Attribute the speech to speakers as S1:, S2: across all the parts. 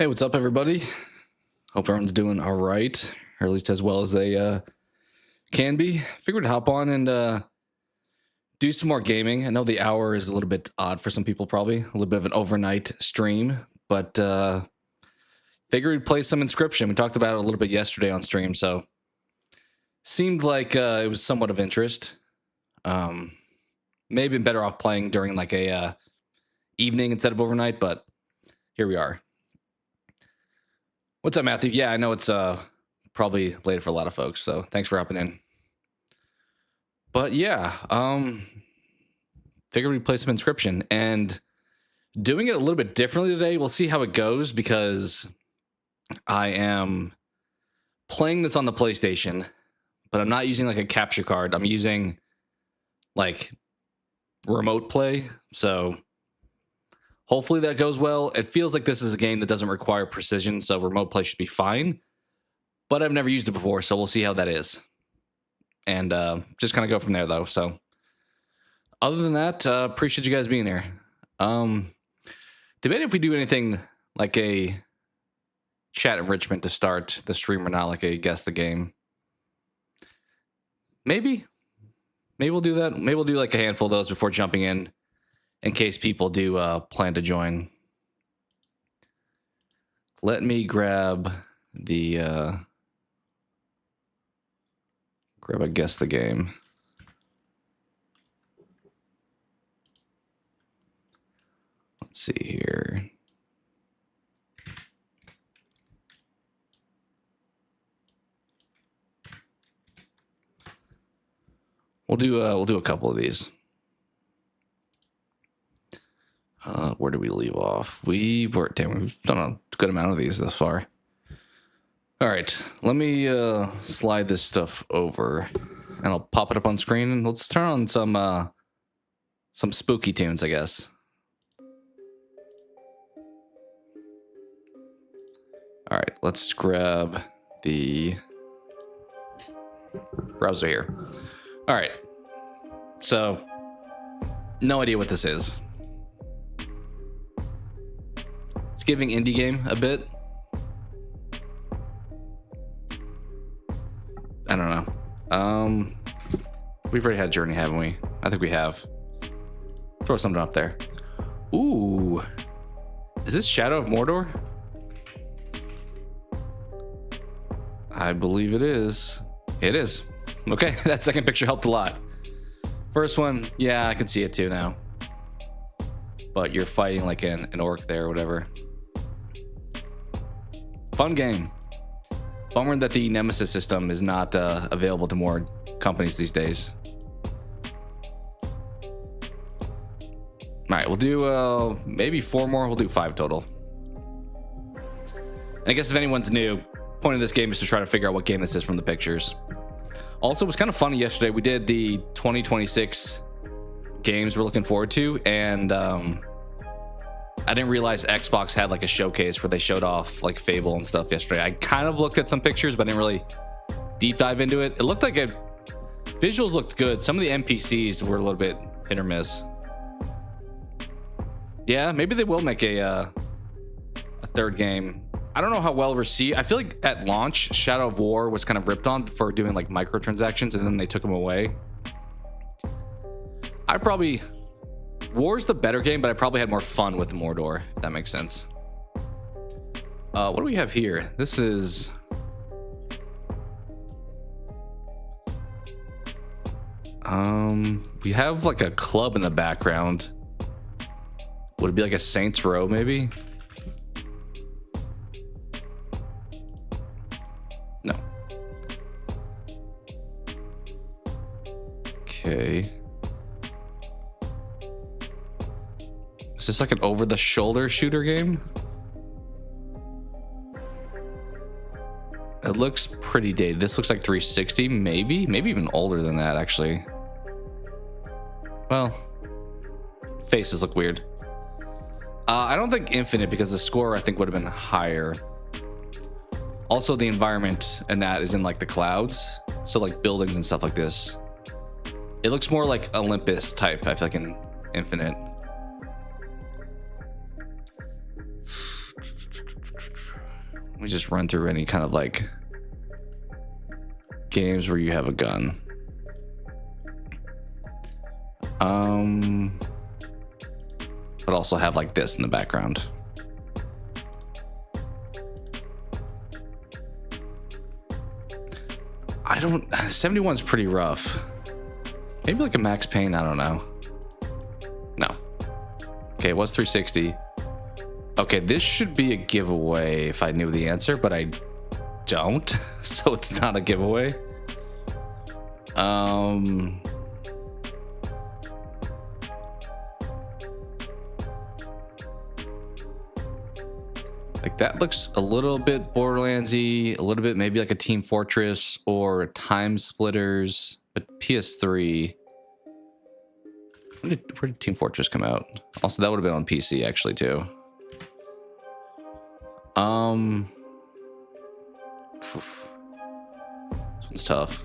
S1: Hey, what's up, everybody? Hope everyone's doing all right, or at least as well as they can be. Figured to hop on and do some more gaming. I know the hour is a little bit odd for some people, probably a little bit of an overnight stream, but figured we'd play some Inscryption. We talked about it a little bit yesterday on stream, so seemed like it was somewhat of interest. Maybe been better off playing during like a evening instead of overnight, but here we are. What's up, Matthew? Yeah, I know it's probably late for a lot of folks, so thanks for hopping in. But yeah, figured we'd play some Inscryption, and doing it a little bit differently today. We'll see how it goes, because I am playing this on the PlayStation, but I'm not using like a capture card. I'm using like remote play, so hopefully that goes well. It feels like this is a game that doesn't require precision, so remote play should be fine. But I've never used it before, so we'll see how that is. And just kind of go from there, though. So other than that, appreciate you guys being here. Debate if we do anything like a chat enrichment to start the stream or not, like a guess the game. Maybe we'll do that. Maybe we'll do like a handful of those before jumping in case people do plan to join. Let me grab the grab a guess the game. Let's see here. We'll do a couple of these. Where do we leave off? We've done a good amount of these thus far. All right, let me slide this stuff over, and I'll pop it up on screen, and let's turn on some spooky tunes, I guess. All right, let's grab the browser here. All right, so no idea what this is. It's giving indie game a bit. I don't know. We've already had Journey, haven't we? I think we have. Throw something up there. Ooh. Is this Shadow of Mordor? I believe it is. It is. Okay, that second picture helped a lot. First one, yeah, I can see it too now. But you're fighting like an orc there or whatever. Fun game. Bummer that the Nemesis system is not available to more companies these days. All right, we'll do maybe 4 more. We'll do 5 total. And I guess if anyone's new, point of this game is to try to figure out what game this is from the pictures. Also, it was kind of funny yesterday. We did the 2026 games we're looking forward to, and I didn't realize Xbox had like a showcase where they showed off like Fable and stuff yesterday. I kind of looked at some pictures, but I didn't really deep dive into it. It looked like visuals looked good. Some of the NPCs were a little bit hit or miss. Yeah, maybe they will make a third game. I don't know how well received. I feel like at launch, Shadow of War was kind of ripped on for doing like microtransactions, and then they took them away. War's the better game, but I probably had more fun with Mordor, if that makes sense. What do we have here? This is... we have like a club in the background. Would it be like a Saints Row, maybe? No. Okay. Is this like an over-the-shoulder shooter game? It looks pretty dated. This looks like 360, maybe even older than that, actually. Well, faces look weird. I don't think infinite, because the score I think would have been higher. Also, the environment and that is in like the clouds, so like buildings and stuff like this. It looks more like Olympus type, I feel like, in infinite. Let me just run through any kind of like games where you have a gun. But also have like this in the background. I don't, 71's pretty rough. Maybe like a Max Payne, I don't know. No. Okay, it was 360. Okay, this should be a giveaway if I knew the answer, but I don't, so it's not a giveaway. Like that looks a little bit Borderlands-y, a little bit maybe like a Team Fortress or Time Splitters, but PS3. Where did Team Fortress come out? Also, that would have been on PC actually too. This one's tough.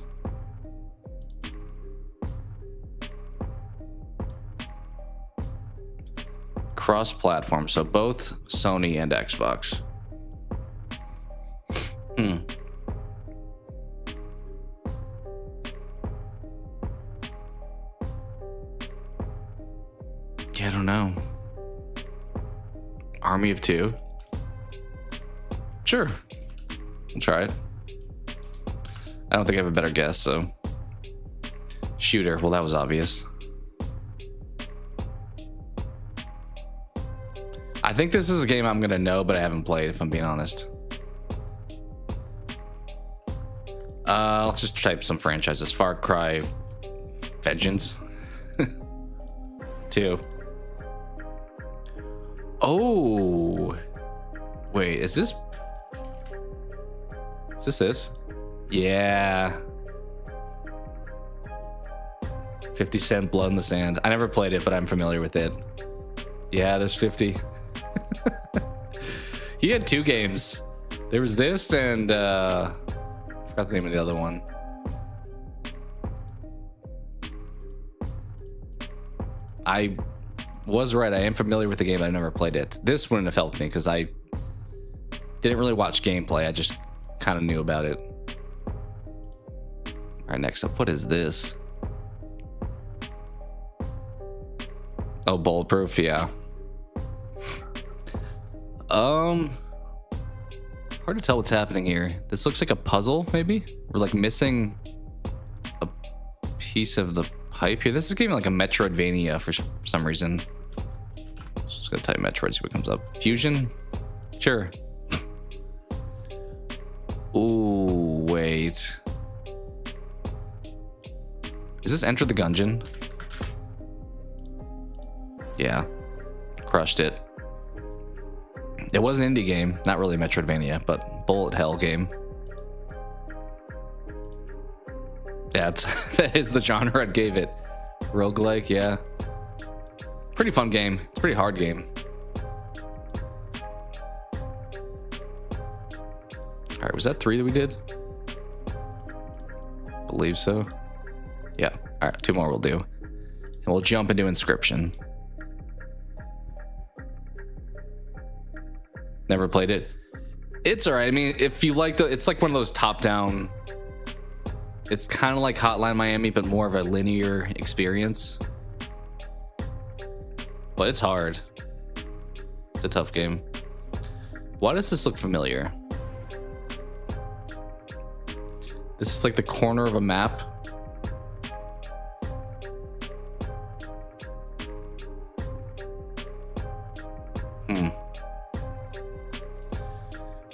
S1: Cross-platform, so both Sony and Xbox. Yeah, I don't know. Army of Two? Sure. I'll try it. I don't think I have a better guess, so. Shooter, well, that was obvious. I think this is a game I'm gonna know, but I haven't played, if I'm being honest. I'll just type some franchises. Far Cry Vengeance 2. Oh, wait, is this this? Yeah. 50 Cent Blood in the Sand. I never played it, but I'm familiar with it. Yeah, there's 50. He had 2 games. There was this and I forgot the name of the other one. I was right. I am familiar with the game. I never played it. This wouldn't have helped me because I didn't really watch gameplay. I just kind of knew about it. All right, next up, what is this? Oh, Bulletproof, yeah. Hard to tell what's happening here. This looks like a puzzle, maybe? We're like missing a piece of the pipe here. This is giving like a Metroidvania for some reason. Just gonna type Metroid, see what comes up. Fusion? Sure. Ooh, wait. Is this Enter the Gungeon? Yeah. Crushed it. It was an indie game, not really a Metroidvania, but bullet hell game. Yeah, that is the genre I gave it. Roguelike, yeah. Pretty fun game. It's a pretty hard game. All right, was that 3 that we did? Believe so. Yeah, all right, 2 more will do. And we'll jump into Inscryption. Never played it. It's all right. I mean, if you like it's like one of those top-down. It's kind of like Hotline Miami, but more of a linear experience. But it's hard. It's a tough game. Why does this look familiar? This is like the corner of a map.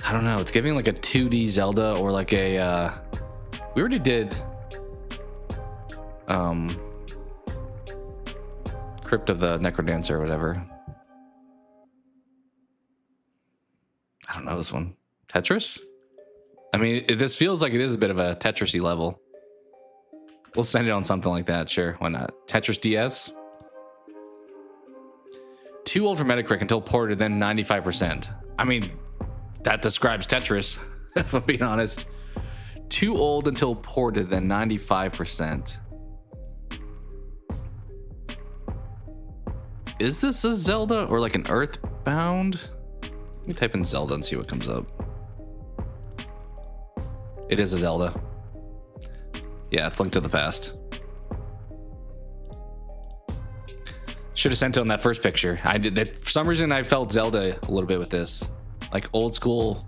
S1: I don't know. It's giving like a 2D Zelda or like a we already did Crypt of the Necrodancer or whatever. I don't know this one. Tetris? I mean, this feels like it is a bit of a Tetris-y level. We'll send it on something like that, sure. Why not? Tetris DS? Too old for Metacritic until ported, then 95%. I mean, that describes Tetris, if I'm being honest. Too old until ported, then 95%. Is this a Zelda or like an Earthbound? Let me type in Zelda and see what comes up. It is a Zelda. Yeah, it's Link to the Past. Should have sent it on that first picture. I did that for some reason. I felt Zelda a little bit with this, like old school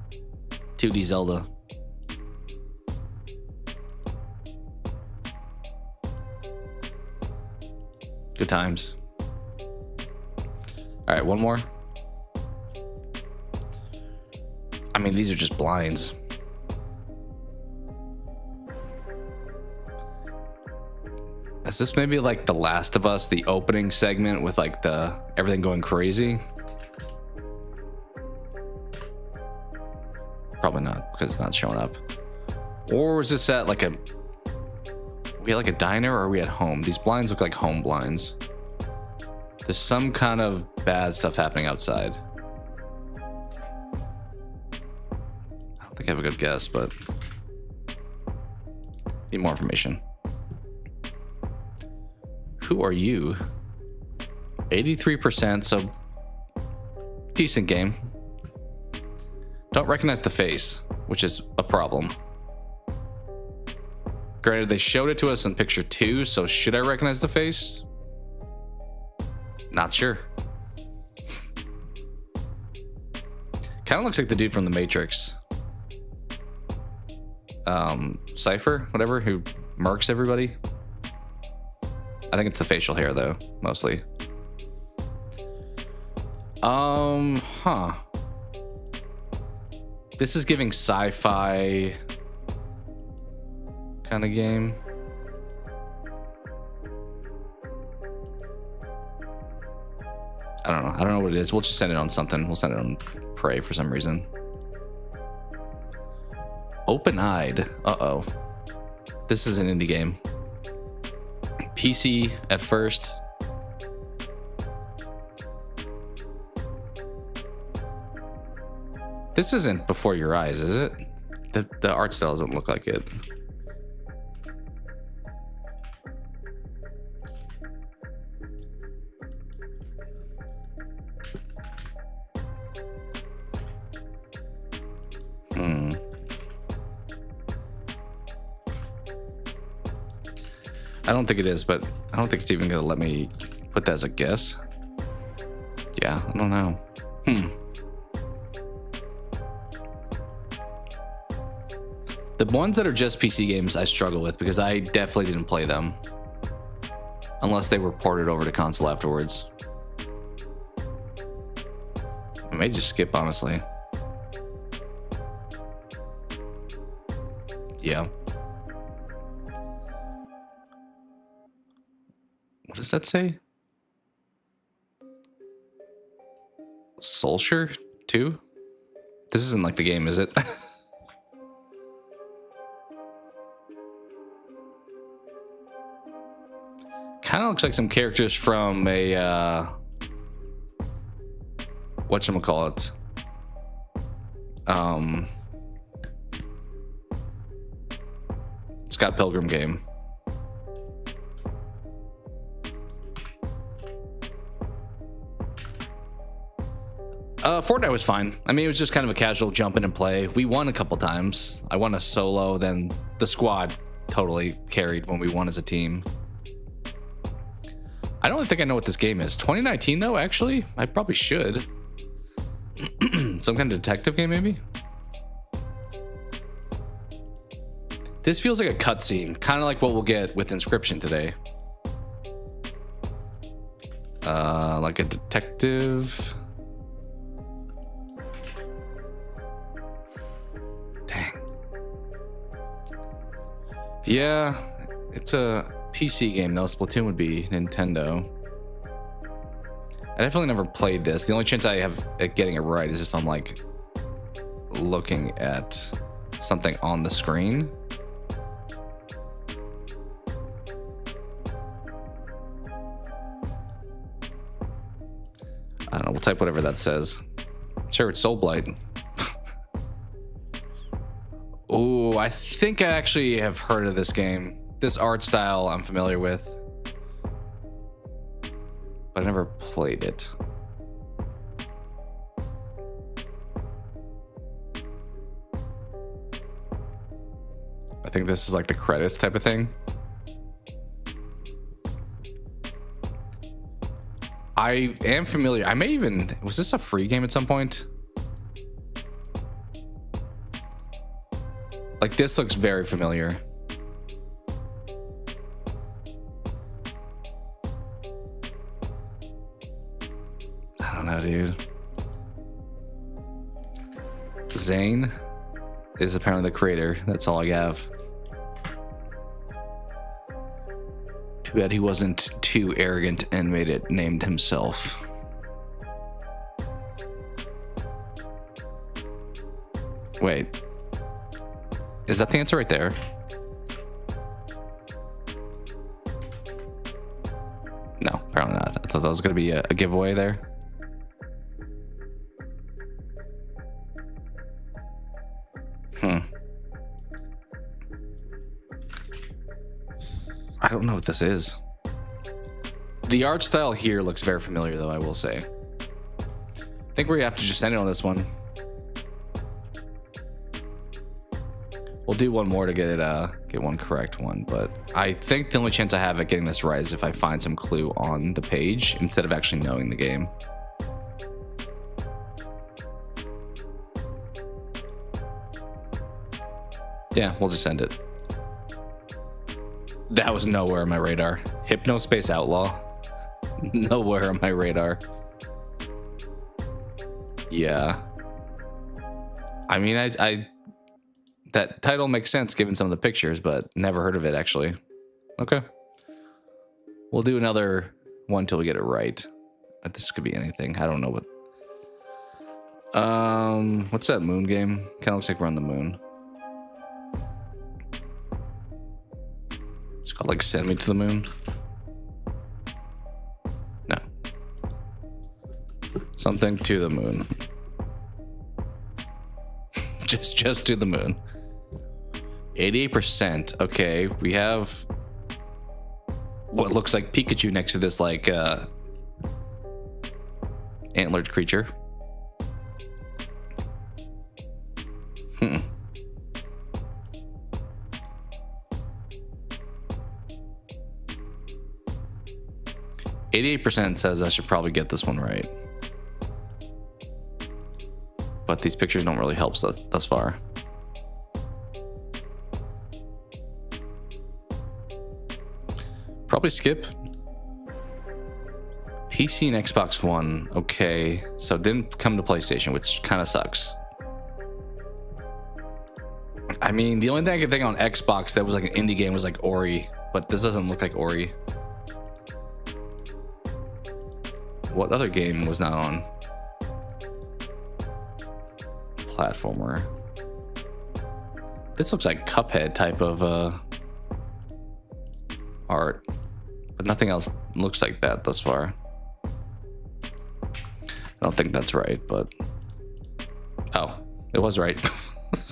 S1: 2D Zelda. Good times. All right, one more. I mean, these are just blinds. Is this maybe like The Last of Us, the opening segment with like the everything going crazy? Probably not, because it's not showing up. Or was this at like we at like a diner, or are we at home? These blinds look like home blinds. There's some kind of bad stuff happening outside. I don't think I have a good guess, but need more information. Who are you? 83%, so decent game. Don't recognize the face, which is a problem. Granted, they showed it to us in picture 2, so should I recognize the face? Not sure. Kind of looks like the dude from The Matrix. Cypher, whatever, who murks everybody. I think it's the facial hair, though, mostly. This is giving sci-fi kind of game. I don't know. I don't know what it is. We'll just send it on something. We'll send it on Prey for some reason. Open-eyed. Uh-oh. This is an indie game. PC at first. This isn't Before Your Eyes, is it? The art style doesn't look like it. I don't think it is, but I don't think it's even gonna let me put that as a guess. Yeah, I don't know. The ones that are just PC games I struggle with because I definitely didn't play them. Unless they were ported over to console afterwards. I may just skip, honestly. Yeah. What does that say? Soulshire 2? This isn't like the game, is it? Kind of looks like some characters from a whatchamacallit? Scott Pilgrim game. Fortnite was fine. I mean, it was just kind of a casual jump in and play. We won a couple times. I won a solo, then the squad totally carried when we won as a team. I don't think I know what this game is. 2019 though, actually? I probably should. Some kind of detective game, maybe? This feels like a cutscene, kind of like what we'll get with Inscryption today. Like a detective. Dang. Yeah, it's a PC game though. Splatoon would be Nintendo. I definitely never played this. The only chance I have at getting it right is if I'm like looking at something on the screen. I don't know, we'll type whatever that says. Sure, it's Soul Blight. Oh, I think I actually have heard of this game. This art style I'm familiar with, but I never played it. think this is like the credits type of thing. I am familiar. I may even... Was this a free game at some point? Like, this looks very familiar. I don't know, dude. Zane is apparently the creator. That's all I have. Too bad he wasn't too arrogant and made it named himself. Wait. Is that the answer right there? No, apparently not. I thought that was going to be a giveaway there. I don't know what this is. The art style here looks very familiar, though, I will say. I think we have to just end it on this one. We'll do one more to get it, get one correct one, but I think the only chance I have at getting this right is if I find some clue on the page instead of actually knowing the game. Yeah, we'll just end it. That was nowhere on my radar. Hypnospace Outlaw. Nowhere on my radar. Yeah. I mean, I that title makes sense given some of the pictures, but never heard of it actually. Okay. We'll do another one till we get it right. This could be anything. I don't know what. What's that moon game? Kind of looks like we're on the moon. It's called like Send Me to the Moon. No. Something to the moon. just to the moon. 88%. Okay, we have what looks like Pikachu next to this like antlered creature. 88% says I should probably get this one right. But these pictures don't really help thus far. Probably skip. PC and Xbox One. Okay, so it didn't come to PlayStation, which kind of sucks. I mean, the only thing I could think on Xbox that was like an indie game was like Ori, but this doesn't look like Ori. What other game was not on? Platformer. This looks like Cuphead type of art, but nothing else looks like that thus far. I don't think that's right, but oh, it was right.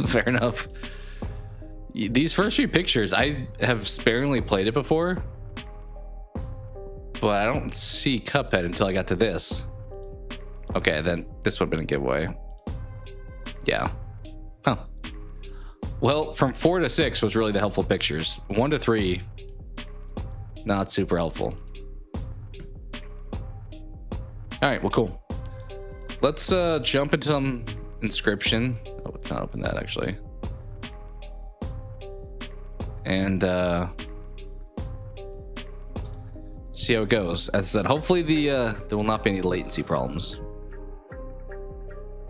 S1: Fair enough. These first few pictures, I have sparingly played it before, but I don't see Cuphead until I got to this. Okay, then this would have been a giveaway. Yeah. Huh. Well, from 4 to 6 was really the helpful pictures. 1 to 3, not super helpful. All right, well, cool. Let's jump into some Inscryption. Oh, it's not open that actually. And see how it goes. As I said, hopefully there will not be any latency problems.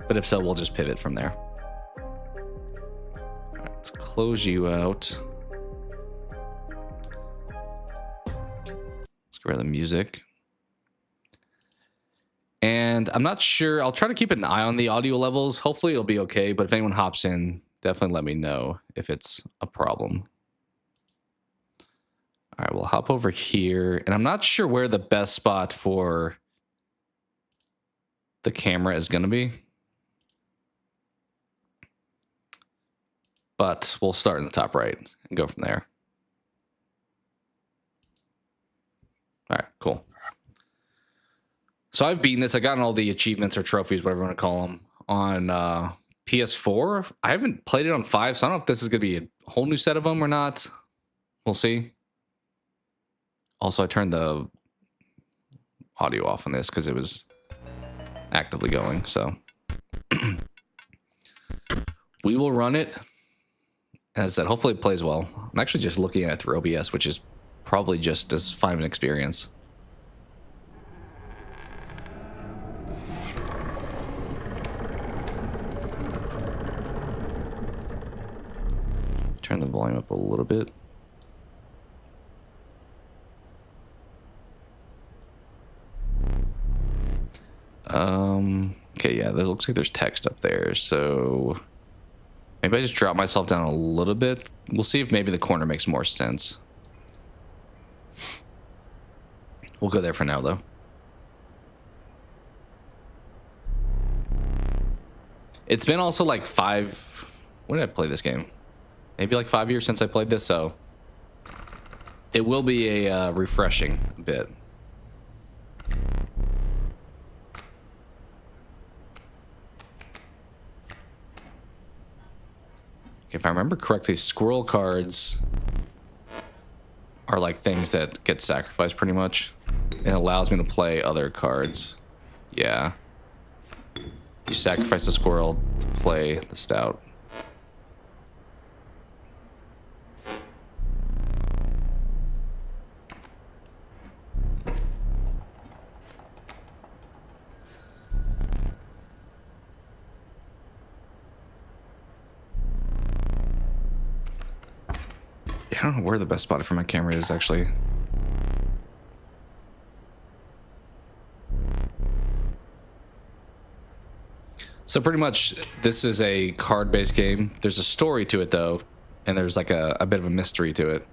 S1: But if so, we'll just pivot from there. All right, let's close you out. Let's get rid of the music. And I'm not sure. I'll try to keep an eye on the audio levels. Hopefully it'll be okay. But if anyone hops in, definitely let me know if it's a problem. All right, we'll hop over here. And I'm not sure where the best spot for the camera is going to be. But we'll start in the top right and go from there. All right, cool. So I've beaten this. I've gotten all the achievements or trophies, whatever you want to call them, on PS4. I haven't played it on 5, so I don't know if this is going to be a whole new set of them or not. We'll see. Also, I turned the audio off on this because it was actively going, so we will run it. As I said, hopefully it plays well. I'm actually just looking at it through OBS, which is probably just as fine of an experience. Turn the volume up a little bit. Okay, yeah, that looks like there's text up there, so maybe I just drop myself down a little bit. We'll see if maybe the corner makes more sense. We'll go there for now, though. It's been also like when did I play this game? Maybe like 5 years since I played this, so it will be a refreshing bit. If I remember correctly, squirrel cards are like things that get sacrificed pretty much. And it allows me to play other cards. Yeah. You sacrifice the squirrel to play the stout. I don't know where the best spot for my camera is, actually. So pretty much, this is a card-based game. There's a story to it, though, and there's like a bit of a mystery to it.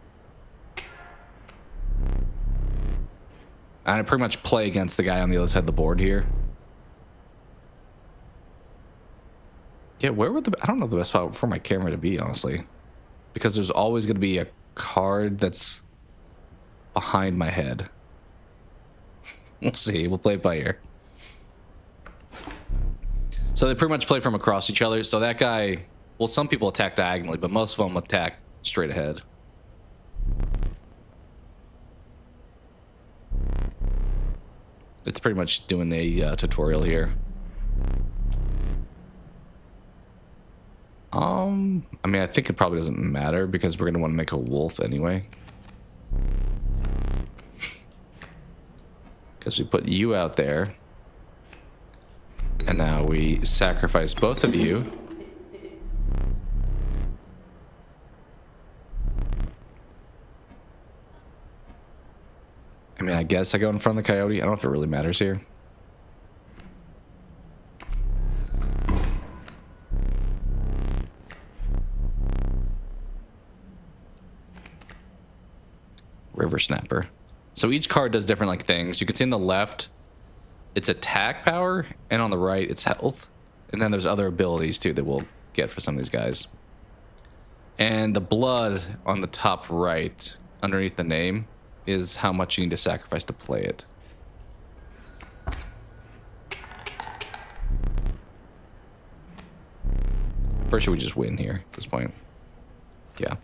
S1: And I pretty much play against the guy on the other side of the board here. Yeah, where would I don't know the best spot for my camera to be, honestly. Because there's always going to be a card that's behind my head. We'll see. We'll play it by ear. So they pretty much play from across each other. So that guy, well, some people attack diagonally, but most of them attack straight ahead. It's pretty much doing the tutorial here. I mean, I think it probably doesn't matter because we're going to want to make a wolf anyway. Because we put you out there. And now we sacrifice both of you. I mean, I guess I go in front of the coyote. I don't know if it really matters here. River Snapper. So each card does different like things. You can see on the left, it's attack power, and on the right, it's health. And then there's other abilities too that we'll get for some of these guys. And the blood on the top right, underneath the name, is how much you need to sacrifice to play it. First, should we just win here at this point? Yeah.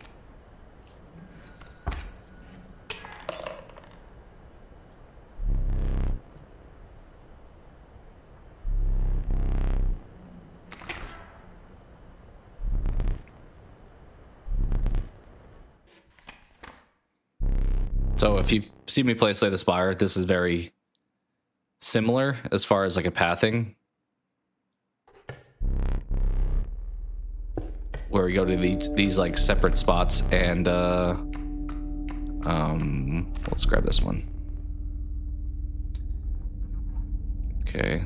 S1: So if you've seen me play Slay the Spire, this is very similar as far as like a pathing. Where we go to these like separate spots and let's grab this one. Okay.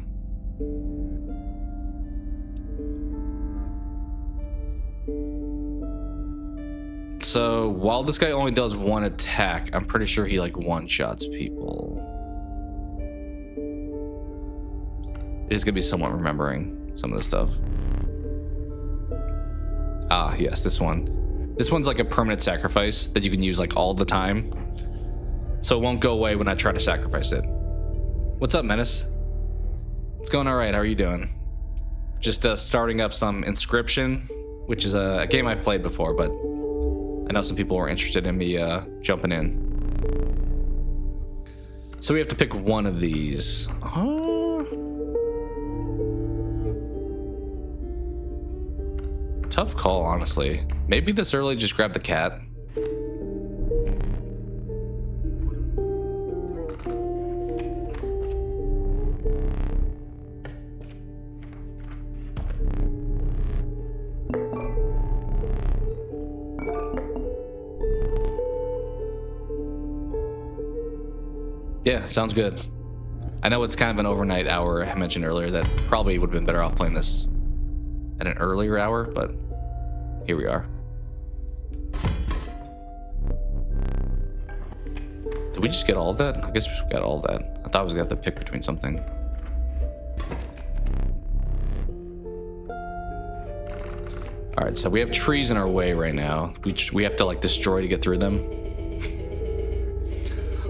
S1: So while this guy only does one attack, I'm pretty sure he like one-shots people. It is gonna be somewhat remembering some of this stuff. Ah, yes, this one. This one's like a permanent sacrifice that you can use like all the time. So it won't go away when I try to sacrifice it. What's up, Menace? It's going all right. How are you doing? Just starting up some Inscryption, which is a game I've played before, but I know some people were interested in me jumping in. So we have to pick one of these. Tough call, honestly. Maybe this early, just grab the cat. Yeah, sounds good. I know it's kind of an overnight hour. I mentioned earlier that probably would have been better off playing this at an earlier hour, but here we are. Did we just get all of that? I guess we got all of that. I thought I was gonna have to pick between something. All right, so we have trees in our way right now. We have to like destroy to get through them.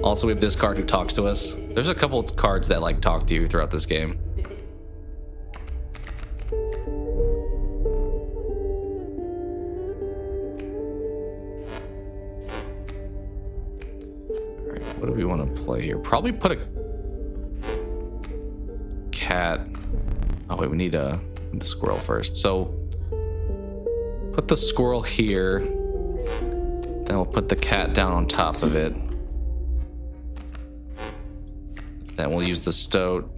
S1: Also, we have this card who talks to us. There's a couple of cards that like talk to you throughout this game. All right, what do we want to play here? Probably put a cat. Oh wait, we need the squirrel first. So put the squirrel here. Then we'll put the cat down on top of it. Then we'll use the stoat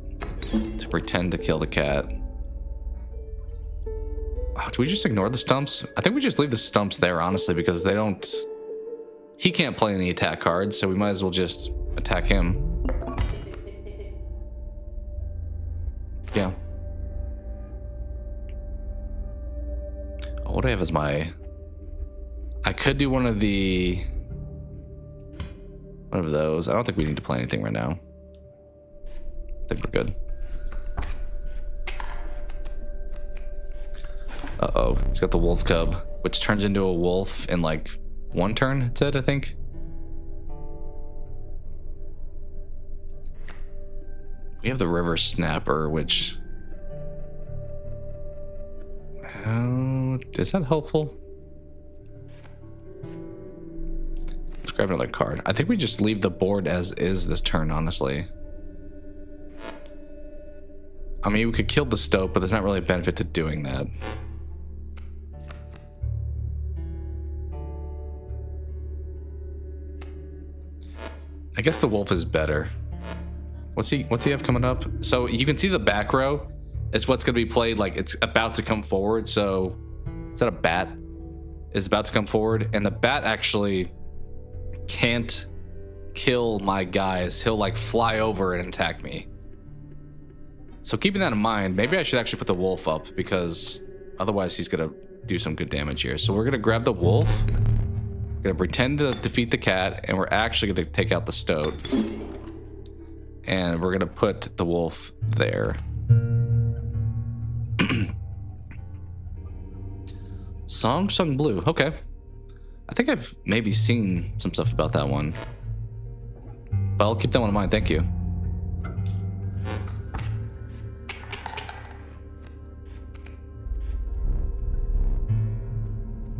S1: to pretend to kill the cat. Oh, do we just ignore the stumps? I think we just leave the stumps there, honestly, because they don't... He can't play any attack cards, so we might as well just attack him. Yeah. Oh, what do I have as my... I could do one of those. I don't think we need to play anything right now. I think we're good. Uh-oh, he's got the wolf cub, which turns into a wolf in like one turn, it said, I think. We have the river snapper, which... is that helpful? Let's grab another card. I think we just leave the board as is this turn, honestly. I mean, we could kill the stoat, but there's not really a benefit to doing that. I guess the wolf is better. What's he have coming up? So you can see the back row. It's what's going to be played, like it's about to come forward. So is that a bat? Is about to come forward, and the bat actually can't kill my guys. He'll like fly over and attack me. So keeping that in mind, maybe I should actually put the wolf up, because otherwise he's going to do some good damage here. So we're going to grab the wolf. We're going to pretend to defeat the cat, and we're actually going to take out the stoat. And we're going to put the wolf there. Song Sung Blue. Okay. I think I've maybe seen some stuff about that one. But I'll keep that one in mind. Thank you.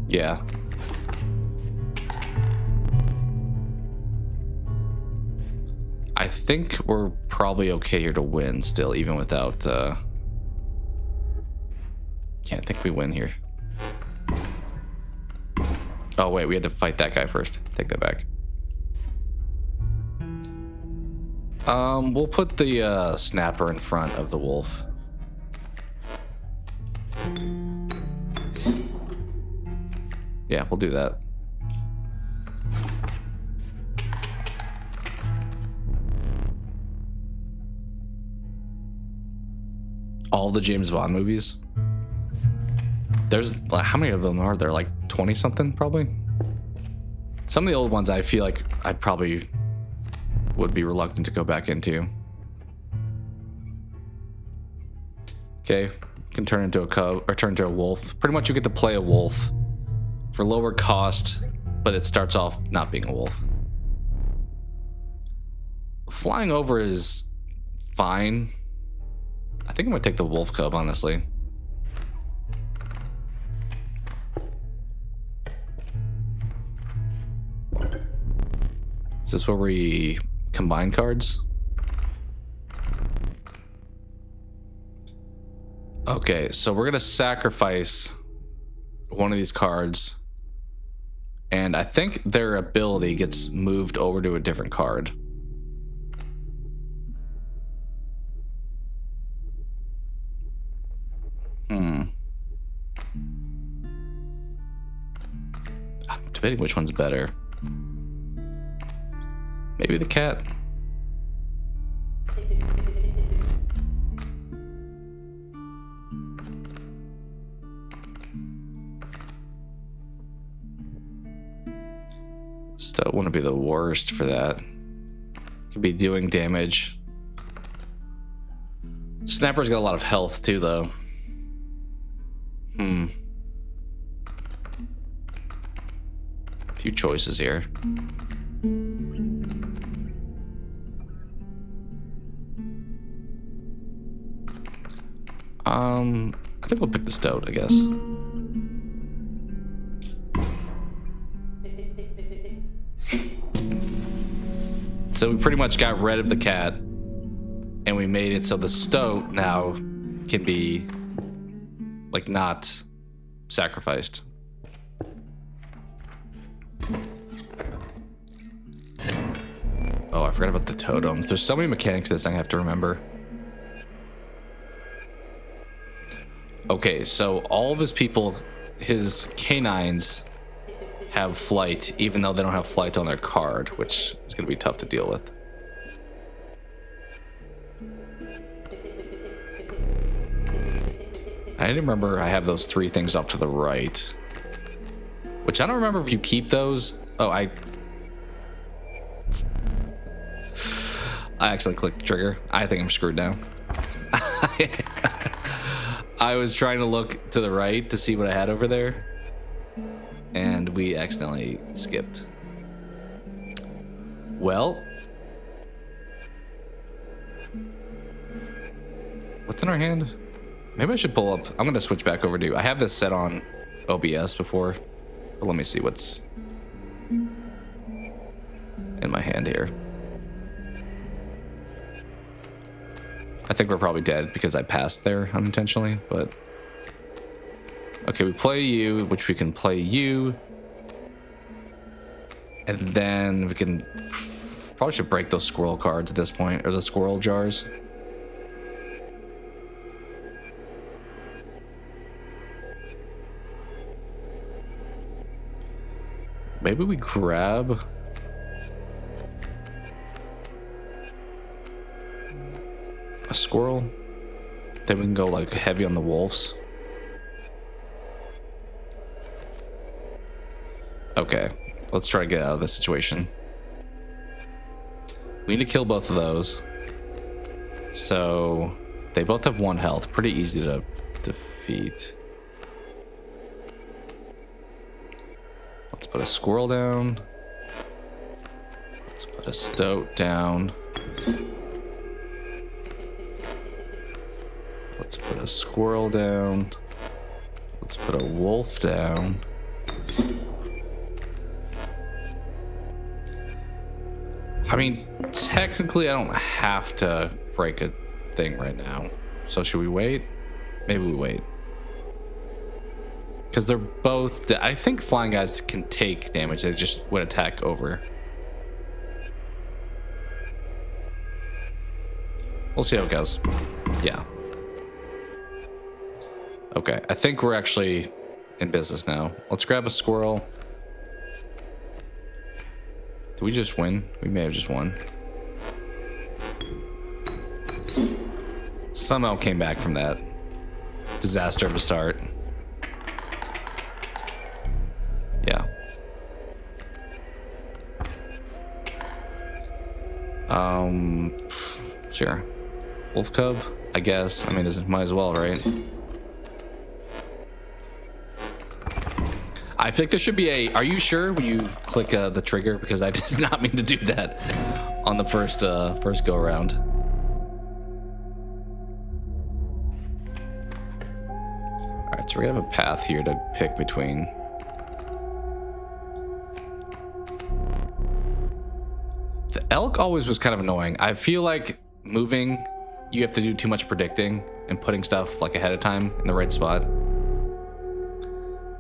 S1: Yeah. I think we're probably okay here to win still, even without... Yeah, I think we win here. Oh, wait, we had to fight that guy first. Take that back. We'll put the snapper in front of the wolf. Yeah, we'll do that. All the James Bond movies. There's how many of them are there? Like 20 something, probably. Some of the old ones I feel like I probably would be reluctant to go back into. Okay, can turn into a cub or turn into a wolf. Pretty much you get to play a wolf for lower cost, but it starts off not being a wolf. Flying over is fine. I think I'm gonna take the wolf cub, honestly. Is this where we combine cards? Okay, so we're gonna sacrifice one of these cards, and I think their ability gets moved over to a different card. I'm debating which one's better. Maybe the cat. Still wouldn't be the worst for that. Could be doing damage. Snapper's got a lot of health too, though. Few choices here. I think we'll pick the Stoat, I guess. So we pretty much got rid of the cat, and we made it so the Stoat now can be, like, not sacrificed. Oh, I forgot about the totems. There's so many mechanics to this thing I have to remember. Okay, so all of his people, his canines, have flight, even though they don't have flight on their card, which is going to be tough to deal with. I didn't remember I have those 3 things up to the right, which I don't remember if you keep those. Oh, I accidentally clicked the trigger. I think I'm screwed now. I was trying to look to the right to see what I had over there, and we accidentally skipped. Well, what's in our hand? Maybe I should pull up. I'm gonna switch back over to. I have this set on OBS before, but let me see what's in my hand here. I think we're probably dead because I passed there unintentionally, but okay, we play you, which we can play you, and then we can probably should break those squirrel cards at this point, or the squirrel jars. Maybe we grab a squirrel, then we can go like heavy on the wolves. Okay, let's try to get out of this situation. We need to kill both of those. So they both have 1 health, pretty easy to defeat. Let's put a squirrel down. Let's put a Stoat down. Let's put a squirrel down. Let's put a wolf down. I mean, technically I don't have to break a thing right now. So should we wait? Maybe we wait. Because they're both... I think flying guys can take damage. They just would attack over. We'll see how it goes. Yeah. Okay, I think we're actually in business now. Let's grab a squirrel. Did we just win? We may have just won. Somehow came back from that disaster of a start. Yeah. Sure. Wolf cub, I guess. I mean, might as well, right? I think there should be a... Are you sure when you click the trigger? Because I did not mean to do that on the first go around. All right, so we have a path here to pick between. elk always was kind of annoying. I feel like moving, you have to do too much predicting and putting stuff like ahead of time in the right spot.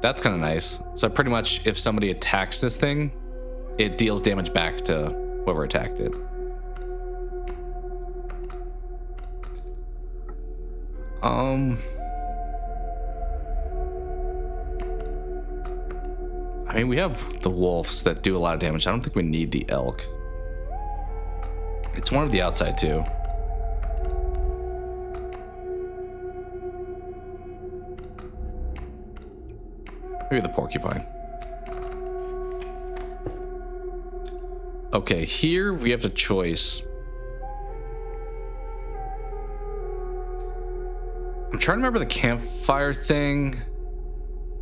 S1: That's kind of nice. So pretty much if somebody attacks this thing, it deals damage back to whoever attacked it. I mean, we have the wolves that do a lot of damage. I don't think we need the elk. It's one of the outside too. Maybe the porcupine. Okay, here we have a choice. I'm trying to remember the campfire thing.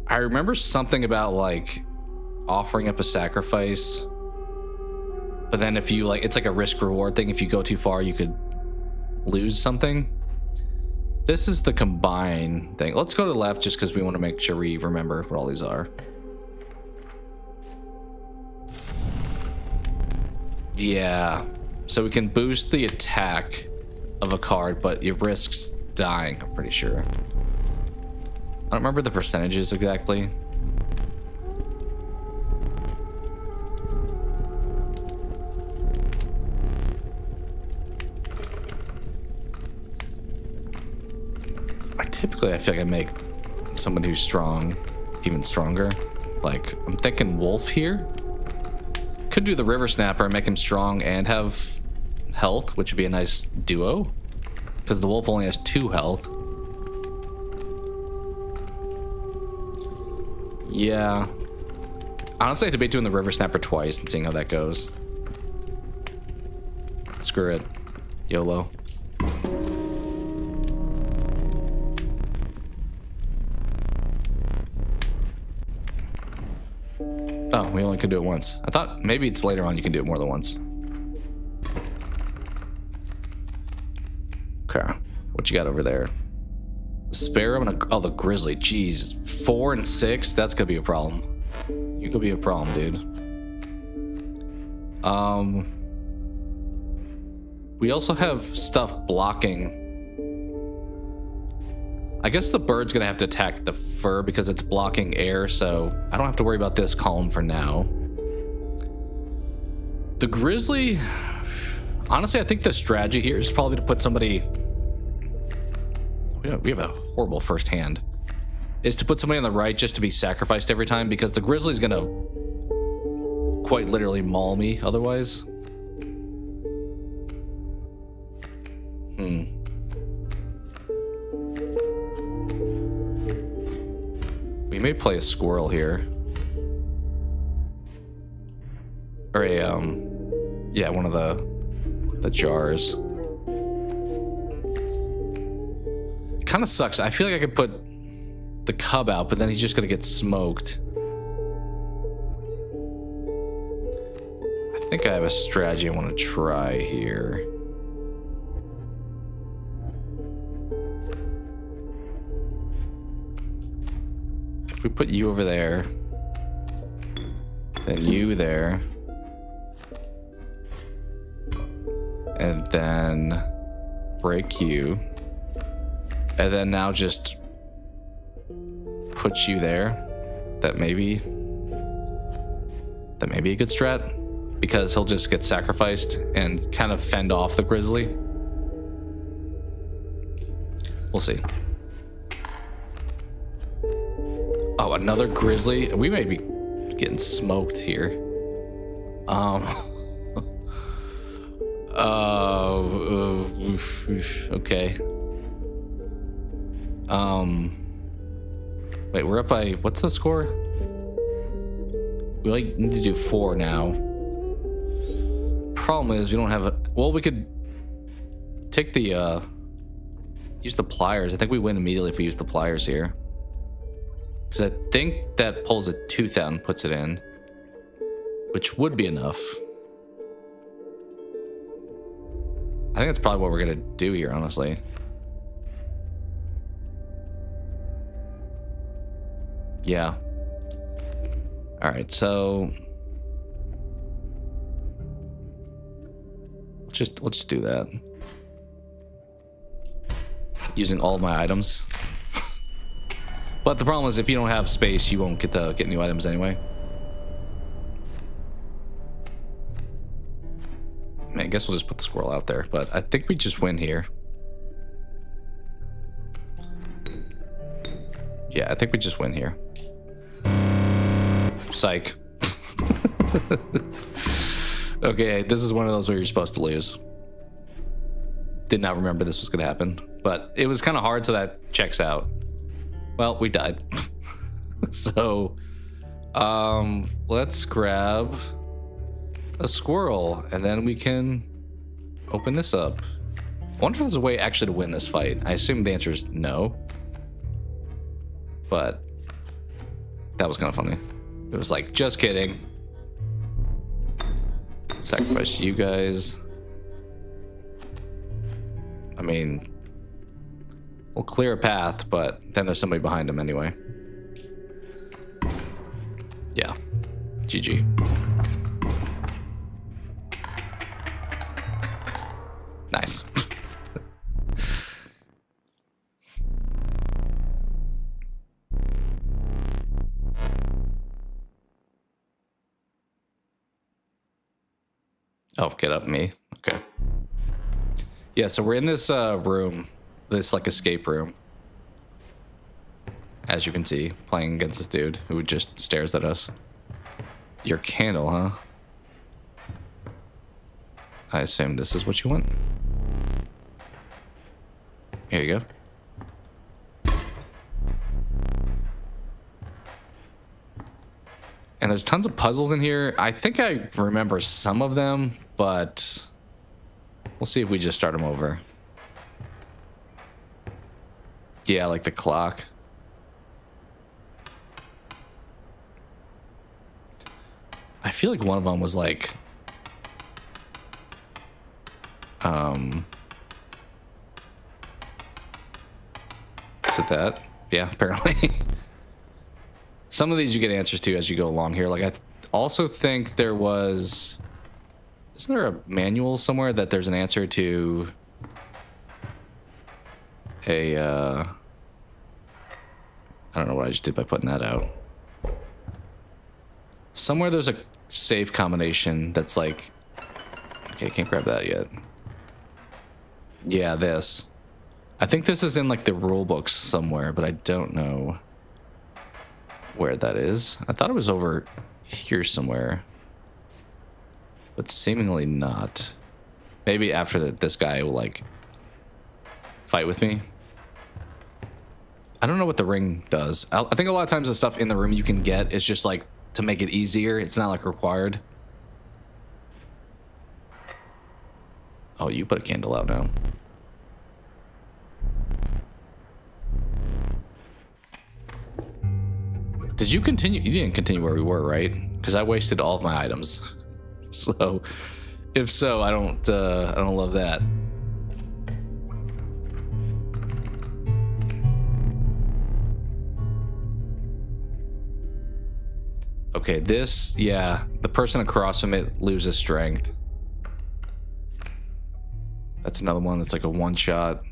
S1: I remember something about like offering up a sacrifice. But then if you like, it's like a risk reward thing. If you go too far, you could lose something. This is the combine thing. Let's go to the left just because we want to make sure we remember what all these are. Yeah. So we can boost the attack of a card, but it risks dying, I'm pretty sure. I don't remember the percentages exactly. Typically, I feel like I make somebody who's strong even stronger. Like, I'm thinking wolf here. Could do the river snapper and make him strong and have health, which would be a nice duo. Because the wolf only has 2 health. Yeah. Honestly, I debate doing the river snapper twice and seeing how that goes. Screw it. YOLO. Oh, we only can do it once. I thought maybe it's later on you can do it more than once. Okay. What you got over there? Sparrow and a, oh, the grizzly. Jeez. 4 and 6? That's gonna be a problem. You could be a problem, dude. We also have stuff blocking. I guess the bird's gonna have to attack the fur because it's blocking air, so I don't have to worry about this column for now. The grizzly, honestly, I think the strategy here is probably to put somebody, we have a horrible first hand, is to put somebody on the right just to be sacrificed every time, because the grizzly's gonna quite literally maul me otherwise. We may play a squirrel here. Or a, yeah, one of the jars. Kind of sucks. I feel like I could put the cub out, but then he's just gonna get smoked. I think I have a strategy I want to try here. If we put you over there, then you there, and then break you, and then now just put you there, that may be a good strat, because he'll just get sacrificed and kind of fend off the grizzly. We'll see. Oh, another grizzly. We may be getting smoked here. Okay. Wait, we're up by, what's the score? We like need to do 4 now. Problem is we don't have a, well, we could take the, use the pliers. I think we win immediately if we use the pliers here. Because I think that pulls a tooth out and puts it in, which would be enough. I think that's probably what we're gonna do here, honestly. Yeah. All right, so let's do that. Using all of my items. But the problem is if you don't have space, you won't get new items anyway. Man, I guess we'll just put the squirrel out there, but I think we just win here. Yeah, I think we just win here. Psych. Okay, this is one of those where you're supposed to lose. Did not remember this was going to happen, but it was kind of hard, so that checks out. Well, we died. So, let's grab a squirrel, and then we can open this up. I wonder if there's a way actually to win this fight. I assume the answer is no. But that was kind of funny. It was like, just kidding. Sacrifice you guys. I mean, we'll clear a path, but then there's somebody behind him anyway. Yeah. GG. Nice. Oh, get up me. Okay. Yeah, so we're in this room, this like escape room. As you can see, playing against this dude who just stares at us. Your candle, huh? I assume this is what you want. Here you go. And there's tons of puzzles in here. I think I remember some of them, but we'll see if we just start them over. Yeah, like the clock. I feel like one of them was like... Is it that? Yeah, apparently. Some of these you get answers to as you go along here. Like, I also think there was... Isn't there a manual somewhere that there's an answer to a... I don't know what I just did by putting that out. Somewhere there's a save combination that's like... Okay, can't grab that yet. Yeah, this. I think this is in like the rule books somewhere, but I don't know where that is. I thought it was over here somewhere, but seemingly not. Maybe after that, this guy will like fight with me. I don't know what the ring does. I think a lot of times the stuff in the room you can get is just like to make it easier. It's not like required. Oh, you put a candle out now. Did you continue? You didn't continue where we were, right? Because I wasted all of my items. So, if so, I don't love that. Okay, this, yeah, the person across from it loses strength. That's another one that's like a one shot.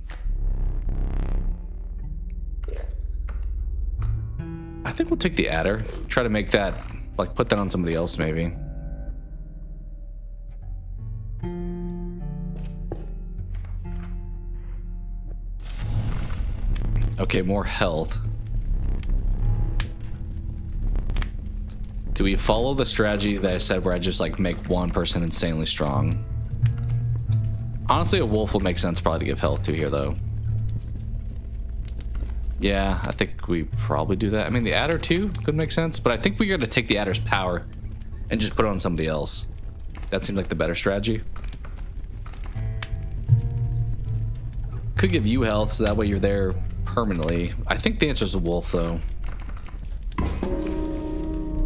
S1: I think we'll take the adder. Try to make that, like, put that on somebody else, maybe. Okay, more health. Do we follow the strategy that I said where I just, like, make one person insanely strong? Honestly, a wolf would make sense probably to give health to here, though. Yeah, I think we probably do that. I mean, the adder too could make sense, but I think we got to take the adder's power and just put it on somebody else. That seems like the better strategy. Could give you health, so that way you're there permanently. I think the answer is a wolf, though.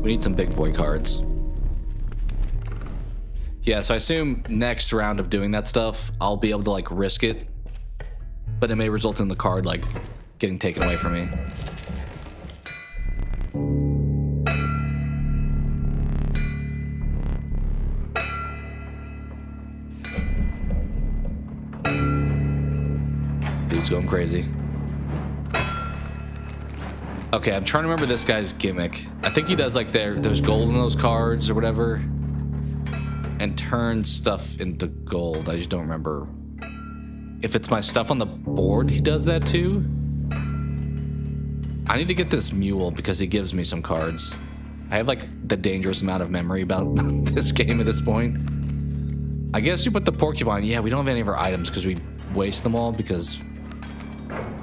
S1: We need some big boy cards. Yeah, so I assume next round of doing that stuff, I'll be able to, like, risk it. But it may result in the card, like, getting taken away from me. Dude's going crazy. Okay, I'm trying to remember this guy's gimmick. I think he does like there's gold in those cards or whatever, and turns stuff into gold. I just don't remember if it's my stuff on the board he does that too. I need to get this mule because he gives me some cards. I have like the dangerous amount of memory about this game at this point. I guess you put the porcupine. Yeah, we don't have any of our items because we waste them all because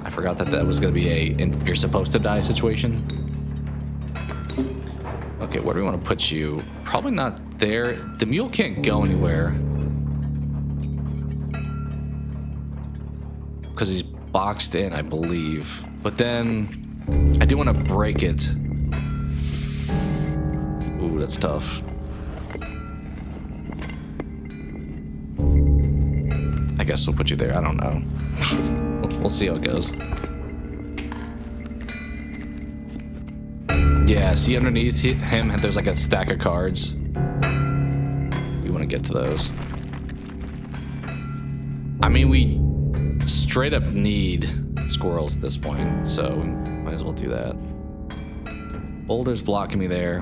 S1: I forgot that was going to be a you're supposed to die situation. Okay, where do we want to put you? Probably not there. The mule can't go anywhere because he's boxed in, I believe. But then I do want to break it. Ooh, that's tough. I guess we'll put you there. I don't know. We'll see how it goes. Yeah, see underneath him, there's like a stack of cards. We want to get to those. I mean, we straight up need squirrels at this point, so we might as well do that. Boulder's blocking me there.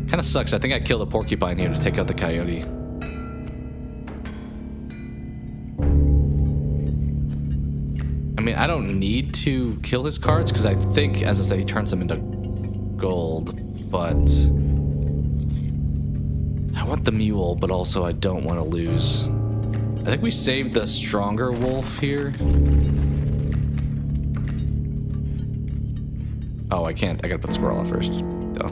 S1: Kind of sucks. I think I killed a porcupine here to take out the coyote. I mean, I don't need to kill his cards because I think, as I said, he turns them into gold, but I want the mule, but also I don't want to lose. I think we saved the stronger wolf here. Oh, I can't. I gotta put squirrel out first. Duh.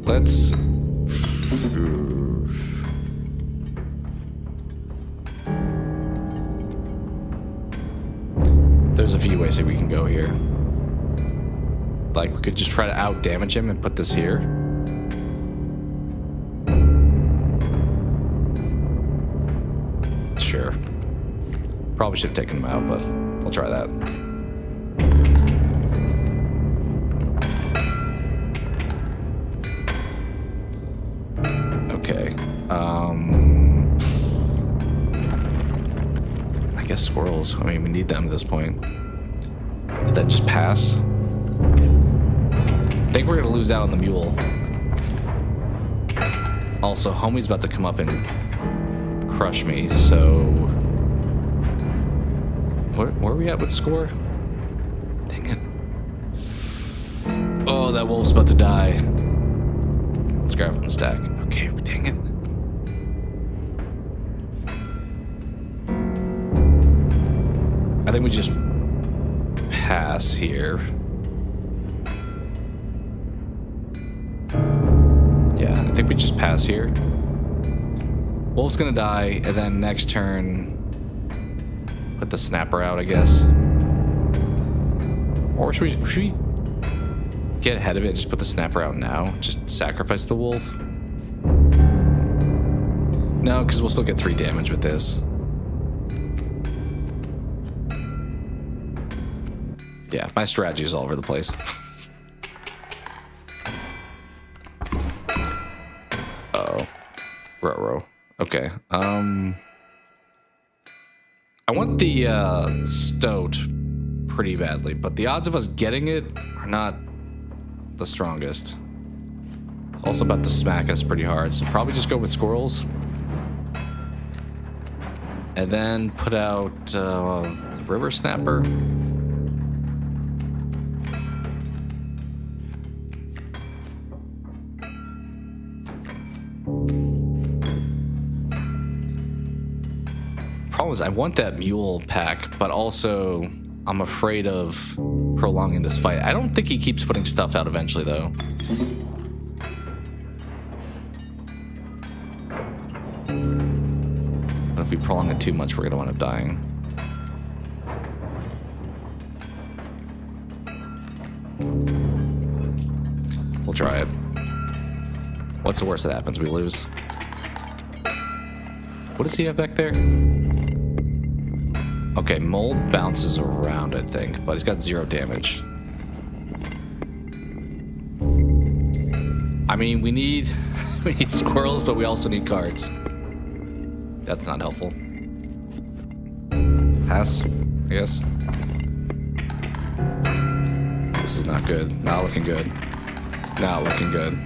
S1: Let's... There's a few ways that we can go here. Like, we could just try to out-damage him and put this here. Sure. Probably should have taken him out, but we'll try that. Okay. I guess squirrels. I mean, we need them at this point. Did that just pass? I think we're gonna lose out on the mule. Also, homie's about to come up and crush me, so... Where are we at with score? Dang it. Oh, that wolf's about to die. Let's grab from the stack. Okay, dang it. I think we just pass here. Yeah, I think we just pass here. Wolf's gonna die, and then next turn, put the snapper out, I guess. Or should we get ahead of it and just put the snapper out now? Just sacrifice the wolf? No, because we'll still get 3 damage with this. Yeah, my strategy is all over the place. Uh-oh. Ruh-roh. Okay. I want the stoat pretty badly, but the odds of us getting it are not the strongest. It's also about to smack us pretty hard, so probably just go with squirrels. And then put out the river snapper. Problem is, I want that mule pack, but also I'm afraid of prolonging this fight. I don't think he keeps putting stuff out eventually, though. But if we prolong it too much, we're going to wind up dying. We'll try it. What's the worst that happens? We lose. What does he have back there? Okay, mold bounces around, I think, but he's got 0 damage. I mean, we need we need squirrels, but we also need cards. That's not helpful. Pass, I guess. This is not good. Not looking good. Not looking good.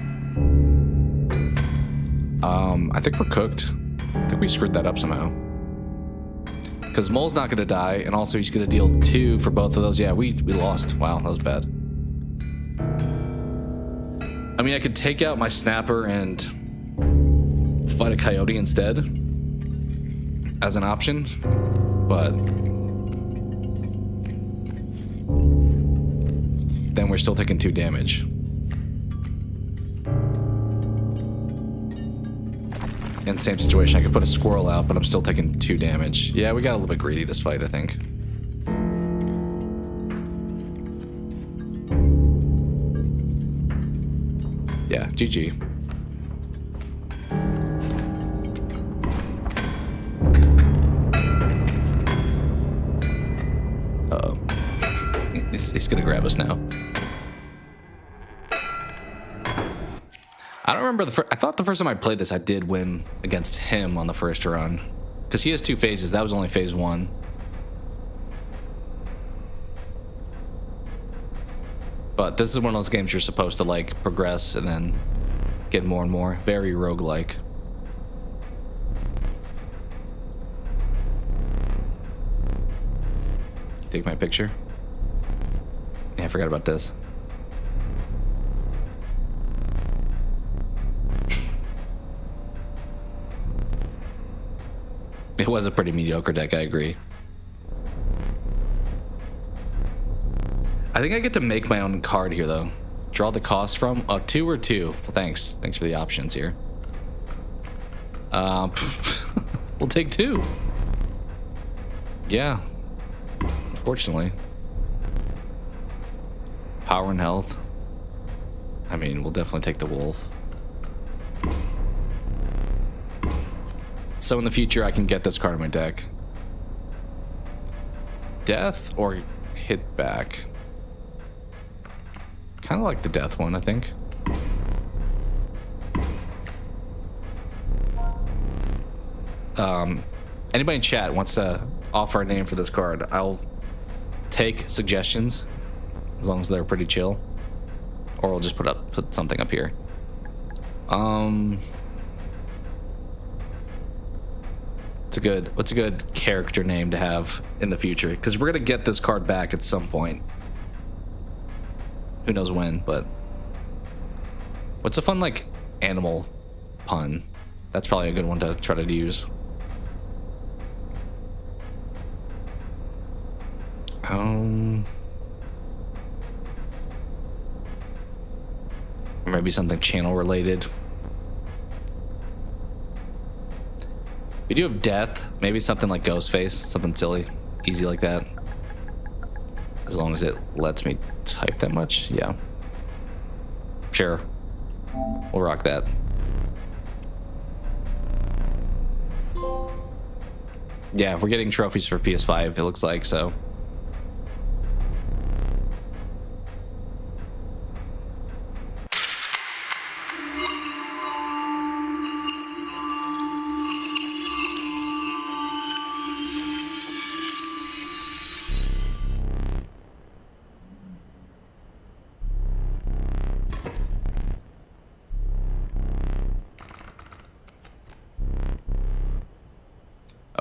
S1: I think we're cooked. I think we screwed that up somehow. Because Mole's not going to die, and also he's going to deal 2 for both of those. Yeah, we lost. Wow, that was bad. I mean, I could take out my snapper and fight a coyote instead as an option, but then we're still taking 2 damage. In the same situation, I could put a squirrel out, but I'm still taking 2 damage. Yeah, we got a little bit greedy this fight, I think. Yeah, GG. Uh-oh. He's gonna grab us now. I don't remember I thought the first time I played this, I did win against him on the first run. Because he has 2 phases. That was only phase 1. But this is one of those games you're supposed to, like, progress and then get more and more. Very roguelike. Take my picture. Yeah, I forgot about this. It was a pretty mediocre deck, I agree. I think I get to make my own card here, though. Draw the cost from 2 or 2. Well, thanks. Thanks for the options here. We'll take 2. Yeah. Unfortunately. Power and health. I mean, we'll definitely take the wolf. So in the future, I can get this card in my deck. Death or hit back. Kind of like the death one, I think. Anybody in chat wants to offer a name for this card, I'll take suggestions as long as they're pretty chill. Or we'll just put something up here. What's a good character name to have in the future? Because we're gonna get this card back at some point. Who knows when, but what's a fun, like, animal pun? That's probably a good one to try to use. Or maybe something channel related. We do have death. Maybe something like Ghostface. Something silly. Easy like that. As long as it lets me type that much. Yeah. Sure. We'll rock that. Yeah, we're getting trophies for PS5, it looks like, so.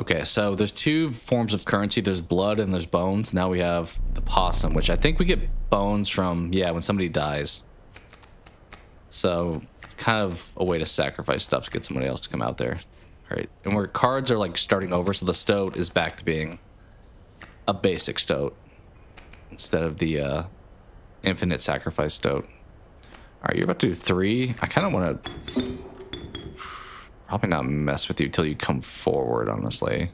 S1: Okay, so there's 2 forms of currency. There's blood and there's bones. Now we have the possum, which I think we get bones from, yeah, when somebody dies. So kind of a way to sacrifice stuff to get somebody else to come out there. All right, and where cards are like starting over, so the stoat is back to being a basic stoat instead of the infinite sacrifice stoat. All right, you're about to do 3. I kind of want to probably not mess with you till you come forward, honestly.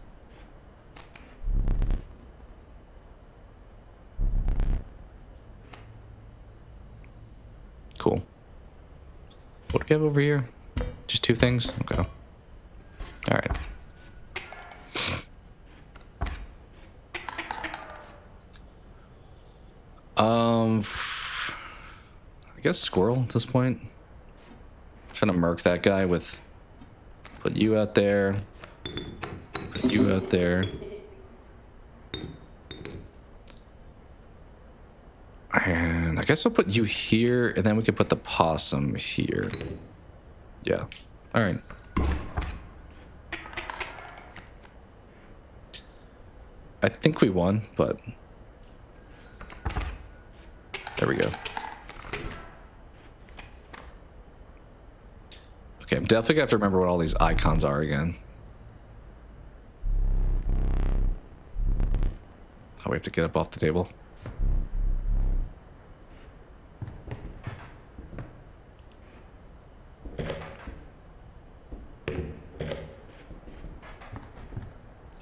S1: Cool. What do we have over here? Just 2 things? Okay. All right. I guess squirrel at this point. Trying to murk that guy with... Put you out there. Put you out there. guess we'll put you here, and then we could put the possum here. Yeah. All right. I think we won, but there we go. Okay, I'm definitely gonna have to remember what all these icons are again. Oh, we have to get up off the table.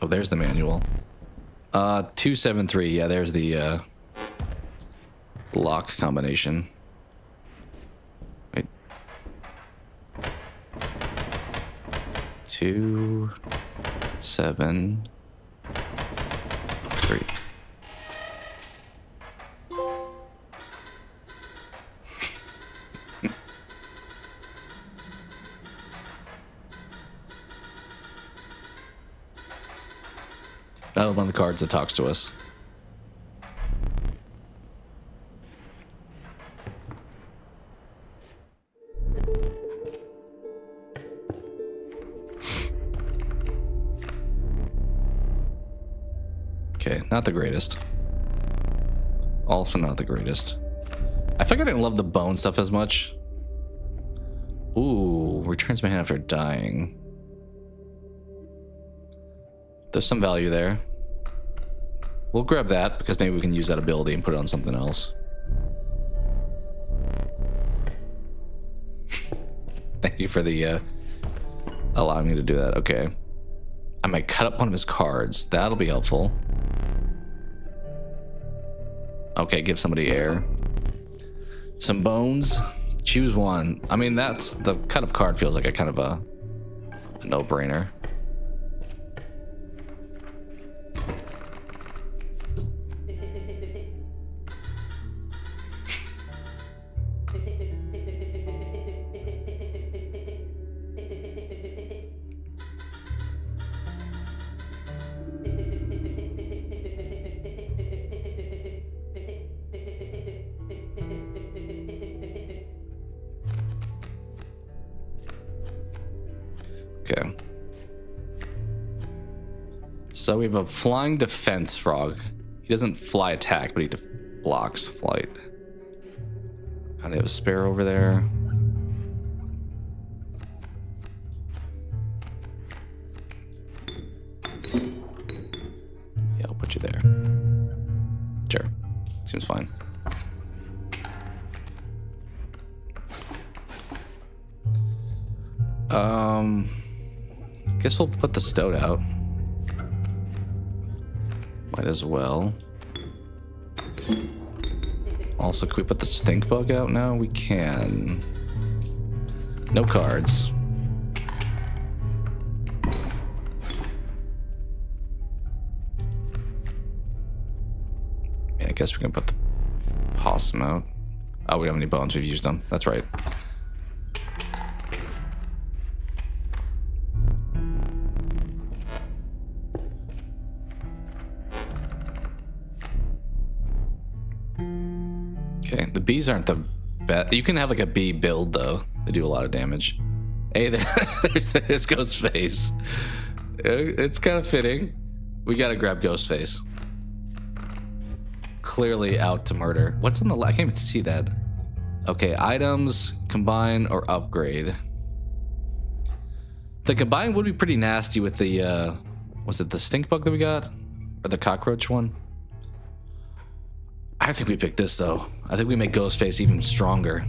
S1: Oh, there's the manual. 273. Yeah, there's the lock combination. Wait. 2, 7, 3. Another one of the cards that talks to us. Okay, not the greatest. Also not the greatest. I think I didn't love the bone stuff as much. Ooh, returns my hand after dying. There's some value there. We'll grab that because maybe we can use that ability and put it on something else. Thank you for the allowing me to do that. Okay. I might cut up one of his cards. That'll be helpful. Okay, give somebody air. Some bones. Choose one. I mean, that's the cut up card feels like a kind of a no-brainer. Okay. So we have a flying defense frog. He doesn't fly attack, but he blocks flight. And they have a sparrow over there. Yeah, I'll put you there. Sure. Seems fine. Guess we'll put the stoat out. Might as well. Also, can we put the stink bug out now? We can. No cards. Yeah, I guess we can put the possum out. Oh, we don't have any bones. We've used them. That's right. Okay, the bees aren't the best. You can have like a bee build though. They do a lot of damage. Hey, there's Ghostface. It's kind of fitting. We gotta grab Ghostface. Clearly out to murder. What's on the left? I can't even see that. Okay, items, combine or upgrade. The combine would be pretty nasty with the, was it the stink bug that we got? Or the cockroach one? I think we picked this though. I think we make Ghostface even stronger.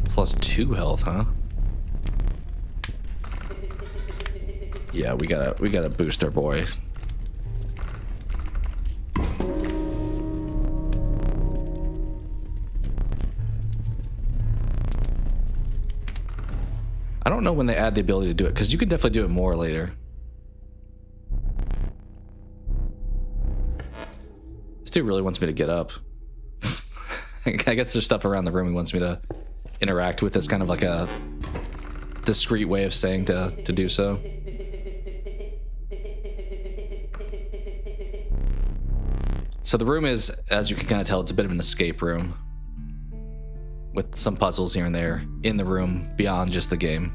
S1: +2 health, huh? Yeah, we gotta boost our boy. I don't know when they add the ability to do it, because you can definitely do it more later. This dude really wants me to get up. I guess there's stuff around the room he wants me to interact with. It's kind of like a discreet way of saying to do so. So the room is, as you can kind of tell, it's a bit of an escape room with some puzzles here and there in the room beyond just the game.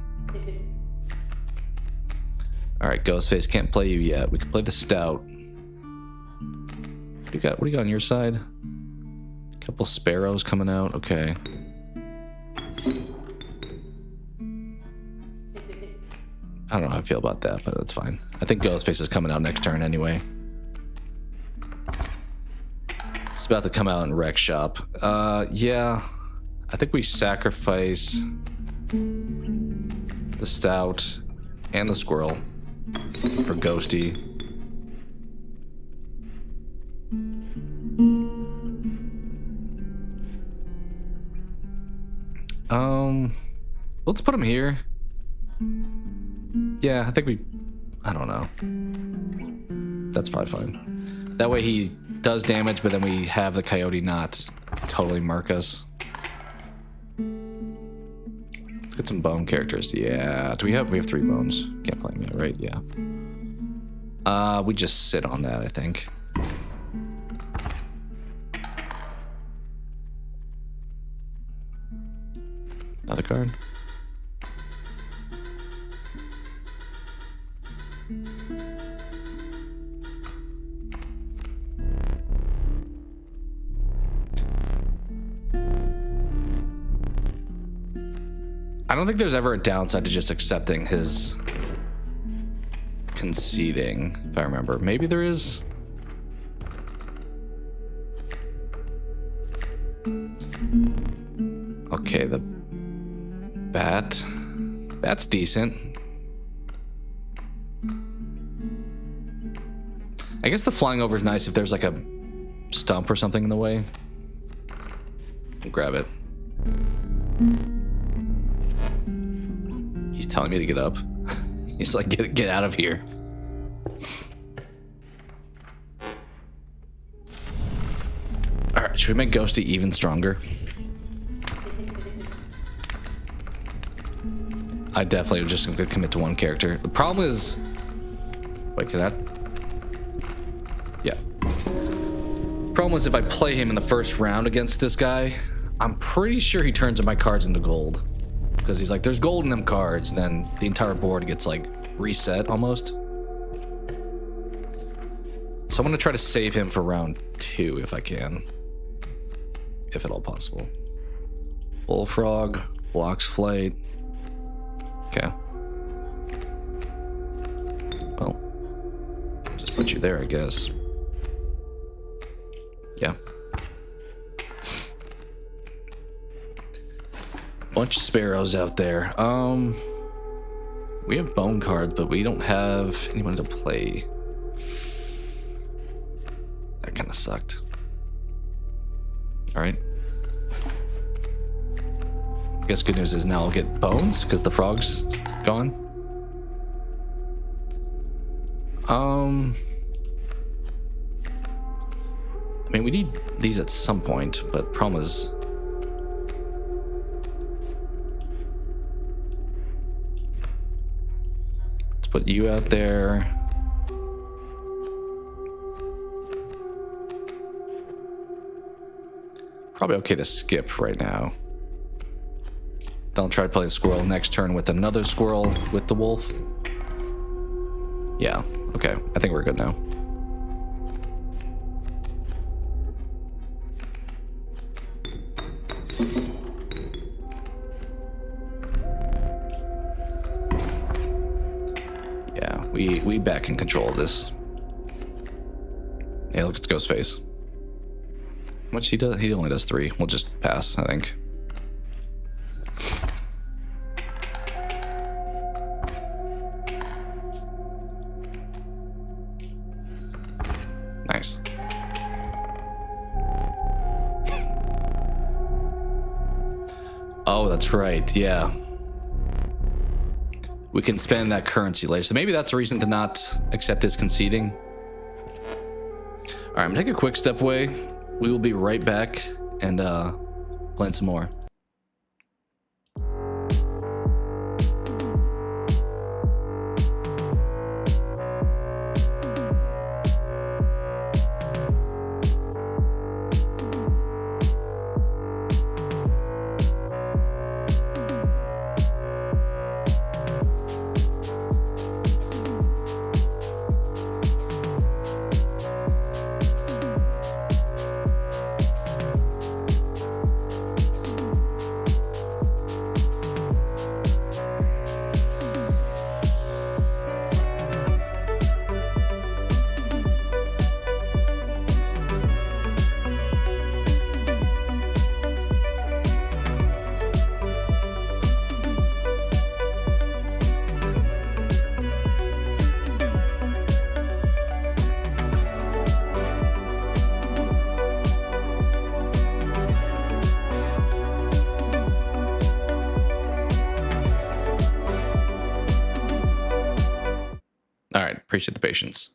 S1: All right, Ghostface, can't play you yet. We can play the Stout. What do you got on your side? A couple sparrows coming out. Okay. I don't know how I feel about that, but that's fine. I think Ghostface is coming out next turn anyway. It's about to come out in Rec Shop. Yeah. I think we sacrifice the Stout and the Squirrel for Ghosty. Let's put him here. Yeah, I think I don't know. That's probably fine. That way he does damage, but then we have the Coyote not totally mark us. Let's get some bone characters. Yeah. We have 3 bones. Can't play them yet, right? Yeah. We just sit on that, I think. Another card. I don't think there's ever a downside to just accepting his conceding, if I remember. Maybe there is. Okay, the bat. Bat's decent. I guess the flying over is nice if there's like a stump or something in the way. We'll grab it. He's telling me to get up. He's like, get out of here. All right, should we make Ghosty even stronger? I definitely just gonna commit to one character. The problem is, wait, can that? Yeah. Problem is, if I play him in the first round against this guy, I'm pretty sure he turns my cards into gold. Because he's like, there's gold in them cards, then the entire board gets like reset almost. So I'm gonna try to save him for round 2 if I can. If at all possible. Bullfrog, blocks flight. Okay. Well, just put you there, I guess. Yeah. Bunch of sparrows out there. We have bone cards, but we don't have anyone to play. That kind of sucked. All right. I guess good news is now I'll get bones because the frog's gone. I mean, we need these at some point, but problem is, let's put you out there. Probably okay to skip right now. Then I'll try to play the squirrel next turn with another squirrel with the wolf. Yeah, okay. I think we're good now. Yeah, we back in control of this. Yeah, look at Ghostface. How much he does? He only does 3. We'll just pass, I think. Nice. Oh, that's right. Yeah. We can spend that currency later. So maybe that's a reason to not accept his conceding. All right, I'm gonna take a quick step away. We will be right back and playing some more. All right, appreciate the patience.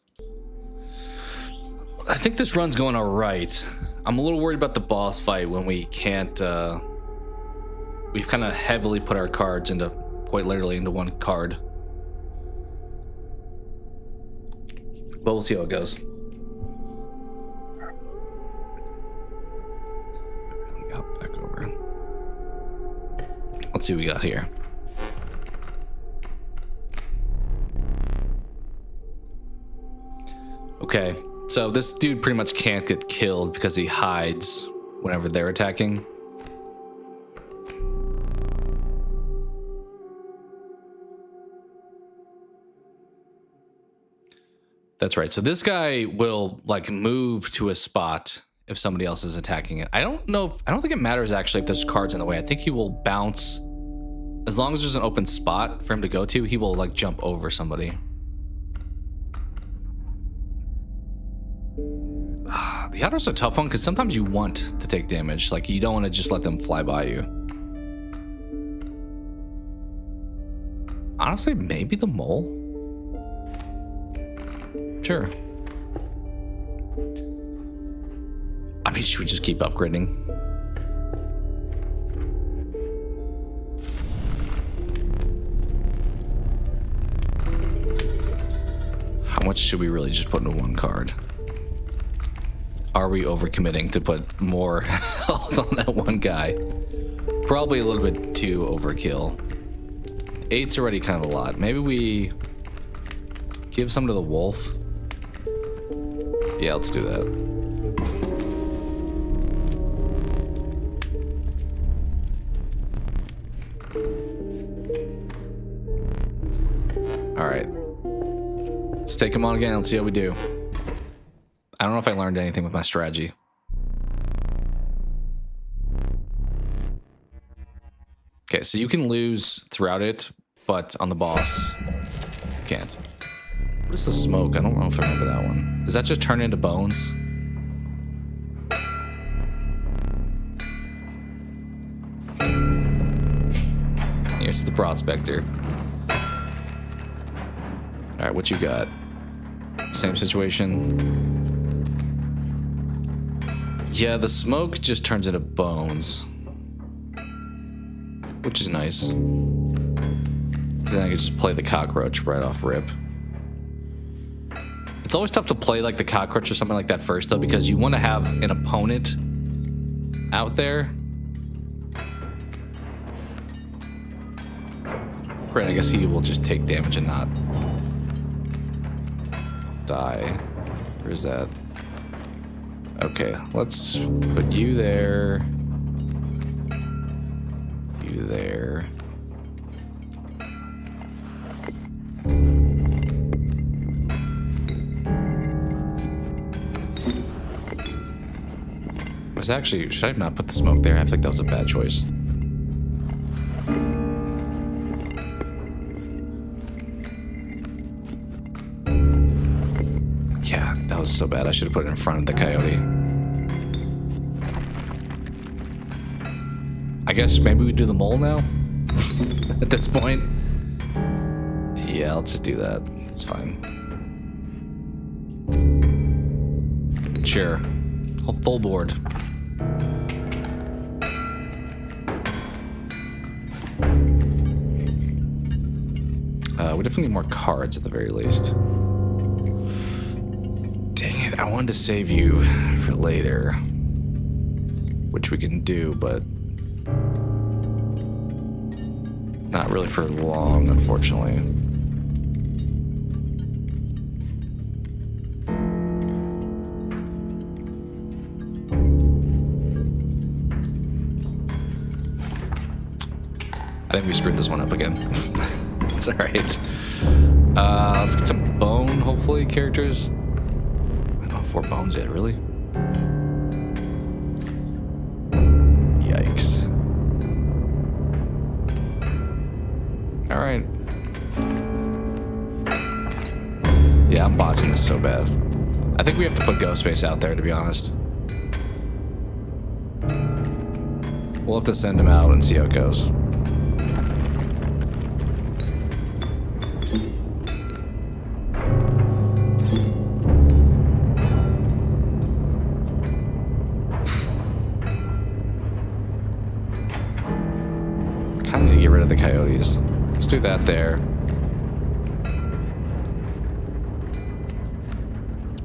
S1: I think this run's going all right. I'm a little worried about the boss fight when we can't. We've kind of heavily put our cards into, quite literally, into one card. But we'll see how it goes. Let me hop back over. Let's see what we got here. Okay, so this dude pretty much can't get killed because he hides whenever they're attacking. That's right. So this guy will like move to a spot if somebody else is attacking it. I don't know. I don't think it matters actually if there's cards in the way. I think he will bounce as long as there's an open spot for him to go to. He will like jump over somebody. The outdoor's a tough one because sometimes you want to take damage. Like you don't want to just let them fly by you. Honestly, maybe the mole. Sure. I mean, should we just keep upgrading? How much should we really just put into one card? Are we overcommitting to put more health on that one guy? Probably a little bit too overkill. 8's already kind of a lot. Maybe we give some to the wolf. Yeah, let's do that. All right. Let's take him on again. Let's see how we do. I don't know if I learned anything with my strategy. Okay, so you can lose throughout it, but on the boss, you can't. What is the smoke? I don't know if I remember that one. Does that just turn into bones? Here's the prospector. All right, what you got? Same situation. Yeah, the smoke just turns into bones, which is nice. Then I can just play the cockroach right off rip. It's always tough to play like the cockroach or something like that first, though, because you want to have an opponent out there. Great, I guess he will just take damage and not die. Where's that? Okay, let's put you there. You there. Was actually, should I have not put the smoke there? I feel like that was a bad choice. Yeah, that was so bad. I should have put it in front of the coyote. I guess maybe we do the mole now? At this point? Yeah, let's just do that. It's fine. Sure. Full board. We definitely need more cards at the very least. Dang it, I wanted to save you for later. Which we can do, but not really for long, unfortunately. I think we screwed this one up again. It's alright. Let's get some bone, hopefully, characters. I don't have 4 bones yet, really? Yikes. Alright. Yeah, I'm botching this so bad. I think we have to put Ghostface out there, to be honest. We'll have to send him out and see how it goes. Let's do that there.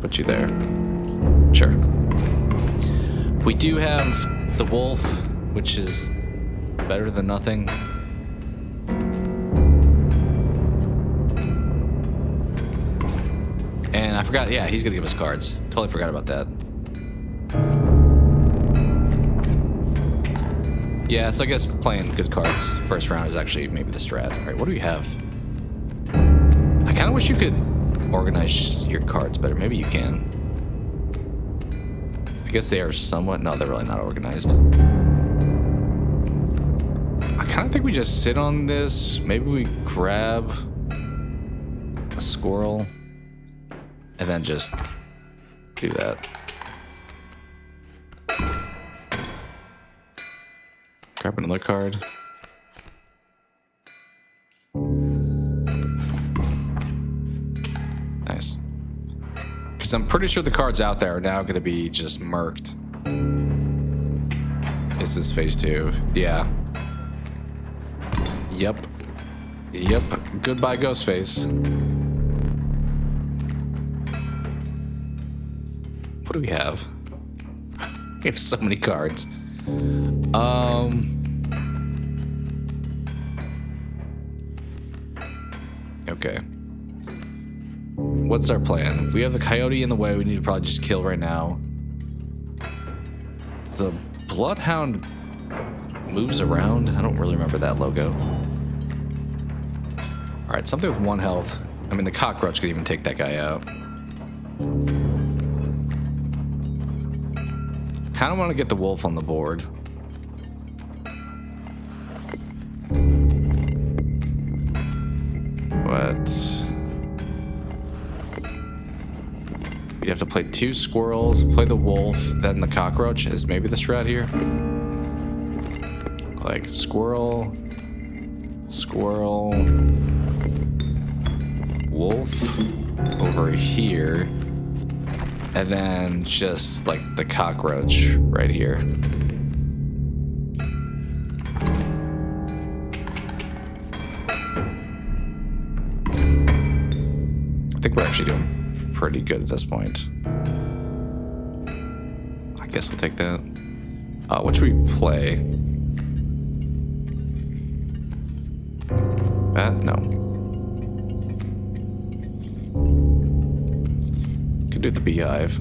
S1: Put you there. Sure. We do have the wolf, which is better than nothing. And I forgot, yeah, he's gonna give us cards. Totally forgot about that. Yeah, so I guess playing good cards first round is actually maybe the strat. All right, what do we have? I kind of wish you could organize your cards better. Maybe you can. I guess they are somewhat... No, they're really not organized. I kind of think we just sit on this. Maybe we grab a squirrel and then just do that. Grab another card. Nice. Because I'm pretty sure the cards out there are now going to be just murked. Is this phase 2? Yeah. Yep. Yep. Goodbye, Ghostface. What do we have? We have so many cards. Okay. What's our plan? If we have the coyote in the way, we need to probably just kill right now. The bloodhound moves around. I don't really remember that logo. Alright, something with 1 health. I mean, the cockroach could even take that guy out. Kind of want to get the wolf on the board. But you have to play 2 squirrels, play the wolf, then the cockroach is maybe the strat here. Like squirrel, squirrel, wolf over here, and then just like the cockroach right here. I think we're actually doing pretty good at this point. I guess we'll take that. What should we play? Bat? No. Could do the beehive.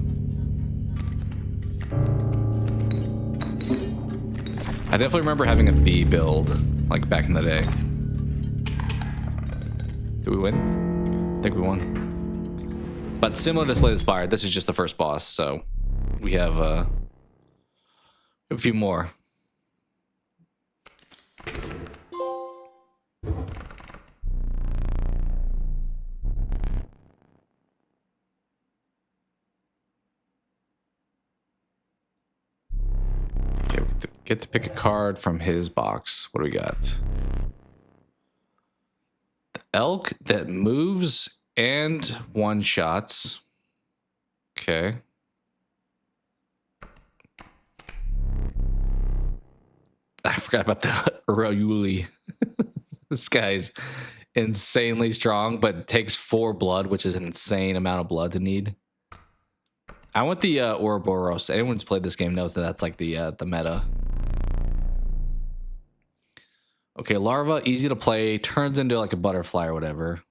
S1: I definitely remember having a bee build, like back in the day. Did we win? I think we won. But similar to Slay the Spire, this is just the first boss, so we have a few more. Okay, we get to pick a card from his box. What do we got? The elk that moves and one-shots. Okay. I forgot about the Urayuli. This guy's insanely strong, but takes 4 blood, which is an insane amount of blood to need. I want the Ouroboros. Anyone who's played this game knows that that's like the meta. Okay, larva, easy to play, turns into like a butterfly or whatever.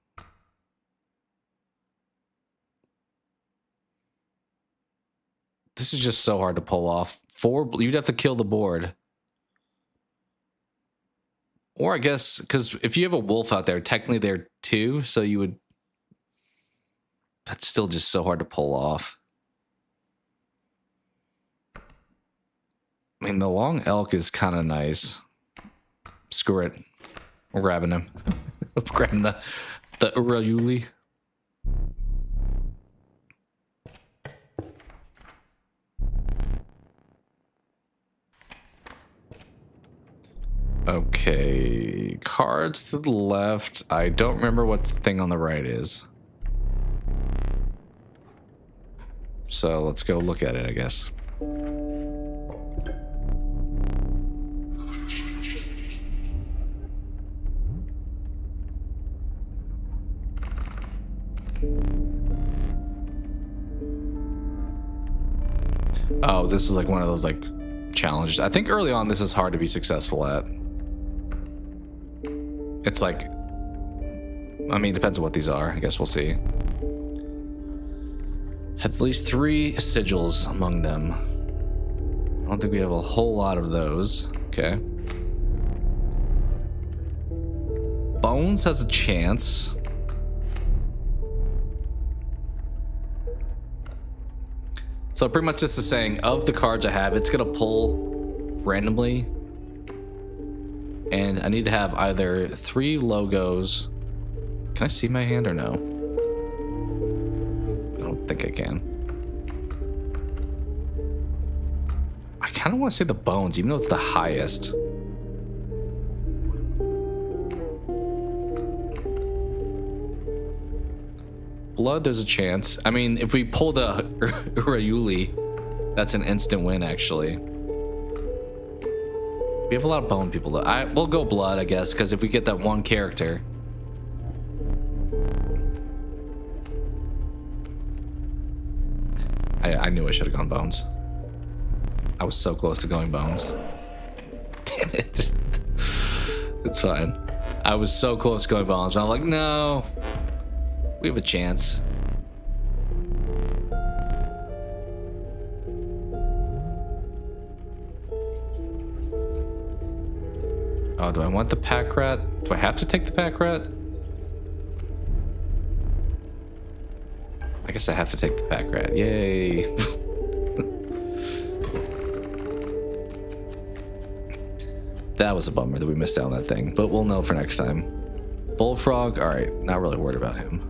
S1: This is just so hard to pull off. 4, you'd have to kill the board. Or I guess, because if you have a wolf out there, technically they're 2, so you would... That's still just so hard to pull off. I mean, the long elk is kind of nice. Screw it. We're grabbing him. We're grabbing the Urayuli. Okay, cards to the left. I don't remember what the thing on the right is. So let's go look at it, I guess. Oh, this is like one of those like challenges. I think early on this is hard to be successful at. It's like, I mean, depends on what these are. I guess we'll see. At least 3 sigils among them. I don't think we have a whole lot of those. Okay. Bones has a chance. So pretty much this is saying, of the cards I have, it's gonna pull randomly. And I need to have either 3 logos. Can I see my hand or no? I don't think I can. I kind of want to say the bones, even though it's the highest. Blood, there's a chance. I mean, if we pull the Urayuli, that's an instant win, actually. We have a lot of bone people, though. We'll go blood, I guess, because if we get that one character. I knew I should have gone bones. I was so close to going bones. Damn it. It's fine. I was so close to going bones. I'm like, no. We have a chance. Oh, do I want the pack rat? Do I have to take the pack rat? I guess I have to take the pack rat. Yay. That was a bummer that we missed out on that thing, but we'll know for next time. Bullfrog, all right, not really worried about him.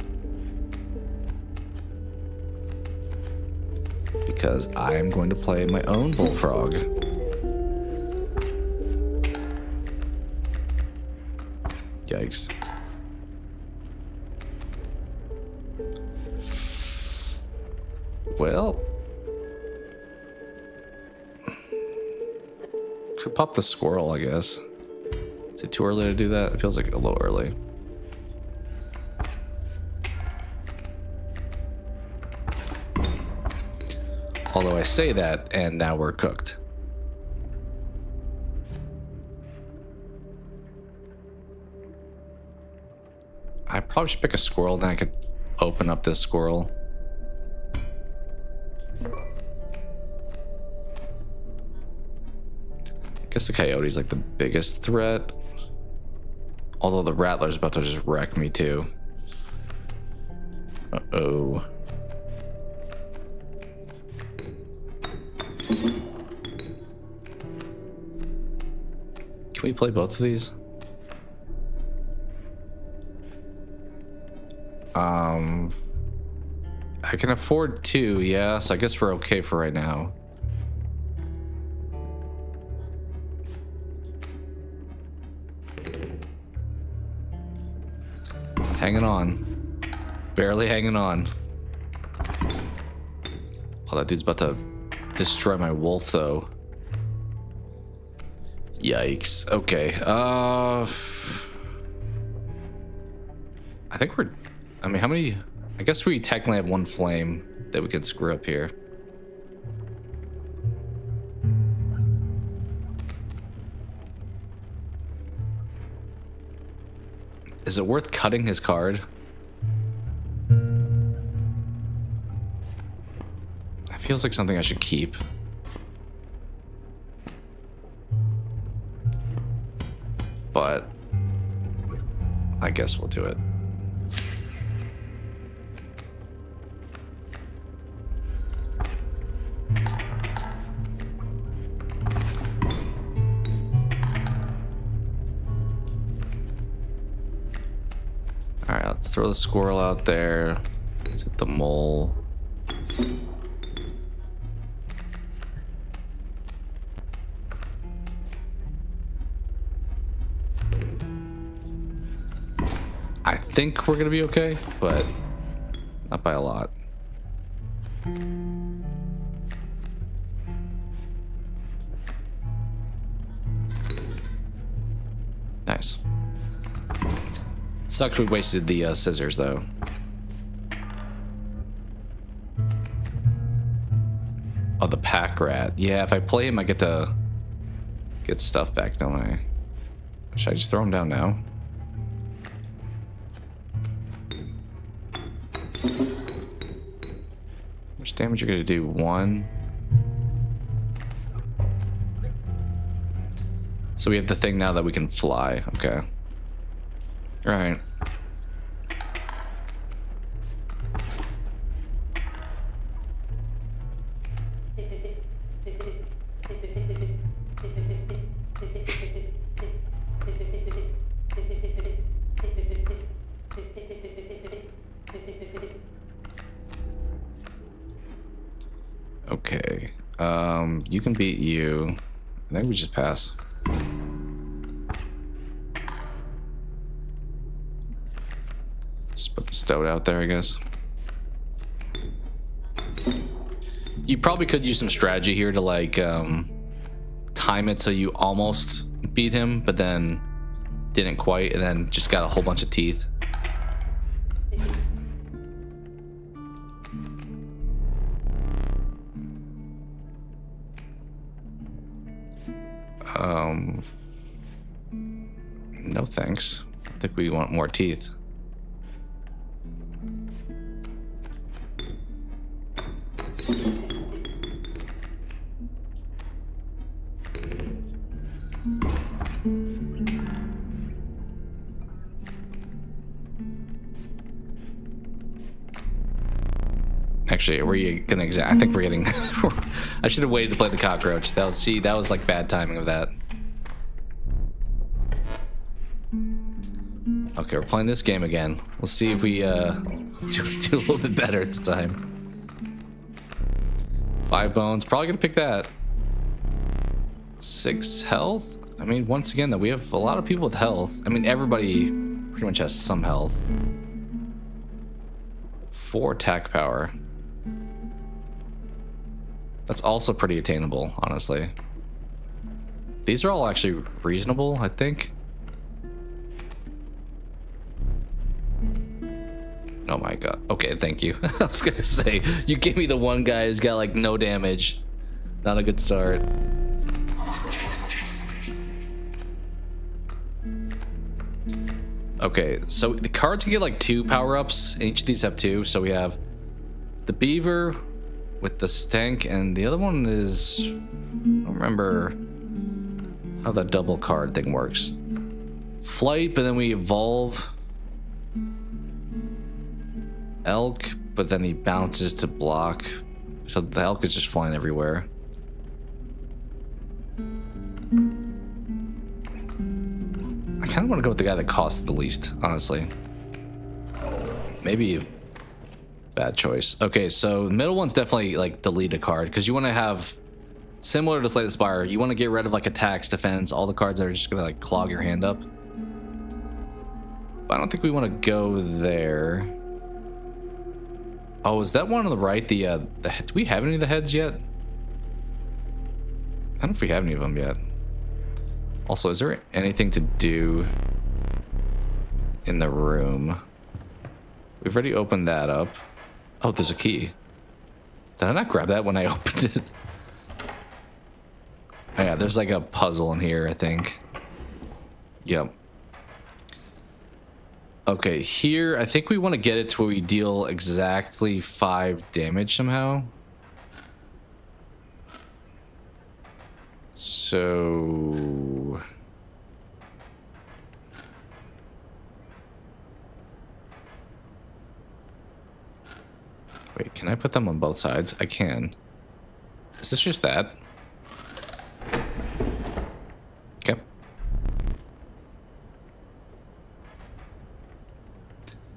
S1: Because I'm going to play my own bullfrog. Yikes. Well, could pop the squirrel, I guess. Is it too early to do that? It feels like a little early. Although I say that, and now we're cooked. I probably should pick a squirrel, then I could open up this squirrel. I guess the coyote's like the biggest threat. Although the rattler's about to just wreck me too. Uh-oh. Can we play both of these? I can afford 2, yeah, so I guess we're okay for right now. Hanging on. Barely hanging on. Oh, that dude's about to destroy my wolf, though. Yikes. Okay. I think we're... I mean, how many... I guess we technically have 1 flame that we could screw up here. Is it worth cutting his card? That feels like something I should keep. But I guess we'll do it. All right, let's throw the squirrel out there. Let's hit the mole. I think we're gonna be okay, but not by a lot. Nice. Sucks we wasted the scissors, though. Oh, the pack rat. Yeah, if I play him, I get to get stuff back, don't I? Should I just throw him down now? How much damage are you gonna do? 1. So we have the thing now that we can fly. Okay. All right. Okay. You can beat you. I think we just pass. Just put the stoat out there, I guess. You probably could use some strategy here to like time it so you almost beat him, but then didn't quite, and then just got a whole bunch of teeth. No thanks. I think we want more teeth. Actually, were you gonna I think we're getting I should have waited to play the cockroach. That was like bad timing of that. Okay, we're playing this game again. We'll see if we do a little bit better this time. 5 bones, probably gonna pick that. 6 health. I mean, once again, though, we have a lot of people with health. I mean, everybody pretty much has some health. 4 attack power. That's also pretty attainable, honestly. These are all actually reasonable, I think. Oh my god. Okay, thank you. I was gonna say, you gave me the one guy who's got like no damage. Not a good start. Okay, so the cards can get like 2 power-ups. Each of these have 2. So we have the beaver with the stank, and the other one is, I don't remember how that double card thing works. Flight, but then we evolve elk, but then he bounces to block. So the elk is just flying everywhere. I kind of want to go with the guy that costs the least, honestly. Maybe bad choice. Okay, so the middle one's definitely like delete a card, because you want to have, similar to Slay the Spire, you want to get rid of like attacks, defense, all the cards that are just gonna like clog your hand up. But I don't think we want to go there. Oh, is that one on the right? Do we have any of the heads yet? I don't know if we have any of them yet. Also, is there anything to do in the room? We've already opened that up. Oh, there's a key. Did I not grab that when I opened it? Oh, yeah, there's like a puzzle in here, I think. Yep. Okay, here, I think we want to get it to where we deal exactly 5 damage somehow. So... wait, can I put them on both sides? I can. Is this just that? Okay.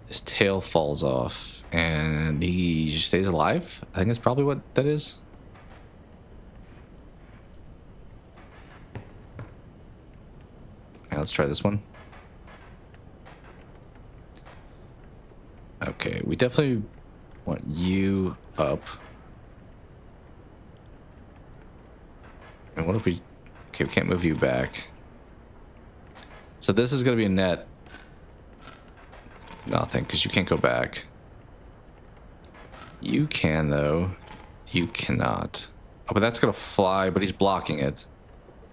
S1: His tail falls off and he stays alive. I think that's probably what that is. Okay, let's try this one. Okay, we definitely want you up. And what if we... okay, we can't move you back. So this is going to be a net. Nothing, because you can't go back. You can, though. You cannot. Oh, but that's gonna fly, but he's blocking it.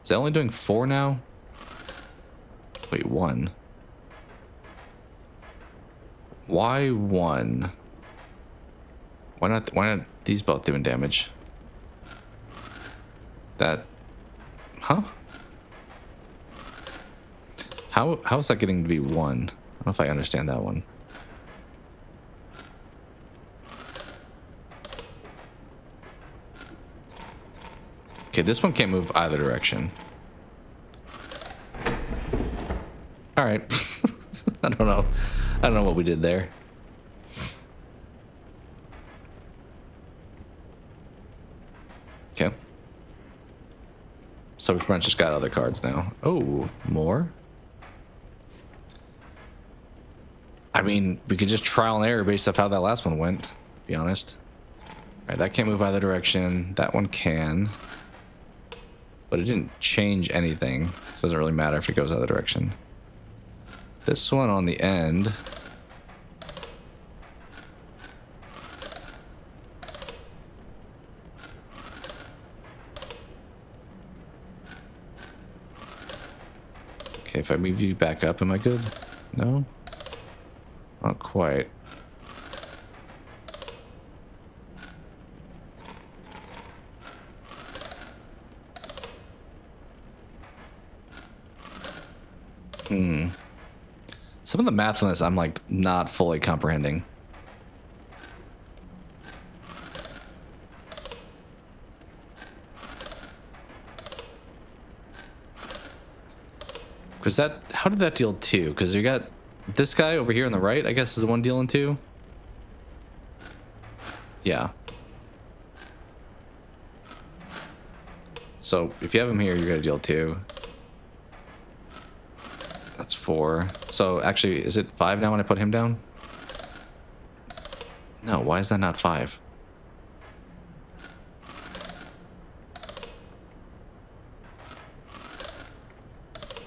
S1: Is that only doing 4 now? Wait, 1. Why 1? Why not these both doing damage? That, huh? How is that getting to be 1? I don't know if I understand that one. Okay, this one can't move either direction. All right. I don't know. I don't know what we did there. Okay. So we've just got other cards now. Oh, more? I mean, we could just trial and error based off how that last one went, to be honest. All right, that can't move either direction. That one can. But it didn't change anything, so it doesn't really matter if it goes either direction. This one on the end. Okay, if I move you back up, am I good? No? Not quite. Some of the math on this I'm like not fully comprehending. Because that, how did that deal 2? Because you got this guy over here on the right, I guess is the one dealing 2. Yeah. So if you have him here, you're gonna deal 2. That's 4. So actually, is it 5 now when I put him down? No, why is that not 5?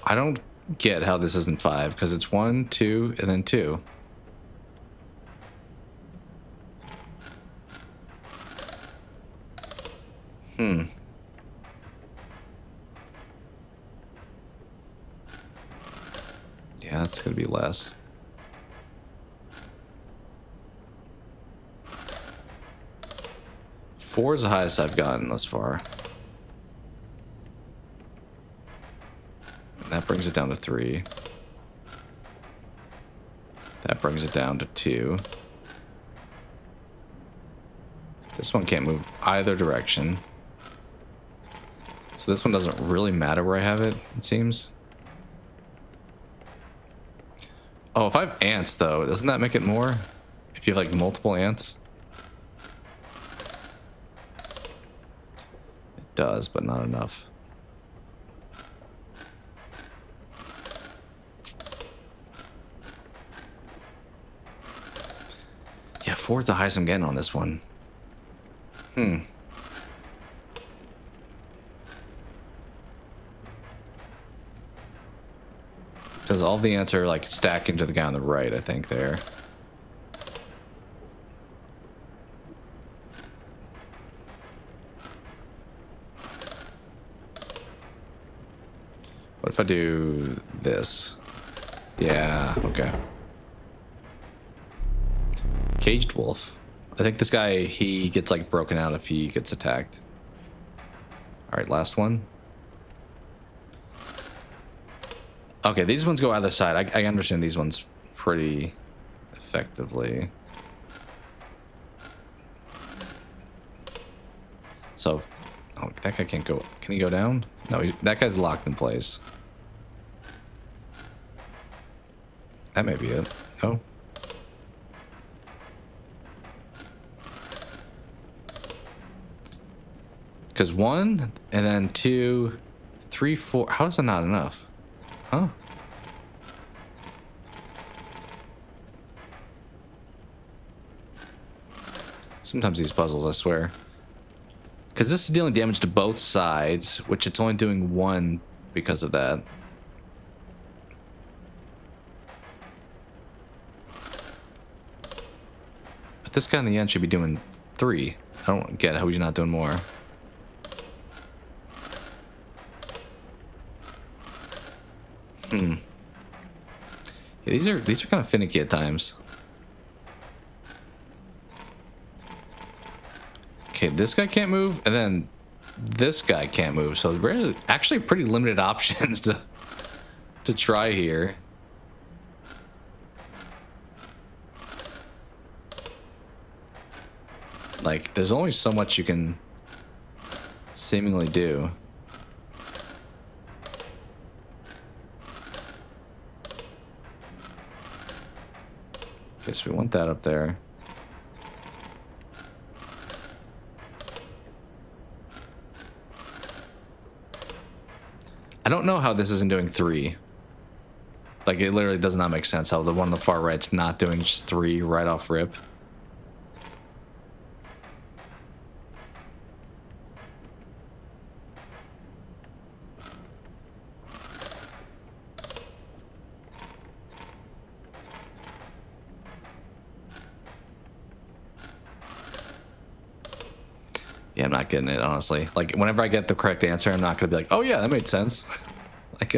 S1: I don't get how this isn't 5, because it's 1, 2, and then 2. Yeah, that's gonna be less. Four is the highest I've gotten thus far. And that brings it down to 3. That brings it down to 2. This one can't move either direction. So this one doesn't really matter where I have it, it seems. Oh, if I have ants, though, doesn't that make it more? If you have, like, multiple ants? It does, but not enough. Yeah, 4 is the highest I'm getting on this one. Because all the ants are, like, stacking to the guy on the right, I think, there. What if I do this? Yeah, okay. Caged wolf. I think this guy, he gets, like, broken out if he gets attacked. Alright, last one. Okay, these ones go either side. I understand these ones pretty effectively. So, oh, that guy can't go. Can he go down? No, that guy's locked in place. That may be it. Oh. Because 1, and then 2, 3, 4. How is that not enough? Huh? Sometimes these puzzles, I swear. Because this is dealing damage to both sides, which it's only doing 1 because of that. But this guy in the end should be doing 3. I don't get how he's not doing more. Yeah, these are kind of finicky at times. Okay, this guy can't move, and then this guy can't move. So really, actually, pretty limited options to try here. Like, there's only so much you can seemingly do. Guess we want that up there. I don't know how this isn't doing 3. Like, it literally does not make sense how the one on the far right's not doing just 3 right off rip. Yeah, I'm not getting it, honestly. Like, whenever I get the correct answer, I'm not going to be like, oh yeah, that made sense. Like,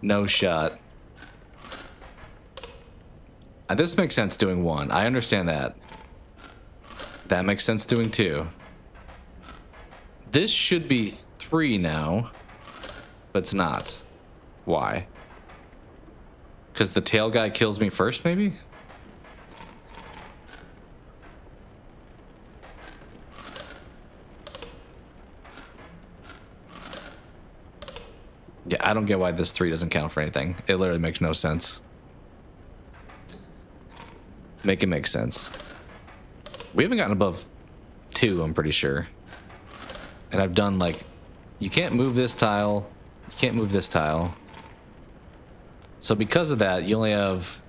S1: no shot. This makes sense doing 1. I understand that. That makes sense doing 2. This should be 3 now, but it's not. Why? Because the tail guy kills me first, maybe? Yeah, I don't get why this 3 doesn't count for anything. It literally makes no sense. Make it make sense. We haven't gotten above 2, I'm pretty sure. And I've done, like, you can't move this tile. You can't move this tile. So because of that, you only have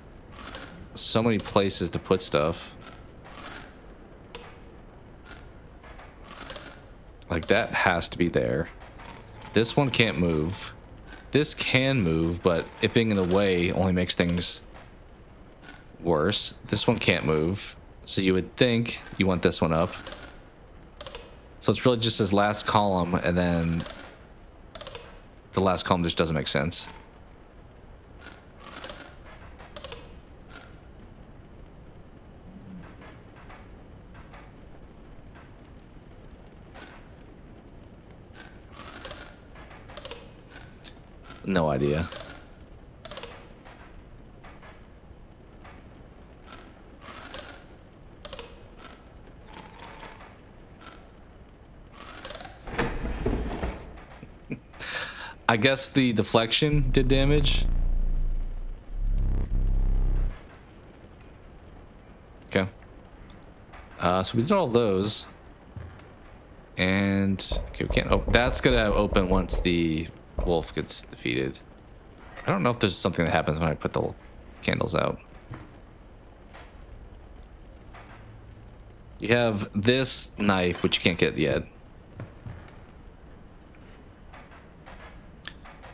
S1: so many places to put stuff. Like, that has to be there. This one can't move. This can move, but it being in the way only makes things worse. This one can't move. So you would think you want this one up. So it's really just this last column, and then the last column just doesn't make sense. No idea. I guess the deflection did damage. Okay. So we did all those. And okay, we can't open. That's gonna open once the wolf gets defeated. I don't know if there's something that happens when I put the candles out. You have this knife, which you can't get yet.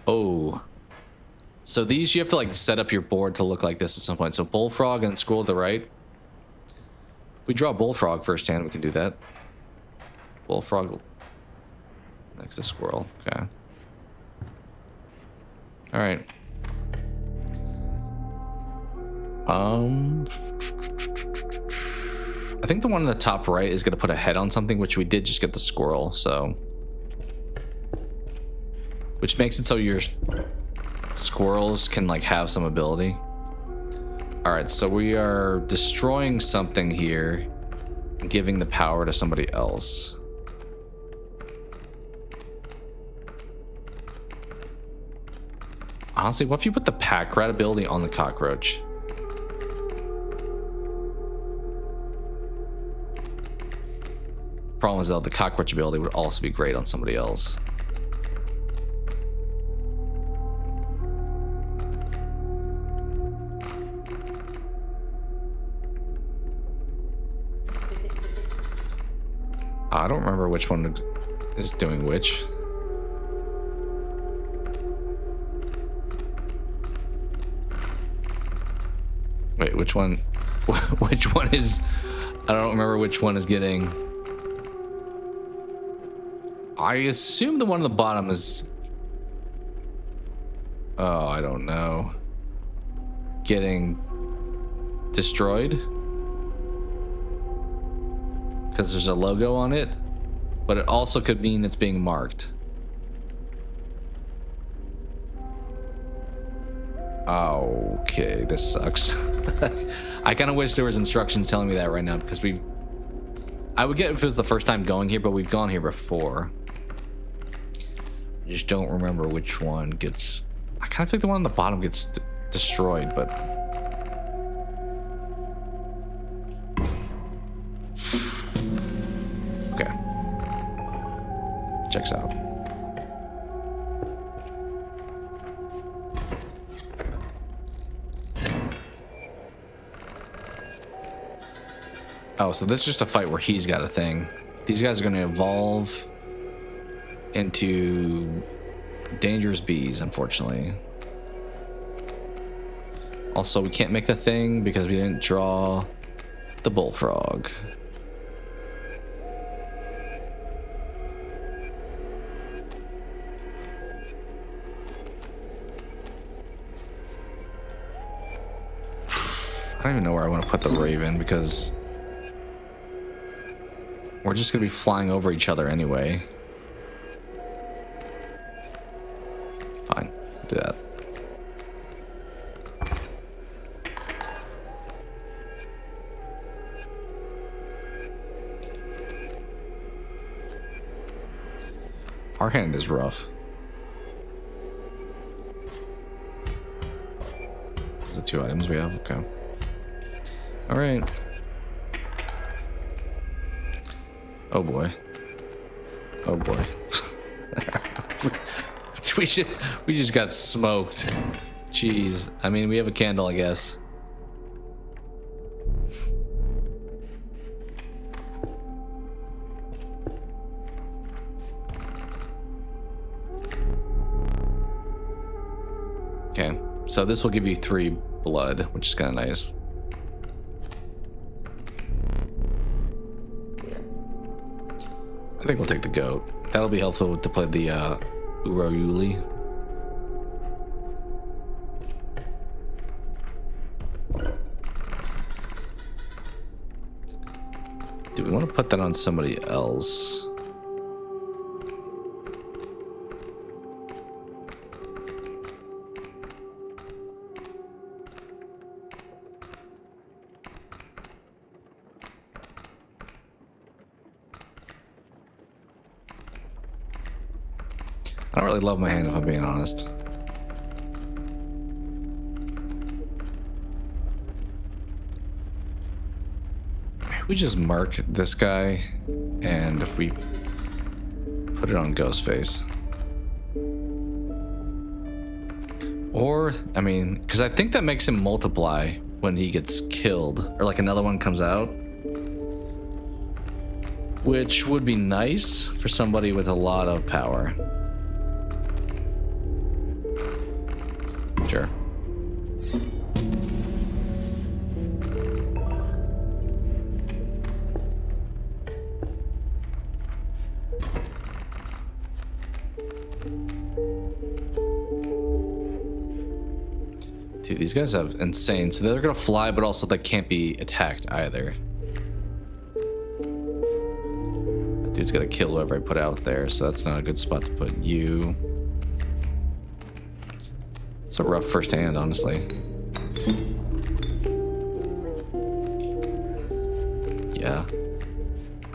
S1: Oh. So these, you have to like set up your board to look like this at some point. So bullfrog and scroll to the right. If we draw bullfrog first hand, we can do that. Bullfrog next to squirrel. Okay. All right. I think the one in the top right is going to put a head on something, which we did just get the squirrel, so. Which makes it so your squirrels can like have some ability. All right, so we are destroying something here and giving the power to somebody else. Honestly, what if you put the pack rat ability on the cockroach? Problem is though, the cockroach ability would also be great on somebody else. I don't remember which one is doing which. Wait, which one? Which one is? I don't remember which one is getting. I assume the one on the bottom is. Oh, I don't know. Getting destroyed? Because there's a logo on it, but it also could mean it's being marked. Okay, this sucks. I kind of wish there was instructions telling me that right now, because I would get it if it was the first time going here, but we've gone here before. I just don't remember which one gets... I kind of think the one on the bottom gets destroyed, but... Okay. Checks out. Oh, so this is just a fight where he's got a thing. These guys are going to evolve into dangerous bees, unfortunately. Also, we can't make the thing because we didn't draw the bullfrog. I don't even know where I want to put the raven because we're just going to be flying over each other anyway. Fine, do that. Our hand is rough. Those are the 2 items we have, okay. All right. Oh boy. Oh boy. we just got smoked. Jeez. I mean, we have a candle, I guess. Okay. So this will give you 3 blood, which is kind of nice. I think we'll take the goat. That'll be helpful to play the Urayuli. Do we want to put that on somebody else? I don't really love my hand, if I'm being honest. We just mark this guy, and if we put it on Ghostface. Or, I mean, because I think that makes him multiply when he gets killed, or like another one comes out. Which would be nice for somebody with a lot of power. Sure. Dude, these guys have insane. So they're gonna fly, but also they can't be attacked either. That dude's gonna kill whoever I put out there, so that's not a good spot to put you. It's a rough first hand, honestly. Yeah.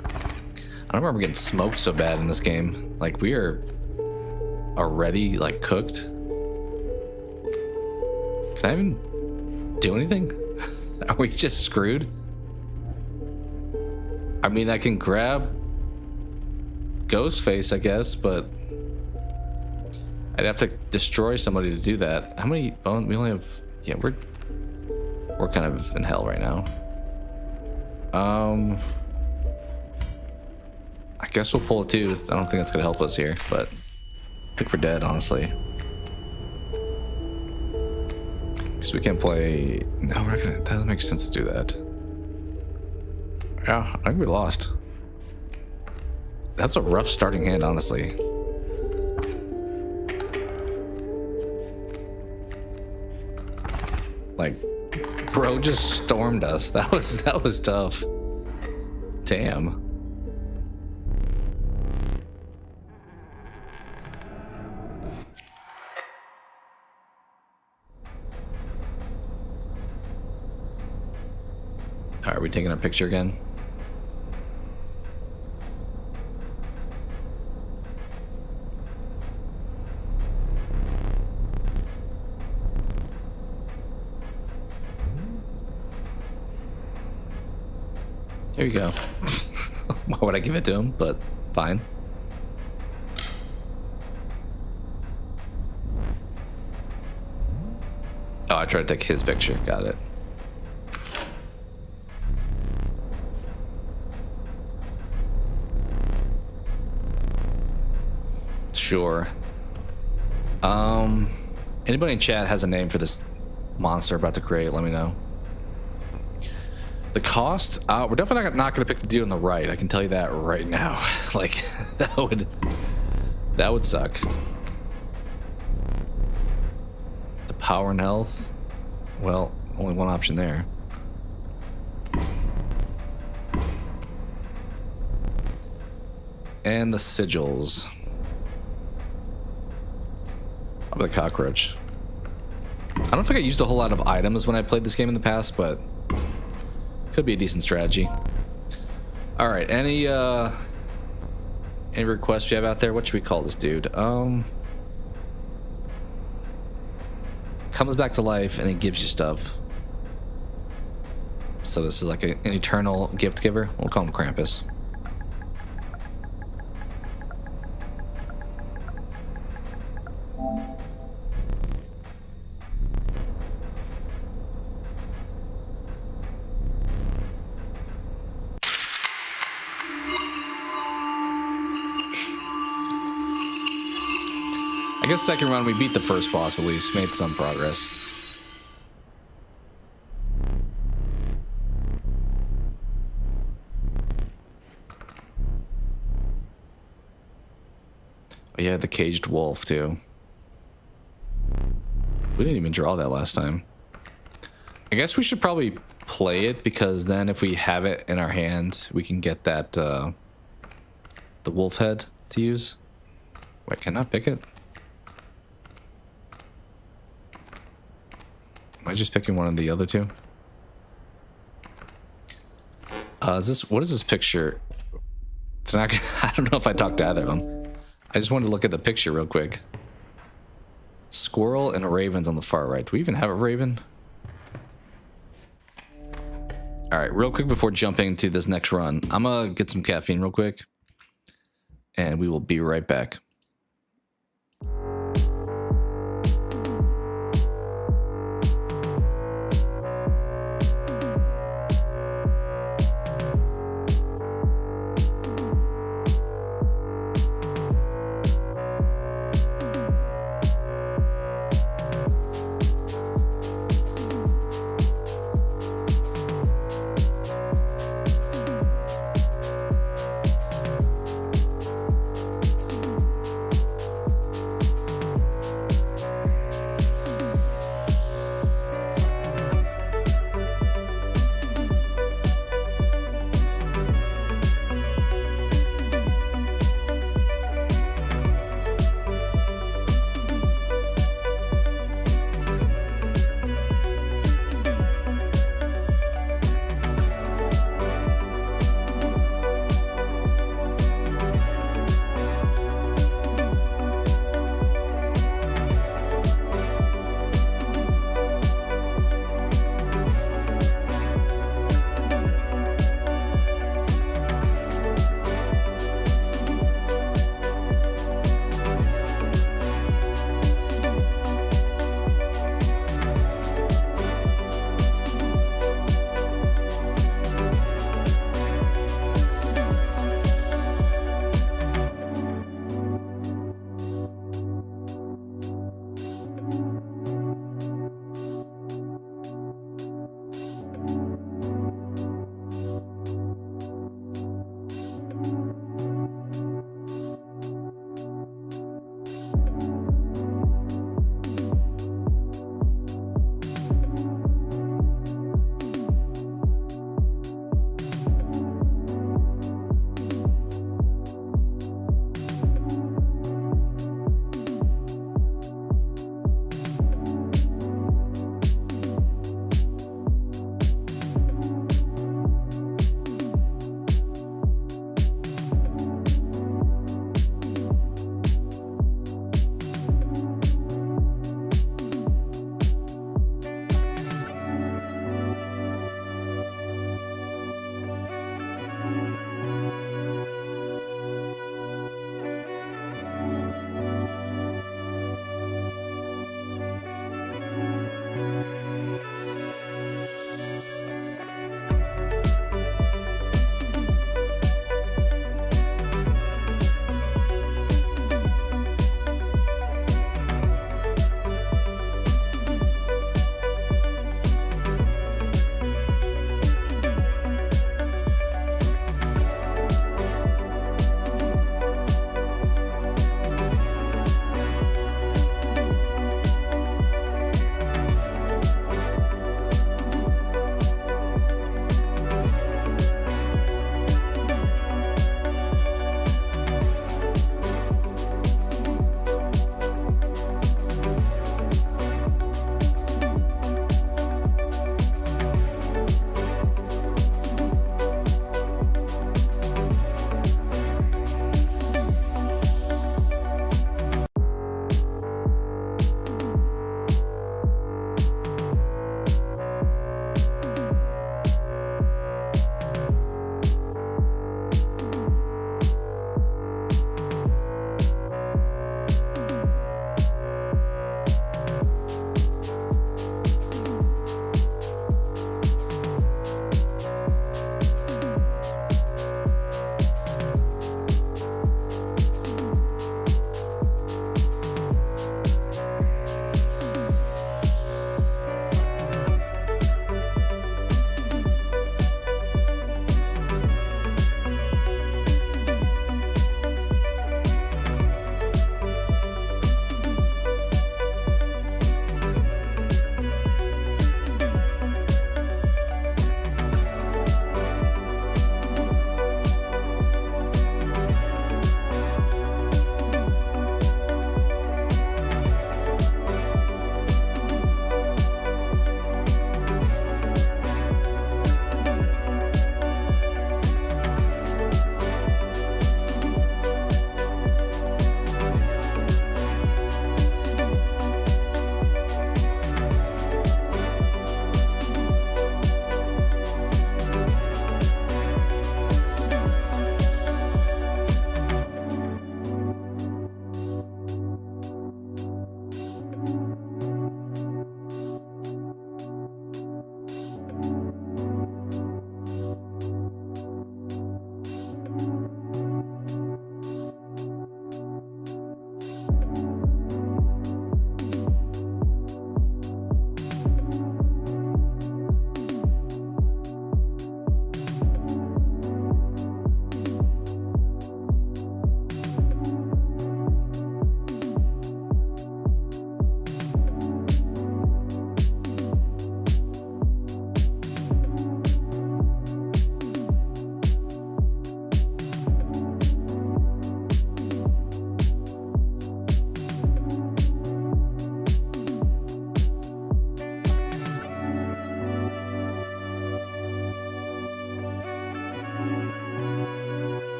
S1: I don't remember getting smoked so bad in this game. Like, we are already, like, cooked. Can I even do anything? Are we just screwed? I mean, I can grab Ghostface, I guess, but I'd have to destroy somebody to do that. How many bones? We only have... Yeah, we're kind of in hell right now. I guess we'll pull a tooth. I don't think that's gonna help us here, but pick for dead, honestly. Because we can't play... No, we're not gonna... That doesn't make sense to do that. Yeah, I think we lost. That's a rough starting hand, honestly. Like, bro just stormed us. That was tough. Damn. Are we taking a picture again? There you go. Why would I give it to him? But fine. Oh, I tried to take his picture. Got it. Sure. Anybody in chat has a name for this monster about to create, let me know. The cost, we're definitely not going to pick the dude on the right. I can tell you that right now. Like, that would suck. The power and health, well, only one option there. And the sigils. How about the cockroach? I don't think I used a whole lot of items when I played this game in the past, but could be a decent strategy. All right, any requests you have out there? What should we call this dude? Comes back to life and he gives you stuff. So this is like an eternal gift giver. We'll call him Krampus. I guess second run we beat the first boss at least, made some progress. Oh yeah, the caged wolf too. We didn't even draw that last time. I guess we should probably play it because then if we have it in our hand, we can get that the wolf head to use. Wait, can I pick it? Am I just picking one of the other two? What is this picture? I don't know if I talked to either of them. I just wanted to look at the picture real quick. Squirrel and ravens on the far right. Do we even have a raven? All right, real quick before jumping into this next run, I'm gonna get some caffeine real quick and we will be right back.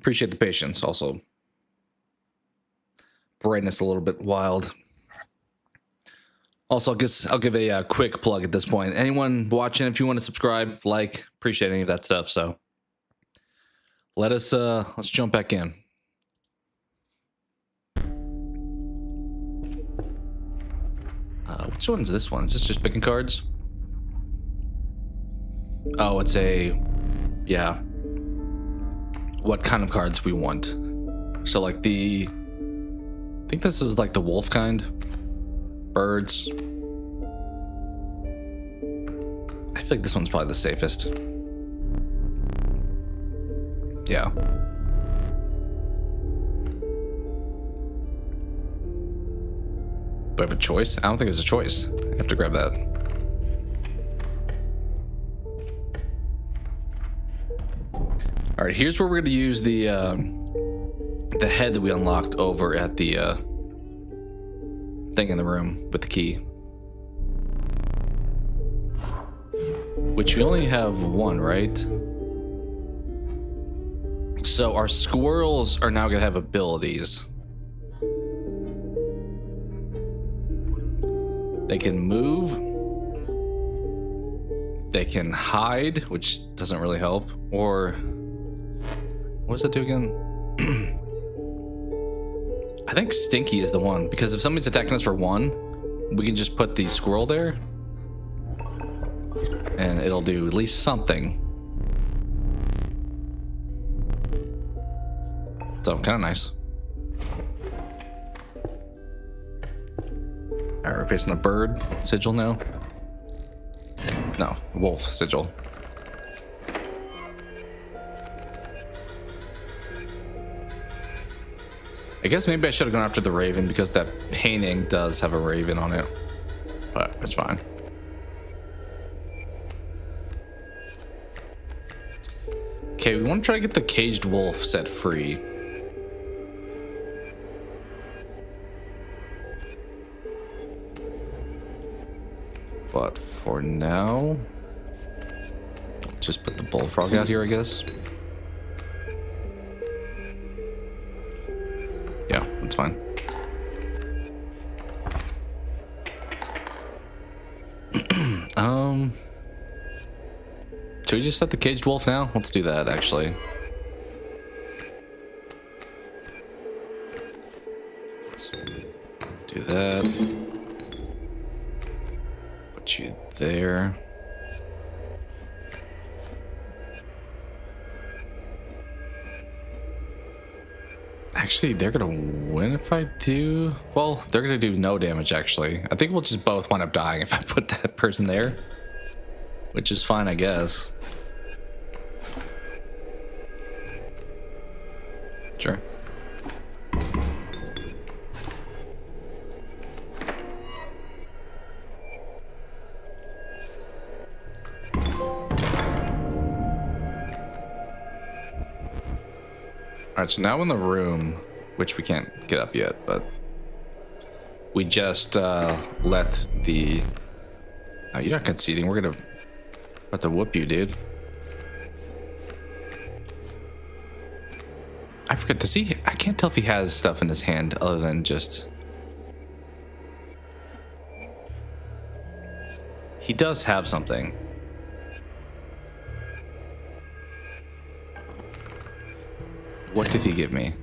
S1: Appreciate the patience. Also, brightness a little bit wild. Also, I'll give a quick plug at this point. Anyone watching, if you want to subscribe, like, appreciate any of that stuff. So let's jump back in. Which one's this one? Is this just picking cards? Oh, it's yeah. What kind of cards we want. So like I think this is like the wolf kind. Birds. I feel like this one's probably the safest. Yeah. Do I have a choice? I don't think there's a choice. I have to grab that. All right, here's where we're going to use the head that we unlocked over at the thing in the room with the key. Which we only have one, right? So our squirrels are now going to have abilities. They can move. They can hide, which doesn't really help. Or what does that do again? I think Stinky is the one, because if somebody's attacking us for one, we can just put the squirrel there and it'll do at least something. So kind of nice. All right, we're facing the bird sigil now. No, wolf sigil. I guess maybe I should have gone after the raven, because that painting does have a raven on it, but it's fine. Okay, we want to try to get the caged wolf set free. But for now, just put the bullfrog out here, I guess. Yeah, that's fine. Should we just set the caged wolf now? Let's do that, actually. Let's do that. Put you there. Actually, they're gonna win if I do. Well, they're gonna do no damage, actually. I think we'll just both wind up dying if I put that person there, which is fine, I guess. Sure. Alright, so now in the room, which we can't get up yet, but we just let the... Oh, you're not conceding. We're gonna have to whoop you, dude. I forget, does he... I can't tell if he has stuff in his hand other than just... He does have something. What did he give me?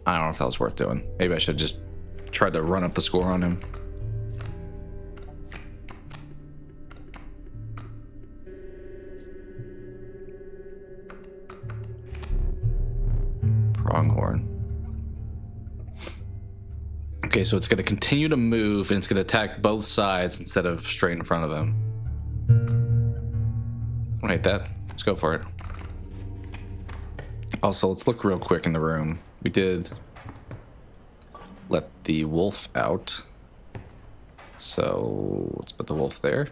S1: I don't know if that was worth doing. Maybe I should just try to run up the score on him. Pronghorn. Okay, so it's going to continue to move and it's going to attack both sides instead of straight in front of him. I hate that. Let's go for it. Also, let's look real quick in the room. We did let the wolf out. So let's put the wolf there.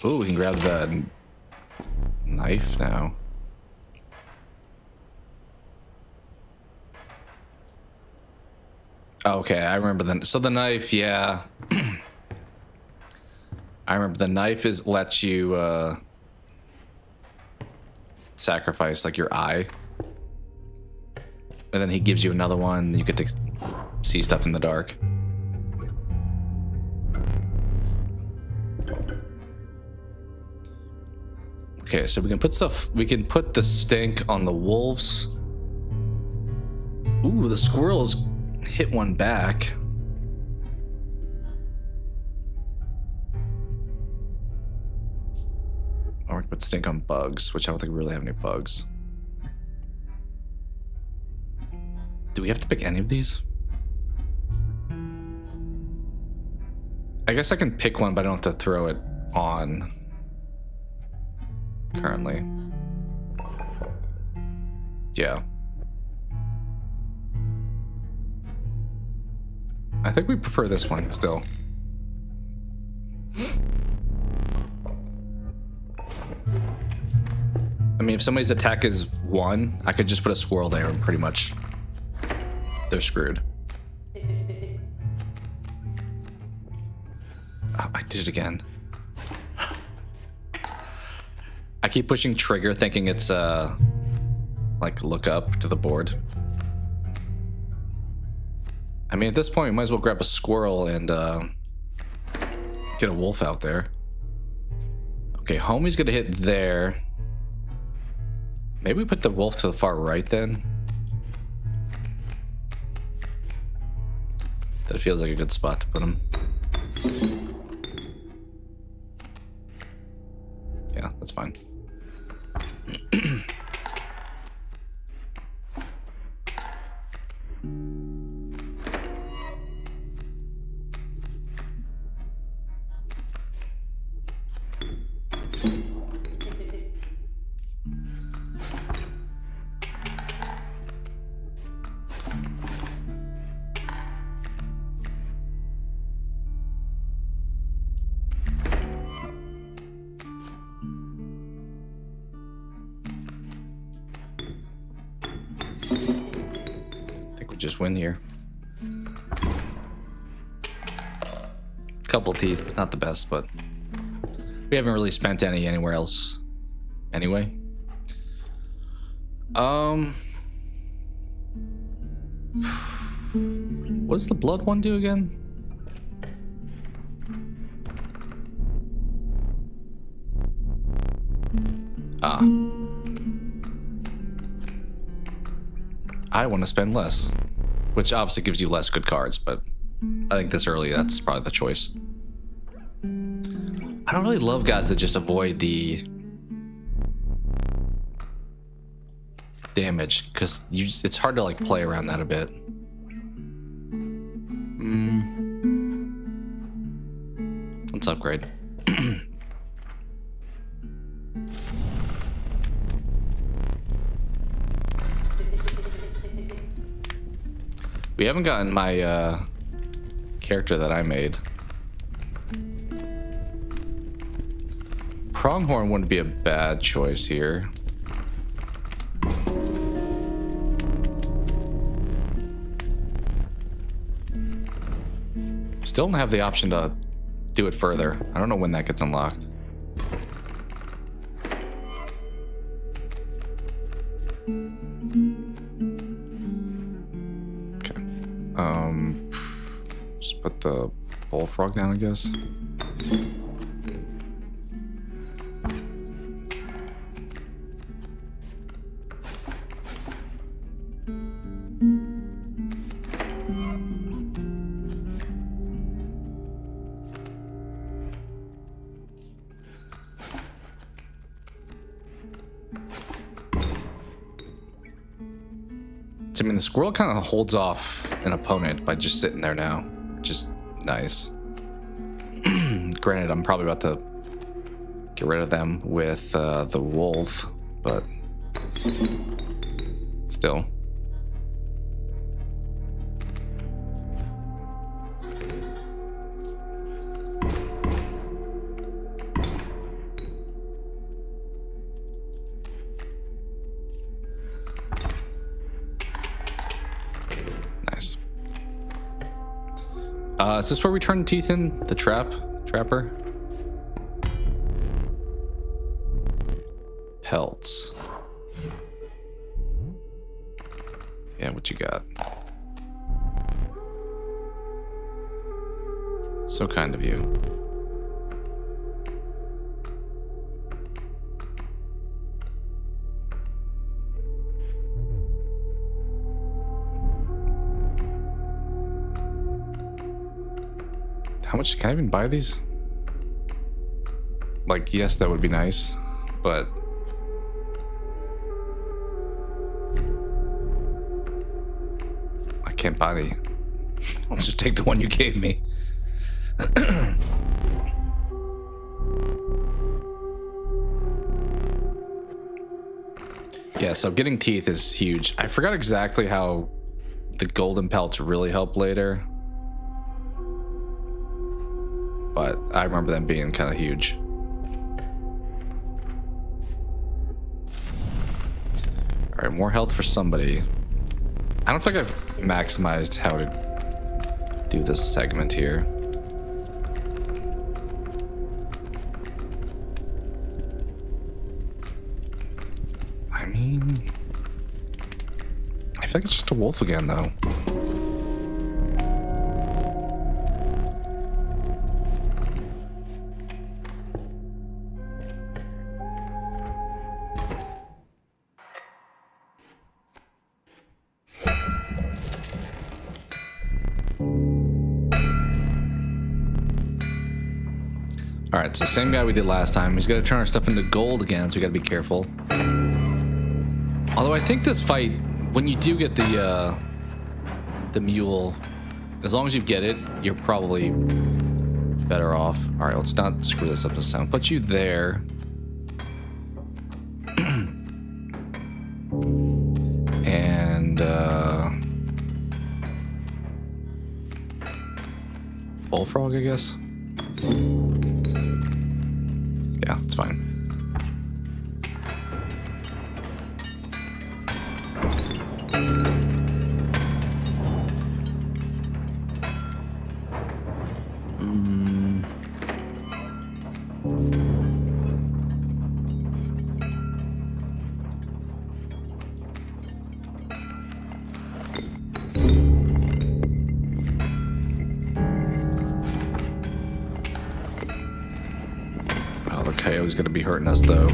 S1: Ooh, we can grab the knife now. Okay, I remember the... So the knife, yeah. I remember the knife lets you... sacrifice like your eye. And then he gives you another one. You get to see stuff in the dark. Okay, so we can put stuff. We can put the stink on the wolves. Ooh, the squirrels hit one back. Or we can put stink on bugs, which I don't think we really have any bugs. Do we have to pick any of these? I guess I can pick one, but I don't have to throw it on currently. Yeah. I think we prefer this one still. I mean, if somebody's attack is 1, I could just put a squirrel there and pretty much they're screwed. Oh, I did it again. I keep pushing trigger thinking it's like look up to the board. I mean, at this point we might as well grab a squirrel and get a wolf out there. Okay, homie's gonna hit there. Maybe we put the wolf to the far right then. That feels like a good spot to put him. Yeah, that's fine. Just win here. Couple teeth, not the best, but we haven't really spent any anywhere else anyway. What does the blood one do again? Ah. I want to spend less, which obviously gives you less good cards, but I think this early, that's probably the choice. I don't really love guys that just avoid the damage, because it's hard to like play around that a bit. Let's upgrade. We haven't gotten my character that I made. Pronghorn wouldn't be a bad choice here. Still don't have the option to do it further. I don't know when that gets unlocked. Just put the bullfrog down, I guess. I mean, the squirrel kind of holds off an opponent by just sitting there now, which is nice. Granted, I'm probably about to get rid of them with the wolf, but still. Is this where we turn teeth in? The trapper? Pelts. Yeah, what you got? So kind of you. How much can I even buy these? Like, yes, that would be nice, but I can't buy any. Let's just take the one you gave me. Yeah, so getting teeth is huge. I forgot exactly how the golden pelts really help later, but I remember them being kind of huge. All right, more health for somebody. I don't think I've maximized how to do this segment here. I mean, I feel like it's just a wolf again, though. All right, so same guy we did last time. He's got to turn our stuff into gold again, so we got to be careful. Although I think this fight, when you do get the mule, as long as you get it, you're probably better off. All right, let's not screw this up this time. Put you there. And bullfrog, I guess. Yeah, it's fine. Oh, the coyote's gonna be hurting us though.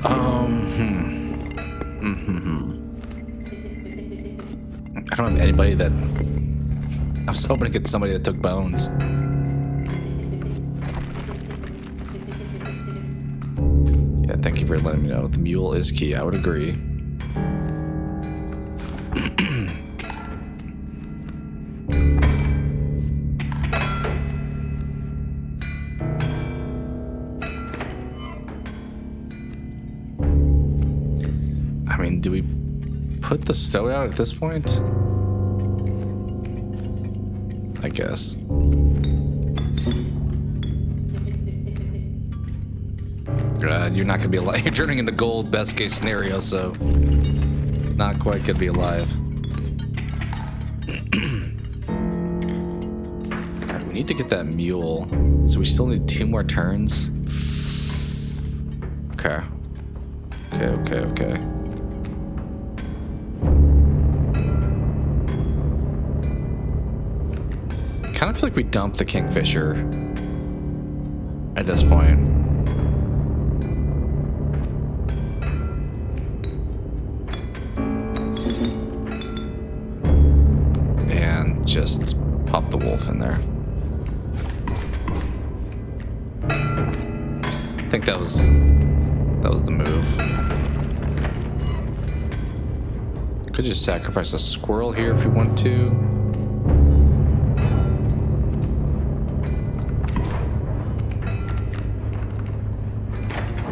S1: I don't have anybody that... I was hoping to get somebody that took bones. Yeah, thank you for letting me know. The mule is key, I would agree. I mean, do we put the stow out at this point? I guess. You're not gonna be alive. You're turning into gold, best case scenario, so not quite gonna be alive. Alright, we need to get that mule. So we still need 2 more turns. Okay. Okay. Kind of feel like we dumped the Kingfisher at this point. And just pop the wolf in there. I think that was the move. Could just sacrifice a squirrel here if we want to.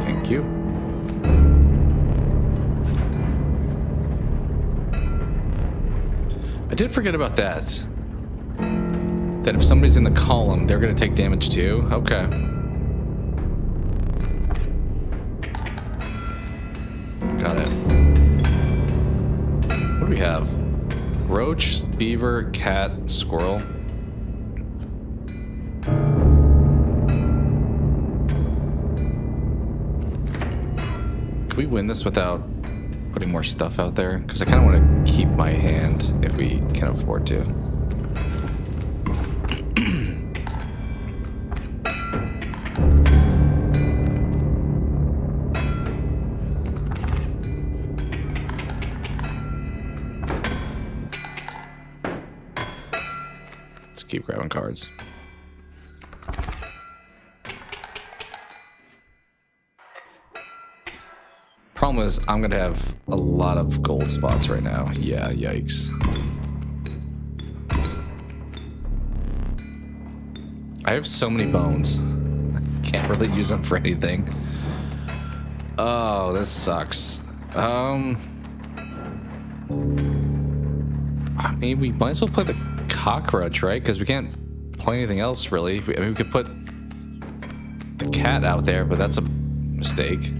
S1: Thank you. I did forget about that. That if somebody's in the column, they're going to take damage too. Okay. Got it. What do we have? Roach, beaver, cat, squirrel. Can we win this without putting more stuff out there because I kind of want to keep my hand if we can afford to. Let's keep grabbing cards. Problem is, I'm gonna have a lot of gold spots right now. Yeah, yikes. I have so many bones. Can't really use them for anything. Oh, this sucks. I mean, we might as well play the cockroach, right? Because we can't play anything else, really. I mean, we could put the cat out there, but that's a mistake.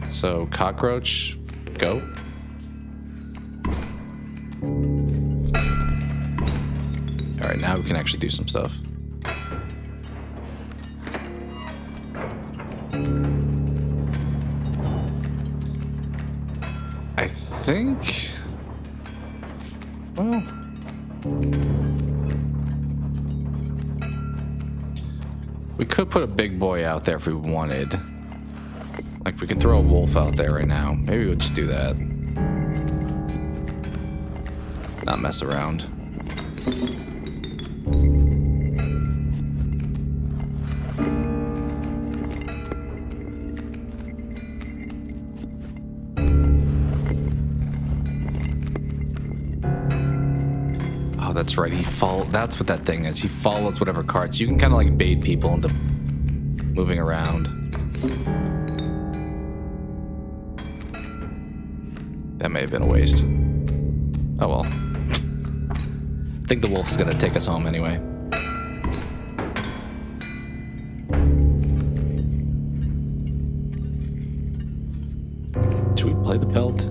S1: So, cockroach, go. Alright, now we can actually do some stuff. I think... Well... We could put a big boy out there if we wanted. Like, we can throw a wolf out there right now. Maybe we'll just do that. Not mess around. Oh, that's right. That's what that thing is. He follows whatever cards. You can kind of like bait people into moving around. That may have been a waste. Oh well. I think the wolf is gonna take us home anyway. Should we play the pelt?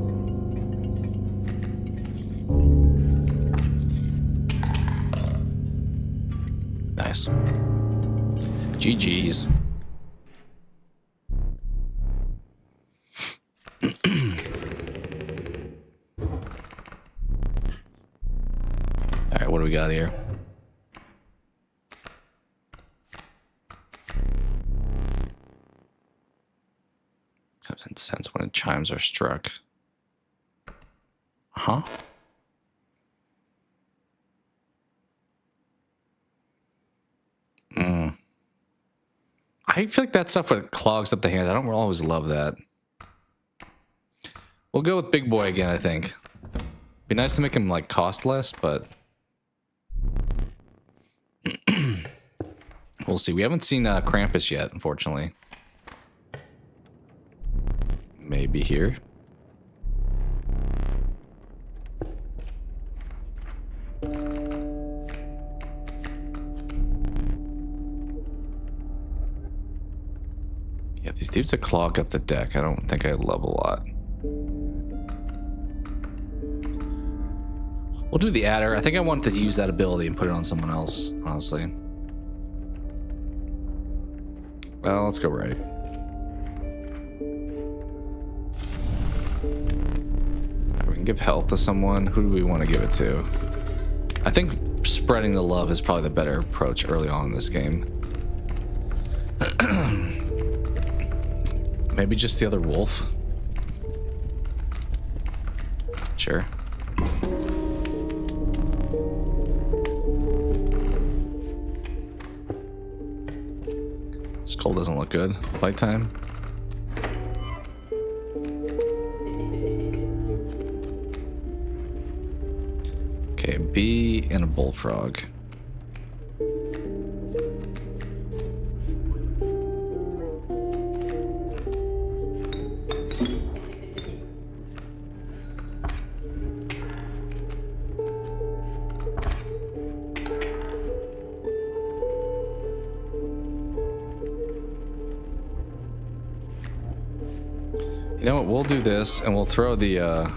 S1: Nice. GG's. Alright, what do we got here? Comes in sense when chimes are struck. Huh? I feel like that stuff with clogs up the hand. I don't always love that. We'll go with Big Boy again, I think. Be nice to make him like cost less, but we'll see. We haven't seen Krampus yet, unfortunately. Maybe here. Yeah, these dudes that clog up the deck, I don't think I love a lot. We'll do the adder. I think I wanted to use that ability and put it on someone else, honestly. Well, let's go right. We can give health to someone. Who do we want to give it to? I think spreading the love is probably the better approach early on in this game. Maybe just the other wolf. Sure. This goal doesn't look good. Fight time. Okay, a bee and a bullfrog. You know what, we'll do this, and we'll throw the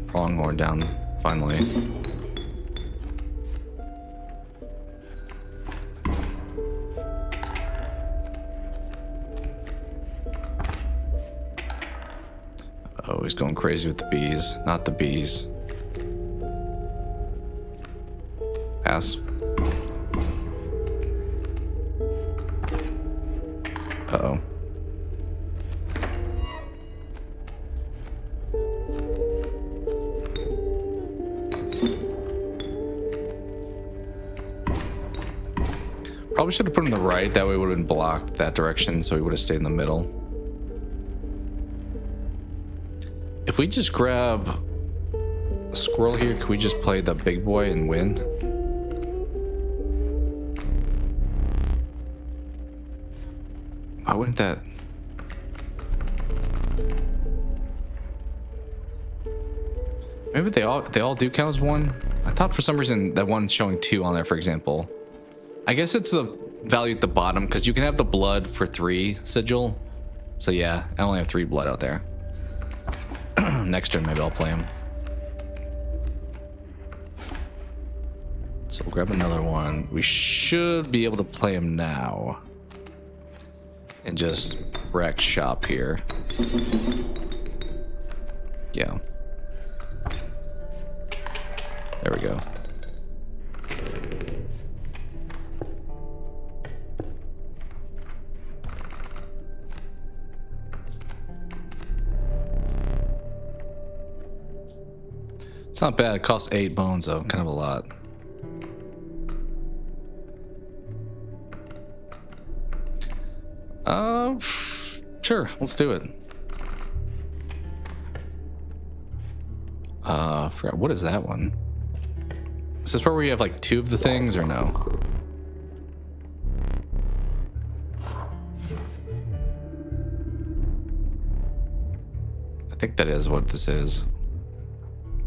S1: pronghorn down, finally. crazy with the bees. Not the bees. Pass. Uh-oh. Probably should have put him in the right. That way it would have been blocked that direction, so he would have stayed in the middle. If we just grab a squirrel here, could we just play the big boy and win? Why wouldn't that? Maybe they all do count as one. I thought for some reason that one's showing 2 on there, for example. I guess it's the value at the bottom because you can have the blood for 3 sigil. So yeah, I only have 3 blood out there. Next turn, maybe I'll play him. So we'll grab another one. We should be able to play him now. And just wreck shop here. Yeah. There we go. It's not bad. It costs 8 bones, though. Kind of a lot. Sure. Let's do it. I forgot. What is that one? Is this where we have like 2 of the things or no? I think that is what this is.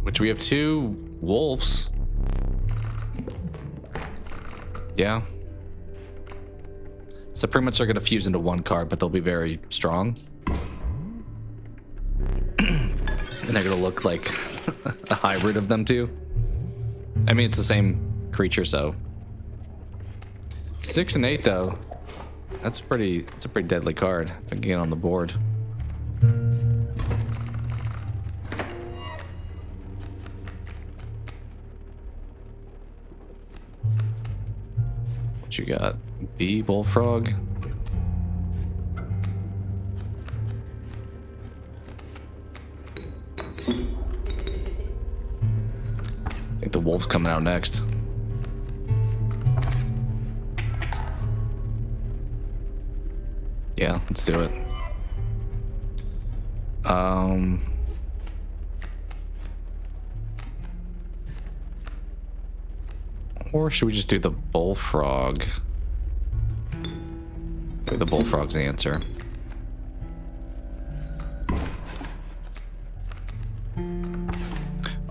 S1: Which we have 2 wolves. Yeah. So pretty much they're going to fuse into 1 card, but they'll be very strong. And they're going to look like a hybrid of them too. I mean, it's the same creature, so. 6 and 8 though. It's a pretty deadly card if I can get on the board. What you got? Bee, bullfrog. I think the wolf's coming out next. Yeah, let's do it. Or should we just do the bullfrog? Maybe the bullfrog's the answer.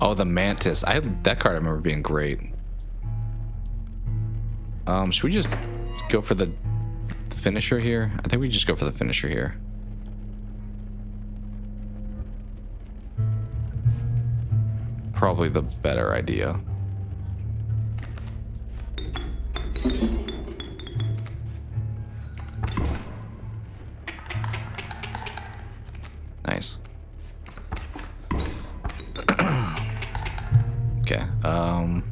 S1: Oh, the mantis. That card I remember being great. Should we just go for the finisher here? I think we just go for the finisher here. Probably the better idea. Nice. Okay. I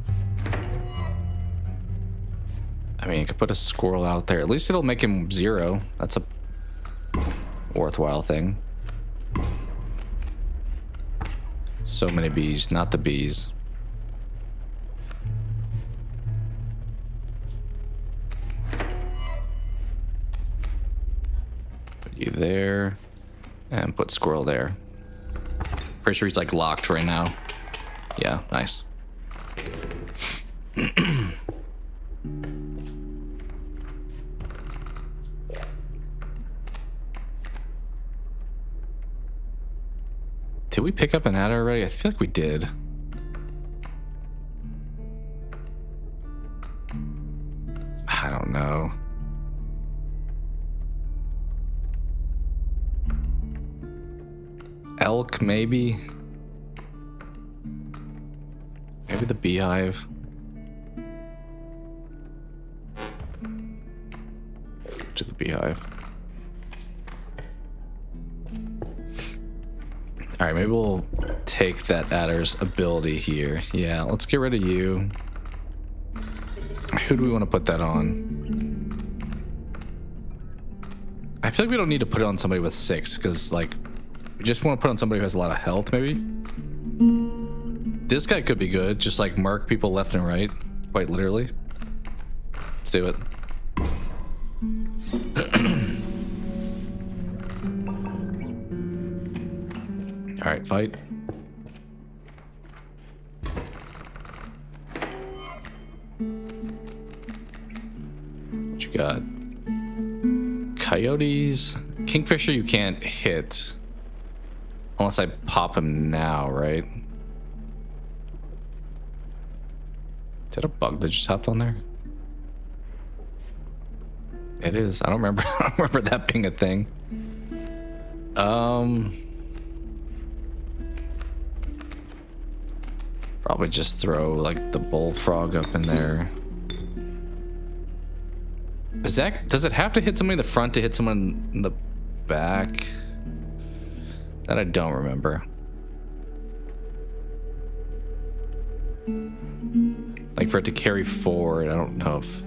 S1: mean, you could put a squirrel out there. At least it'll make him 0. That's a worthwhile thing. So many bees, not the bees. Put you there. And put squirrel there. Pretty sure he's like locked right now. Yeah, nice. Did we pick up an ad already? I feel like we did. I don't know. Elk, maybe. Maybe the beehive. To the beehive. All right, maybe we'll take that adder's ability here. Yeah, let's get rid of you. Who do we want to put that on? I feel like we don't need to put it on somebody with 6 because, like, we just want to put on somebody who has a lot of health, maybe. This guy could be good, just like mark people left and right, quite literally. Let's do it. All right, fight. What you got? Coyotes. Kingfisher you can't hit. Unless I pop him now, right? Is that a bug that just hopped on there? It is. I don't remember. I don't remember that being a thing. Probably just throw like the bullfrog up in there. Is that, does it have to hit somebody in the front to hit someone in the back? That I don't remember. Like for it to carry forward, I don't know if...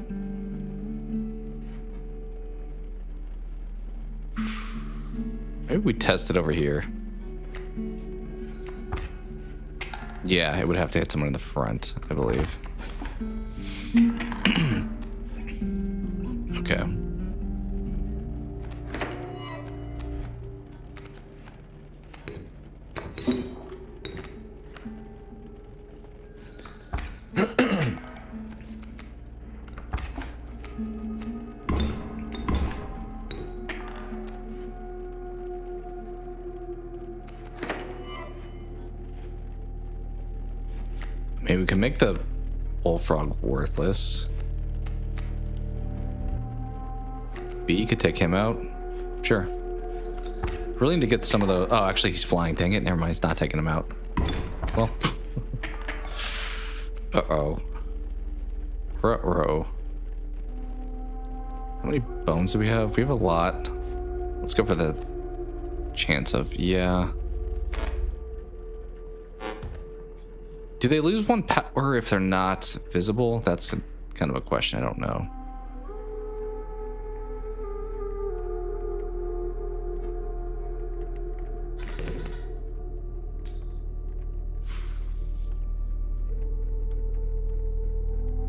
S1: Maybe we test it over here. Yeah, it would have to hit someone in the front, I believe. Okay. Maybe we can make the bullfrog worthless. B could take him out. Sure. Really need to get some of the... Oh, actually, he's flying. Dang it. Never mind. He's not taking him out. Well. Uh-oh. Ruh-roh. How many bones do we have? We have a lot. Let's go for the chance of... Yeah. Do they lose 1 power if they're not visible? That's kind of a question. I don't know.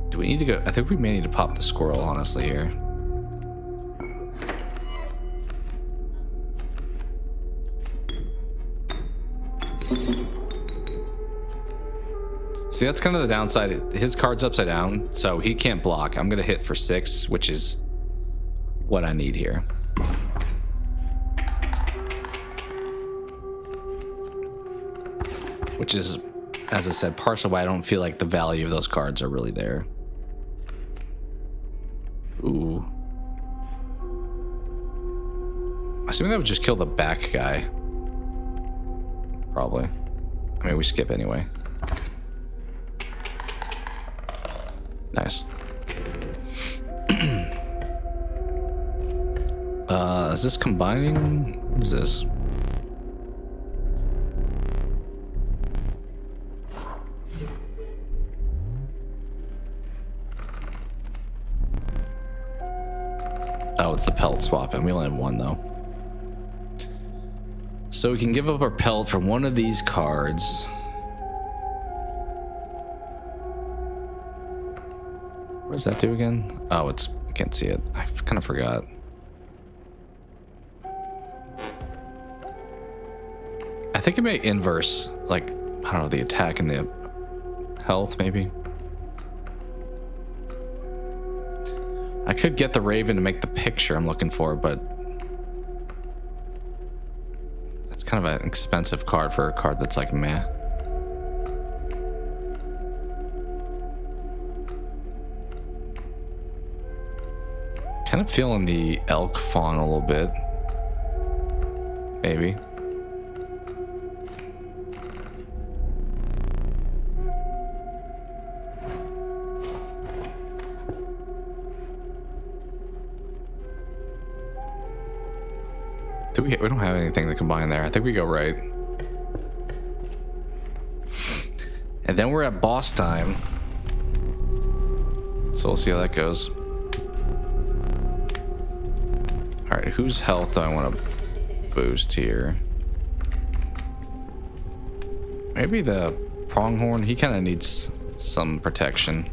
S1: Do we need to go? I think we may need to pop the squirrel, honestly, here. See, that's kind of the downside. His card's upside down, so he can't block. I'm going to hit for 6, which is what I need here. Which is, as I said, partially why I don't feel like the value of those cards are really there. Ooh. Assuming that would just kill the back guy. Probably. I mean, we skip anyway. Nice. Is this combining? What is this? Oh, it's the pelt swap, and we only have 1 though. So we can give up our pelt for one of these cards. What does that do again? Oh, it's... I can't see it. I kind of forgot. I think it may inverse, like, I don't know, the attack and the health, maybe. I could get the Raven to make the picture I'm looking for, but... that's kind of an expensive card for a card that's like, meh. Kind of feeling the elk fawn a little bit. Maybe. We don't have anything to combine there. I think we go right. And then we're at boss time. So we'll see how that goes. Alright, whose health do I want to boost here? Maybe the pronghorn. He kind of needs some protection.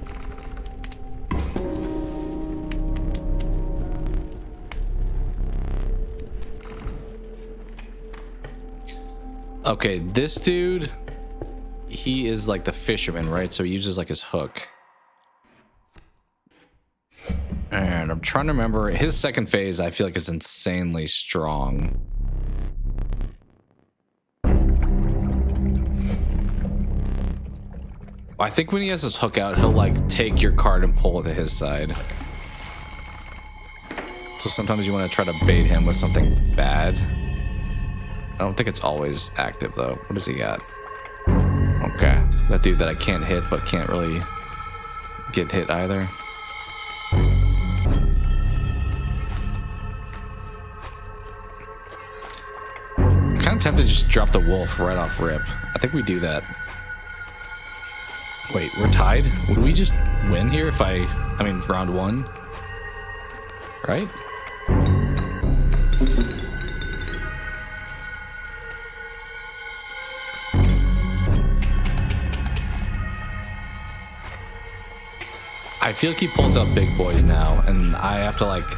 S1: Okay, this dude, he is like the fisherman, right? So he uses like his hook. And I'm trying to remember, his second phase I feel like is insanely strong. I think when he has his hook out, he'll like take your card and pull it to his side. So sometimes you want to try to bait him with something bad. I don't think it's always active though. What does he got? Okay, that dude that I can't hit but can't really get hit either. I'm kind of tempted to just drop the wolf right off rip. I think we do that. Wait, we're tied? Would we just win here if I mean round one? Right? I feel like he pulls out big boys now, and I have to like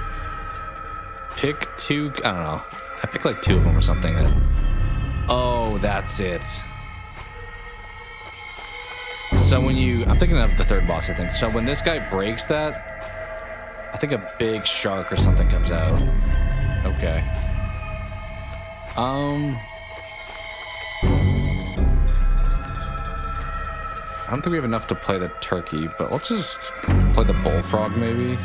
S1: pick two. I don't know. I pick like two of them or something. Oh, that's it. So when you, I'm thinking of the third boss, I think. So when this guy breaks that, I think a big shark or something comes out. Okay. I don't think we have enough to play the turkey, but let's just play the bullfrog maybe.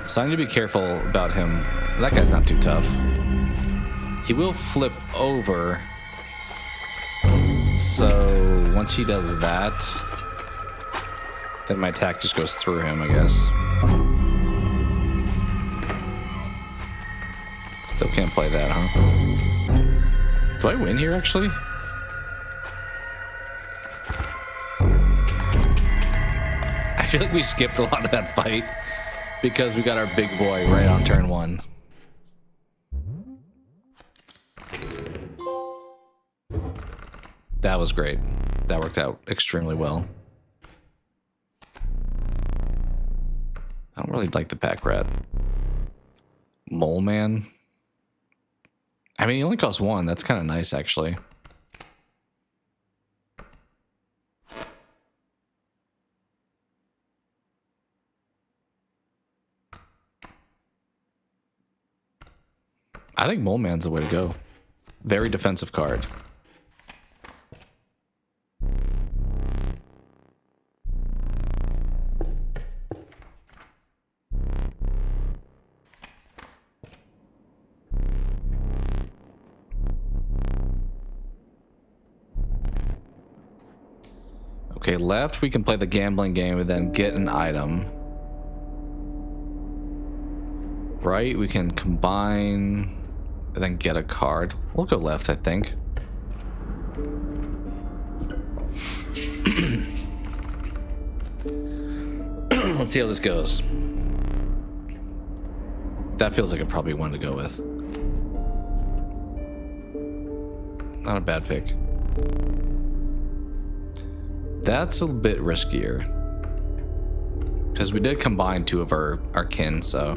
S1: So I need to be careful about him. That guy's not too tough. He will flip over. So once he does that, then my attack just goes through him, I guess. Still can't play that, huh? Do I win here, actually? I feel like we skipped a lot of that fight because we got our big boy right on turn one. That was great. That worked out extremely well. I don't really like the pack rat. Mole man. I mean, he only costs one. That's kind of nice, actually. I think Mole Man's the way to go. Very defensive card. Okay, left, we can play the gambling game and then get an item. Right, we can combine and then get a card. We'll go left, I think. Let's see how this goes. That feels like a probably one to go with. Not a bad pick. That's a bit riskier. Because we did combine two of our kin, so.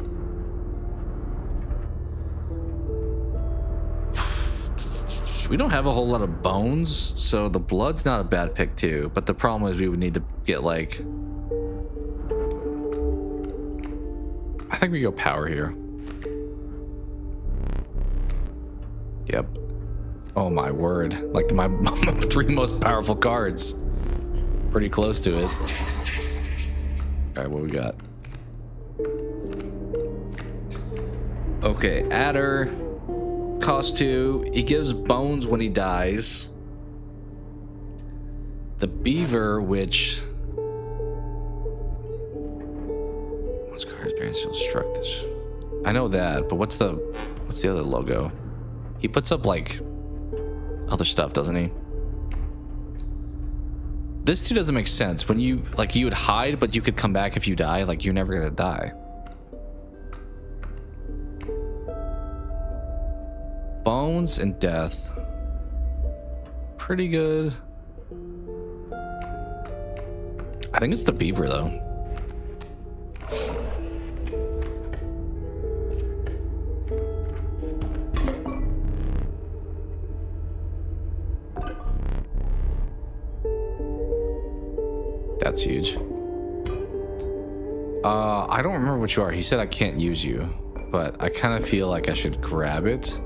S1: We don't have a whole lot of bones, so the blood's not a bad pick too. But the problem is we would need to get like... I think we go power here. Yep. Oh my word. Like my three most powerful cards. Pretty close to it. Alright, what we got? Okay, adder. Cost 2. He gives bones when he dies. The beaver, which... Once card experience, you'll struck this. I know that, but what's the other logo? He puts up like other stuff, doesn't he? This too doesn't make sense. When you would hide, but you could come back if you die. Like, you're never gonna die. Bones and death. Pretty good. I think it's the beaver though. That's huge. I don't remember what you are. He said I can't use you, but I kind of feel like I should grab it.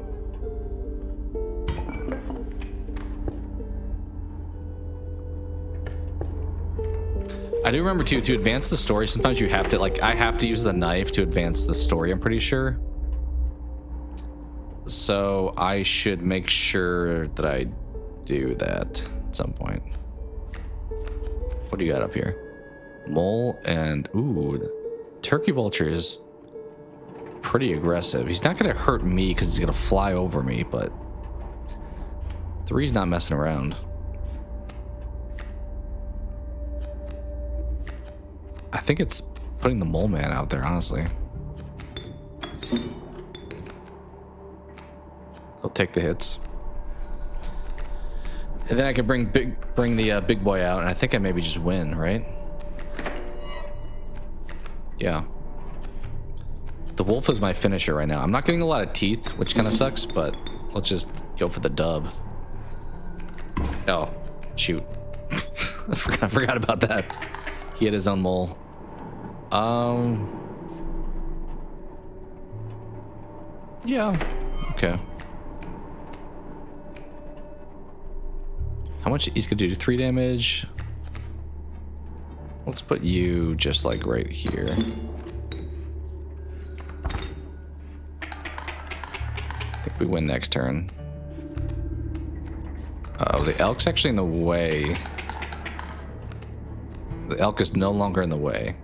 S1: I do remember too, to advance the story, sometimes you have to, like, I have to use the knife to advance the story, I'm pretty sure. So I should make sure that I do that at some point. What do you got up here? Mole and, ooh, turkey vulture is pretty aggressive. He's not gonna hurt me because he's gonna fly over me, but 3's not messing around. I think it's putting the mole man out there, honestly. He'll take the hits. And then I can bring the big boy out, and I think I maybe just win, right? Yeah. The wolf is my finisher right now. I'm not getting a lot of teeth, which kind of sucks, but let's just go for the dub. Oh, shoot. I forgot about that. He had his own mole. Yeah. Okay. How much? He's gonna do 3 damage. Let's put you just like right here. I think we win next turn. Oh, the elk's actually in the way. The elk is no longer in the way.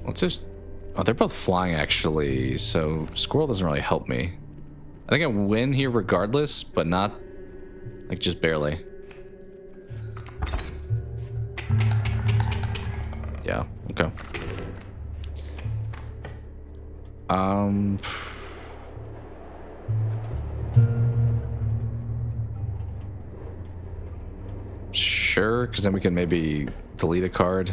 S1: Let's just... Oh, they're both flying, actually, so squirrel doesn't really help me. I think I win here regardless, but not... like, just barely. Yeah, okay. Sure, because then we can maybe delete a card.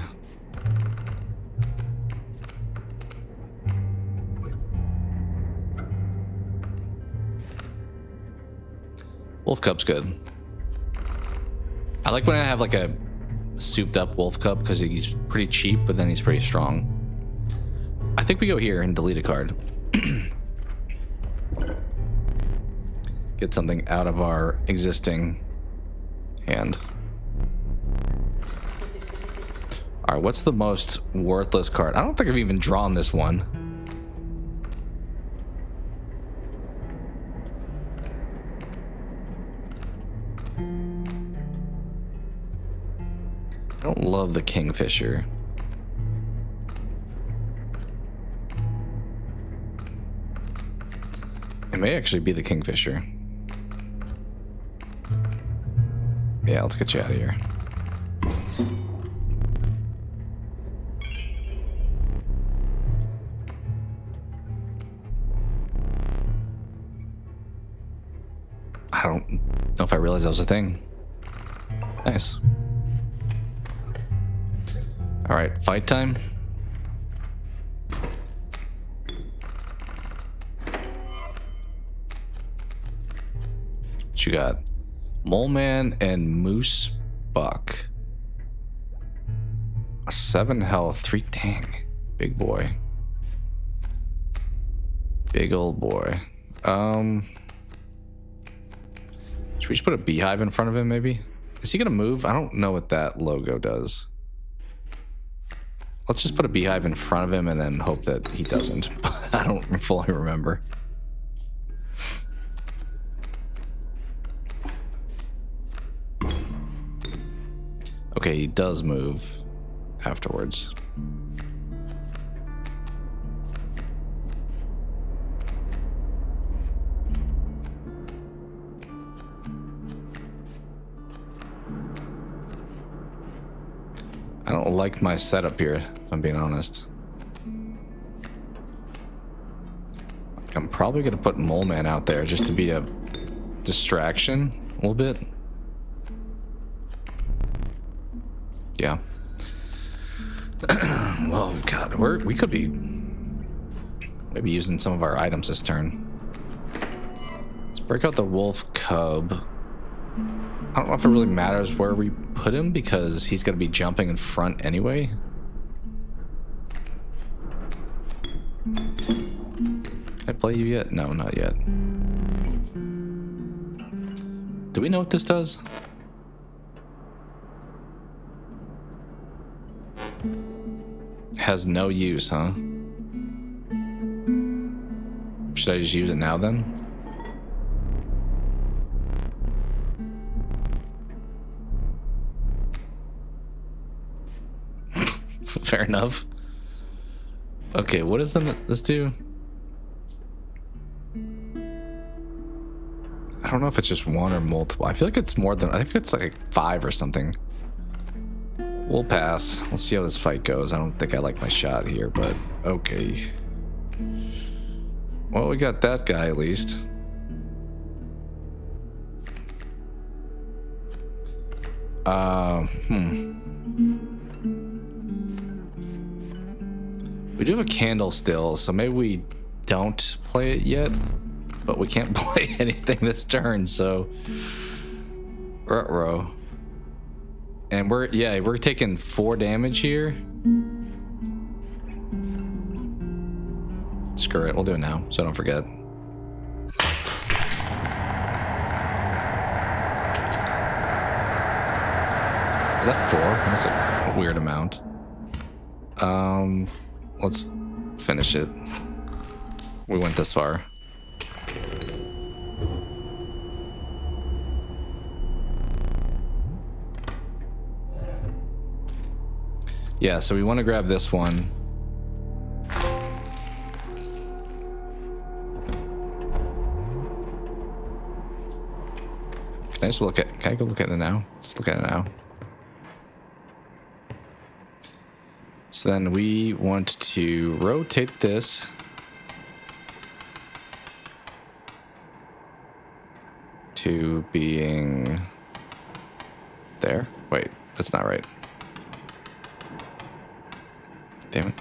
S1: Wolf Cub's good. I like when I have like a souped up Wolf Cub because he's pretty cheap, but then he's pretty strong. I think we go here and delete a card. Get something out of our existing hand. All right, what's the most worthless card? I don't think I've even drawn this one. I don't love the Kingfisher. It may actually be the Kingfisher. Yeah, let's get you out of here. I don't know if I realized that was a thing. Nice. All right, fight time. What you got? Mole Man and Moose Buck. 7 health, 3. Dang, big boy. Big old boy. Should we just put a beehive in front of him, maybe? Is he gonna move? I don't know what that logo does. Let's just put a beehive in front of him and then hope that he doesn't. I don't fully remember. Okay, he does move afterwards. don't like my setup here, if I'm being honest. I'm probably gonna put Mole Man out there just to be a distraction a little bit. Yeah. Oh god, we could be maybe using some of our items this turn. Let's break out the wolf cub. I don't know if it really matters where we put him because he's gonna be jumping in front anyway. Can I play you yet? No, not yet. Do we know what this does? Has no use, huh? Should I just use it now then? Fair enough. Okay, what does this do? I don't know if it's just one or multiple. I feel like it's more than, I think it's like 5 or something. We'll pass. We'll see how this fight goes. I don't think I like my shot here, but okay. Well, we got that guy at least. We do have a candle still, so maybe we don't play it yet, but we can't play anything this turn, so ruh-roh. And we're taking 4 damage here. Screw it, we'll do it now, so don't forget. Is that 4? That's a weird amount. Let's finish it. We went this far. Yeah, so we want to grab this one. Can I just look at, can I go look at it now? Let's look at it now. So then we want to rotate this to being there. Wait, that's not right. Damn it.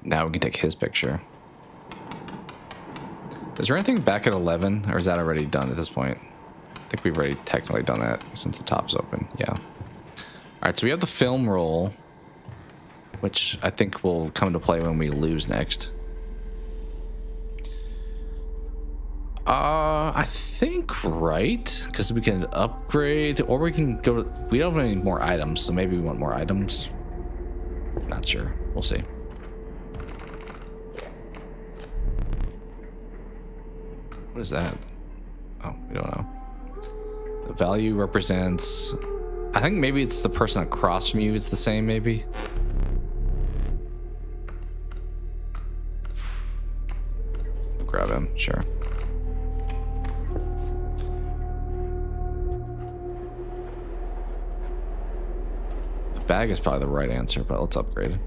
S1: Now we can take his picture. Is there anything back at 11, or is that already done at this point? I think we've already technically done that since the top's open. Yeah. All right, so we have the film roll, which I think will come into play when we lose next. I think right, because we can upgrade, or we can go to, we don't have any more items, so maybe we want more items. Not sure. We'll see. What is that? Oh, we don't know. The value represents, I think maybe it's the person across from you. It's the same, maybe. Grab him, sure. The bag is probably the right answer, but let's upgrade.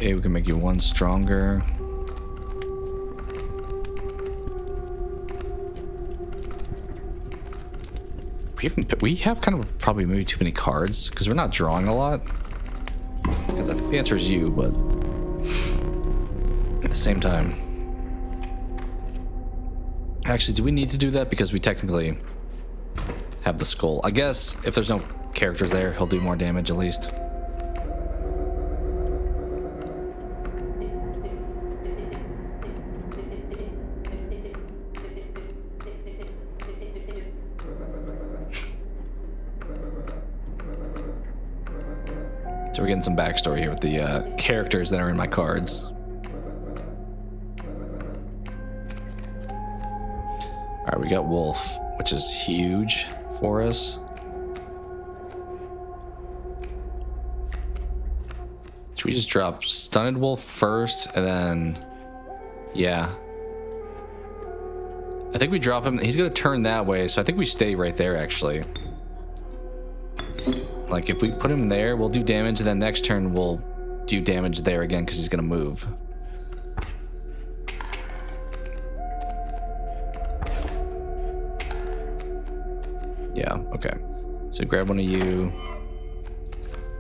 S1: Okay, we can make you 1 stronger. We have kind of probably maybe too many cards because we're not drawing a lot. Because I think the answer is you, but at the same time, actually, do we need to do that? Because we technically have the skull. I guess if there's no characters there, he'll do more damage at least. So we're getting some backstory here with the characters that are in my cards. we got wolf, which is huge for us. Should we just drop stunned wolf first and then, yeah. I think we drop him. He's gonna turn that way, so I think we stay right there actually. Like if we put him there, we'll do damage, and then next turn we'll do damage there again because he's gonna move. Yeah, okay. So grab one of you.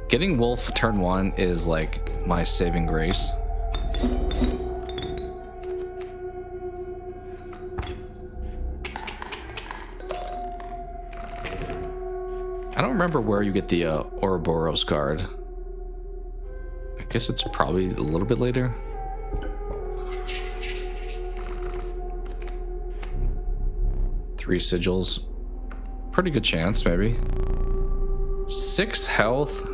S1: Getting wolf turn 1 is like my saving grace. I don't remember where you get the Ouroboros card. I guess it's probably a little bit later. Three sigils. Pretty good chance, maybe. 6 health.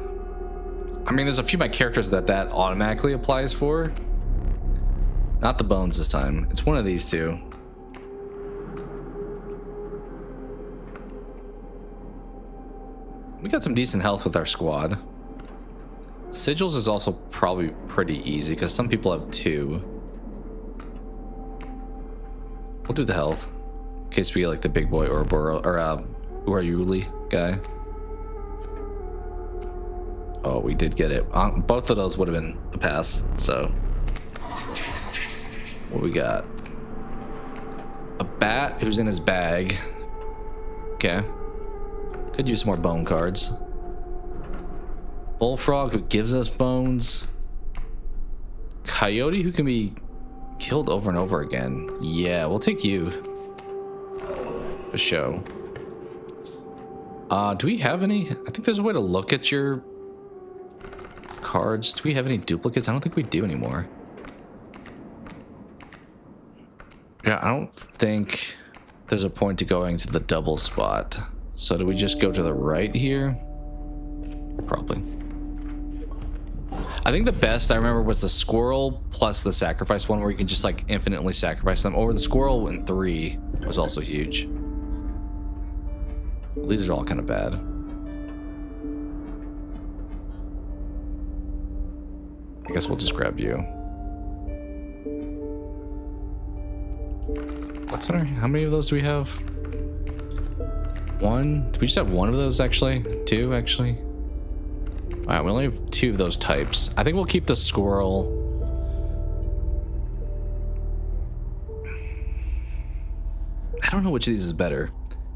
S1: I mean, there's a few of my characters that automatically applies for. Not the bones this time. It's one of these two. We got some decent health with our squad. Sigils is also probably pretty easy because some people have 2. We'll do the health in case we get like the big boy Ouroboros or Urayuli guy. Oh, we did get it. Both of those would have been a pass. So, what we got? A bat who's in his bag. Okay. Could use more bone cards. Bullfrog who gives us bones. Coyote who can be killed over and over again. Yeah, we'll take you. For show. Do we have any? I think there's a way to look at your cards. Do we have any duplicates? I don't think we do anymore. Yeah, I don't think there's a point to going to the double spot. So do we just go to the right here? Probably. I think the best I remember was the squirrel plus the sacrifice one where you can just like infinitely sacrifice them. Or the squirrel in 3 was also huge. These are all kind of bad. I guess we'll just grab you. What's in our, how many of those do we have? 1? Do we just have 1 of those actually? 2 actually? Wow, we only have 2 of those types. I think we'll keep the squirrel. I don't know which of these is better.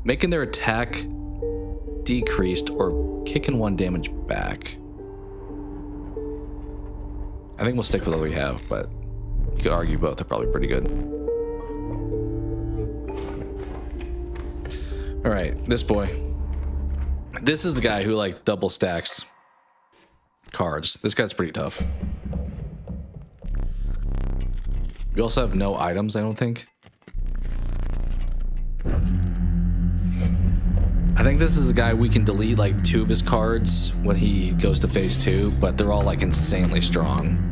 S1: Making their attack decreased or kicking 1 damage back. I think we'll stick with what we have, but you could argue both are probably pretty good. All right, this boy. This is the guy who like double stacks cards. This guy's pretty tough. We also have no items, I don't think. I think this is the guy we can delete like 2 of his cards when he goes to phase 2, but they're all like insanely strong.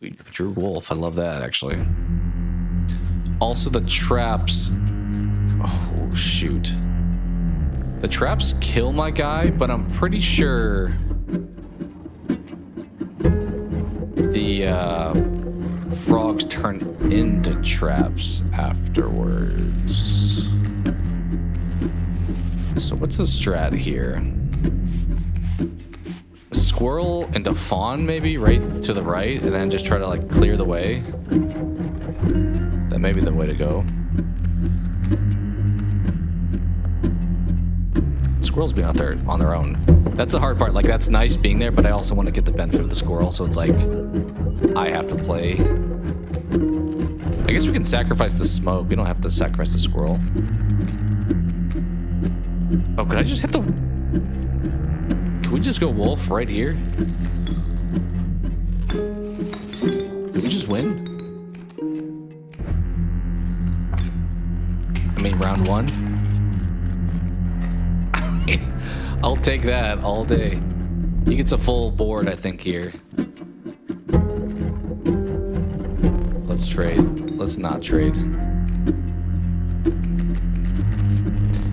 S1: We drew wolf. I love that actually. Also the traps. Oh shoot. The traps kill my guy, but I'm pretty sure the frogs turn into traps afterwards. So what's the strat here? Squirrel into fawn maybe right to the right and then just try to like clear the way. That may be the way to go. Squirrels being out there on their own. That's the hard part. Like that's nice being there, but I also want to get the benefit of the squirrel. So it's like I have to play. I guess we can sacrifice the smoke. We don't have to sacrifice the squirrel. Oh, could I just hit the... Can we just go wolf right here? Did we just win? I mean, round 1. I'll take that all day. He gets a full board, I think, here. Let's let's trade. Let's not trade.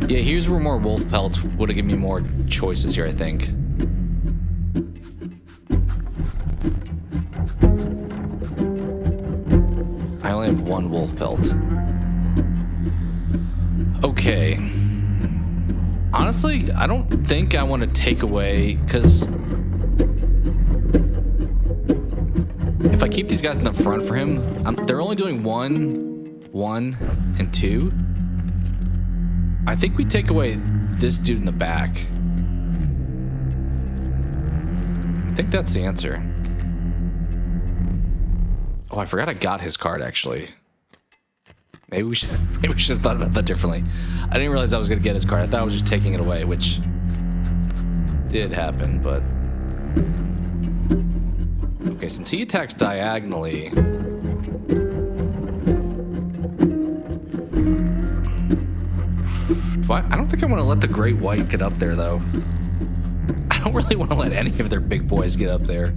S1: Yeah, here's where more wolf pelts would have given me more choices here, I think. I only have one wolf pelt. Okay. Honestly, I don't think I want to take away, because if I keep these guys in the front for him, they're only doing 1, and 2. I think we take away this dude in the back. I think that's the answer. Oh, I forgot I got his card, actually. Maybe we should have thought about that differently. I didn't realize I was going to get his card. I thought I was just taking it away, which did happen, but... Okay, since he attacks diagonally... I don't think I want to let the Great White get up there, though. I don't really want to let any of their big boys get up there.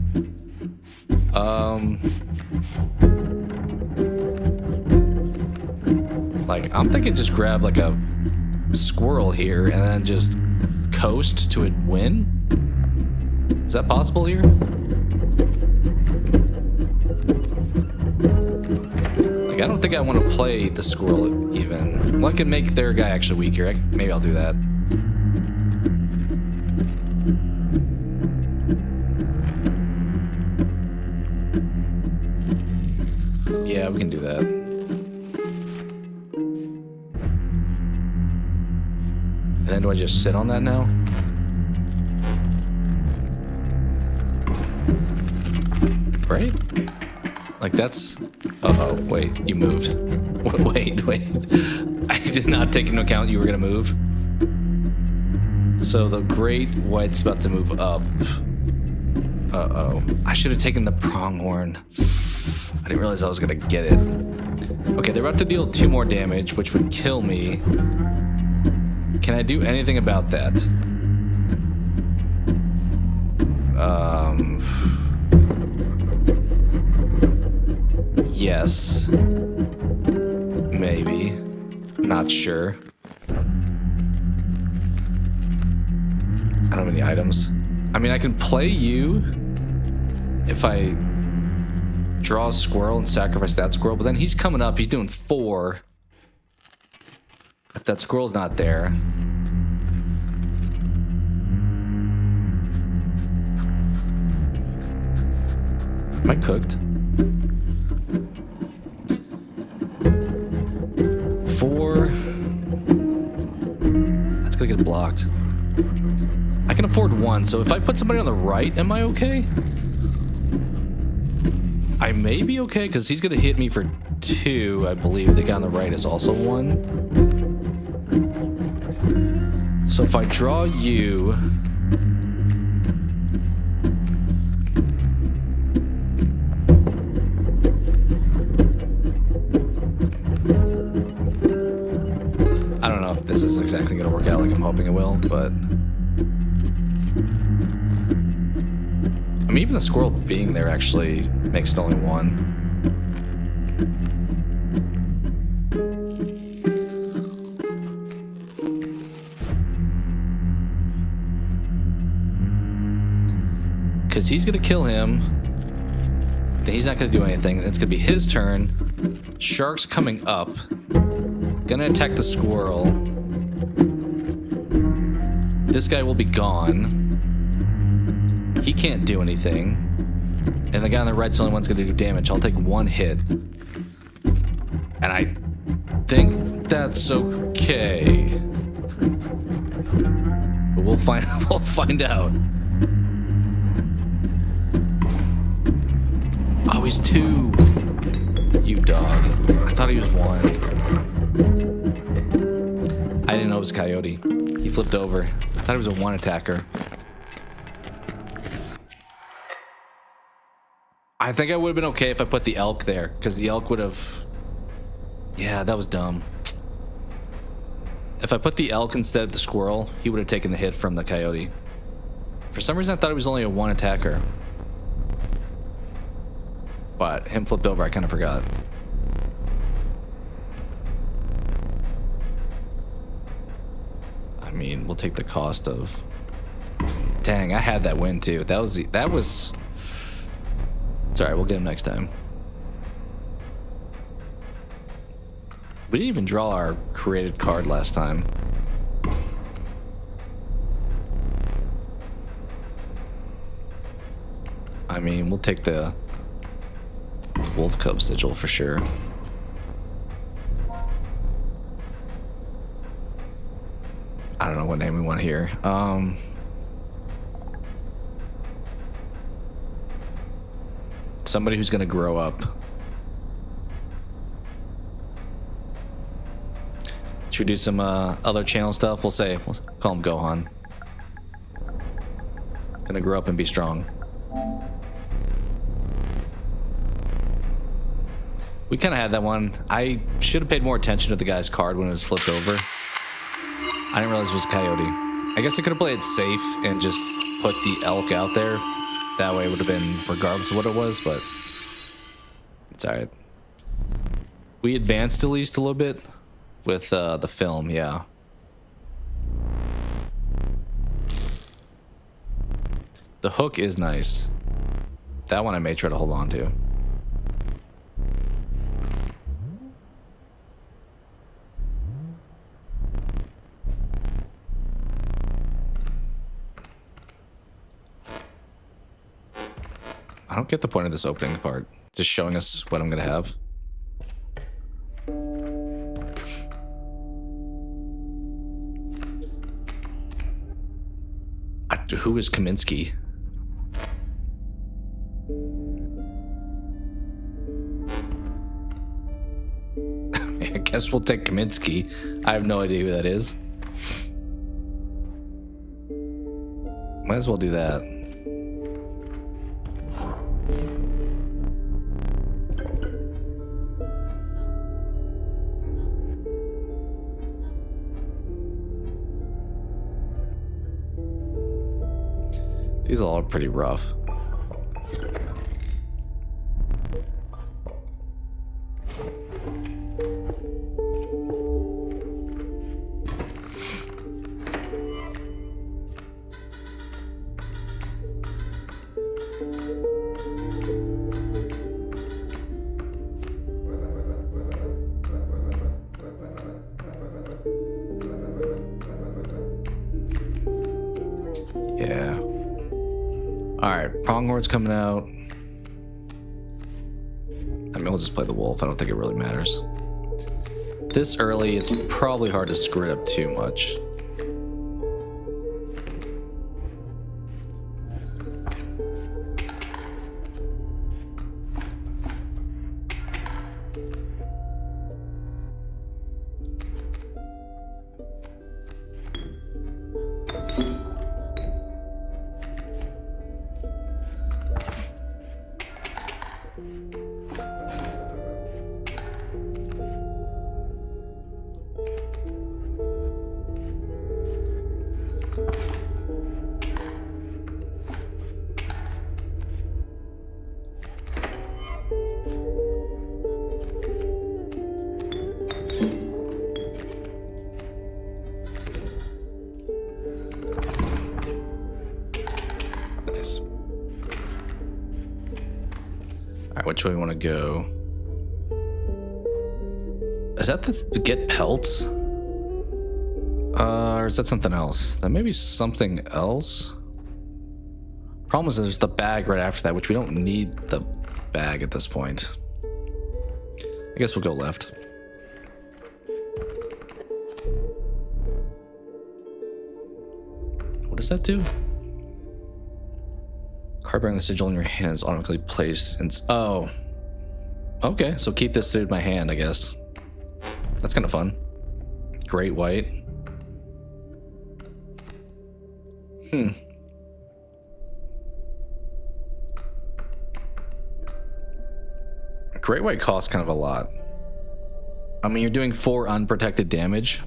S1: Like, I'm thinking just grab, like, a squirrel here and then just coast to a win? Is that possible here? Like, I don't think I want to play the squirrel even. Well, I can make their guy actually weaker. Maybe I'll do that. Yeah, we can do that. And then do I just sit on that now? Right? Like that's... Uh-oh, wait, you moved. Wait. I did not take into account you were gonna move. So the Great White's about to move up. Uh-oh. I should have taken the pronghorn. I didn't realize I was gonna get it. Okay, they're about to deal 2 more damage, which would kill me. Can I do anything about that? Yes. Maybe. Not sure. I don't have any items. I mean, I can play you if I draw a squirrel and sacrifice that squirrel, but then he's coming up. He's doing 4. If that squirrel's not there. Am I cooked? 4. That's gonna get blocked. I can afford 1, so if I put somebody on the right, am I okay? I may be okay, because he's gonna hit me for 2, I believe. The guy on the right is also 1. So if I draw you... I don't know if this is exactly going to work out like I'm hoping it will, but... I mean, even the squirrel being there actually makes it only 1. Because he's going to kill him. Then he's not going to do anything. It's going to be his turn. Shark's coming up. Gonna attack the squirrel. This guy will be gone. He can't do anything. And the guy on the right's the only one's gonna do damage. I'll take 1 hit. And I think that's okay. But we'll find out. Oh, he's 2. You dog. I thought he was 1. I didn't know it was a coyote. He flipped over. I thought he was a 1 attacker. I think I would have been okay if I put the elk there, because the elk would have... Yeah, that was dumb. If I put the elk instead of the squirrel, he would have taken the hit from the coyote. For some reason, I thought he was only a 1 attacker. But him flipped over, I kind of forgot. mean, we'll take the cost of... Dang, I had that win too. That was... It's alright, we'll get him next time. We didn't even draw our created card last time. I mean, we'll take the Wolf Cub Sigil for sure. I don't know what name we want here. Somebody who's gonna grow up. Should we do some other channel stuff? We'll call him Gohan. Gonna grow up and be strong. We kind of had that one. I should have paid more attention to the guy's card when it was flipped over. I didn't realize it was a coyote. I guess I could have played it safe and just put the elk out there. That way it would have been regardless of what it was, but it's alright. We advanced at least a little bit with the film, yeah. The hook is nice. That one I may try to hold on to. I don't get the point of this opening part. Just showing us what I'm gonna have. Who is Kaminsky? I guess we'll take Kaminsky. I have no idea who that is. Might as well do that. These all are pretty rough. Yeah. Alright, Pronghorn's coming out. I mean, we'll just play the wolf. I don't think it really matters. This early, it's probably hard to screw it up too much. Nice. Alright, which way we want to go? Is that the get pelts? Or is that something else? That may be something else. Problem is there's the bag right after that, which we don't need the bag at this point. I guess we'll go left. What does that do? Card bearing the sigil in your hand is automatically placed in... Oh. Okay, so keep this dude in my hand, I guess. That's kind of fun. Great white. Great white costs kind of a lot. I mean, you're doing 4 unprotected damage.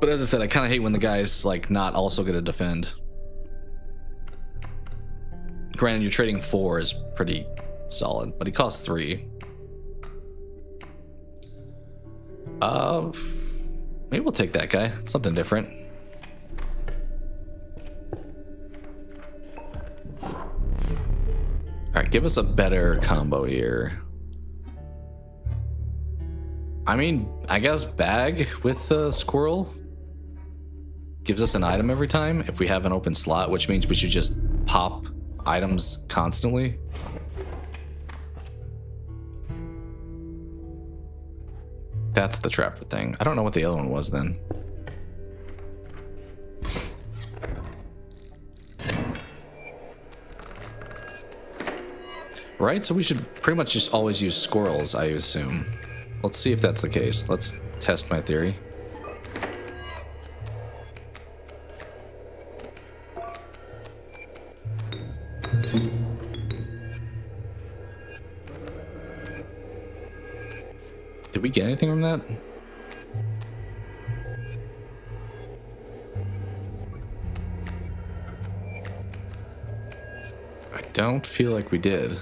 S1: But as I said, I kind of hate when the guy's like not also going to defend. Granted, you're trading 4 is pretty solid, but he costs 3. Maybe we'll take that guy. Something different. Alright, give us a better combo here. I mean, I guess bag with the squirrel gives us an item every time if we have an open slot, which means we should just pop items constantly. That's the trapper thing. I don't know what the other one was then. Right, so we should pretty much just always use squirrels, I assume. Let's see if that's the case. Let's test my theory. Did we get anything from that? I don't feel like we did.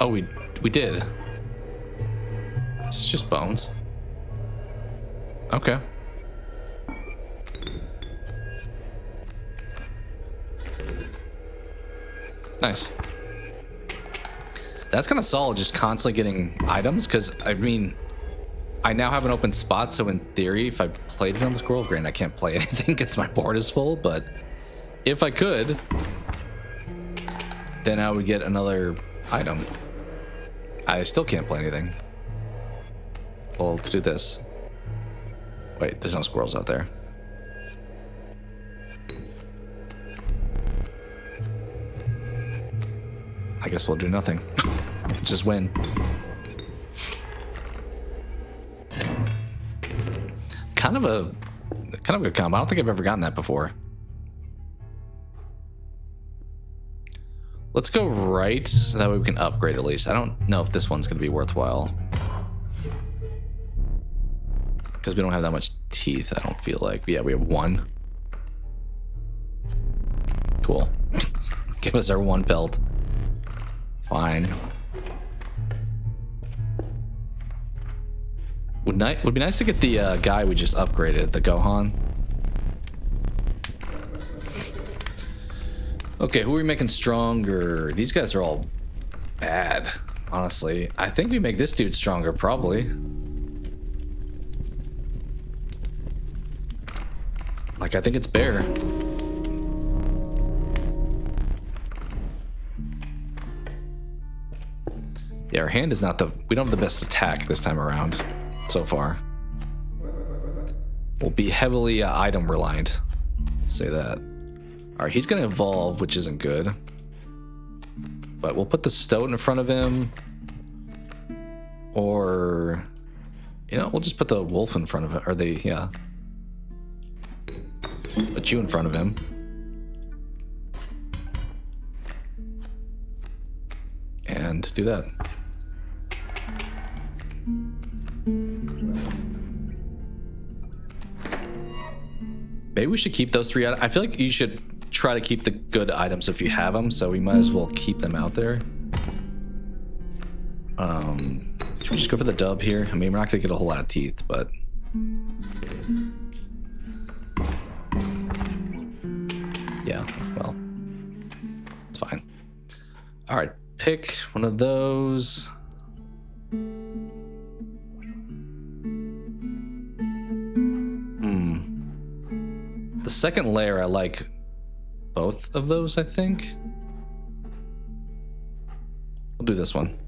S1: Oh, we did. It's just bones. Okay. Nice. That's kind of solid, just constantly getting items, because, I mean, I now have an open spot, so in theory, if I played it on the squirrel, granted, I can't play anything because my board is full, but if I could, then I would get another item. I still can't play anything. Well, let's do this. Wait, there's no squirrels out there. I guess we'll do nothing. Just win. Kind of a good combo. I don't think I've ever gotten that before. Let's go right, so that way we can upgrade at least. I don't know if this one's going to be worthwhile. Because we don't have that much teeth, I don't feel like. But yeah, we have one. Cool. Give us our one belt. Fine. Would be nice to get the guy we just upgraded, the Gohan. Okay, who are we making stronger? These guys are all bad, honestly. I think we make this dude stronger, probably. Like, I think it's Bear. Yeah, our hand is not the... We don't have the best attack this time around, so far. We'll be heavily item reliant. Say that. Alright, he's going to evolve, which isn't good. But we'll put the Stoat in front of him. Or... You know, we'll just put the Wolf in front of him. Or the... Yeah. Put you in front of him. And do that. Maybe we should keep those three out. I feel like you should try to keep the good items if you have them, so we might as well keep them out there. Should we just go for the dub here? I mean, we're not gonna get a whole lot of teeth, but... Yeah, well, it's fine. Alright, pick one of those. The second layer, I like both of those, I think. We'll do this one.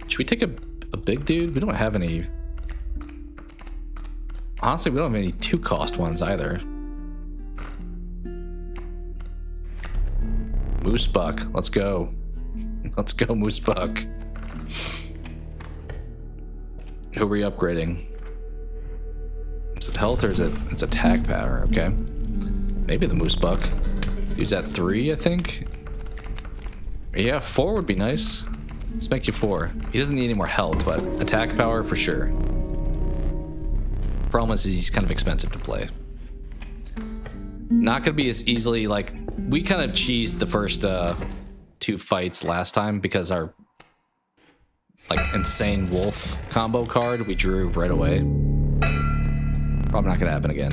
S1: Should we take a big dude? We don't have any... Honestly, we don't have any 2-cost ones either. Moose Buck, let's go. Let's go, Moose Buck. Who are we upgrading? Is it health or is it... It's attack power, okay. Maybe the Moose Buck. Use that 3, I think. Yeah, 4 would be nice. Let's make you 4. He doesn't need any more health, but attack power for sure. Problem is he's kind of expensive to play. Not gonna be as easily, like, we kind of cheesed the first 2 fights last time because our like insane wolf combo card we drew right away. Probably not gonna happen again.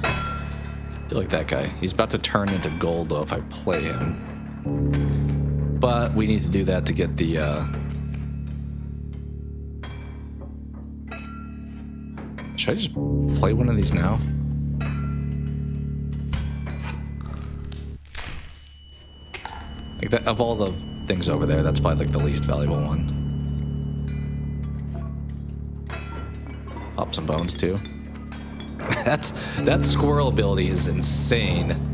S1: I feel like that guy. He's about to turn into gold though if I play him. But we need to do that to get the should I just play one of these now? Like that, of all the things over there, that's probably like the least valuable one. Pop some bones too. That squirrel ability is insane.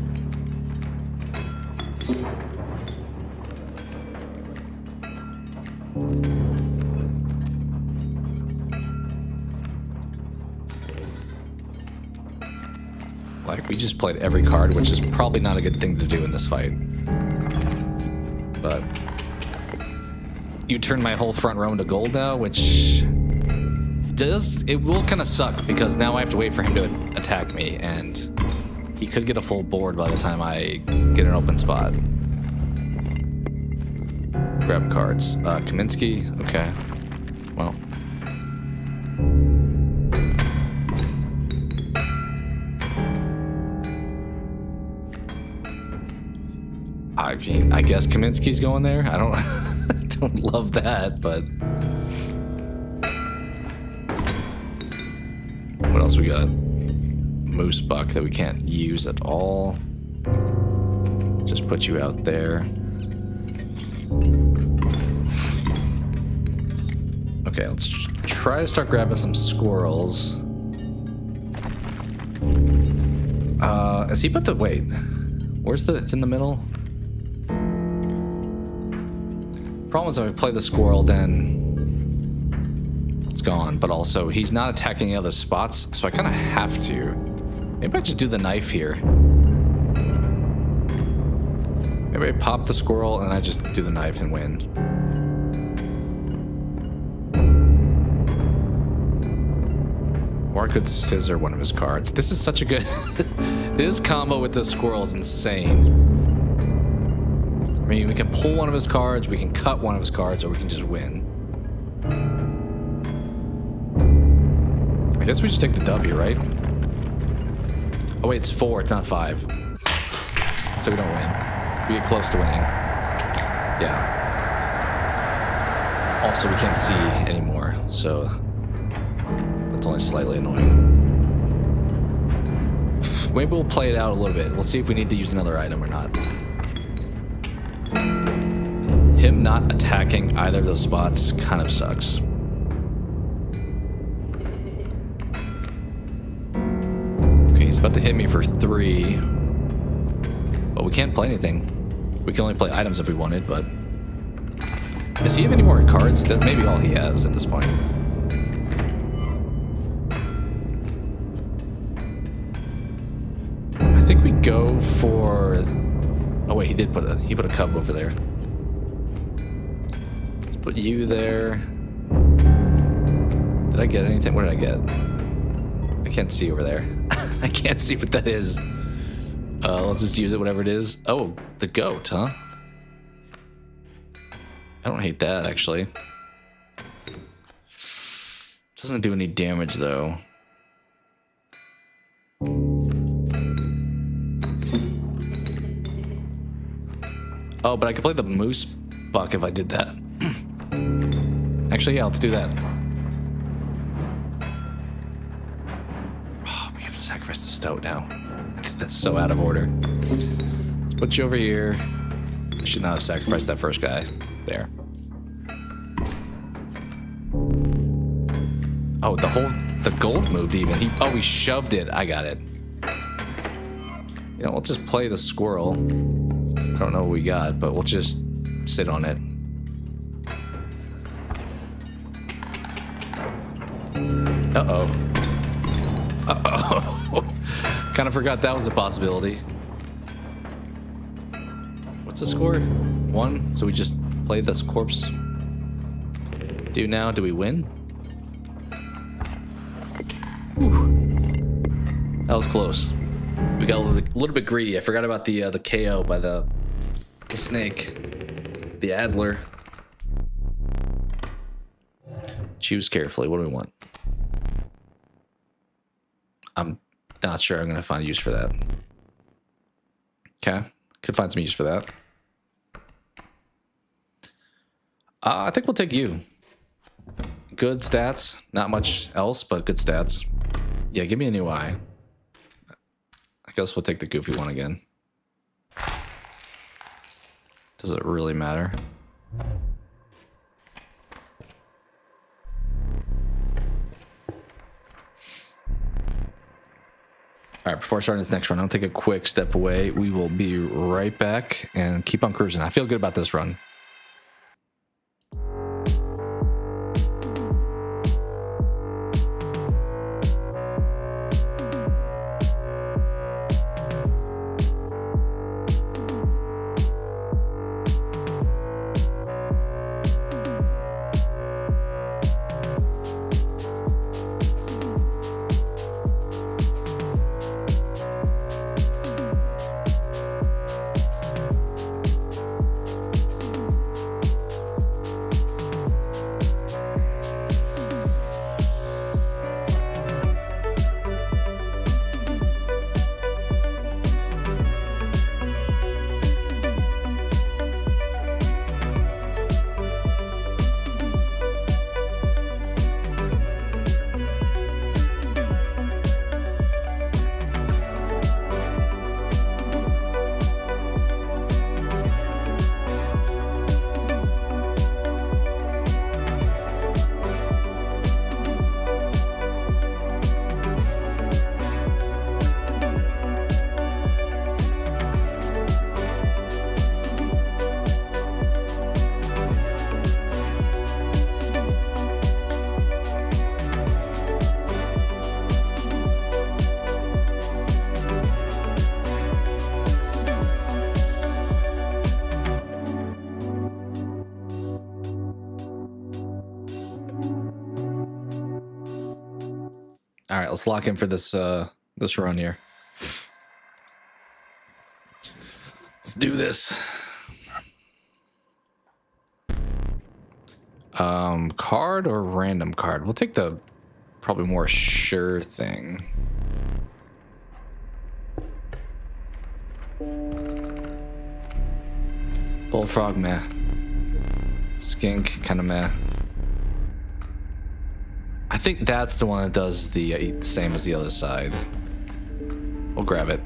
S1: Like, we just played every card, which is probably not a good thing to do in this fight. But you turn my whole front row into gold now, which it will kind of suck because now I have to wait for him to attack me, and he could get a full board by the time I get an open spot. Grab cards. Kaminsky, okay. Well. I mean, I guess Kaminsky's going there. I don't love that, but what else we got? Moose Buck that we can't use at all. Just put you out there. Okay, let's try to start grabbing some squirrels. Is he about to wait? Where's the? It's in the middle. Problem is if I play the squirrel, then it's gone. But also, he's not attacking the other spots, so I kind of have to. Maybe I just do the knife here. Maybe I pop the squirrel and I just do the knife and win. Or I could scissor one of his cards. This is such a good... This combo with the squirrel is insane. I mean, we can pull one of his cards, we can cut one of his cards, or we can just win. I guess we just take the W, right? Oh wait, it's 4, it's not 5. So we don't win. We get close to winning. Yeah. Also, we can't see anymore, so that's only slightly annoying. Maybe we'll play it out a little bit. We'll see if we need to use another item or not. Him not attacking either of those spots kind of sucks. Okay, he's about to hit me for 3. But we can't play anything. We can only play items if we wanted, but... Does he have any more cards? That's maybe all he has at this point. I think we go for... Oh wait, he put a cub over there. Let's put you there. Did I get anything? What did I get? I can't see over there. I can't see what that is. Let's just use it, whatever it is. Oh, the goat, huh? I don't hate that, actually. Doesn't do any damage, though. Oh, but I could play the moose buck if I did that. Actually, yeah, let's do that. Oh, we have to sacrifice the stoat now. That's so out of order. Let's put you over here. I should not have sacrificed that first guy. There. Oh, the gold moved even. He shoved it. I got it. You know, let's just play the squirrel. I don't know what we got, but we'll just sit on it. Uh-oh. Uh-oh. Kind of forgot that was a possibility. What's the score? 1? So we just play this corpse do now? Do we win? Whew. That was close. We got a little bit greedy. I forgot about the KO by the snake, the Adler. Choose carefully. What do we want? I'm not sure I'm going to find use for that. Okay. Could find some use for that. I think we'll take you. Good stats. Not much else, but good stats. Yeah, give me a new eye. I guess we'll take the goofy one again. Does it really matter? All right, before starting this next run, I'll take a quick step away. We will be right back and keep on cruising. I feel good about this run. All right, let's lock in for this this run here. Let's do this. Card or random card? We'll take the probably more sure thing. Bullfrog, meh. Skink, kind of meh. I think that's the one that does the same as the other side. We'll grab it.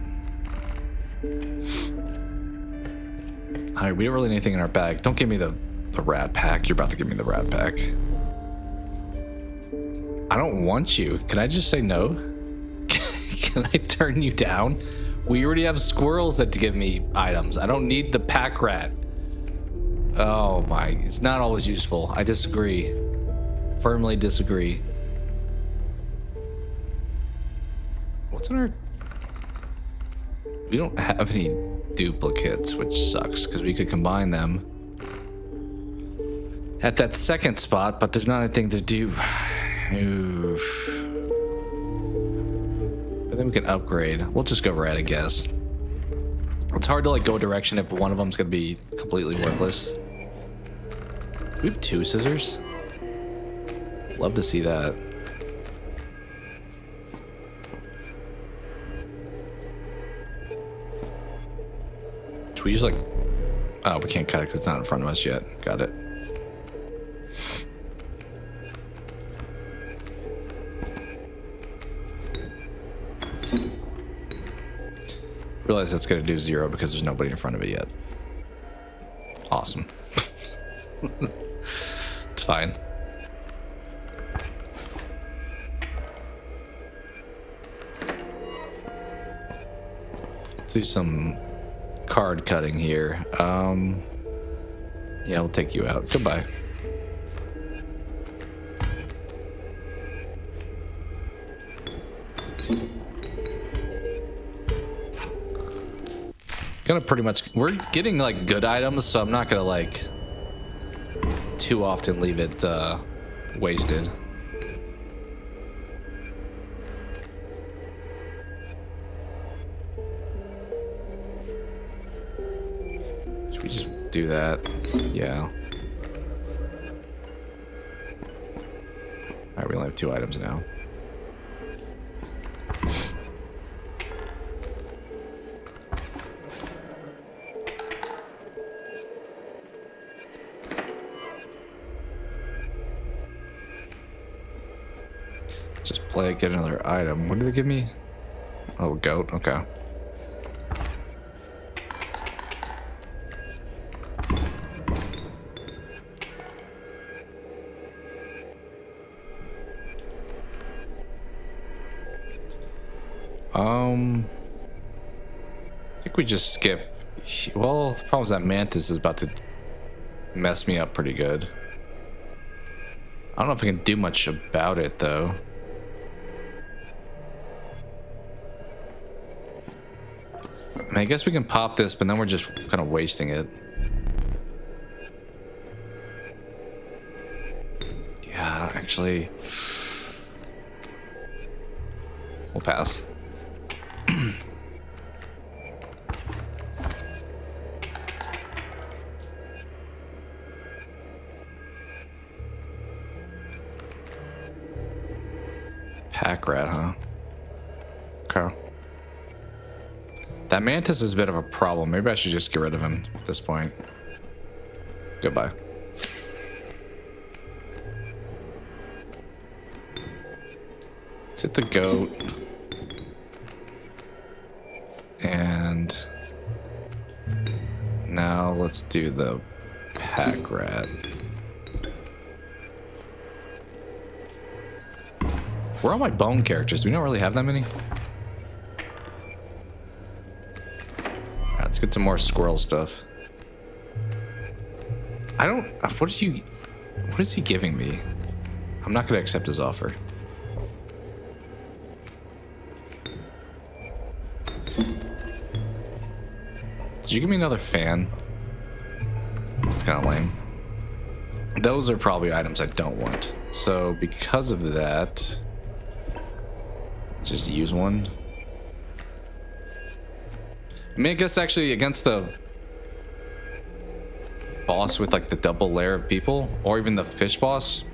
S1: All right, we don't really need anything in our bag. Don't give me the rat pack. You're about to give me the rat pack. I don't want you. Can I just say no? Can I turn you down? We already have squirrels that give me items. I don't need the pack rat. Oh my, it's not always useful. I disagree. Firmly disagree. What's in our... We don't have any duplicates, which sucks, because we could combine them at that second spot, but there's not anything to do. Oof. But then we can upgrade. We'll just go red, I guess. It's hard to like go a direction if one of them's gonna be completely worthless. We have 2 scissors. Love to see that. Should we just like... Oh, we can't cut it because it's not in front of us yet. Got it. Realize that's going to do 0 because there's nobody in front of it yet. Awesome. It's fine. Let's do some card cutting here. Yeah, we'll take you out. Goodbye. Gonna pretty much, we're getting like good items, so I'm not gonna like too often leave it wasted. Should we just do that? Yeah. Alright, we only have 2 items now. Just play it, get another item. What did they give me? Oh, goat. Okay. I think we just skip. Well, the problem is that Mantis is about to mess me up pretty good. I don't know if I can do much about it, though. I mean, I guess we can pop this, but then we're just kind of wasting it. Yeah, actually, we'll pass. Pack rat, huh? Okay. That Mantis is a bit of a problem. Maybe I should just get rid of him at this point. Goodbye. Let's hit the goat. And now let's do the pack rat. Where are all my bone characters? We don't really have that many. Alright, let's get some more squirrel stuff. I don't... What is he giving me? I'm not going to accept his offer. Did you give me another fan? It's kind of lame. Those are probably items I don't want. So because of that, let's just use one. I mean, I guess actually against the boss with like the double layer of people, or even the fish boss,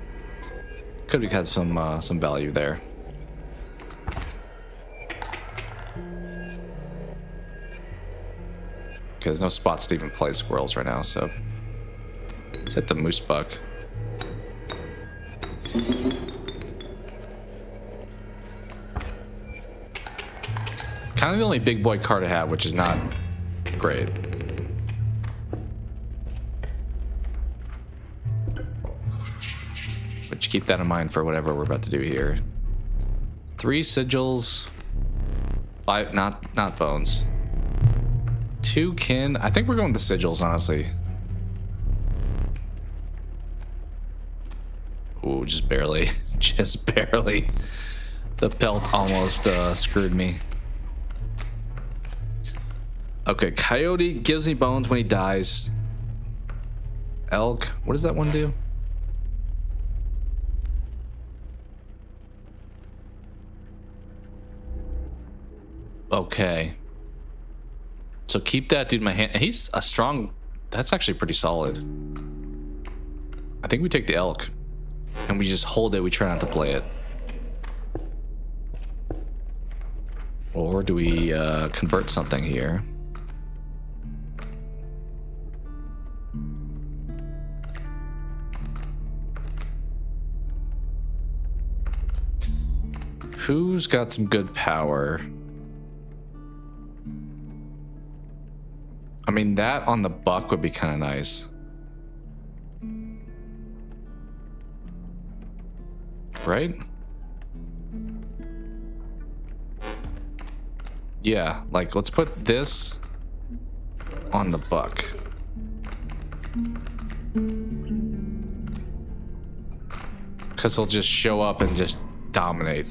S1: could have some value there. Okay, there's no spots to even play squirrels right now, so let's hit the moose buck. Kind of the only big boy card I have, which is not great. But you keep that in mind for whatever we're about to do here. 3 sigils, 5 not bones. 2 kin. I think we're going with the sigils, honestly. Ooh, just barely. Just barely. The pelt almost screwed me. Okay, coyote gives me bones when he dies. Elk, what does that one do? Okay. So keep that dude in my hand. He's a strong... That's actually pretty solid. I think we take the elk. And we just hold it. We try not to play it. Or do we convert something here? Who's got some good power? I mean, that on the buck would be kind of nice. Right? Yeah, like, let's put this on the buck. Because he'll just show up and just dominate.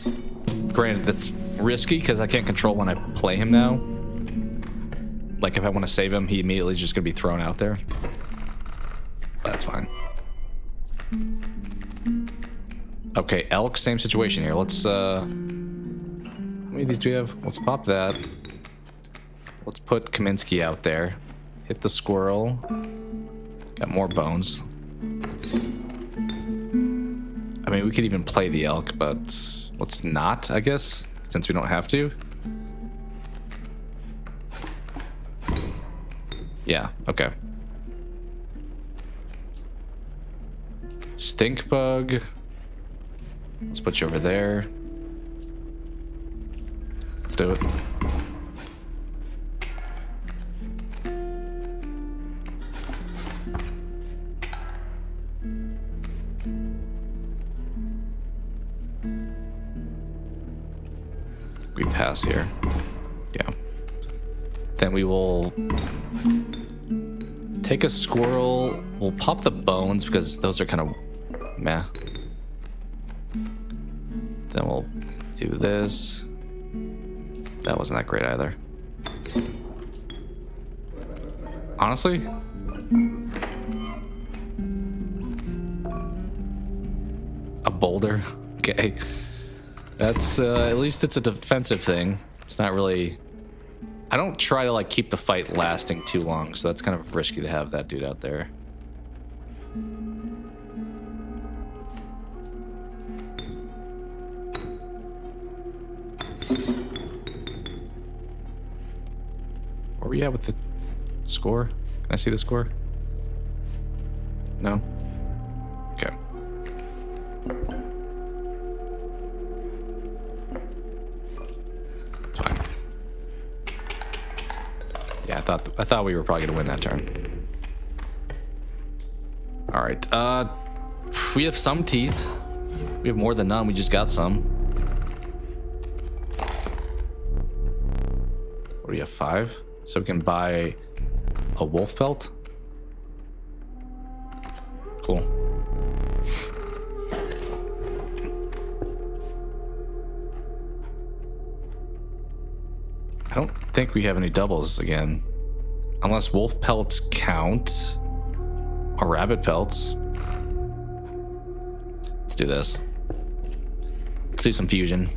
S1: Granted, that's risky because I can't control when I play him now. Like, if I want to save him, he immediately is just going to be thrown out there. But that's fine. Okay, elk, same situation here. Let's, how many of these do we have? Let's pop that. Let's put Kaminsky out there. Hit the squirrel. Got more bones. I mean, we could even play the elk, but let's not, I guess, since we don't have to. Yeah, okay. Stink bug. Let's put you over there. Let's do it. We pass here. Yeah. Then we will take a squirrel. We'll pop the bones because those are kind of meh. Then we'll do this. That wasn't that great either. Honestly, a boulder. Okay. That's, at least it's a defensive thing. It's not really... I don't try to, like, keep the fight lasting too long, so that's kind of risky to have that dude out there. Where were you at with the score? Can I see the score? No? Okay. Fine. Yeah, I thought we were probably gonna win that turn. All right. We have some teeth. We have more than none. We just got some. What do we have? 5? So we can buy a wolf pelt. Cool. I don't think we have any doubles again. Unless wolf pelts count. Or rabbit pelts. Let's do this. Let's do some fusion.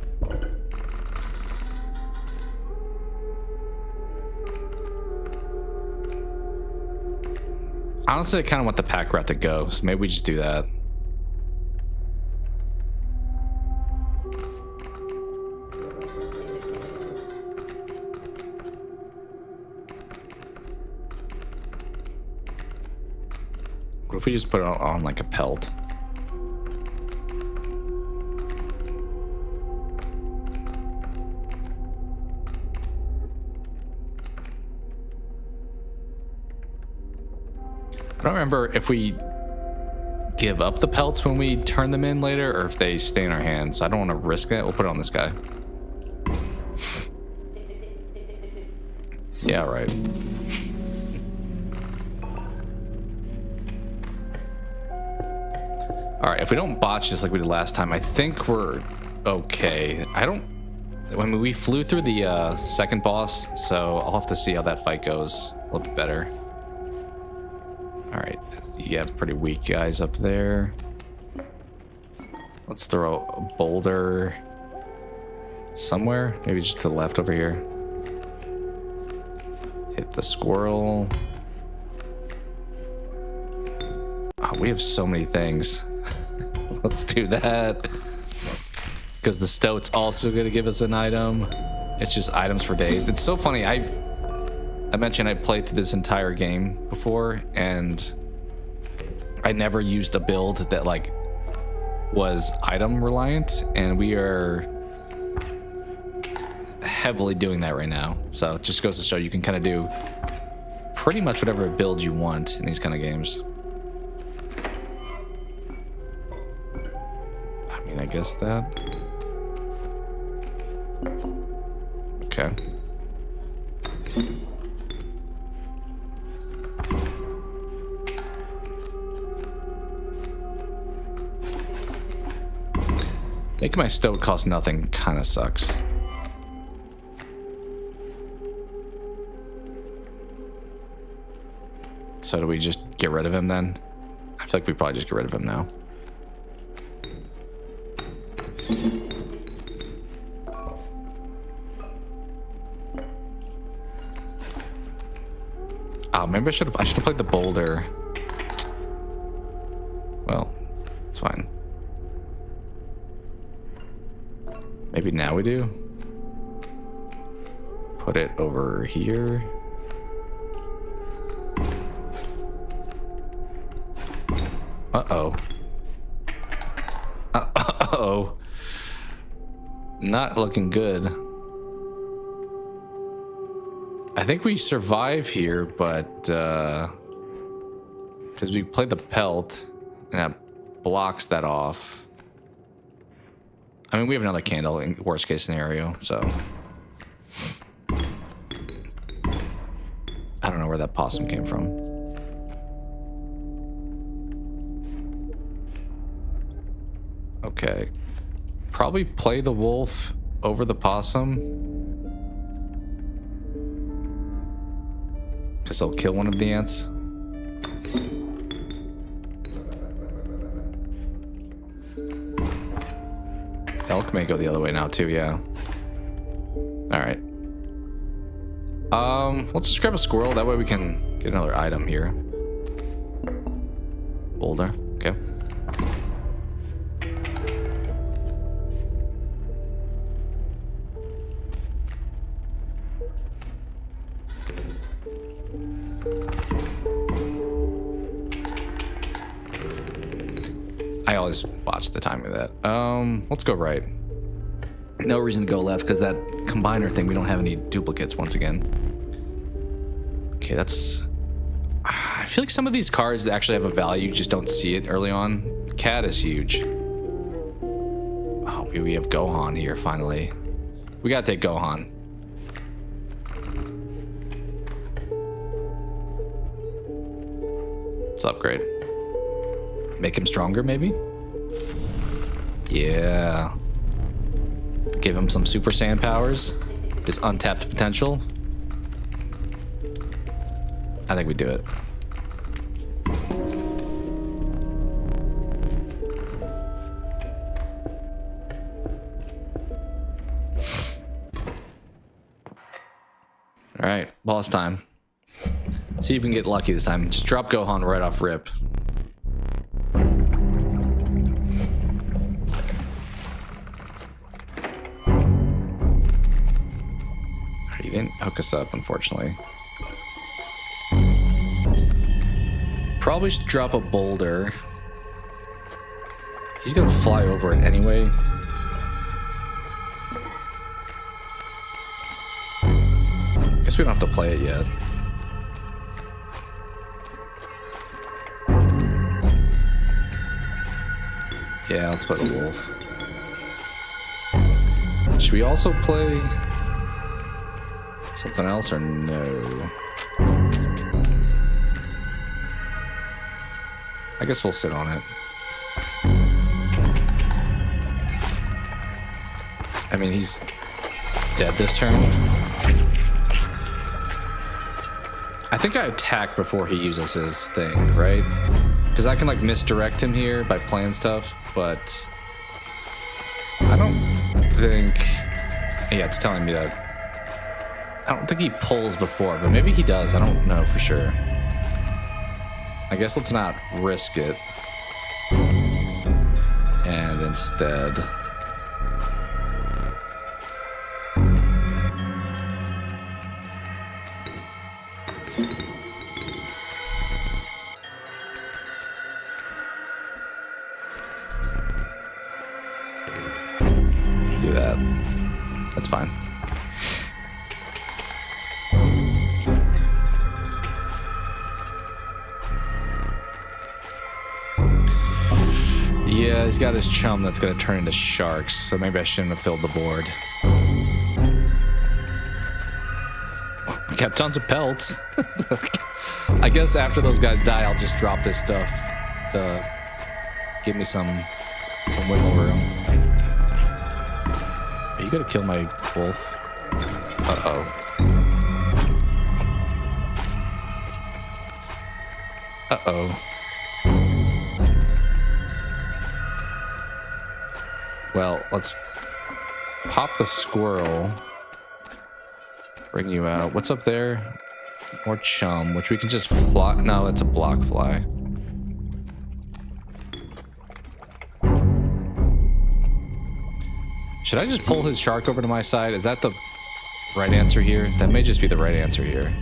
S1: Honestly, I kind of want the pack rat to go, so maybe we just do that. What if we just put it on like a pelt? I don't remember if we give up the pelts when we turn them in later or if they stay in our hands. I don't want to risk that. We'll put it on this guy. Yeah, right. All right, if we don't botch this like we did last time, I think we're okay. I mean, we flew through the second boss, so I'll have to see how that fight goes a little bit better. All right, you have pretty weak guys up there. Let's throw a boulder somewhere, maybe just to the left over here. Hit the squirrel. Oh, we have so many things. Let's do that. Because the stoat's also going to give us an item. It's just items for days. It's so funny. I mentioned I played through this entire game before, and I never used a build that like was item reliant, and we are heavily doing that right now. So it just goes to show you can kind of do pretty much whatever build you want in these kind of games. I mean, I guess that. Okay. Making my stoat cost nothing kind of sucks. So do we just get rid of him then? I feel like we probably just get rid of him now. Oh, maybe I should have played the boulder. Well, it's fine. Maybe now we do. Put it over here. Uh-oh. Uh-oh. Not looking good. I think we survive here, but because we played the pelt and that blocks that off. I mean, we have another candle in worst case scenario, so I don't know where that possum came from. Okay, probably play the wolf over the possum. Because they'll kill one of the ants. Elk may go the other way now too, yeah. Alright. Let's just grab a squirrel, that way we can get another item here. Boulder, okay. I always watch the timing of that. Let's go right. No reason to go left because that combiner thing, we don't have any duplicates once again. Okay, that's... I feel like some of these cards that actually have a value, you just don't see it early on. Cat is huge. Oh, we have Gohan here finally. We gotta take Gohan. Let's upgrade. Make him stronger, maybe? Yeah. Give him some Super Saiyan powers. This untapped potential. I think we do it. Alright, boss time. See if we can get lucky this time. Just drop Gohan right off rip. He didn't hook us up, unfortunately. Probably should drop a boulder. He's gonna fly over it anyway. Guess we don't have to play it yet. Yeah, let's put a wolf. Should we also play something else or no? I guess we'll sit on it. I mean, he's dead this turn. I think I attack before he uses his thing, right? Because I can like misdirect him here by playing stuff, but I don't think... Yeah, it's telling me that I don't think he pulls before, but maybe he does. I don't know for sure. I guess let's not risk it. And instead... do that. That's fine. Yeah, he's got his chum that's gonna turn into sharks, so maybe I shouldn't have filled the board. Kept tons of pelts. I guess after those guys die, I'll just drop this stuff to give me some wiggle room. Are you gonna kill my wolf? Uh-oh. Uh-oh. Well, let's pop the squirrel. Bring you out. What's up there? More chum, which we can just fly. No, that's a block fly. Should I just pull his shark over to my side? Is that the right answer here? That may just be the right answer here.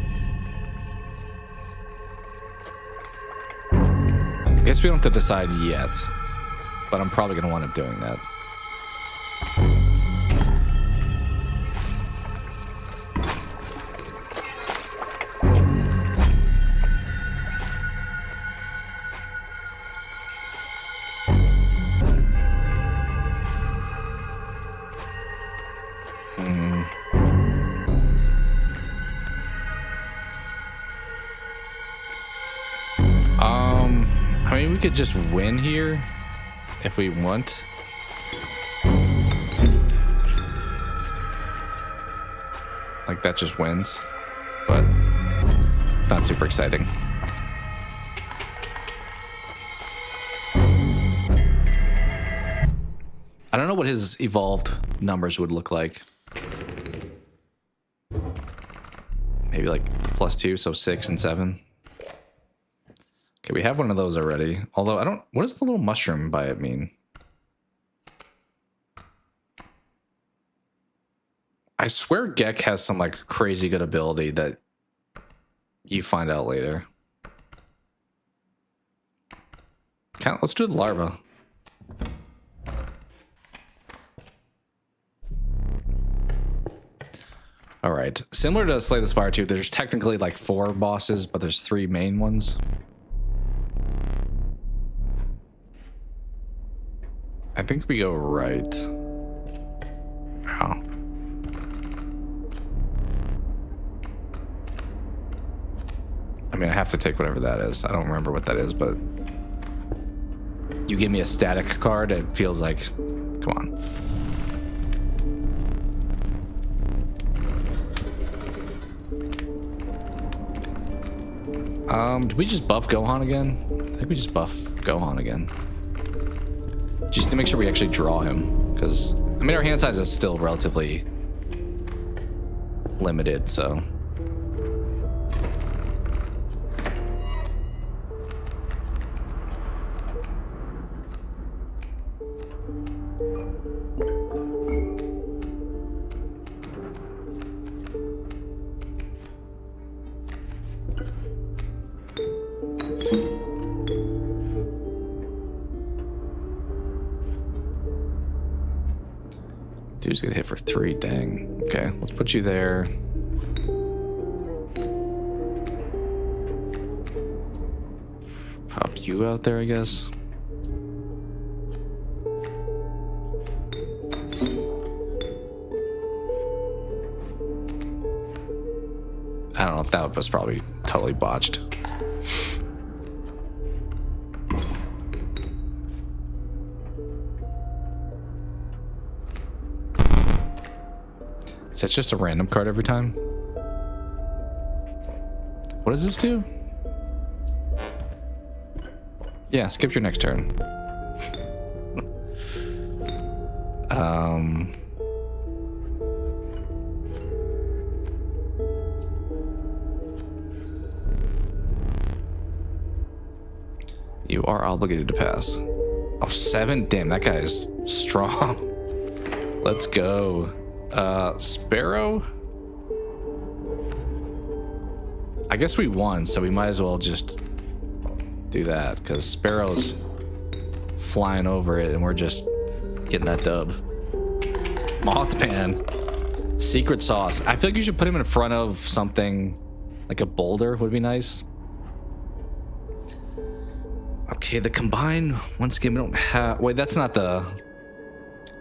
S1: I guess we don't have to decide yet, but I'm probably going to wind up doing that. I mean, we could just win here if we want. Like, that just wins, but it's not super exciting. I don't know what his evolved numbers would look like. Maybe like +2, so 6 and 7. Okay, we have one of those already. Although I don't... What does the little mushroom by it mean? I swear Gek has some like crazy good ability that you find out later. Let's do the larva. All right. Similar to Slay the Spire 2, there's technically like 4 bosses, but there's 3 main ones. I think we go right. Wow. I mean, I have to take whatever that is. I don't remember what that is, but you give me a static card, it feels like, come on. Did we just buff Gohan again? I think we just buff Gohan again. Just to make sure we actually draw him, because I mean our hand size is still relatively limited, so dude's gonna hit for 3. Dang. Okay, let's put you there. Pop you out there, I guess. I don't know if that was probably totally botched. Is that just a random card every time? What does this do? Yeah, skip your next turn. You are obligated to pass. Oh, 7? Damn, that guy is strong. Let's go. Sparrow? I guess we won, so we might as well just do that, because Sparrow's flying over it and we're just getting that dub. Mothman. Secret sauce. I feel like you should put him in front of something like a boulder would be nice. Okay, the combine, once again, we don't have... Wait, that's not the...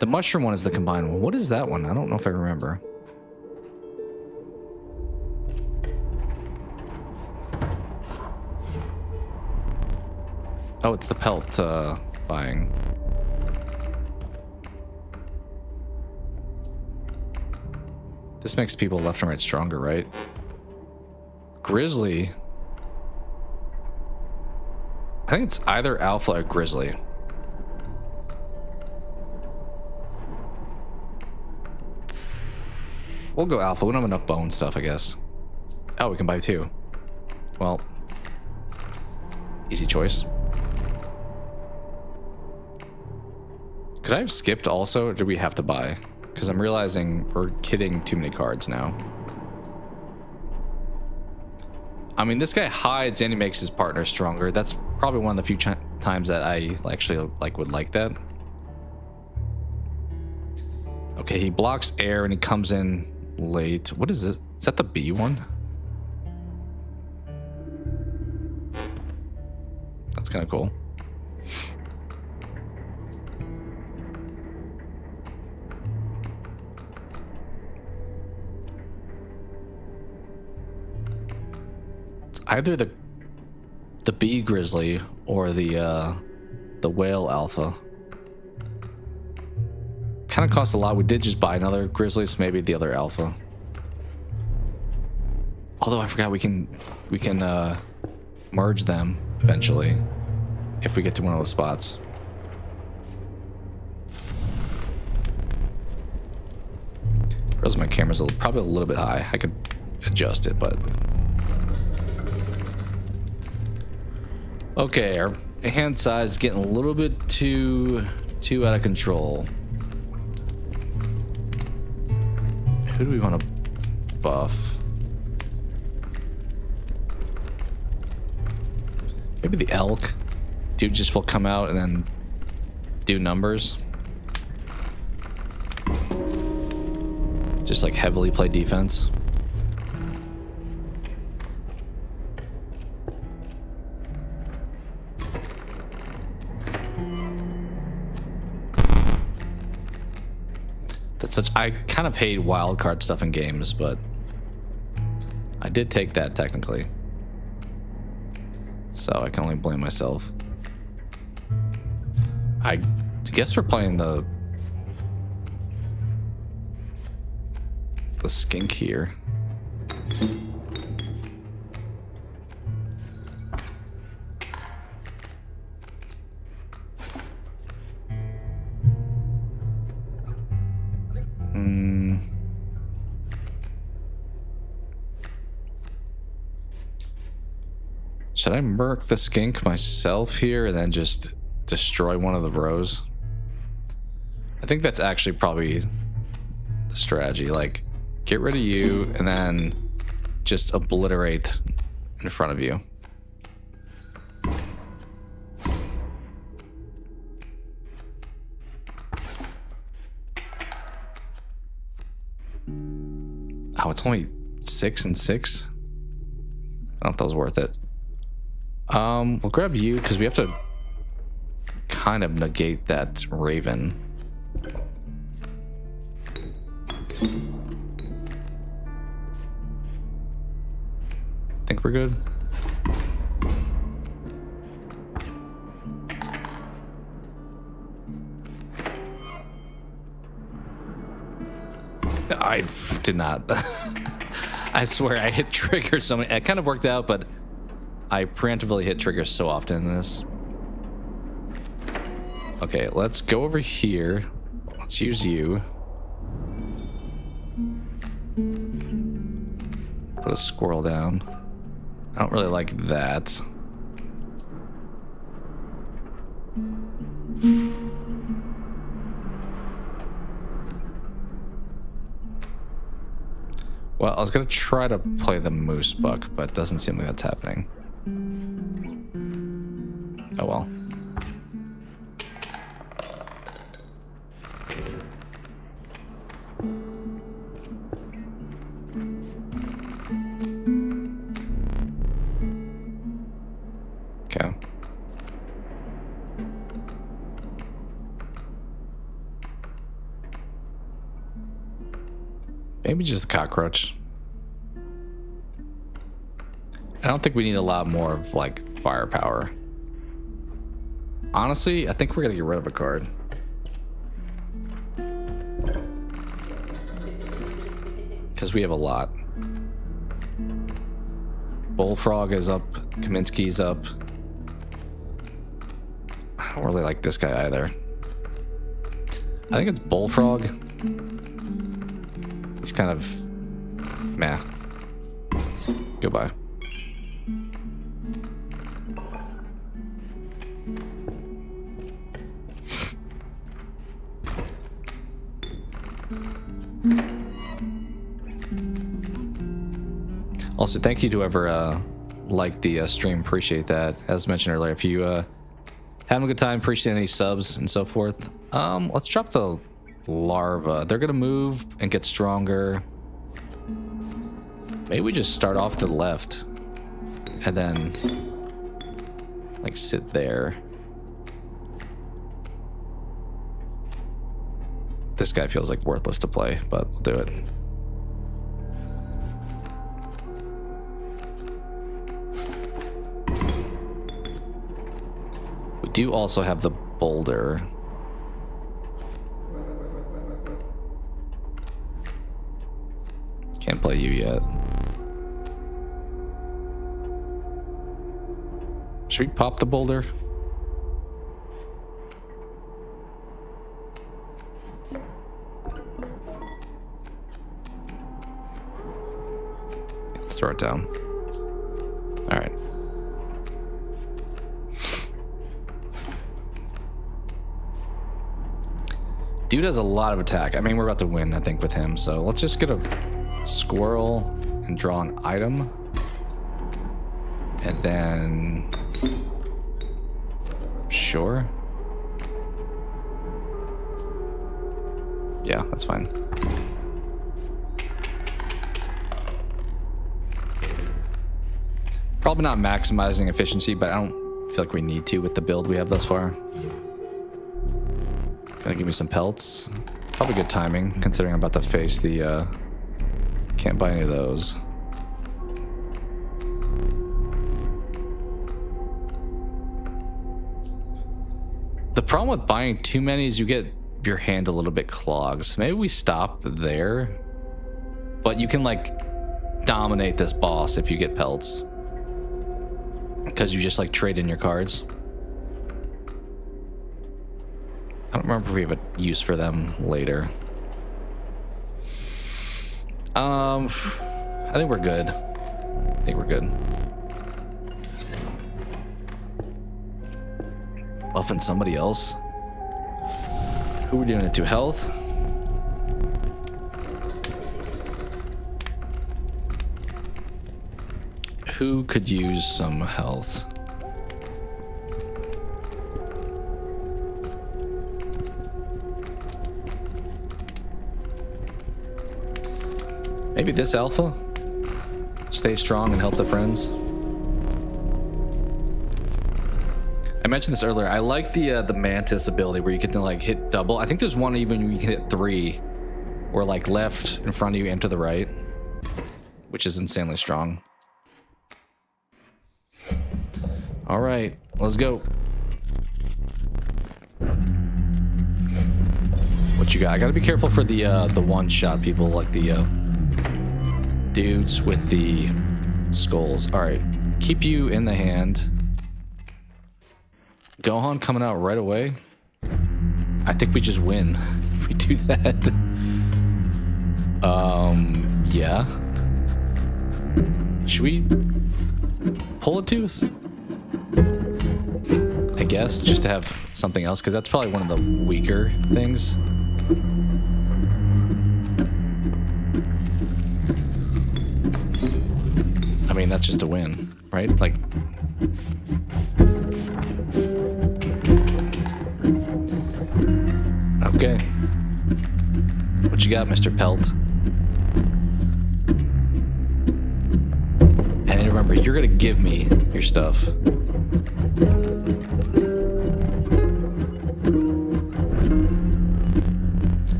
S1: The mushroom one is the combined one. What is that one? I don't know if I remember. Oh, it's the pelt buying. This makes people left and right stronger, right? Grizzly. I think it's either alpha or grizzly. We'll go alpha. We don't have enough bone stuff, I guess. Oh, we can buy 2. Well, easy choice. Could I have skipped also, or do we have to buy? Because I'm realizing we're kidding too many cards now. I mean, this guy hides and he makes his partner stronger. That's probably one of the few times that I actually would like that. Okay, he blocks air and he comes in late. What is this? Is that the B one? That's kind of cool. It's either the B grizzly or the whale alpha. Kind of costs a lot. We did just buy another grizzly, so maybe the other alpha. Although I forgot we can merge them eventually if we get to one of those spots. Realize my camera's probably a little bit high. I could adjust it, but okay, our hand size is getting a little bit too out of control. Who do we want to buff? Maybe the elk. Dude just will come out and then do numbers. Just like heavily play defense. That's such, I kind of hate wildcard stuff in games, but I did take that technically. So I can only blame myself. I guess we're playing the skink here. Should I murk the skink myself here and then just destroy one of the rows? I think that's actually probably the strategy. Like, get rid of you and then just obliterate in front of you. Oh, it's only 6 and 6. I don't know if that was worth it. We'll grab you because we have to kind of negate that raven. Think we're good. I did not. I swear I hit trigger so many. It kind of worked out, but I preemptively hit triggers so often in this. Okay, let's go over here. Let's use you. Put a squirrel down. I don't really like that. Well, I was gonna try to play the moose buck, but it doesn't seem like that's happening. Oh well. Okay. Maybe just a cockroach. I don't think we need a lot more of like firepower. Honestly, I think we're gonna get rid of a card. Because we have a lot. Bullfrog is up. Kaminsky's up. I don't really like this guy either. I think it's Bullfrog. He's kind of meh. Goodbye. Also, thank you to whoever liked the stream. Appreciate that. As mentioned earlier, if you having a good time, appreciate any subs and so forth. Let's drop the larva. They're gonna move and get stronger. Maybe we just start off to the left and then like sit there. This guy feels like worthless to play, but we'll do it. We do also have the boulder. Can't play you yet. Should we pop the boulder? Let's throw it down. All right. Dude has a lot of attack. I mean, we're about to win, I think, with him. So let's just get a squirrel and draw an item. And then... Sure. Yeah, that's fine. Probably not maximizing efficiency, but I don't feel like we need to with the build we have thus far. Gonna give me some pelts. Probably good timing, considering I'm about to face the, can't buy any of those. The problem with buying too many is you get your hand a little bit clogged. So maybe we stop there. But you can, like, dominate this boss if you get pelts. Because you just, like, trade in your cards. I don't remember if we have a use for them later. I think we're good. I think we're good. Buffing somebody else. Who we're doing it to? Health. Who could use some health? Maybe this alpha? Stay strong and help the friends. I mentioned this earlier. I like the mantis ability where you can like hit double. I think there's one even where you can hit 3, or like left in front of you and to the right, which is insanely strong. All right, let's go. What you got? I gotta be careful for the one-shot people, like the dudes with the skulls. All right, keep you in the hand. Gohan coming out right away. I think we just win if we do that. Yeah. Should we pull a tooth? I guess, just to have something else, because that's probably one of the weaker things. I mean, that's just a win, right? Like... Okay. What you got, Mr. Pelt? And remember, you're gonna give me your stuff.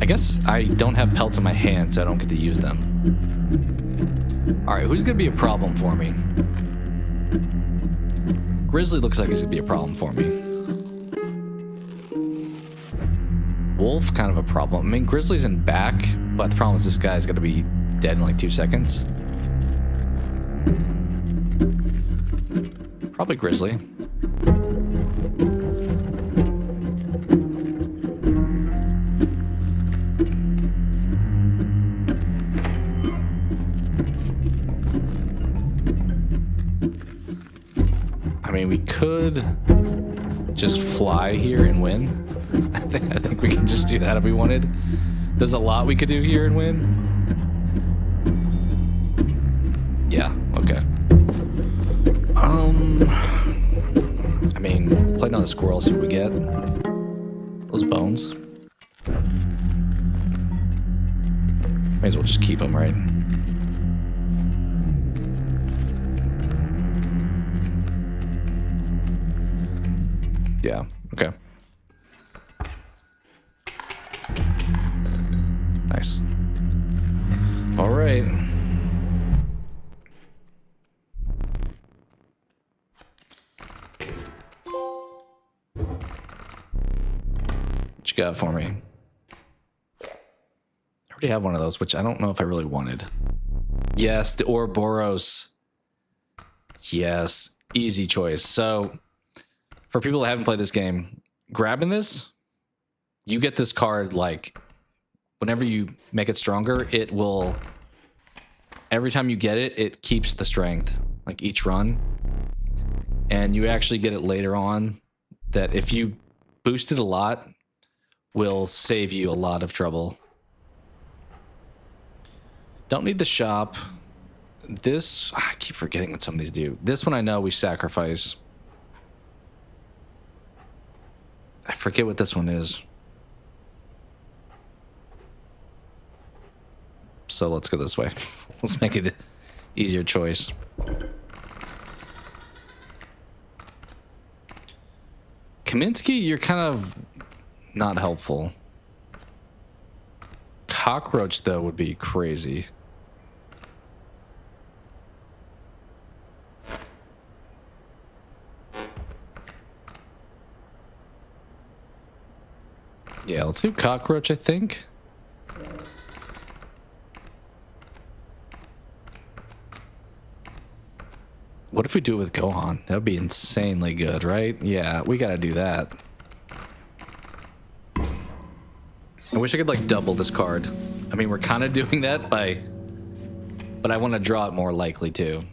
S1: I guess I don't have pelts in my hand, so I don't get to use them. Alright, who's gonna be a problem for me? Grizzly looks like he's gonna be a problem for me. Wolf, kind of a problem. I mean, Grizzly's in back, but the problem is this guy's gonna be dead in like 2 seconds. Probably Grizzly. just fly here and win. I think we can just do that if we wanted. There's a lot we could do here and win. Yeah, okay. I mean, play on the squirrel, see what we get. Those bones. May as well just keep them, right? Yeah, okay. Nice. All right. What you got for me? I already have one of those, which I don't know if I really wanted. Yes, the Ouroboros. Yes, easy choice. So, for people that haven't played this game, grabbing this, you get this card like whenever you make it stronger, it will, every time you get it, it keeps the strength, like each run. And you actually get it later on that if you boost it a lot, will save you a lot of trouble. Don't need the shop. This, I keep forgetting what some of these do. This one I know we sacrifice. I forget what this one is. So let's go this way. Let's make it an easier choice. Kaminsky, you're kind of not helpful. Cockroach, though, would be crazy. Yeah, let's do cockroach, I think. What if we do it with Gohan? That would be insanely good, right? Yeah, we gotta do that. I wish I could, like, double this card. I mean, we're kind of doing that by... But I want to draw it more likely, too.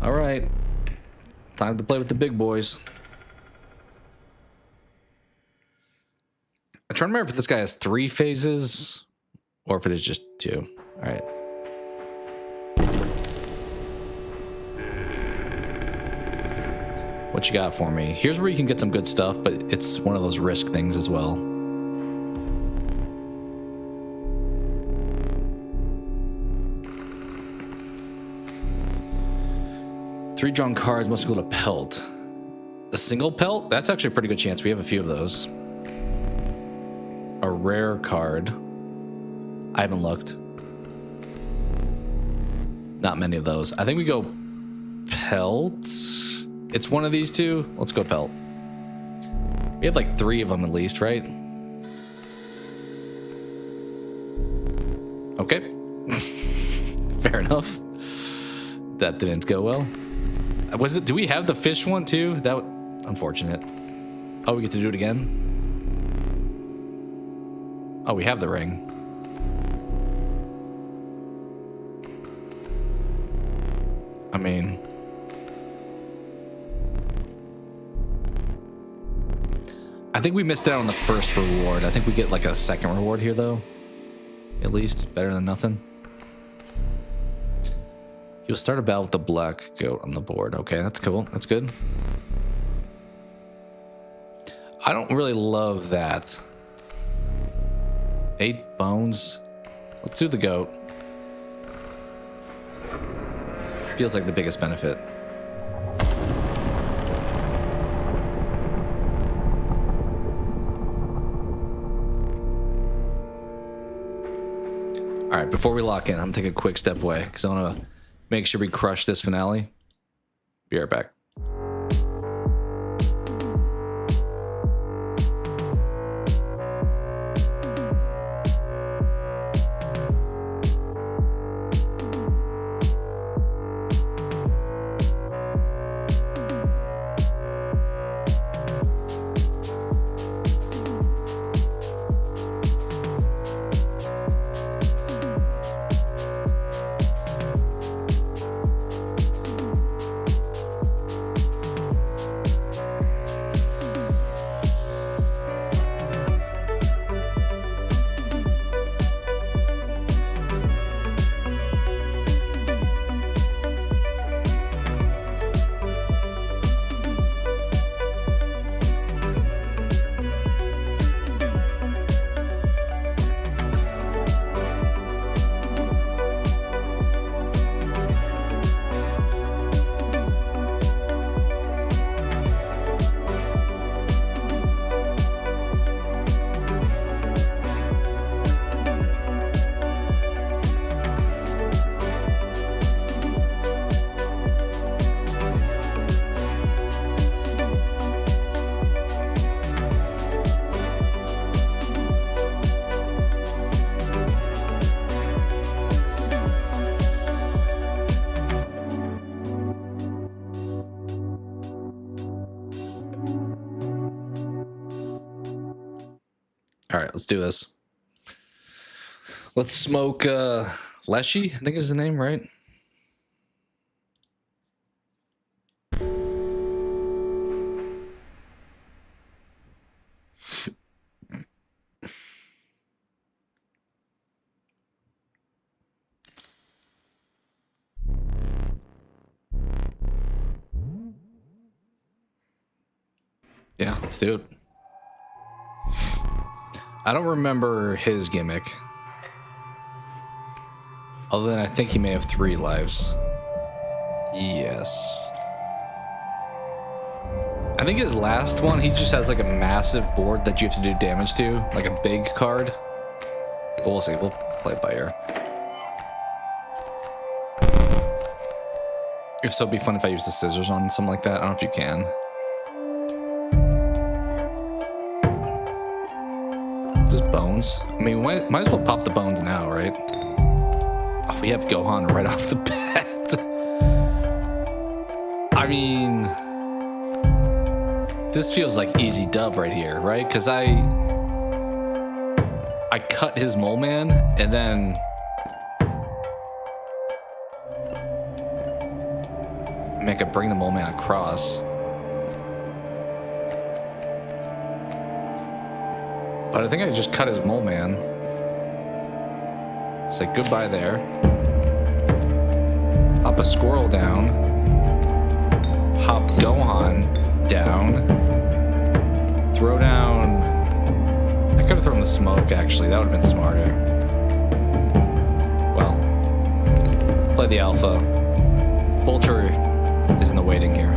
S1: Alright. Time to play with the big boys. I'm trying to remember if this guy has 3 phases or if it is just 2. Alright. What you got for me? Here's where you can get some good stuff, but it's one of those risk things as well. Three drawn cards must go to pelt. A single pelt? That's actually a pretty good chance. We have a few of those. A rare card. I haven't looked. Not many of those. I think we go pelt. It's one of these two. Let's go pelt. We have like 3 of them at least, right? Okay. Fair enough. That didn't go well. Was it? Do we have the fish one too? That unfortunate. Oh, we get to do it again. Oh, we have the ring. I mean, I think we missed out on the first reward. I think we get like a second reward here, though. At least better than nothing. You'll start a battle with the black goat on the board. Okay, that's cool. That's good. I don't really love that. 8 bones. Let's do the goat. Feels like the biggest benefit. All right, before we lock in, I'm gonna take a quick step away because I want to make sure we crush this finale. Be right back. All right, let's do this. Let's smoke Leshy, I think is his name, right? Yeah, let's do it. I don't remember his gimmick. Other than I think he may have 3 lives. Yes. I think his last one, he just has like a massive board that you have to do damage to. Like a big card. But we'll see. We'll play it by ear. If so, it'd be fun if I use the scissors on something like that. I don't know if you can. Just bones. I mean, might as well pop the bones now, right? Oh, we have Gohan right off the bat. I mean, this feels like easy dub right here, right? Because I cut his mole man and then I could bring the mole man across. But I think I just cut his mole man. Say goodbye there. Hop a squirrel down. Hop Gohan down. Throw down. I could have thrown the smoke actually. That would have been smarter. Well, play the alpha. Vulture is in the waiting here.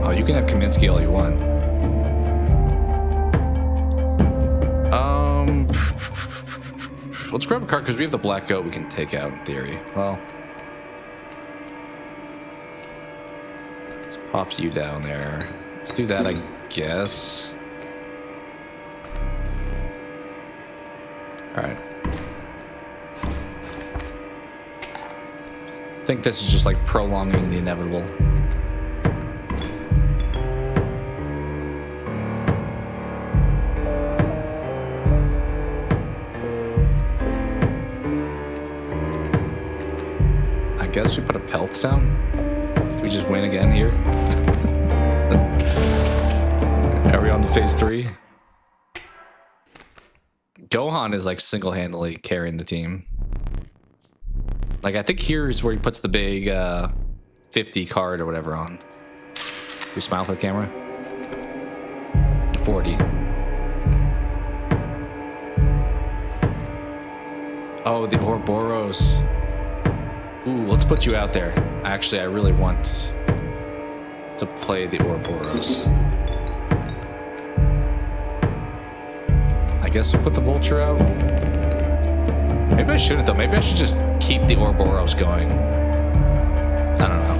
S1: Oh, you can have Kaminsky all you want. Let's grab a card because we have the black goat we can take out in theory. Well, pop you down there. Let's do that, I guess. All right. I think this is just like prolonging the inevitable. I guess we put a pelt down. Do we just win again here? Are we on to phase 3? Gohan is like single-handedly carrying the team. Like I think here is where he puts the big 50 card or whatever on. We smile for the camera. 40. Oh, the Ouroboros. Ooh, let's put you out there. Actually, I really want to play the Ouroboros. I guess we'll put the Vulture out. Maybe I shouldn't though. Maybe I should just keep the Ouroboros going. I don't know.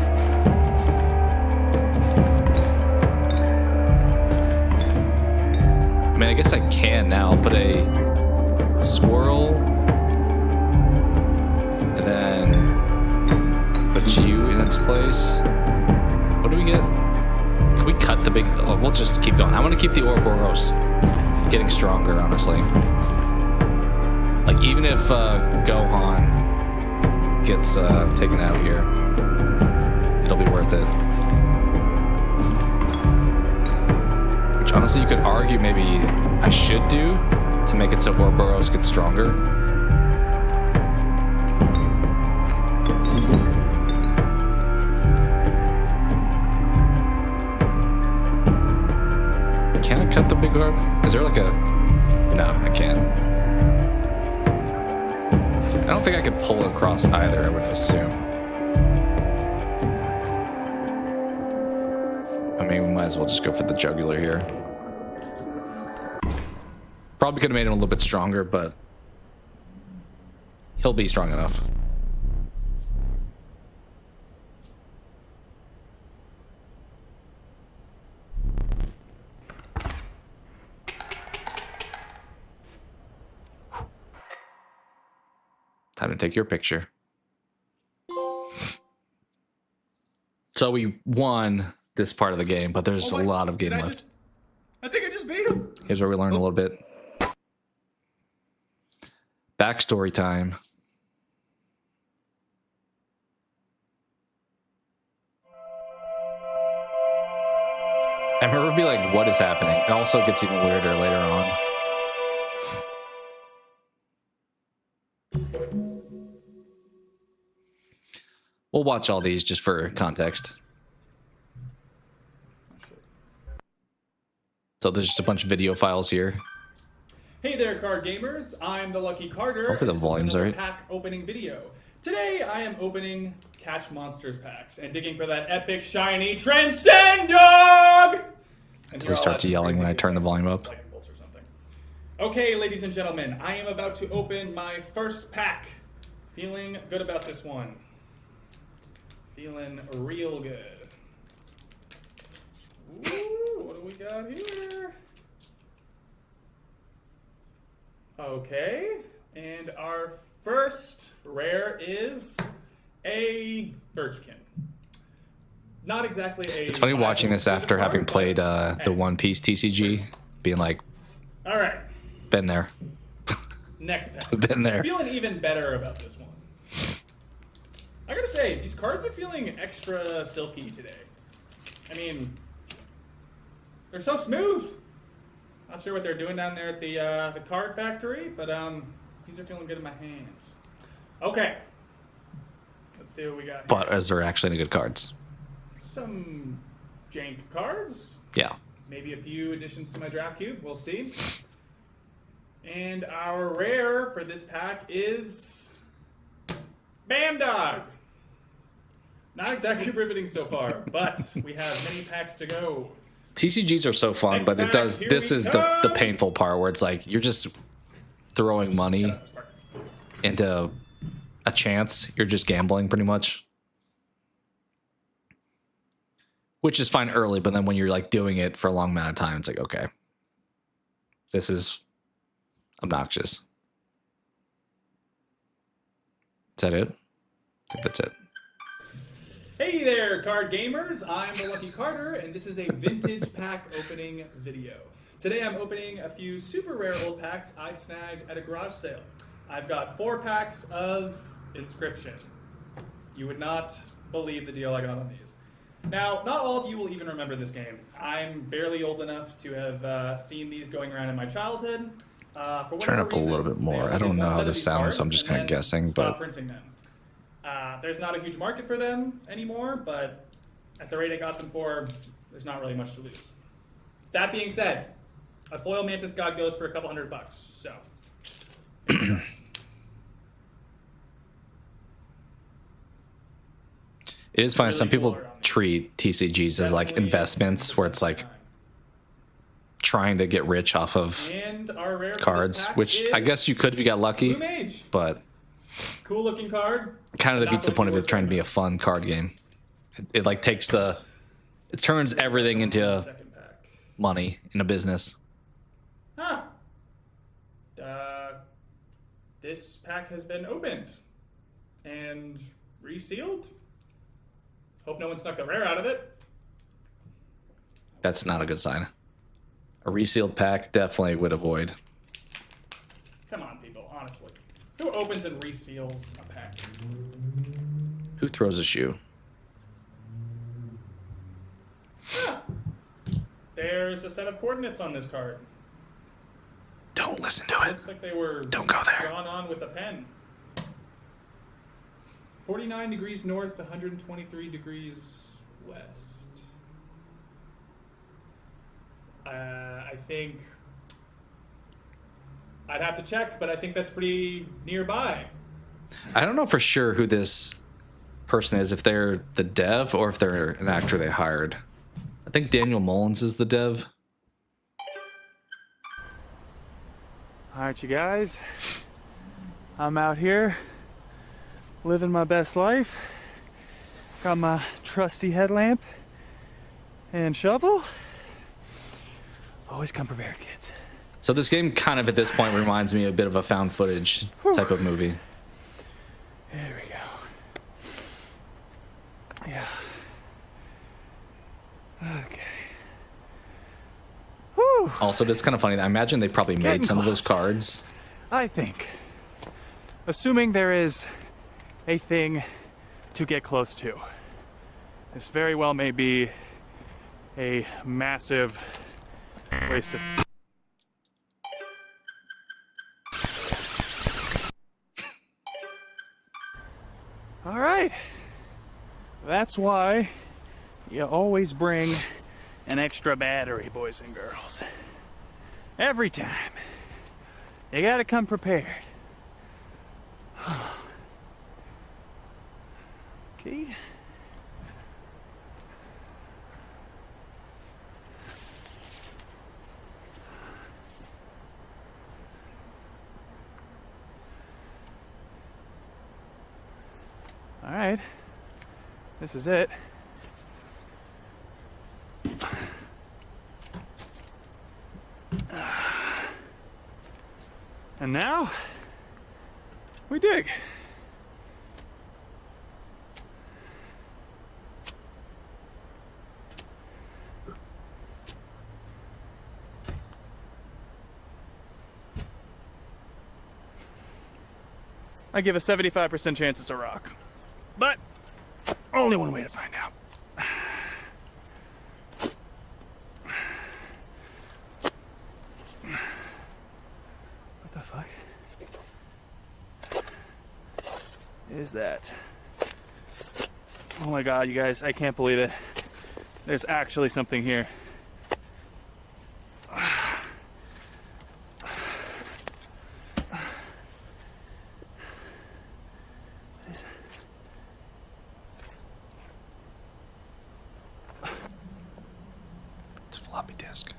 S1: I mean, I guess I can now. I'll put a squirrel and then put you in its place. What do we get? Can we cut the big... Oh, we'll just keep going. I want to keep the Ouroboros getting stronger, honestly. Like, even if Gohan gets taken out here, it'll be worth it. Which, honestly, you could argue maybe I should do to make it so Ouroboros gets stronger. Can I cut the big card? Is there like a... No, I can't. I don't think I could pull it across either, I would assume. I mean, we might as well just go for the jugular here. Probably could have made him a little bit stronger, but he'll be strong enough. Time to take your picture. So we won this part of the game, but there's a lot of game left.
S2: I think I just beat him.
S1: Here's where we learn a little bit. Backstory time. I remember be like, what is happening? It also gets even weirder later on. We'll watch all these just for context. So there's just a bunch of video files here.
S2: Hey there, card gamers. I'm the Lucky Carter.
S1: Hopefully the volume's alright.
S2: Pack opening video. Today I am opening Catch Monsters packs and digging for that epic shiny Transcend Dog. And
S1: He starts yelling when I turn the volume up.
S2: Okay, ladies and gentlemen, I am about to open my first pack. Feeling good about this one. Feeling real good. Ooh, what do we got here? Okay, and our first rare is a Birchkin. Not exactly a...
S1: It's funny watching this after having played the One Piece TCG, being like,
S2: all right,
S1: been there.
S2: Next pack.
S1: Been there.
S2: Feeling even better about this one. I gotta say, these cards are feeling extra silky today. I mean, they're so smooth. Not sure what they're doing down there at the card factory, but these are feeling good in my hands. Okay, let's see what we got here.
S1: But as they're actually good cards.
S2: Some jank cards.
S1: Yeah.
S2: Maybe a few additions to my draft cube. We'll see. And our rare for this pack is Bandog. Not exactly riveting so far, but we have many packs to go.
S1: TCGs are so fun, but it does. This is the painful part where it's like you're just throwing money into a chance. You're just gambling pretty much, which is fine early, but then when you're like doing it for a long amount of time, it's like, okay, this is obnoxious. Is that it? I think that's it.
S2: Hey there, card gamers. I'm the Lucky Carter, and this is a vintage pack opening video. Today I'm opening a few super rare old packs I snagged at a garage sale. I've got 4 packs of Inscryption. You would not believe the deal I got on these. Now, not all of you will even remember this game. I'm barely old enough to have seen these going around in my childhood.
S1: Turn up a little bit more. I don't know how this sounds, so I'm just kind of guessing. But
S2: printing them. There's not a huge market for them anymore, but at the rate I got them for, there's not really much to lose. That being said, a foil Mantis God goes for a couple $100, so.
S1: It is funny. Some people treat TCGs as like investments, where it's like trying to get rich off of cards, which I guess you could if you got lucky, but
S2: cool looking card.
S1: Kind of defeats the point of it trying to be a fun card game. It like takes it turns everything into money in a business.
S2: Huh. This pack has been opened and resealed. Hope no one snuck the rare out of it.
S1: That's not a good sign. A resealed pack definitely would avoid.
S2: Come on, people, honestly. Who opens and reseals a pack?
S1: Who throws a shoe?
S2: Ah, there's a set of coordinates on this card.
S1: Don't listen to it.
S2: Looks like they were
S1: Don't go there.
S2: drawn on with a pen. 49 degrees north, 123 degrees west. I think I'd have to check, but I think that's pretty nearby.
S1: I don't know for sure who this person is, if they're the dev or if they're an actor they hired. I think Daniel Mullins is the dev.
S3: All right, you guys, I'm out here living my best life. Got my trusty headlamp and shovel. Always come prepared, kids.
S1: So this game kind of at this point reminds me a bit of a found footage type of movie. Also, it's kind of funny. I imagine they probably made
S3: Getting
S1: some of those
S3: close.
S1: cards.
S3: I think. Assuming there is a thing to get close to. This very well may be a massive waste of... All right. That's why you always bring an extra battery, boys and girls. Every time. You gotta come prepared. Okay. All right. This is it. And now we dig. I give a 75% chance it's a rock. But only one way to find out. What the fuck is that? Oh my god, you guys, I can't believe it. There's actually something here.
S1: It's a floppy disk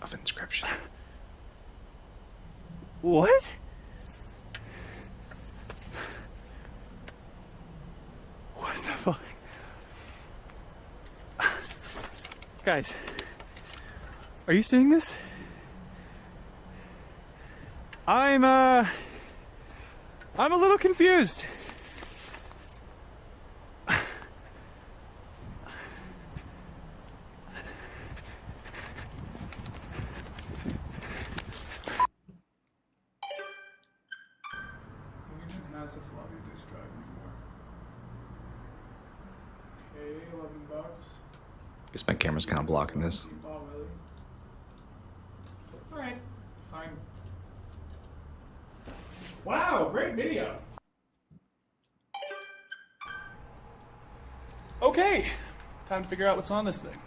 S1: of Inscryption.
S3: What? What the fuck? Guys, are you seeing this? I'm a little confused.
S2: Has a floppy disk drive anymore. Okay, $11.
S1: Guess my camera's kind of blocking this.
S2: Oh, really? Alright, fine. Wow, great video. Okay, time to figure out what's on this thing.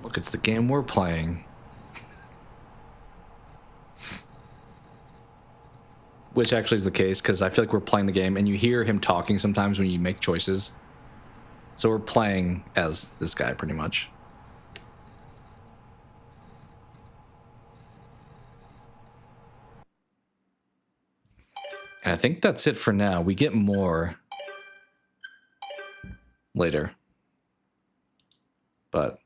S1: Look, it's the game we're playing. Which actually is the case, because I feel like we're playing the game, and you hear him talking sometimes when you make choices. So we're playing as this guy, pretty much. And I think that's it for now. We get more later. But...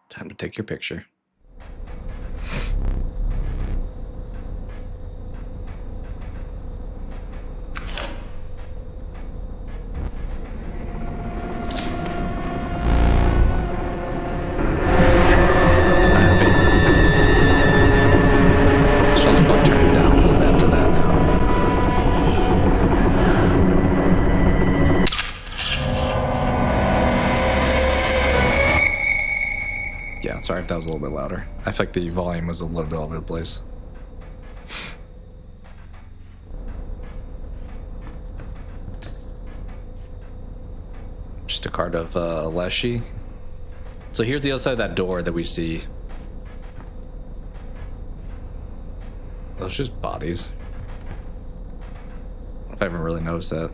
S1: time to take your picture. He's not happy. She'll probably turn it down a little bit after that now. Yeah, sorry if that was a little bit louder. I feel like the volume was a little bit all over the place. Just a card of Leshy. So here's the other side of that door that we see. Those just bodies. I don't know if I haven't really noticed that.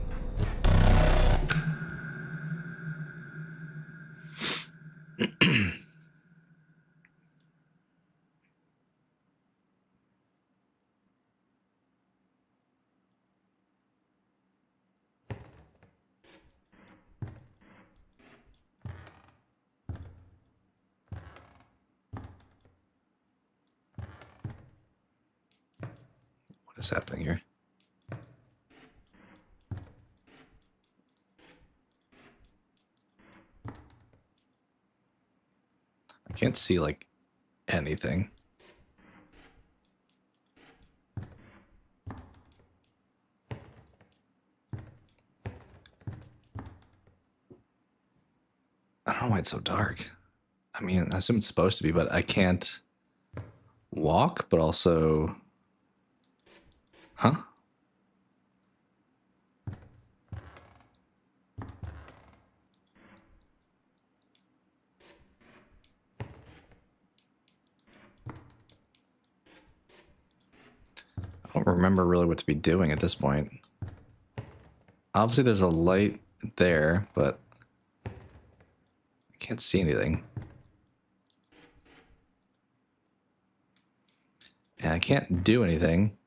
S1: is happening here? I can't see like anything. I don't know why it's so dark. I mean, I assume it's supposed to be, but I can't walk, but also... Huh? I don't remember really what to be doing at this point. Obviously there's a light there, but I can't see anything. And I can't do anything.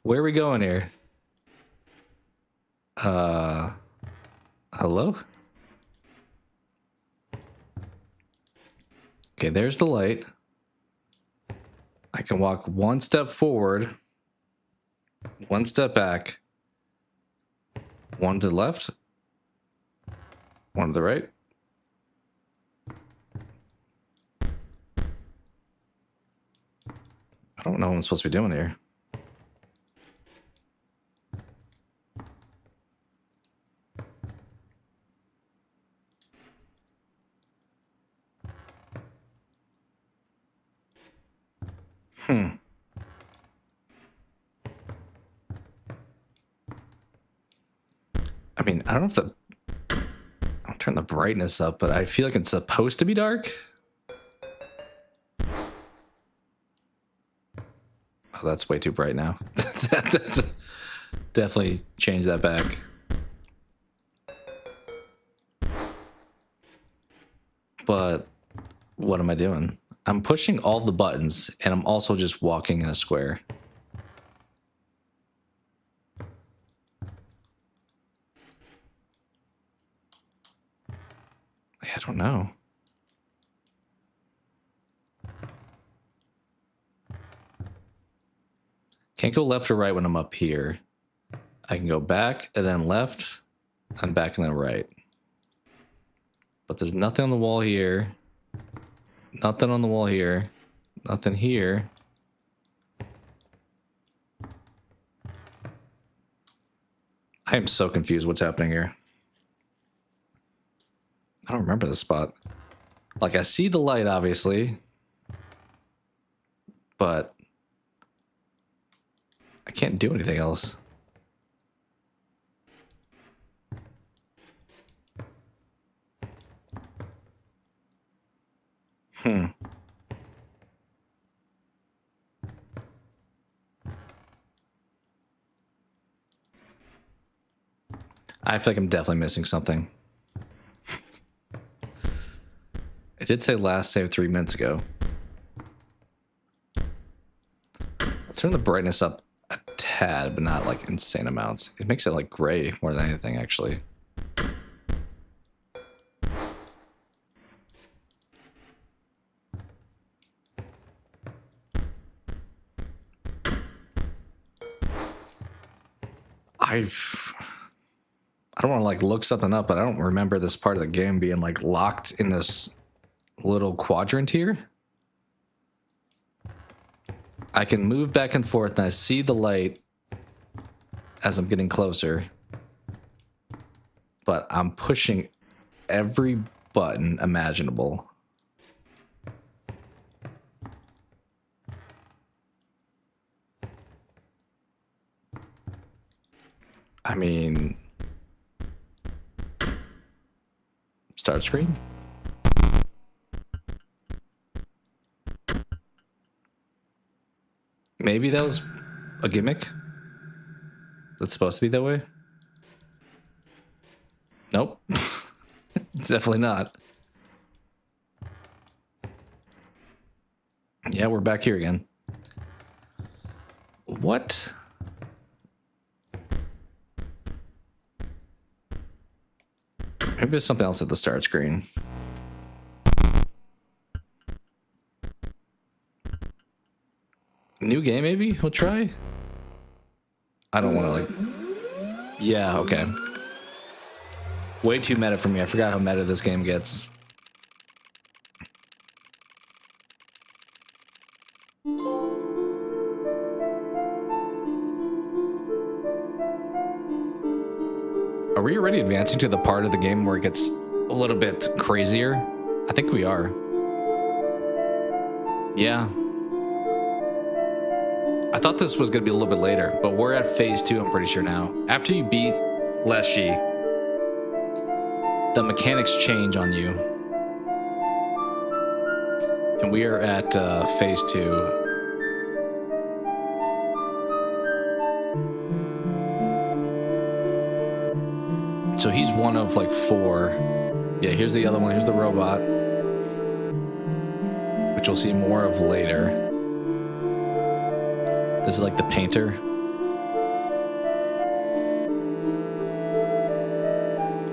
S1: Where are we going here? Hello? Okay, there's the light. I can walk one step forward, one step back, one to the left, one to the right. I don't know what I'm supposed to be doing here. I mean, I don't know if I'll turn the brightness up, but I feel like it's supposed to be dark. Oh, that's way too bright now. That's definitely change that back. But what am I doing? I'm pushing all the buttons, and I'm also just walking in a square. I don't know. Can't go left or right when I'm up here. I can go back and then left, and back and then right. But there's nothing on the wall here. Nothing on the wall here. Nothing here. I am so confused what's happening here. I don't remember this spot. Like, I see the light, obviously. But I can't do anything else. I feel like I'm definitely missing something. It did say last save 3 minutes ago. Let's turn the brightness up a tad, but not like insane amounts. It makes it like gray more than anything, actually. I don't want to like look something up, but I don't remember this part of the game being like locked in this little quadrant here. I can move back and forth, and I see the light as I'm getting closer. But I'm pushing every button imaginable. I mean, start screen. Maybe that was a gimmick. That's supposed to be that way. Nope. Definitely not. Yeah, we're back here again. What? Maybe there's something else at the start screen. New game, maybe? We'll try? I don't want to, like... Yeah, okay. Way too meta for me. I forgot how meta this game gets. Are we already advancing to the part of the game where it gets a little bit crazier? I think we are. Yeah. I thought this was going to be a little bit later, but we're at phase 2, I'm pretty sure now. After you beat Leshy, the mechanics change on you. And we are at phase 2. So he's one of like 4. Yeah, here's the other one. Here's the robot, which we'll see more of later. This is like the painter.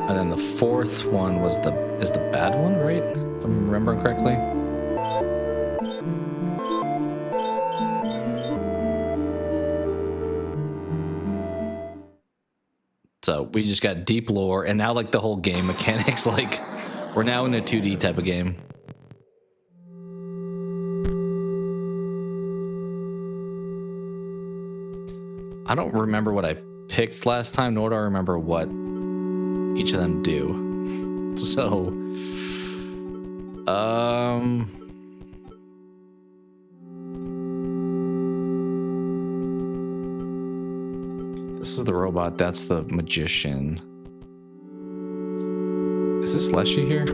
S1: And then the 4th one was is the bad one, right? If I'm remembering correctly. So we just got deep lore, and now like the whole game mechanics, like we're now in a 2D type of game. I don't remember what I picked last time, nor do I remember what each of them do. So, this is the robot, that's the magician. Is this Leshy here?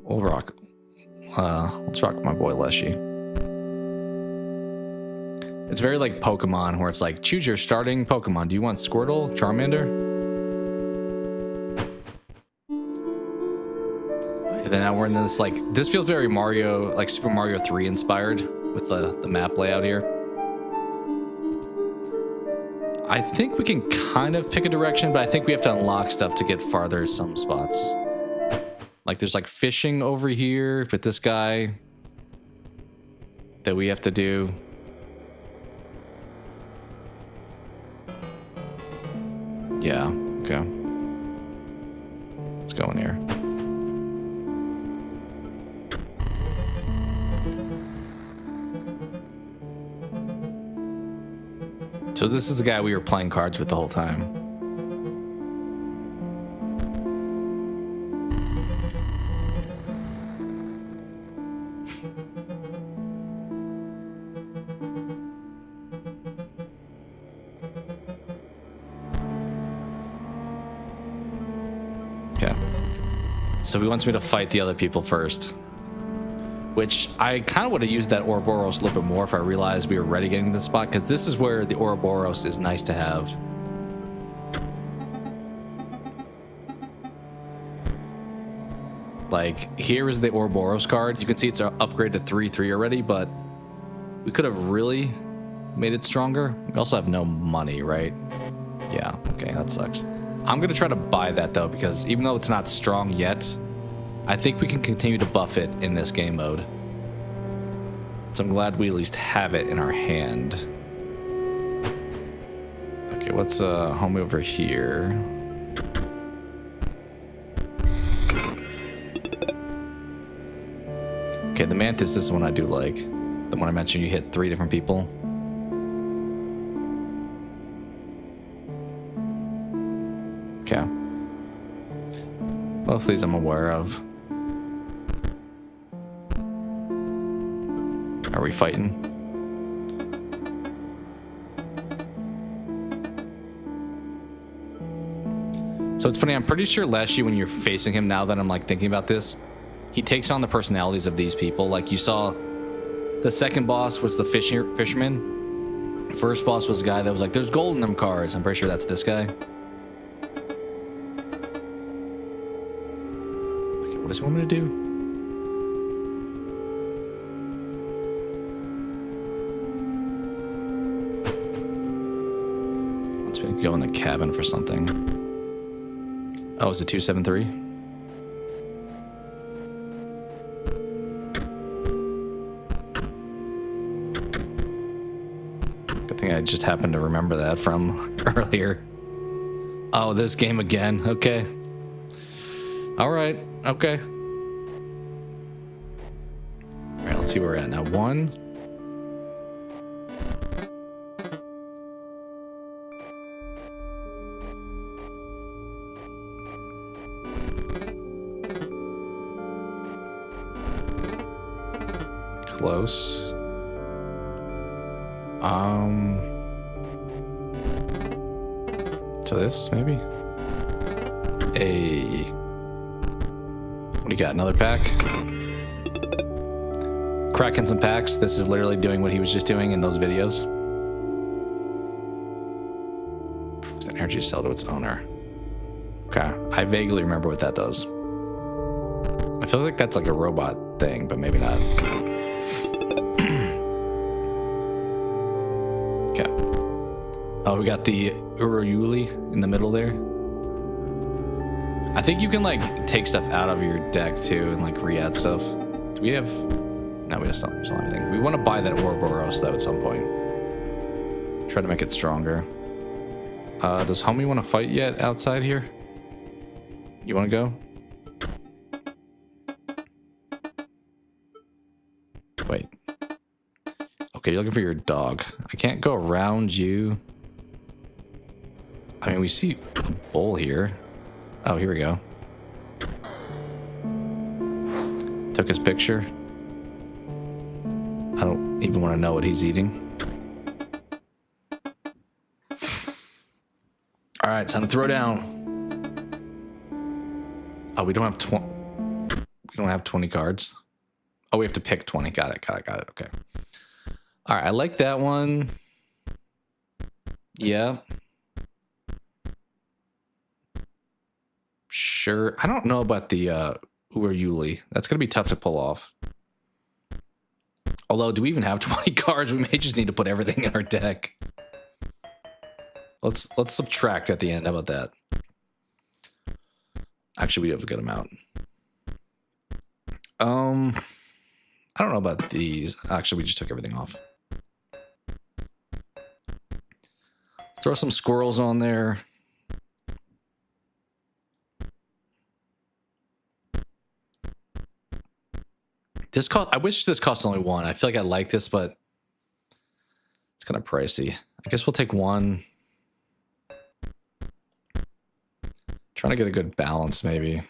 S1: We'll rock. Let's rock my boy Leshy. It's very like Pokemon, where it's like, choose your starting Pokemon. Do you want Squirtle, Charmander? And then now we're in this, like, this feels very Mario, like Super Mario 3 inspired with the map layout here. I think we can kind of pick a direction, but I think we have to unlock stuff to get farther some spots. Like there's like fishing over here with this guy that we have to do. Yeah, okay. Let's go in here. So this is the guy we were playing cards with the whole time. Okay. So he wants me to fight the other people first. Which I kind of would have used that Ouroboros a little bit more if I realized we were already getting to this spot, because this is where the Ouroboros is nice to have. Like, here is the Ouroboros card. You can see it's upgraded to 3/3 already, but we could have really made it stronger. We also have no money, right? Yeah, okay, that sucks. I'm going to try to buy that, though, because even though it's not strong yet, I think we can continue to buff it in this game mode. So I'm glad we at least have it in our hand. Okay, what's homie over here? Okay, the mantis is the one I do like. The one I mentioned you hit 3 different people. Okay. Most of these I'm aware of. Are we fighting? So it's funny, I'm pretty sure Leshy, when you're facing him, now that I'm like thinking about this, he takes on the personalities of these people. Like you saw, the second boss was the fisherman. First boss was a guy that was like, there's gold in them cards. I'm pretty sure that's this guy. Okay, what does he want me to do? So we can go in the cabin for something. Oh, is it 273? Good thing I just happened to remember that from earlier. Oh, this game again. Okay. All right. Okay. All right, let's see where we're at now. 1. Close. To this, maybe? What do you got? Another pack? Cracking some packs. This is literally doing what he was just doing in those videos. Proves an energy cell to its owner. Okay. I vaguely remember what that does. I feel like that's like a robot thing, but maybe not. Okay. Oh, we got the Urayuli in the middle there. I think you can like take stuff out of your deck too and like re-add stuff. Do we have... No, we just don't sell anything. We want to buy that Ouroboros though at some point. Try to make it stronger. Does homie want to fight yet outside here? You want to go? Wait. Okay, you're looking for your dog. I can't go around you. I mean, we see a bull here. Oh, here we go. Took his picture. I don't even want to know what he's eating. All right, time to throw down. Oh, we don't have 20. We don't have 20 cards. Oh, we have to pick 20. Got it. Okay. All right, I like that one. Yeah. Sure. I don't know about the Urayuli. That's going to be tough to pull off. Although, do we even have 20 cards? We may just need to put everything in our deck. Let's subtract at the end. How about that? Actually, we have a good amount. I don't know about these. Actually, we just took everything off. Let's throw some squirrels on there. This cost. I wish this cost only 1. I feel like I like this, but it's kind of pricey. I guess we'll take 1. Trying to get a good balance, maybe.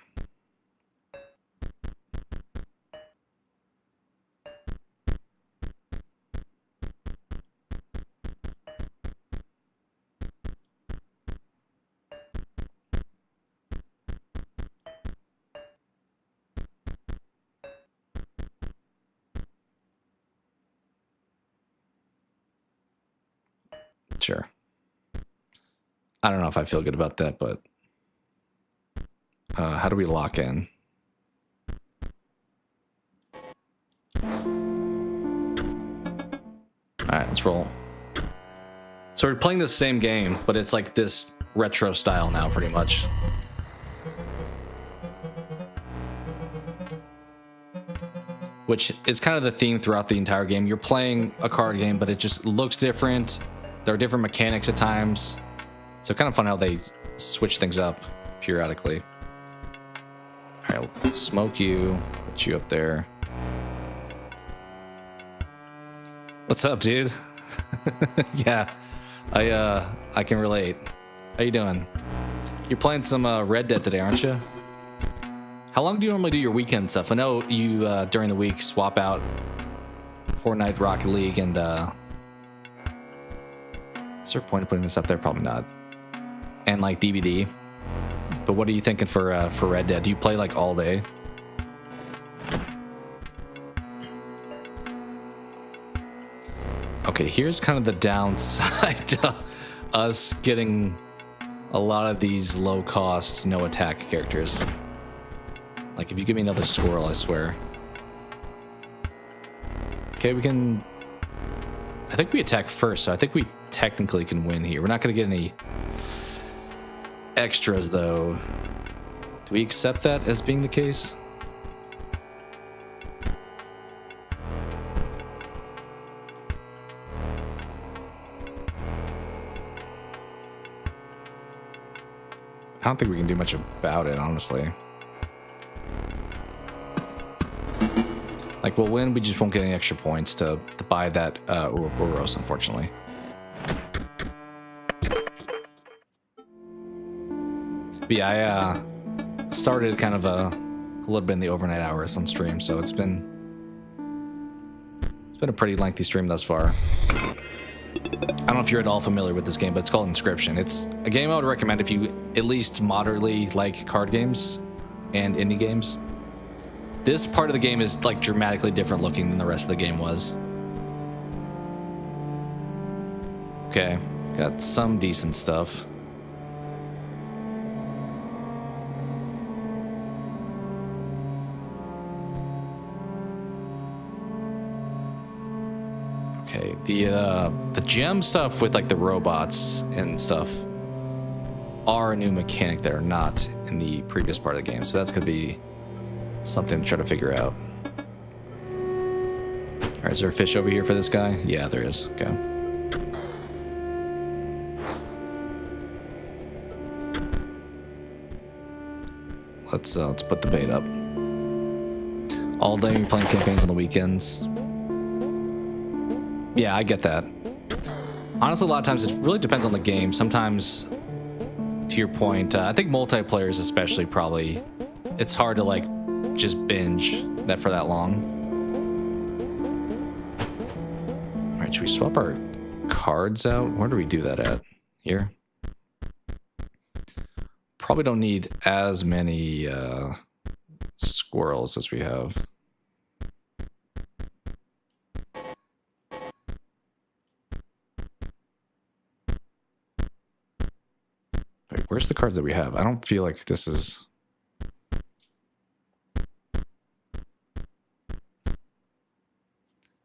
S1: Sure. I don't know if I feel good about that, but how do we lock in? All right, let's roll. So we're playing the same game, but it's like this retro style now, pretty much. Which is kind of the theme throughout the entire game. You're playing a card game, but it just looks different. There are different mechanics at times. So kind of fun how they switch things up periodically. All right, I'll smoke you, put you up there. What's up, dude? Yeah, I can relate. How you doing? You're playing some Red Dead today, aren't you? How long do you normally do your weekend stuff? I know you during the week swap out Fortnite, Rocket League, and is there a point of putting this up there? Probably not. And like DVD. But what are you thinking for Red Dead? Do you play like all day? Okay, here's kind of the downside to us getting a lot of these low cost, no attack characters. Like if you give me another squirrel, I swear. Okay, we can... I think we attack first, so I think we technically can win here. We're not going to get any extras, though. Do we accept that as being the case? I don't think we can do much about it, honestly. Like, we'll win, we just won't get any extra points to buy that Ouroboros, unfortunately. But yeah, I started kind of a little bit in the overnight hours on stream, so it's been a pretty lengthy stream thus far. I don't know if you're at all familiar with this game, but it's called Inscryption. It's a game I would recommend if you at least moderately like card games and indie games. This part of the game is like dramatically different looking than the rest of the game was. Okay, got some decent stuff. Okay, the gem stuff with like the robots and stuff are a new mechanic that are not in the previous part of the game, so that's gonna be something to try to figure out. All right, is there a fish over here for this guy? Yeah, there is. Okay. Let's put the bait up. All day you're playing campaigns on the weekends. Yeah, I get that. Honestly, a lot of times it really depends on the game. Sometimes, to your point, I think multiplayers especially probably, it's hard to like just binge that for that long. All right, should we swap our cards out? Where do we do that at? Here? Probably don't need as many squirrels as we have. Wait, where's the cards that we have? I don't feel like this is...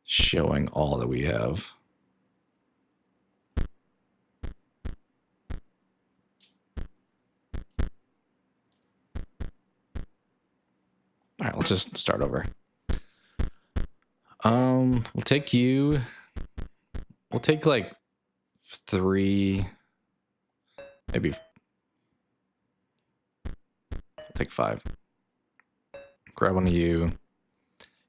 S1: showing all that we have. All right, let's just start over. We'll take you. We'll take like 3, maybe. I'll take 5. Grab one of you.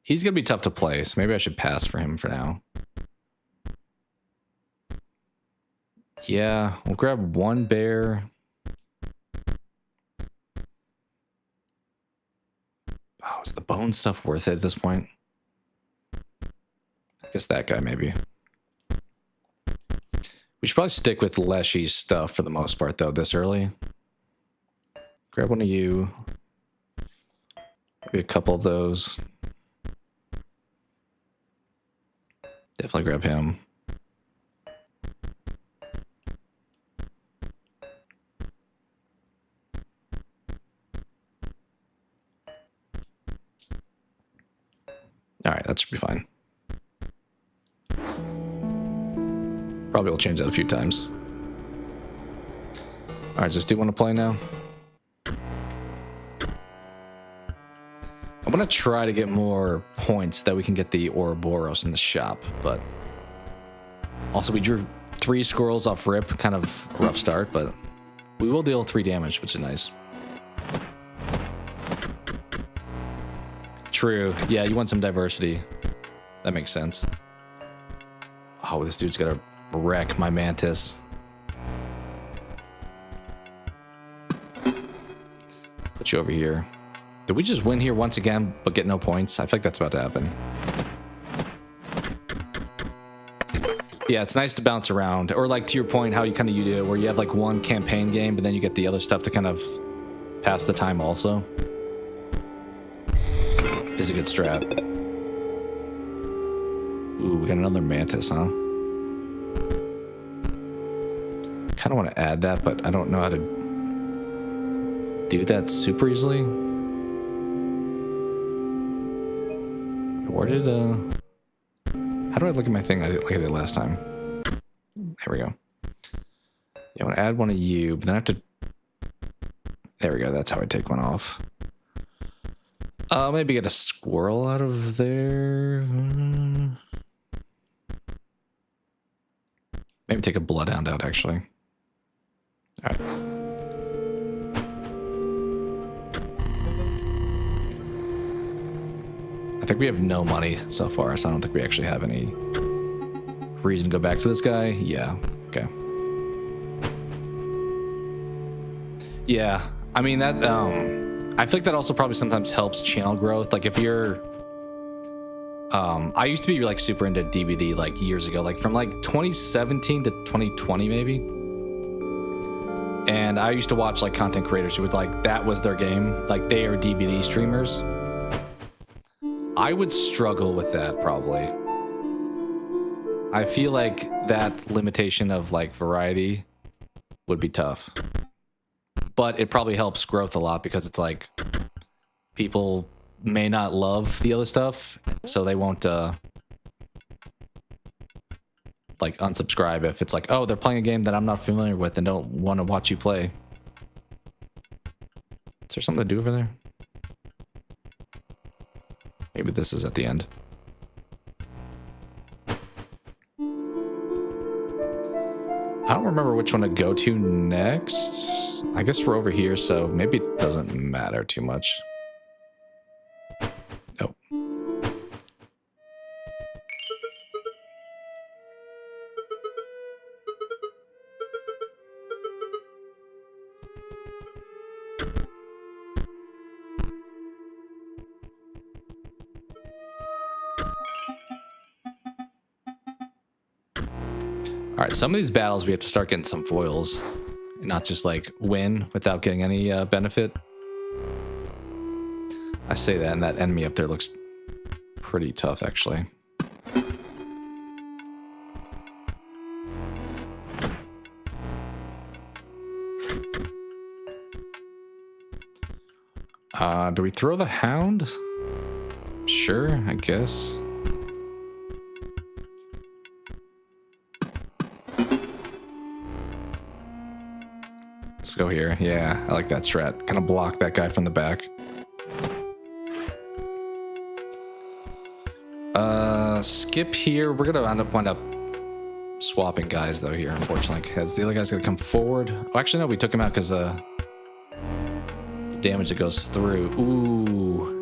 S1: He's gonna be tough to play, so maybe I should pass for him for now. Yeah, we'll grab 1 bear. Oh, is the bone stuff worth it at this point? I guess that guy maybe. We should probably stick with Leshy's stuff for the most part, though, this early. Grab one of you. Maybe a couple of those. Definitely grab him. All right, that should be fine. Probably will change that a few times. All right, just do you want to play now? I'm gonna try to get more points that we can get the Ouroboros in the shop, but also we drew 3 squirrels off rip, kind of a rough start, but we will deal 3 damage, which is nice. True. Yeah, you want some diversity. That makes sense. Oh, this dude's gonna wreck my mantis. Put you over here. Did we just win here once again, but get no points? I feel like that's about to happen. Yeah, it's nice to bounce around. Or like to your point, how you kind of you do it, where you have like one campaign game, but then you get the other stuff to kind of pass the time also. Is a good strat. Ooh, we got another mantis, huh? Kind of want to add that, but I don't know how to do that super easily. Where did how do I look at my thing like I did last time? There we go. Yeah, I want to add one of you, but then I have to... There we go. That's how I take one off. Maybe get a squirrel out of there. Maybe take a bloodhound out, actually. All right. I think we have no money so far, so I don't think we actually have any reason to go back to this guy. Yeah, okay. Yeah, I mean, that, I feel like that also probably sometimes helps channel growth. Like if you're, I used to be like super into DVD like years ago, like from like 2017 to 2020 maybe. And I used to watch like content creators who would like, that was their game. Like they are DVD streamers. I would struggle with that probably. I feel like that limitation of like variety would be tough. But it probably helps growth a lot because it's like people may not love the other stuff, so they won't like unsubscribe if it's like, oh, they're playing a game that I'm not familiar with and don't want to watch you play. Is there something to do over there? Maybe this is at the end. I don't remember which one to go to next. I guess we're over here, so maybe it doesn't matter too much. Oh. All right, some of these battles we have to start getting some foils, and not just like win without getting any benefit. I say that, and that enemy up there looks pretty tough, actually. Do we throw the hound? Sure, I guess. Let's go here. Yeah, I like that strat. Kind of block that guy from the back. Skip here. We're gonna wind up swapping guys though here, unfortunately, because the other guy's gonna come forward. Oh, actually no, we took him out because the damage that goes through. Ooh,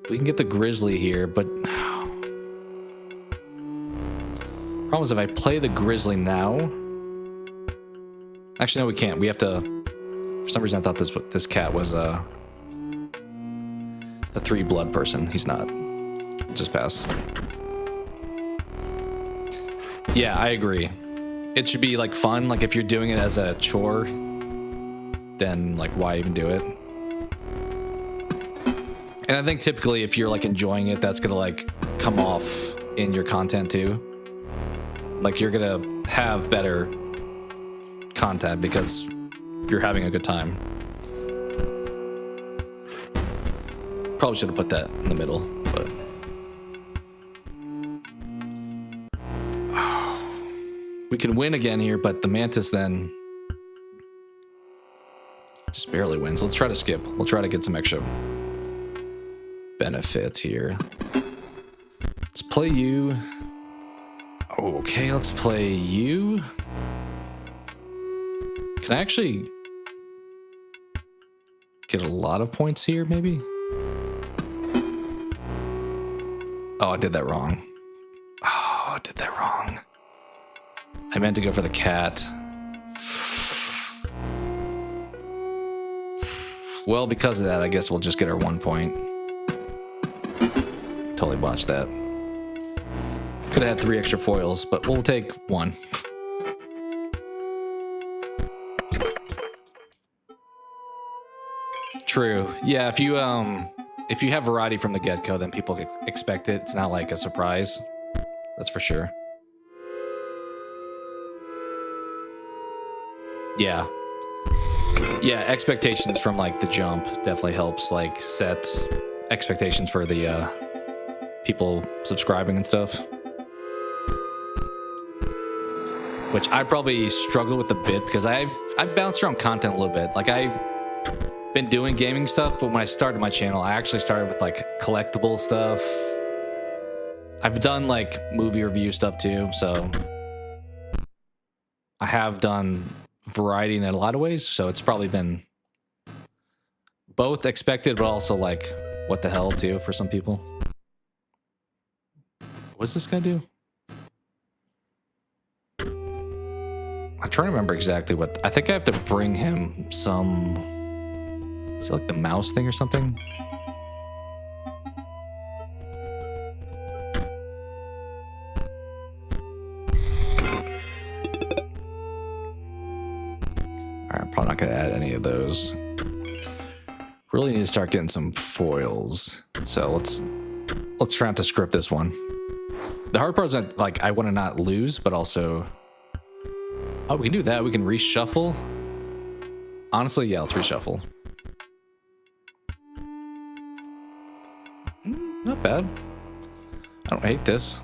S1: we can get the grizzly here, but problem is if I play the grizzly now. Actually, no, we can't. We have to. For some reason, I thought this cat was the 3 blood person. He's not. Just pass. Yeah, I agree. It should be like fun. Like if you're doing it as a chore, then like why even do it? And I think typically if you're like enjoying it, that's gonna like come off in your content too. Like you're gonna have better content because you're having a good time. Probably should have put that in the middle, but we can win again here, but the mantis then just barely wins. Let's try to skip. We'll try to get some extra benefits here. Let's play you. Okay, let's play you. Can I actually get a lot of points here, maybe? Oh, I did that wrong. Oh, I did that wrong. I meant to go for the cat. Well, because of that, I guess we'll just get our 1 point. Totally botched that. Could have had 3 extra foils, but we'll take 1. True. Yeah, if you have variety from the get-go, then people expect it. It's not like a surprise. That's for sure. Yeah. Yeah, expectations from like the jump definitely helps like set expectations for the people subscribing and stuff. which I probably struggle with a bit because I've bounced around content a little bit. Like I've been doing gaming stuff, but when I started my channel, I actually started with like collectible stuff. I've done like movie review stuff too, so I have done variety in a lot of ways. So it's probably been both expected, but also like what the hell too for some people. What's this guy do? I'm trying to remember exactly what. I think I have to bring him some. Is it like the mouse thing or something? Alright, I'm probably not gonna add any of those. Really need to start getting some foils. So let's try not to script this one. The hard part is that, like, I want to not lose, but also... Oh, we can do that. We can reshuffle. Honestly, yeah, let's reshuffle. Not bad. I don't hate this.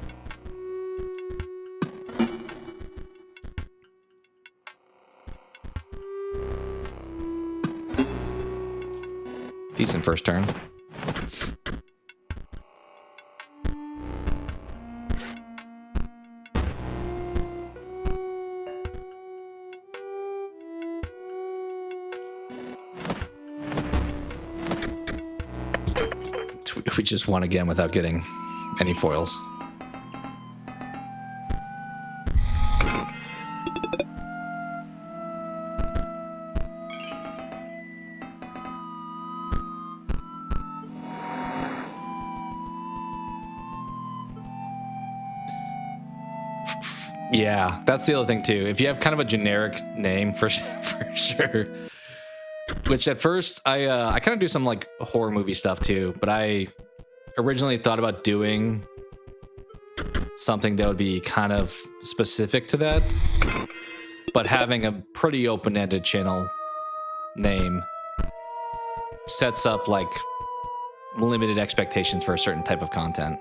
S1: Decent first turn. We just won again without getting any foils. Yeah, that's the other thing too. If you have kind of a generic name for sure. Which at first I kind of do some like horror movie stuff too, but I originally thought about doing something that would be kind of specific to that, but having a pretty open-ended channel name sets up like limited expectations for a certain type of content.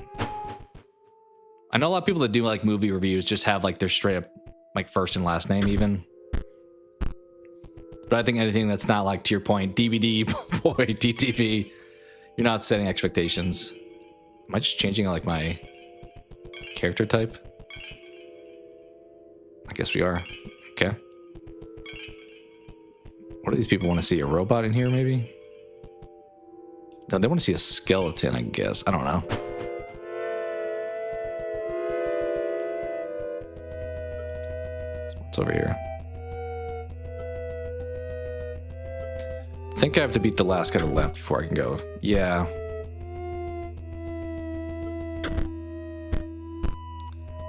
S1: I know a lot of people that do like movie reviews just have like their straight up like first and last name even. But I think anything that's not like, to your point, DVD, boy, DTV, you're not setting expectations. Am I just changing like my character type? I guess we are. Okay. What do these people want to see? A robot in here, maybe? No, they want to see a skeleton, I guess. I don't know. What's over here? I think I have to beat the last guy to the left before I can go. Yeah.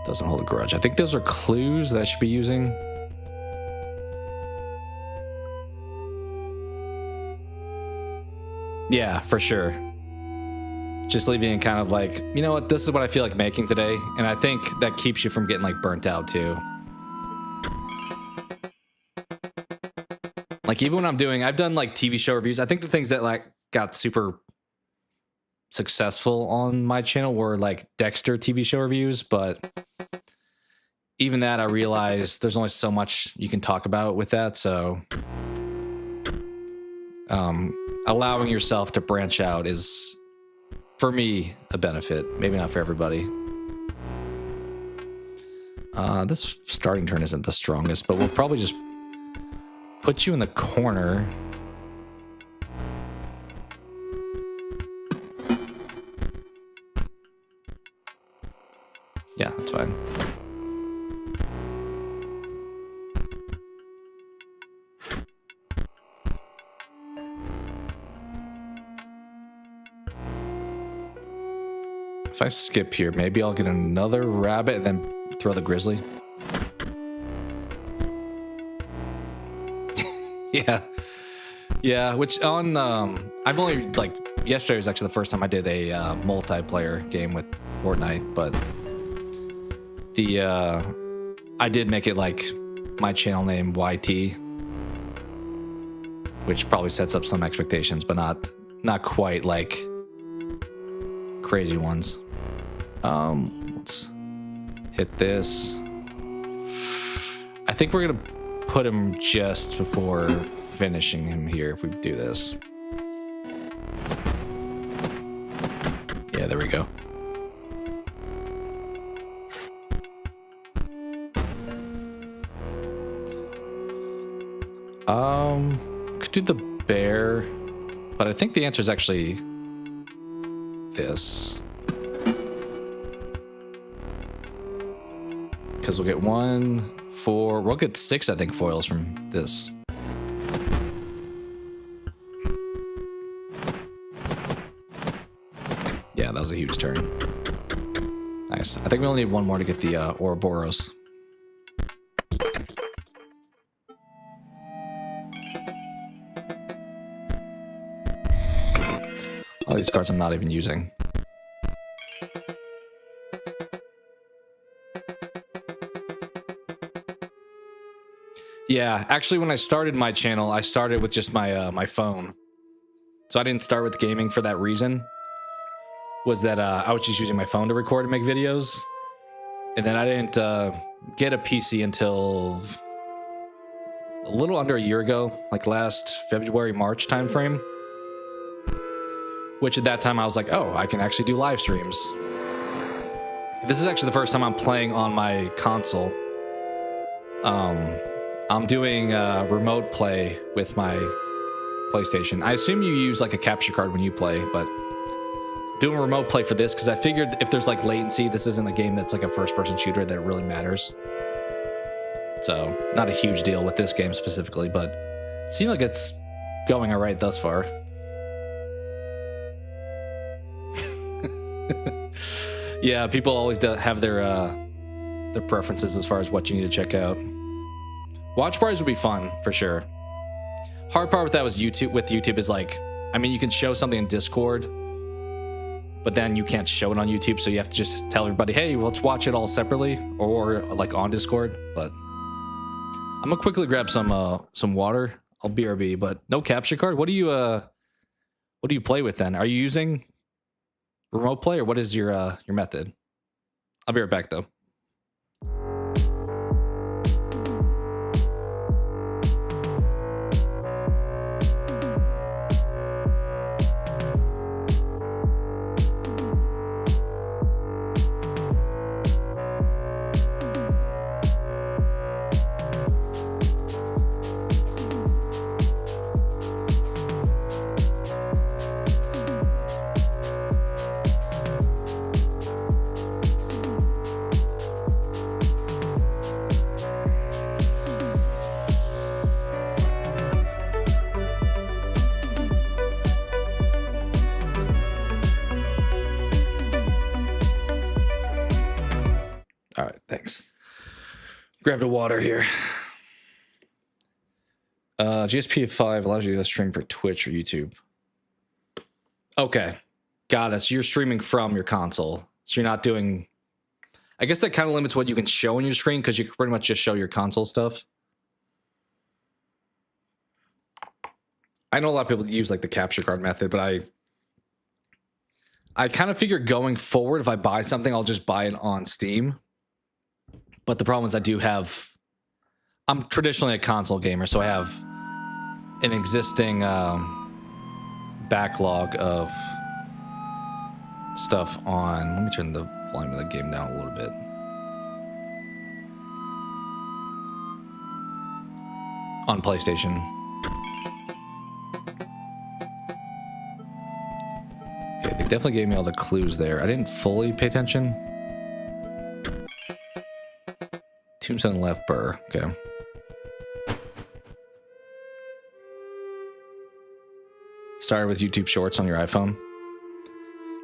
S1: Doesn't hold a grudge. I think those are clues that I should be using. Yeah, for sure. Just leaving it kind of like, you know what, this is what I feel like making today. And I think that keeps you from getting like burnt out too. Like even when I've done like TV show reviews. I think the things that like got super successful on my channel were like Dexter TV show reviews, but even that I realized there's only so much you can talk about with that. So allowing yourself to branch out is, for me, a benefit. Maybe not for everybody. This starting turn isn't the strongest, but we'll probably just put you in the corner. Yeah, that's fine. If I skip here, maybe I'll get another rabbit and then throw the grizzly. Yeah, which on I've only like yesterday was actually the first time I did a multiplayer game with Fortnite, but the I did make it like my channel name YT, which probably sets up some expectations, but not quite like crazy ones. Let's hit this. I think we're gonna put him just before finishing him here if we do this. Yeah, there we go. Could do the bear, but I think the answer is actually this. Because we'll get 1, 4, we'll get 6, I think, foils from this. Yeah, that was a huge turn. Nice. I think we only need 1 more to get the Ouroboros. All these cards I'm not even using. Yeah, actually, when I started my channel, I started with just my my phone. So I didn't start with gaming for that reason. Was that I was just using my phone to record and make videos. And then I didn't get a PC until a little under a year ago, like last February, March timeframe. Which at that time I was like, oh, I can actually do live streams. This is actually the first time I'm playing on my console. I'm doing remote play with my PlayStation. I assume you use like a capture card when you play, but doing remote play for this because I figured if there's like latency, this isn't a game that's like a first-person shooter that really matters. So not a huge deal with this game specifically, but it seemed like it's going all right thus far. Yeah, people always have their preferences as far as what you need to check out. Watch parties would be fun for sure. Hard part with that was YouTube. With YouTube is like, I mean, you can show something in Discord, but then you can't show it on YouTube, so you have to just tell everybody, "Hey, let's watch it all separately," or like on Discord. But I'm gonna quickly grab some water. I'll BRB, but no capture card. What do you play with then? Are you using remote play, or what is your method? I'll be right back though. All right, thanks. Grabbed a water here. GSP 5 allows you to stream for Twitch or YouTube. Okay, got it. So you're streaming from your console. So you're not doing... I guess that kind of limits what you can show on your screen because you can pretty much just show your console stuff. I know a lot of people use like the capture card method, but I kind of figure going forward, if I buy something, I'll just buy it on Steam. But the problem is I'm traditionally a console gamer, so I have an existing backlog of stuff on. Let me turn the volume of the game down a little bit. On PlayStation. Okay, they definitely gave me all the clues there. I didn't fully pay attention. Tombstone left burr. Okay. Started with YouTube Shorts on your iPhone.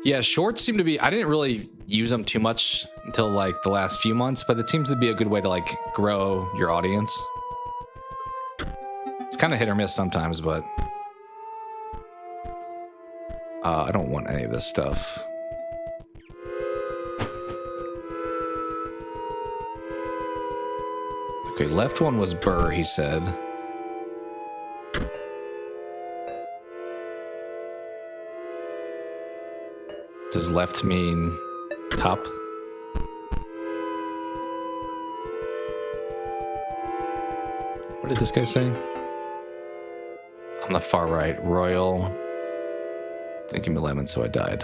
S1: Yeah, Shorts seem to be... I didn't really use them too much until like the last few months, but it seems to be a good way to like grow your audience. It's kind of hit or miss sometimes, but... I don't want any of this stuff. Okay, left one was burr, he said. Does left mean top? What did this guy say? On the far right, Royal. Didn't give me lemon, so I died.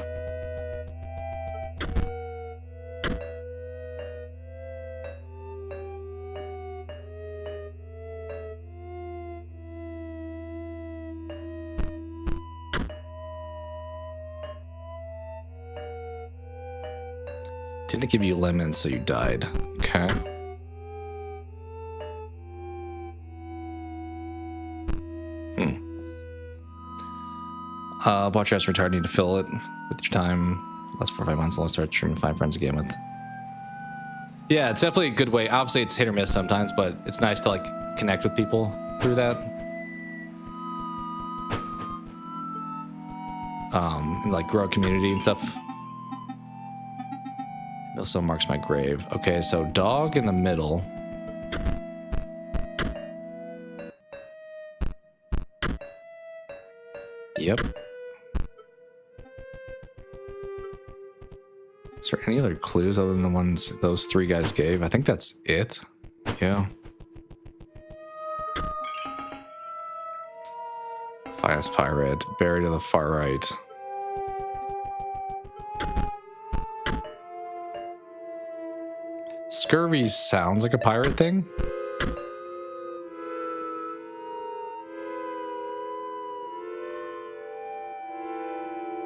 S1: Didn't give you lemons, so you died. Okay. Bought your ass retired, need to fill it with your time. Last 4 or 5 months, I'll start streaming 5 friends a game with. Yeah, it's definitely a good way. Obviously, it's hit or miss sometimes, but it's nice to like connect with people through that. And like grow a community and stuff. Also marks my grave. Okay, so dog in the middle. Yep. Is there any other clues other than the ones those 3 guys gave? I think that's it. Yeah. Finest pirate, buried to the far right. Scurvy sounds like a pirate thing.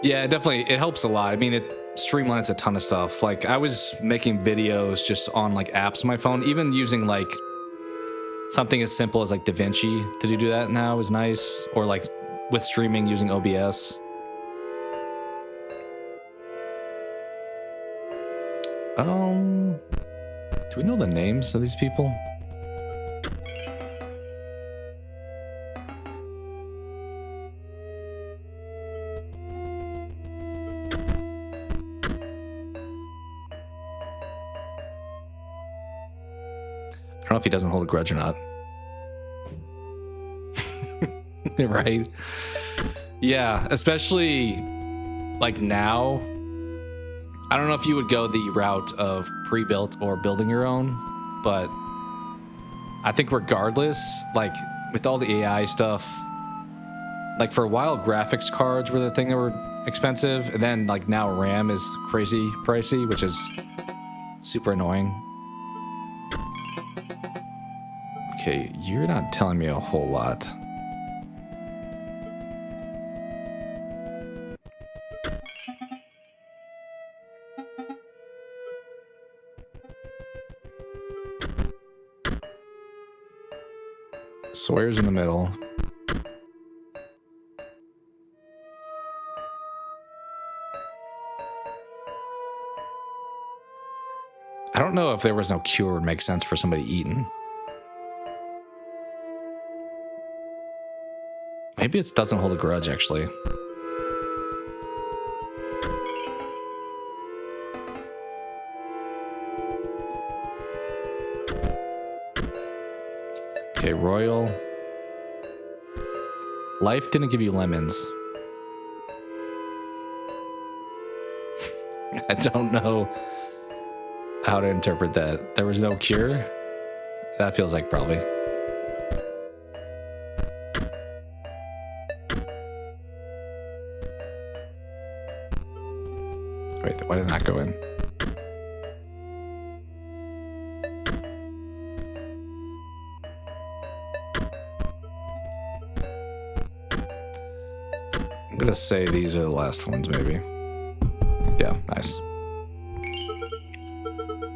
S1: Yeah, definitely. It helps a lot. I mean, it streamlines a ton of stuff. Like, I was making videos just on like apps on my phone, even using like something as simple as like DaVinci to do that now is nice. Or like with streaming using OBS. Do we know the names of these people? I don't know if he doesn't hold a grudge or not. Right? Yeah, especially like now. I don't know if you would go the route of pre-built or building your own, but I think regardless, like with all the AI stuff, like for a while graphics cards were the thing that were expensive, and then like now RAM is crazy pricey, which is super annoying. Okay, you're not telling me a whole lot. Sawyer's in the middle. I don't know if there was no cure would make sense for somebody eating. Maybe it doesn't hold a grudge, actually. Okay, Royal. Life didn't give you lemons. I don't know how to interpret that. There was no cure? That feels like probably. Wait, why did that go in? I'm gonna say these are the last ones, maybe. Yeah, nice.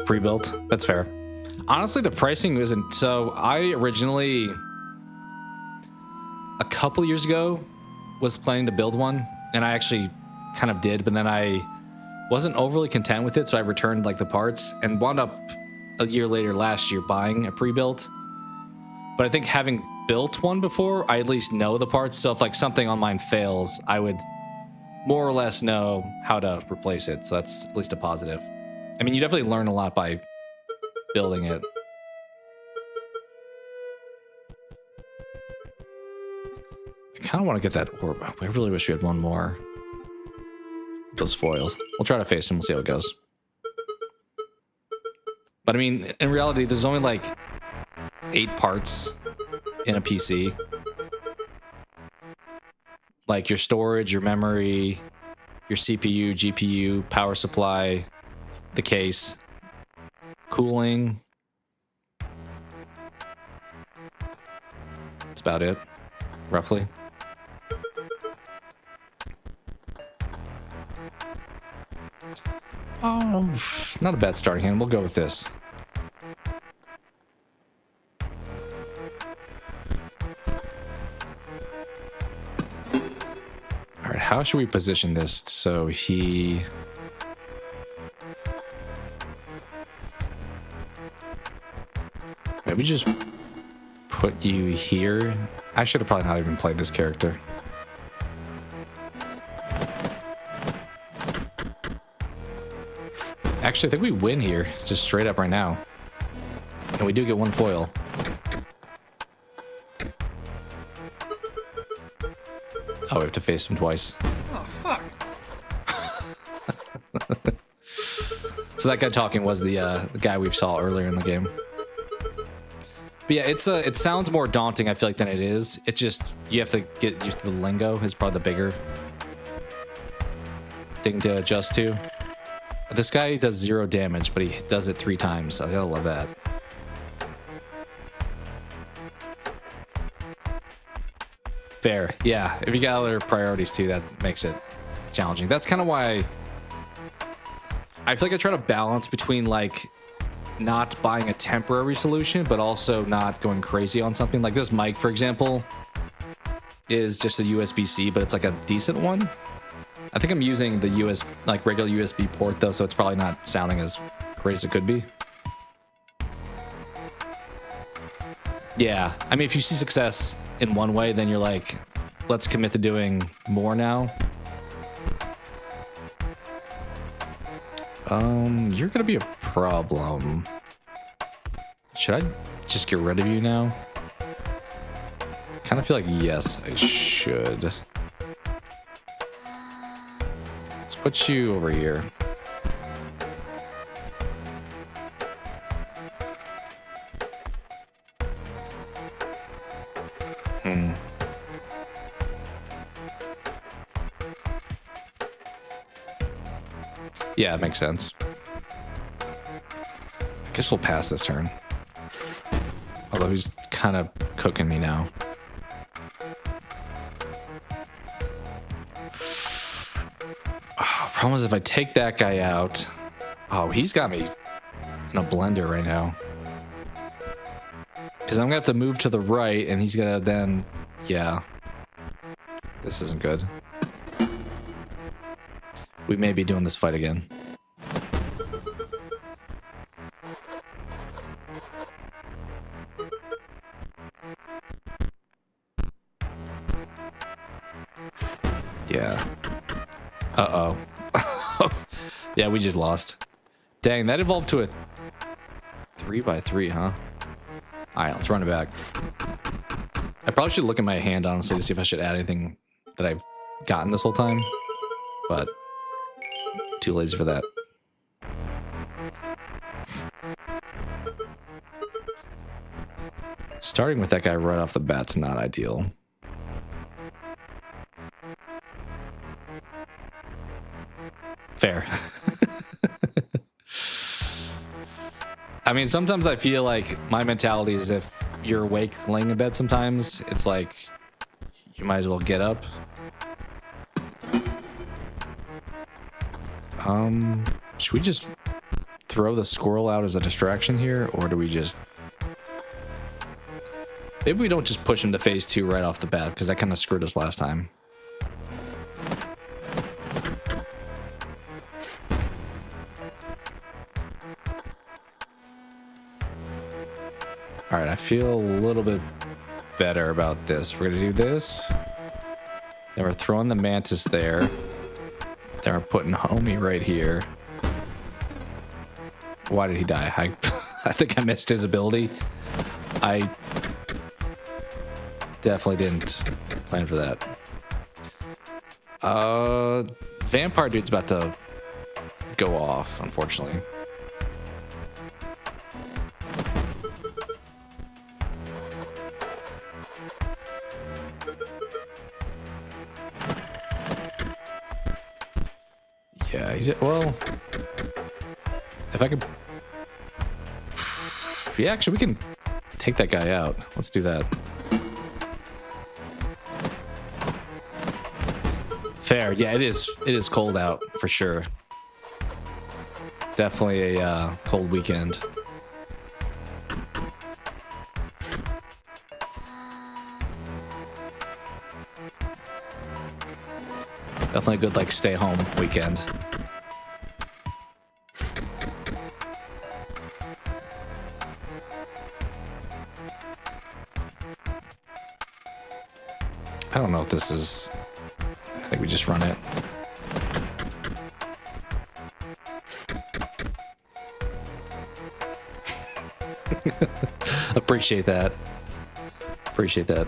S1: Pre-built, that's fair. Honestly, the pricing isn't so. I originally, a couple years ago, was planning to build one, and I actually kind of did, but then I wasn't overly content with it, so I returned like the parts and wound up a year later last year buying a pre-built. But I think having built one before, I at least know the parts, so if like something on mine fails, I would more or less know how to replace it, so that's at least a positive. I mean, you definitely learn a lot by building it. I kind of want to get that orb. I really wish we had one more. Those foils. We'll try to face them. We'll see how it goes. But I mean, in reality, there's only like 8 parts in a PC. Like your storage, your memory, your CPU, GPU, power supply, the case, cooling. That's about it, roughly. Oh, not a bad starting hand. We'll go with this. All right, how should we position this so he... Maybe just put you here. I should have probably not even played this character. Actually, I think we win here, just straight up right now. And we do get one foil. Oh, we have to face him twice.
S2: Oh, fuck.
S1: So that guy talking was the guy we saw earlier in the game. But yeah, it sounds more daunting, I feel like, than it is. It just, you have to get used to the lingo is probably the bigger thing to adjust to. This guy does 0 damage, but he does it 3 times. I gotta love that. Fair. Yeah, if you got other priorities too, that makes it challenging. That's kind of why I feel like I try to balance between like not buying a temporary solution, but also not going crazy on something. Like this mic, for example, is just a USB-C, but it's like a decent one. I think I'm using the regular USB port though, so it's probably not sounding as great as it could be. Yeah, I mean, if you see success in one way, then you're like, let's commit to doing more now. You're gonna be a problem. Should I just get rid of you now? Kind of feel like, yes, I should. Let's put you over here. Yeah, it makes sense. I guess we'll pass this turn. Although he's kind of cooking me now. Oh, problem is if I take that guy out... Oh, he's got me in a blender right now. Because I'm going to have to move to the right, and he's going to then... Yeah. This isn't good. We may be doing this fight again. Yeah. Uh-oh. Yeah, we just lost. Dang, that evolved to a 3x3, huh? Alright, let's run it back. I probably should look at my hand, honestly, to see if I should add anything that I've gotten this whole time. But... too lazy for that. Starting with that guy right off the bat's not ideal. Fair. I mean, sometimes I feel like my mentality is if you're awake laying in bed sometimes, it's like you might as well get up. Should we just throw the squirrel out as a distraction here, or do we just... Maybe we don't just push him to phase 2 right off the bat, because that kind of screwed us last time. Alright, I feel a little bit better about this. We're going to do this. Then we're throwing the mantis there. Then we're putting homie right here. Why did he die? I think I missed his ability. I definitely didn't plan for that. Vampire dude's about to go off, unfortunately. Yeah, well, if I could... Yeah, actually, we can take that guy out. Let's do that. Fair. Yeah, it is cold out, for sure. Definitely a cold weekend. Definitely a good, like, stay-home weekend. I don't know if this is... I think we just run it. Appreciate that. Appreciate that.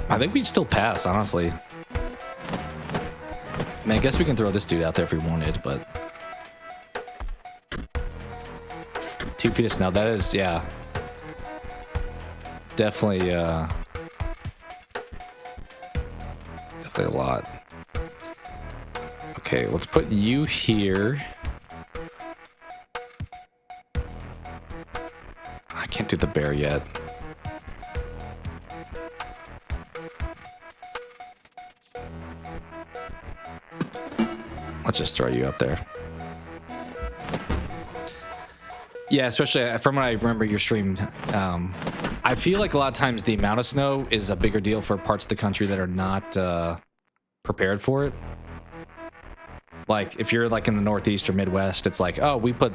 S1: I think we still pass, honestly. I mean, I guess we can throw this dude out there if we wanted, but... 2 feet of snow, that is, yeah. Definitely, definitely a lot. Okay, let's put you here. I can't do the bear yet. Let's just throw you up there. Yeah, especially from what I remember your stream, I feel like a lot of times the amount of snow is a bigger deal for parts of the country that are not prepared for it. Like if you're like in the Northeast or Midwest, it's like, oh, we put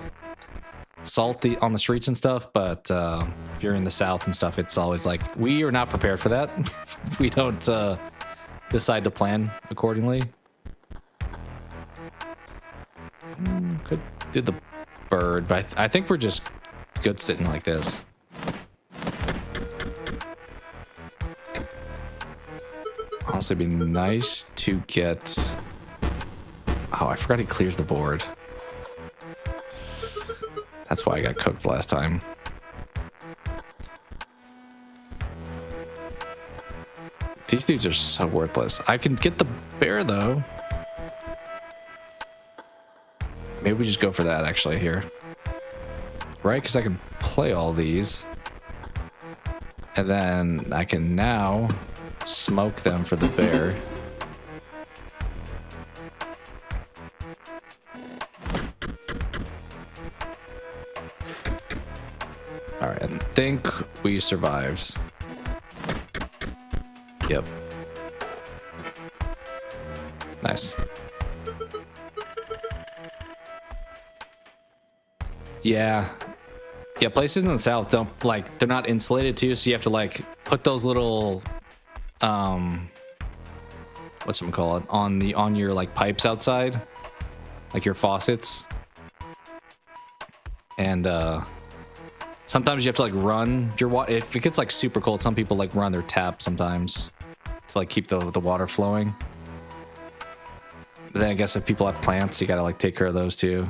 S1: salt on the streets and stuff, but if you're in the South and stuff, it's always like, we are not prepared for that. We don't decide to plan accordingly. Could do the bird, but I think we're just good sitting like this. Honestly, it'd be nice to get... Oh, I forgot he clears the board. That's why I got cooked last time. These dudes are so worthless. I can get the bear, though. Maybe we just go for that, actually, here. Right? Because I can play all these. And then I can now smoke them for the bear. Alright, I think we survived. Yep. Nice. Yeah. Yeah, places in the South don't, like, they're not insulated too, so you have to, like, put those little, whatchamacallit, on your, like, pipes outside. Like your faucets. And, sometimes you have to, like, run your water. If it gets, like, super cold, some people, like, run their tap sometimes to, like, keep the water flowing. But then I guess if people have plants, you gotta, like, take care of those too.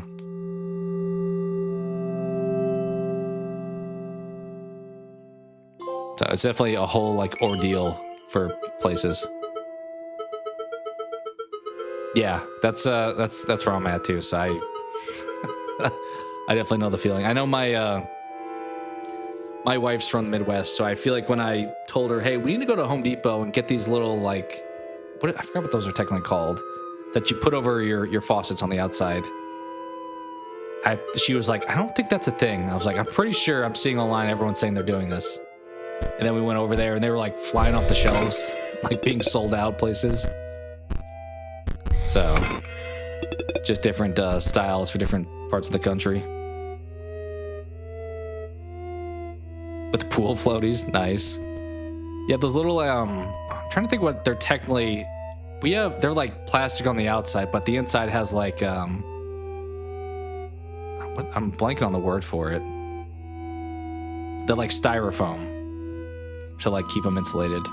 S1: So it's definitely a whole, like, ordeal for places. Yeah, that's where I'm at too. So I definitely know the feeling. I know my my wife's from the Midwest, so I feel like when I told her, hey, we need to go to Home Depot and get these little, like, I forgot what those are technically called, that you put over your faucets on the outside. She was like, I don't think that's a thing. I was like, I'm pretty sure I'm seeing online everyone's saying they're doing this. And then we went over there and they were, like, flying off the shelves, like being sold out places. So just different styles for different parts of the country. With pool floaties, nice. Yeah, those little I'm trying to think what they're technically, they're like plastic on the outside, but the inside has like I'm blanking on the word for it. They're like styrofoam to, like, keep them insulated.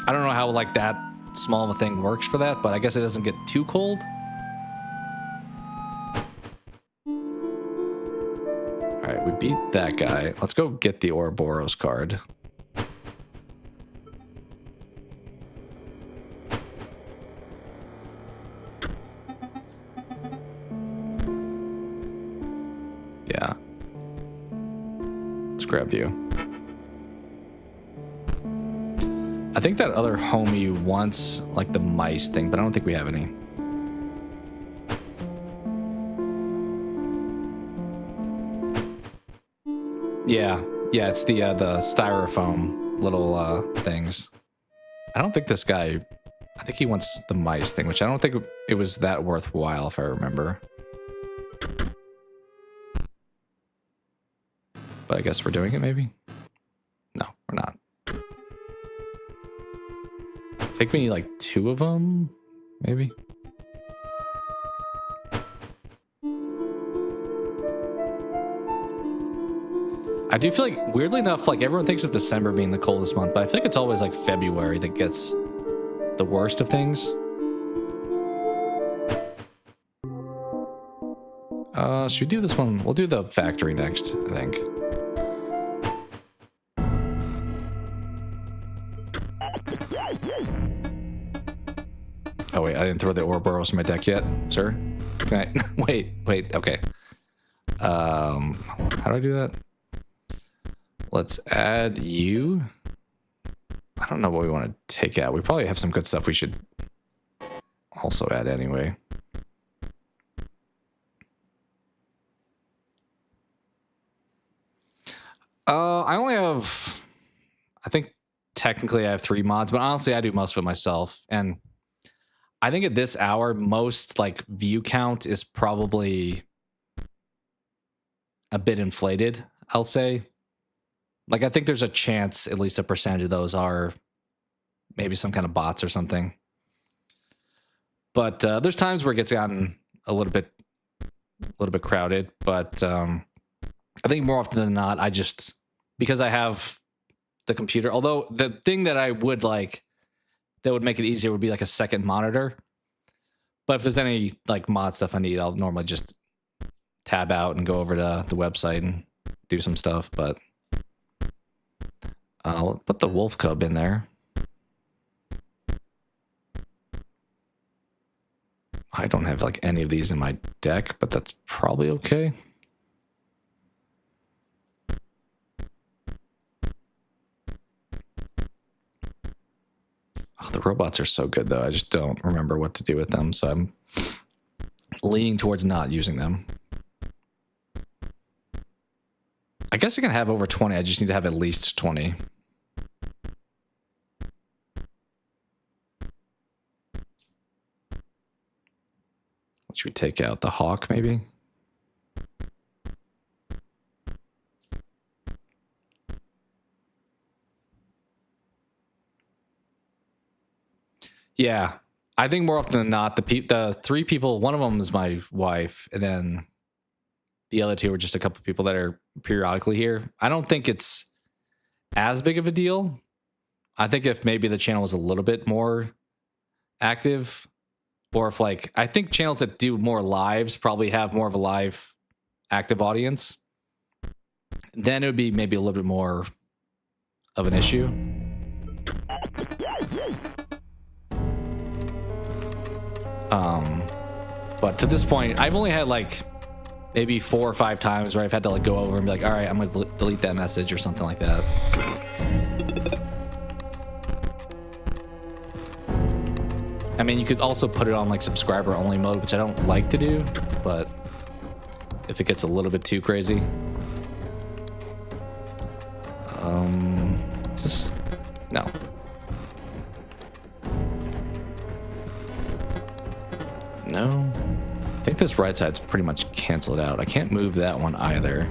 S1: I don't know how, like, that small of a thing works for that, but I guess it doesn't get too cold. All right, we beat that guy. Let's go get the Ouroboros card. with you. I think that other homie wants like the mice thing, but I don't think we have any. Yeah, it's the styrofoam little things. I don't think this guy, I think he wants the mice thing, which I don't think it was that worthwhile if I remember. But I guess we're doing it maybe? No, we're not. I think we need like 2 of them, maybe. I do feel like, weirdly enough, like everyone thinks of December being the coldest month, but I feel like it's always like February that gets the worst of things. Should we do this one? We'll do the factory next, I think. Oh wait, I didn't throw the Ouroboros in my deck yet, sir. Can I? wait, okay. How do I do that? Let's add you. I don't know what we want to take out. We probably have some good stuff we should also add anyway. I only have, I think technically I have 3 mods, but honestly I do most of it myself. And I think at this hour, most like view count is probably a bit inflated, I'll say. Like, I think there's a chance at least a percentage of those are maybe some kind of bots or something. But there's times where it gets gotten a little bit crowded. But I think more often than not, I just, because I have the computer, although the thing that I would like that would make it easier would be like a second monitor. But if there's any like mod stuff I need, I'll normally just tab out and go over to the website and do some stuff. But I'll put the wolf cub in there. I don't have like any of these in my deck, but that's probably okay. Oh, the robots are so good though. I just don't remember what to do with them, so I'm leaning towards not using them. I guess I can have over 20. I just need to have at least 20. What should we take out? The HOC, maybe? Yeah, I think more often than not, the 3 people, one of them is my wife, and then the other 2 are just a couple of people that are periodically here. I don't think it's as big of a deal. I think if maybe the channel was a little bit more active, or if like, I think channels that do more lives probably have more of a live active audience, then it would be maybe a little bit more of an issue. But to this point, I've only had like maybe 4 or 5 times where I've had to like go over and be like, all right, I'm going to delete that message or something like that. I mean, you could also put it on like subscriber only mode, which I don't like to do, but if it gets a little bit too crazy. Just, no. No. I think this right side's pretty much canceled out. I can't move that one either.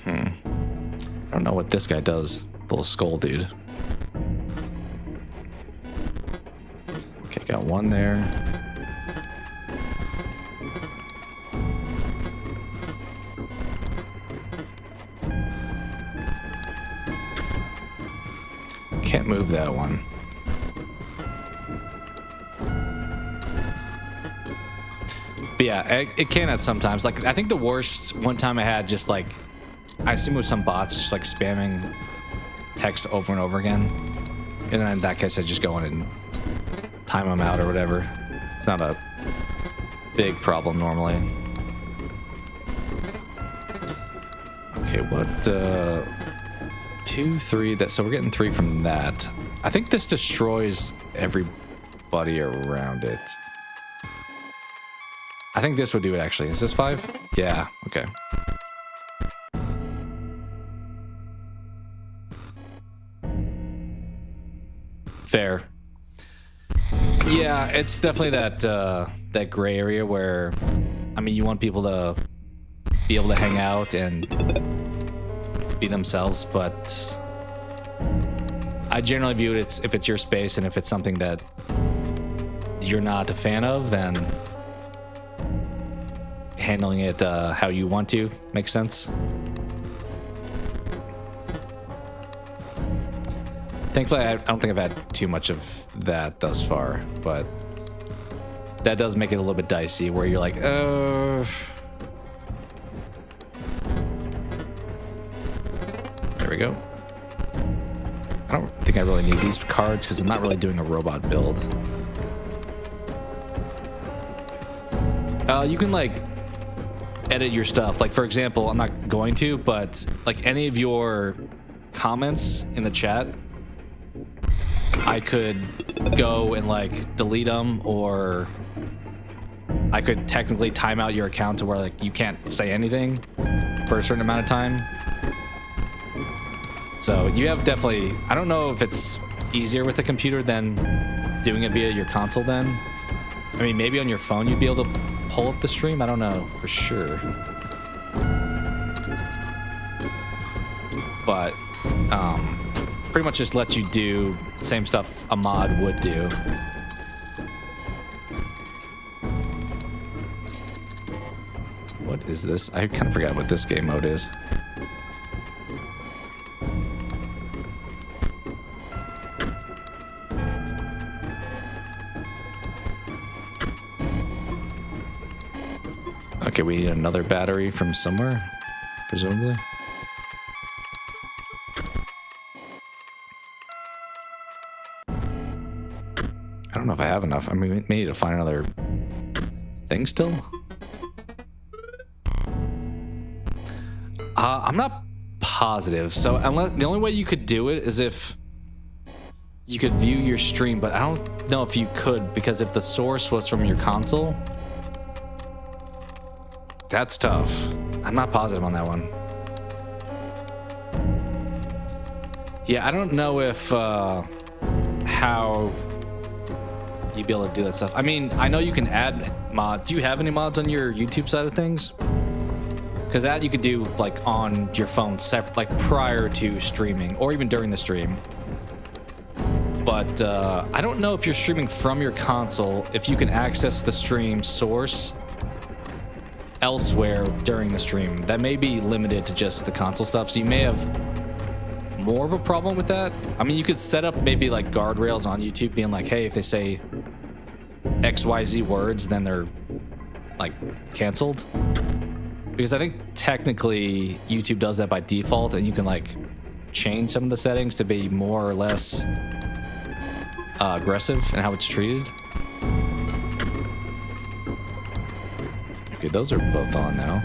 S1: I don't know what this guy does. Little skull dude. Okay, got one there. Can't move that one. But yeah, it can at sometimes. Like, I think the worst one time I had just like, I assume it was some bots just like spamming text over and over again. And then in that case, I just go in and time them out or whatever. It's not a big problem normally. Okay, what, 2, 3, so we're getting 3 from that. I think this destroys everybody around it. I think this would do it actually. Is this 5? Yeah, okay. Fair. Yeah, it's definitely that gray area where, I mean, you want people to be able to hang out and be themselves, but I generally view it if it's your space and if it's something that you're not a fan of, then handling it how you want to makes sense. Thankfully, I don't think I've had too much of that thus far, but that does make it a little bit dicey where you're like, there we go. I don't think I really need these cards because I'm not really doing a robot build. You can like edit your stuff. Like for example, I'm not going to, but like any of your comments in the chat, I could go and like delete them, or I could technically time out your account to where like you can't say anything for a certain amount of time. So you have definitely, I don't know if it's easier with the computer than doing it via your console then. I mean, maybe on your phone you'd be able to pull up the stream. I don't know for sure. But pretty much just lets you do the same stuff a mod would do. What is this? I kind of forgot what this game mode is. Okay, we need another battery from somewhere, presumably. I don't know if I have enough. I mean, we may need to find another thing still. I'm not positive. So unless the only way you could do it is if you could view your stream, but I don't know if you could, because if the source was from your console, that's tough. I'm not positive on that one. Yeah, I don't know if how you'd be able to do that stuff. I mean, I know you can add mods. Do you have any mods on your YouTube side of things? Because that you could do like on your phone separate, like prior to streaming or even during the stream. But I don't know if you're streaming from your console, if you can access the stream source elsewhere during the stream. That may be limited to just the console stuff, so you may have more of a problem with that. I mean, you could set up maybe like guardrails on YouTube being like, hey, if they say XYZ words, then they're like canceled. Because I think technically YouTube does that by default, and you can like change some of the settings to be more or less aggressive in how it's treated. Okay, those are both on now.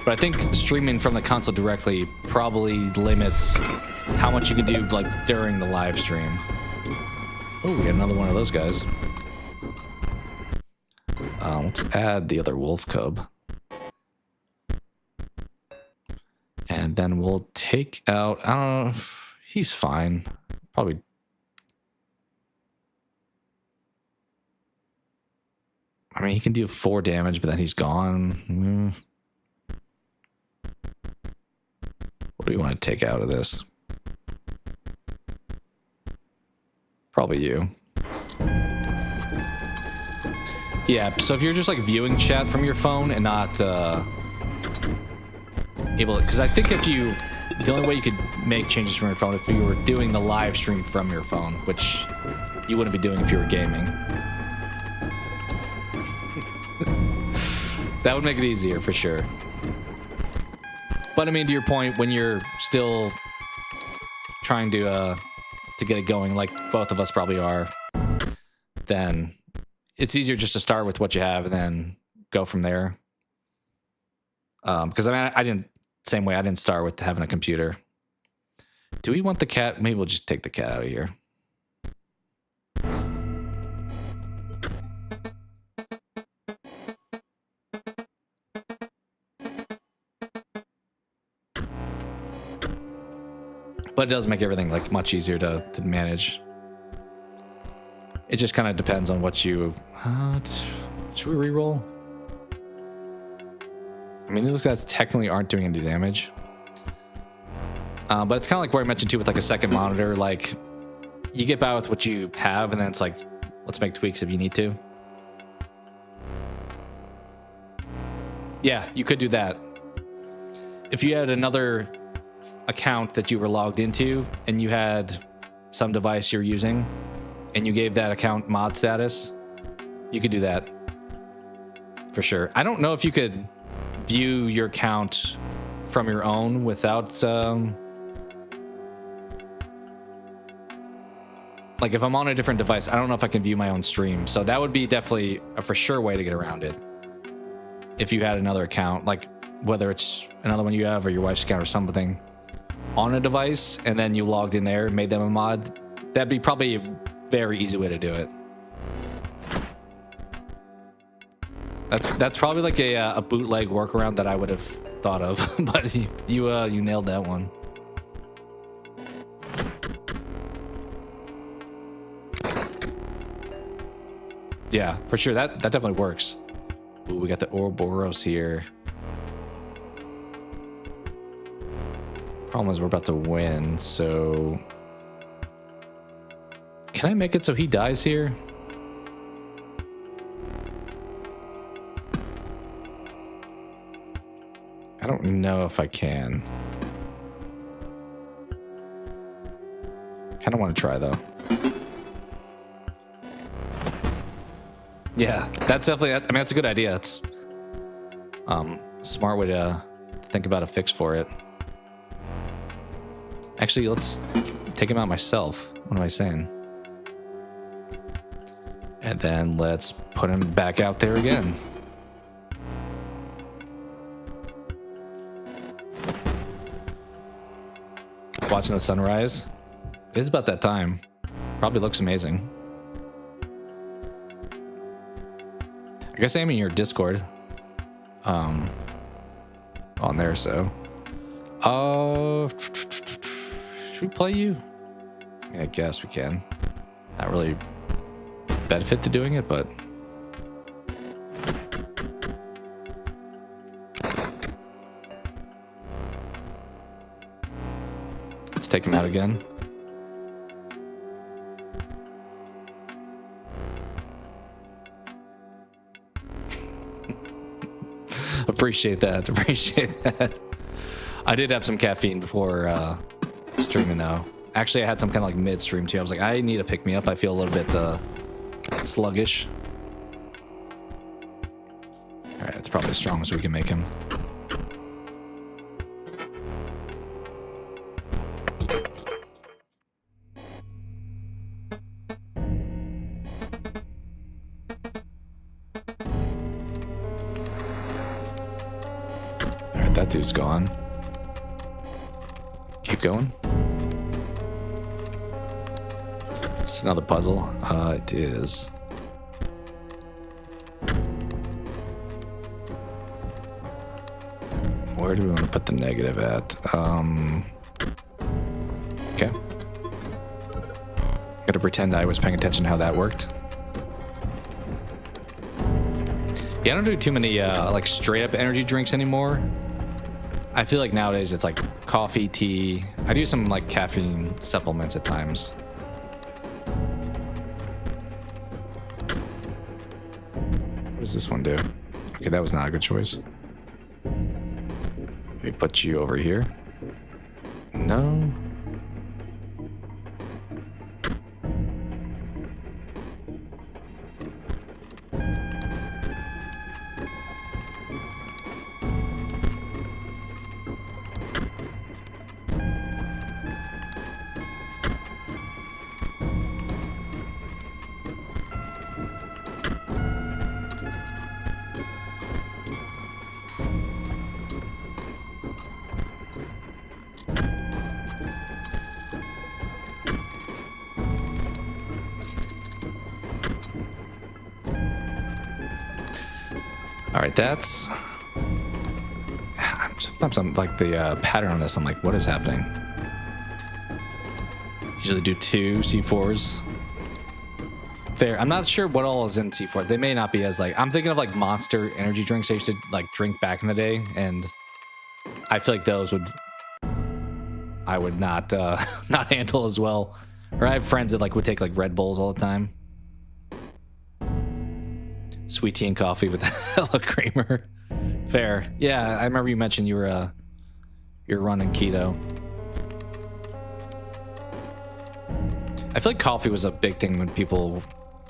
S1: But I think streaming from the console directly probably limits how much you can do like during the live stream. Oh, we got another one of those guys. Let's add the other wolf cub. And then we'll take out, I don't know, he's fine. Probably. I mean, he can do 4 damage, but then he's gone. What do we want to take out of this? Probably you. Yeah, so if you're just like viewing chat from your phone and not able to, because I think if you, the only way you could make changes from your phone if you were doing the live stream from your phone, which you wouldn't be doing if you were gaming. That would make it easier for sure. But I mean, to your point, when you're still trying to get it going, like both of us probably are, then it's easier just to start with what you have and then go from there. Because I mean, I didn't, same way, I didn't start with having a computer. Do we want the cat? Maybe we'll just take the cat out of here. But it does make everything like much easier to manage. It just kind of depends on what you... should we reroll? I mean, those guys technically aren't doing any damage. But it's kind of like what I mentioned too with like a second monitor. Like, you get by with what you have, and then it's like, let's make tweaks if you need to. Yeah, you could do that. If you had another account that you were logged into and you had some device you're using and you gave that account mod status, you could do that for sure. I don't know if you could view your account from your own without like if I'm on a different device, I don't know if I can view my own stream. So that would be definitely a for sure way to get around it. If you had another account, like whether it's another one you have or your wife's account or something on a device, and then you logged in there, made them a mod, that'd be probably a very easy way to do it. That's probably like a bootleg workaround that I would have thought of, but you nailed that one. Yeah, for sure. That definitely works. Ooh, we got the Ouroboros here. Problem is we're about to win, so... Can I make it so he dies here? I don't know if I can. Kind of want to try, though. Yeah, that's definitely... I mean, that's a good idea. It's a smart way to think about a fix for it. Actually, let's take him out myself. What am I saying? And then let's put him back out there again. Watching the sunrise. It is about that time. Probably looks amazing. I guess I'm in your Discord. On there, so. Should we play you? I guess we can. Not really benefit to doing it, but let's take him out again. Appreciate that. Appreciate that. I did have some caffeine before streaming, though. Actually, I had some kind of like mid-stream too. I was like, I need to pick me up. I feel a little bit sluggish. All right, that's probably as strong as we can make him. All right, that dude's gone. Keep going. Is this another puzzle? It is. Where do we want to put the negative at? Okay. Gotta pretend I was paying attention to how that worked. Yeah, I don't do too many like straight up energy drinks anymore. I feel like nowadays it's like coffee, tea. I do some like caffeine supplements at times. What does this one do? Okay, that was not a good choice. Let me put you over here. No. All right, that's... Sometimes I'm like the pattern on this, I'm like, what is happening? Usually do 2 C4s. Fair. I'm not sure what all is in C4. They may not be as like... I'm thinking of like Monster energy drinks I used to like drink back in the day, and I feel like those would... I would not not handle as well. Or I have friends that like would take like Red Bulls all the time. Sweet tea and coffee with hella creamer. Fair. Yeah, I remember you mentioned you're running keto. I feel like coffee was a big thing when people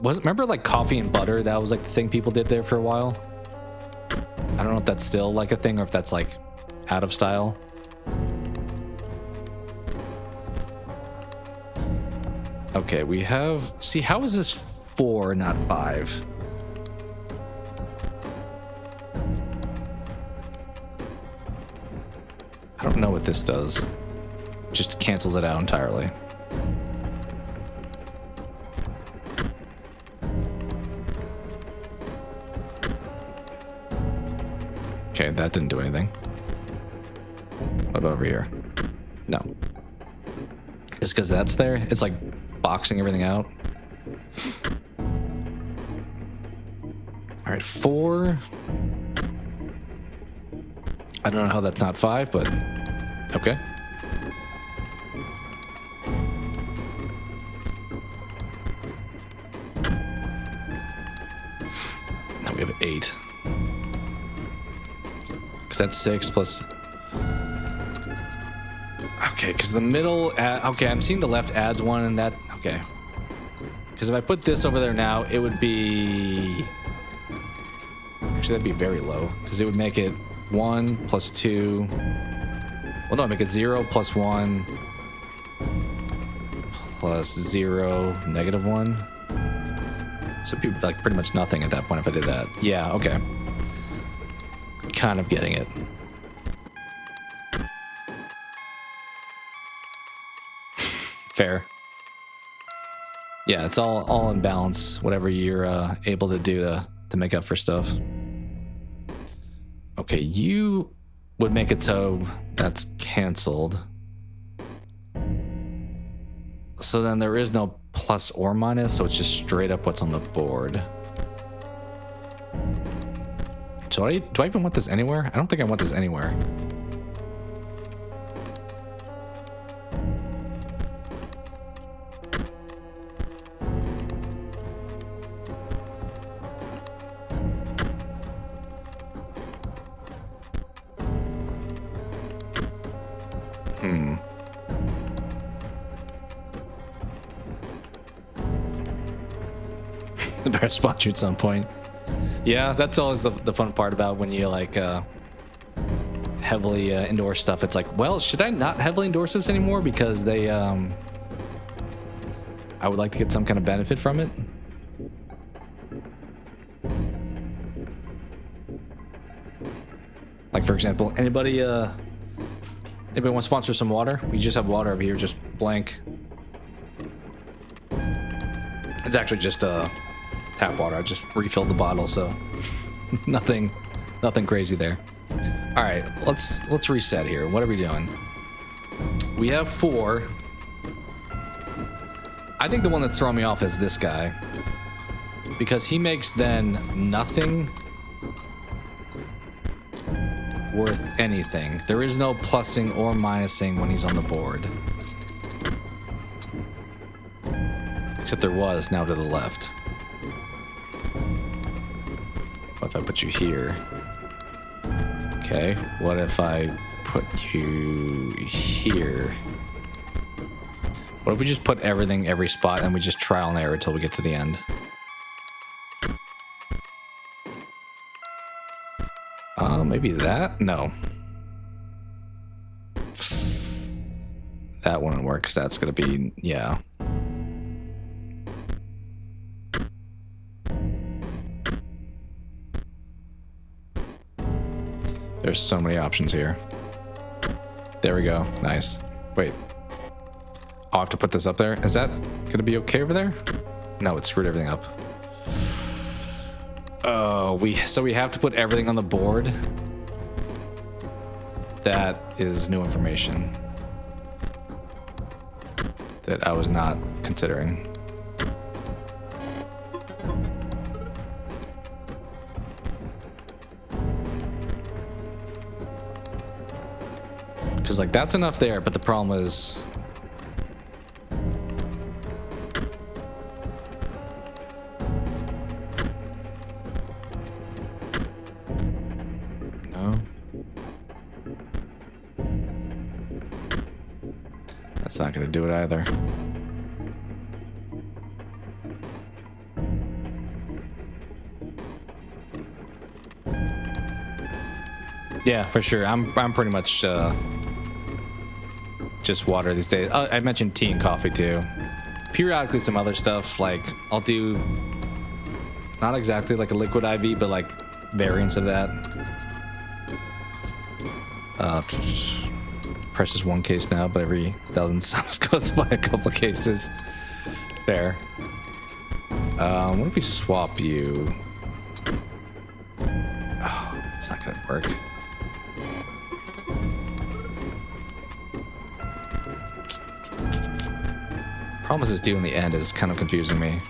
S1: remember like coffee and butter? That was like the thing people did there for a while. I don't know if that's still like a thing or if that's like out of style. Okay, we have... See, how is this 4, not 5? I don't know what this does. Just cancels it out entirely. Okay, that didn't do anything. What about over here? No. It's because that's there? It's like boxing everything out. All right, 4. I don't know how that's not 5, but okay. Now we have 8. Because that's 6 plus... Okay, because the middle... okay, I'm seeing the left adds 1 and that... Okay. Because if I put this over there now, it would be... Actually, that'd be very low. Because it would make it 1 plus 2... Well, no, make it 0 plus 1 plus 0 negative 1. So it'd be like pretty much nothing at that point if I did that. Yeah, okay. Kind of getting it. Fair. Yeah, it's all in balance, whatever you're able to do to make up for stuff. Okay, you would make it so that's canceled. So then there is no plus or minus, so it's just straight up what's on the board. So do I even want this anywhere? I don't think I want this anywhere. The better spot you at some point. Yeah, that's always the fun part about when you like heavily endorse stuff. It's like, well, should I not heavily endorse this anymore because they I would like to get some kind of benefit from it. Like, for example, anybody want to sponsor some water? We just have water over here, just blank. It's actually just tap water. I just refilled the bottle, so nothing crazy there. All right, let's reset here. What are we doing? We have 4. I think the one that's throwing me off is this guy, because he makes then nothing worth anything. There is no plussing or minusing when he's on the board, except there was now to the left. What if I put you here? Okay, what if I put you here? What if we just put everything every spot and we just trial and error until we get to the end? Maybe that? No. That wouldn't work because that's going to be, yeah. There's so many options here. There we go. Nice. Wait. I'll have to put this up there. Is that going to be okay over there? No, it screwed everything up. Oh, we have to put everything on the board. That is new information that I was not considering. Because like that's enough there, but the problem is no. That's not going to do it either. Yeah, for sure. I'm pretty much just water these days. I mentioned tea and coffee too. Periodically some other stuff, like I'll do not exactly like a liquid IV, but like variants of that. Press is one case now, but every 1,000 subs goes by a couple of cases. Fair. What if we swap you? Oh, it's not gonna work. Problem is this deal in the end is kind of confusing me.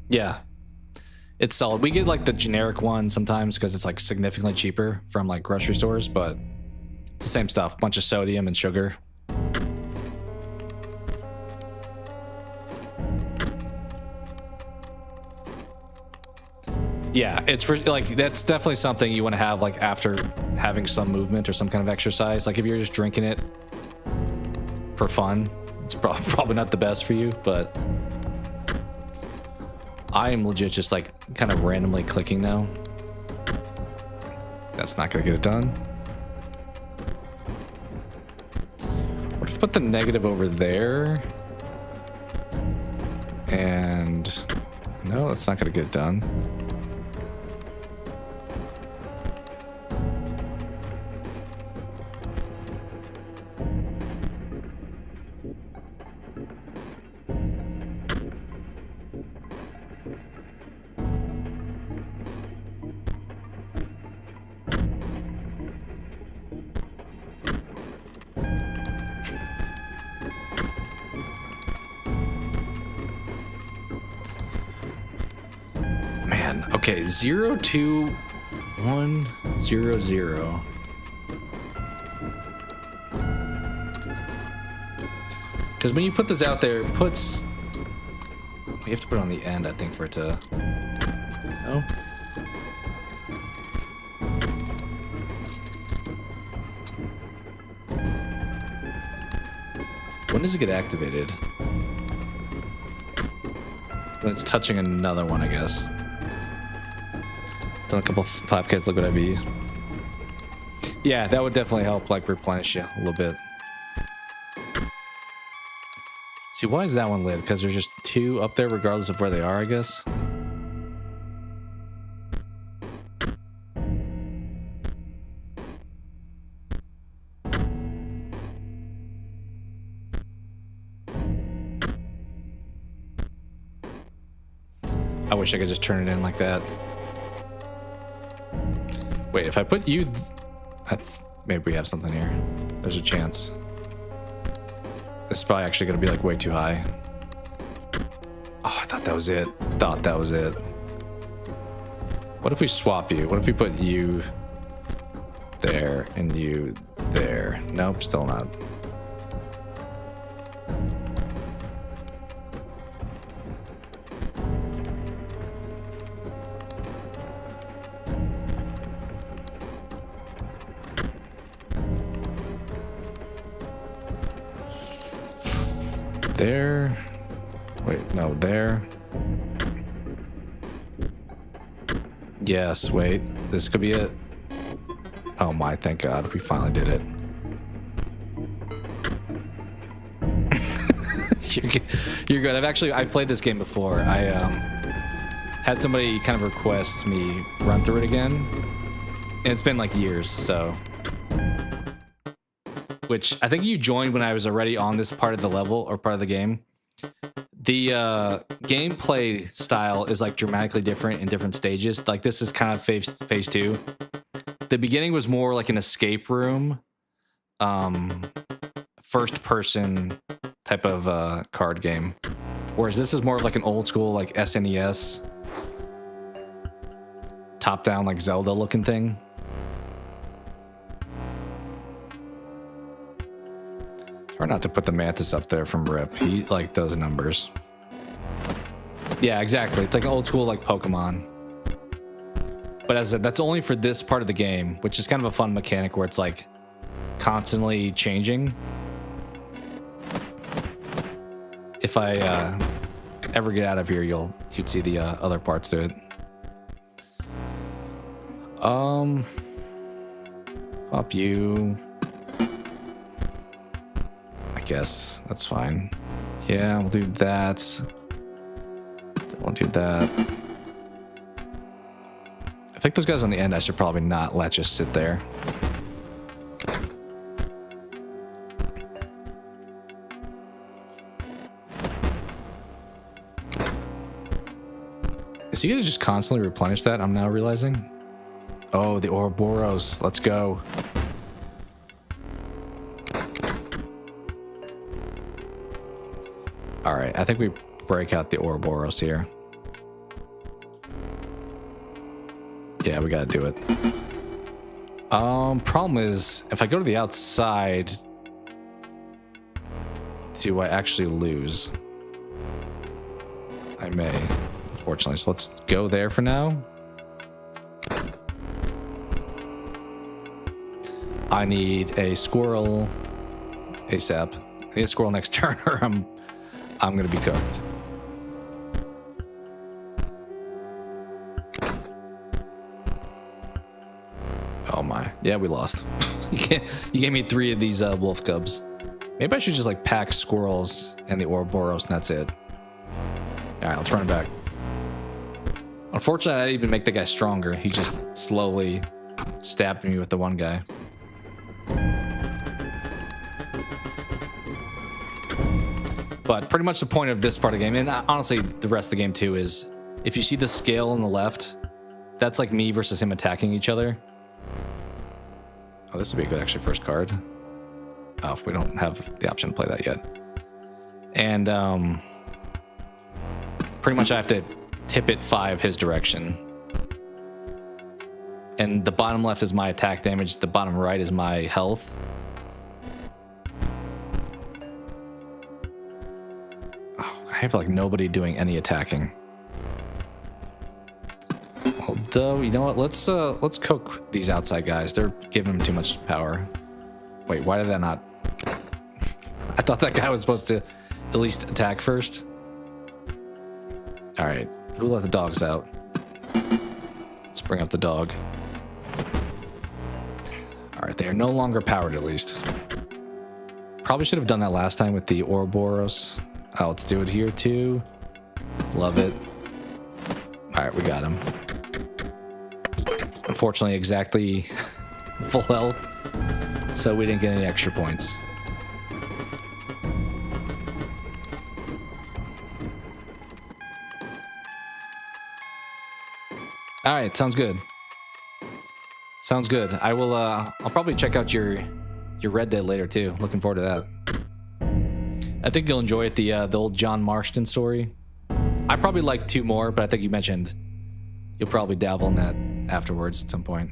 S1: Yeah, it's solid. We get like the generic one sometimes because it's like significantly cheaper from like grocery stores, but it's the same stuff, bunch of sodium and sugar. Yeah, it's for like that's definitely something you want to have like after having some movement or some kind of exercise. Like if you're just drinking it for fun, it's probably not the best for you, but I am legit just like kind of randomly clicking now. That's not gonna get it done. What if I put the negative over there? And no, that's not gonna get it done. Okay, 0, 2, 1, 0, 0. Because when you put this out there, it puts... We have to put it on the end, I think, for it to... No? When does it get activated? When it's touching another one, I guess. Done a couple 5Ks, look what I be. Yeah, that would definitely help like replenish you a little bit. See, why is that one lit? Because there's just 2 up there regardless of where they are, I guess. I wish I could just turn it in like that. Wait, if I put you... maybe we have something here. There's a chance. This is probably actually going to be like way too high. Oh, I thought that was it. Thought that was it. What if we swap you? What if we put you there and you there? Nope, still not. There. Wait, no, there. Yes, wait. This could be it. Oh my, thank God. We finally did it. You're good. I've played this game before. had somebody kind of request me run through it again. And it's been like years, so. Which I think you joined when I was already on this part of the level or part of the game. The gameplay style is like dramatically different in different stages. Like this is kind of phase 2. The beginning was more like an escape room, first person type of card game. Whereas this is more like an old school like SNES top down like Zelda looking thing. Try not to put the Mantis up there from Rip. He liked those numbers. Yeah, exactly. It's like an old school like Pokemon. But as I said, that's only for this part of the game, which is kind of a fun mechanic where it's like constantly changing. If I ever get out of here, you'd see the other parts to it. Up you. I guess that's fine. Yeah, we'll do that. We'll do that. I think those guys on the end I should probably not let just sit there. Is he gonna just constantly replenish that? I'm now realizing. Oh, the Ouroboros. Let's go. All right, I think we break out the Ouroboros here. Yeah, we gotta do it. Problem is, if I go to the outside, do I actually lose? I may, unfortunately. So let's go there for now. I need a squirrel ASAP. I need a squirrel next turn, or I'm gonna be cooked. Oh my. Yeah, we lost. You gave me 3 of these wolf cubs. Maybe I should just like pack squirrels and the Ouroboros and that's it. Alright, let's run it back. Unfortunately, I didn't even make the guy stronger. He just slowly stabbed me with the one guy. But pretty much the point of this part of the game, and honestly the rest of the game too, is if you see the scale on the left, that's like me versus him attacking each other. Oh, this would be a good actually first card. Oh, we don't have the option to play that yet. And pretty much I have to tip it 5 his direction. And the bottom left is my attack damage, the bottom right is my health. I have like nobody doing any attacking. Although, you know what? Let's cook these outside guys. They're giving them too much power. Wait, why did that not? I thought that guy was supposed to at least attack first. All right, who let the dogs out? Let's bring up the dog. All right, they are no longer powered at least. Probably should have done that last time with the Ouroboros. Oh, let's do it here too. Love it. All right, we got him. Unfortunately, exactly full health, so we didn't get any extra points. All right, sounds good. Sounds good. I will. I'll probably check out your Red Dead later too. Looking forward to that. I think you'll enjoy it. The old John Marston story. I probably like 2 more, but I think you mentioned you'll probably dabble in that afterwards at some point.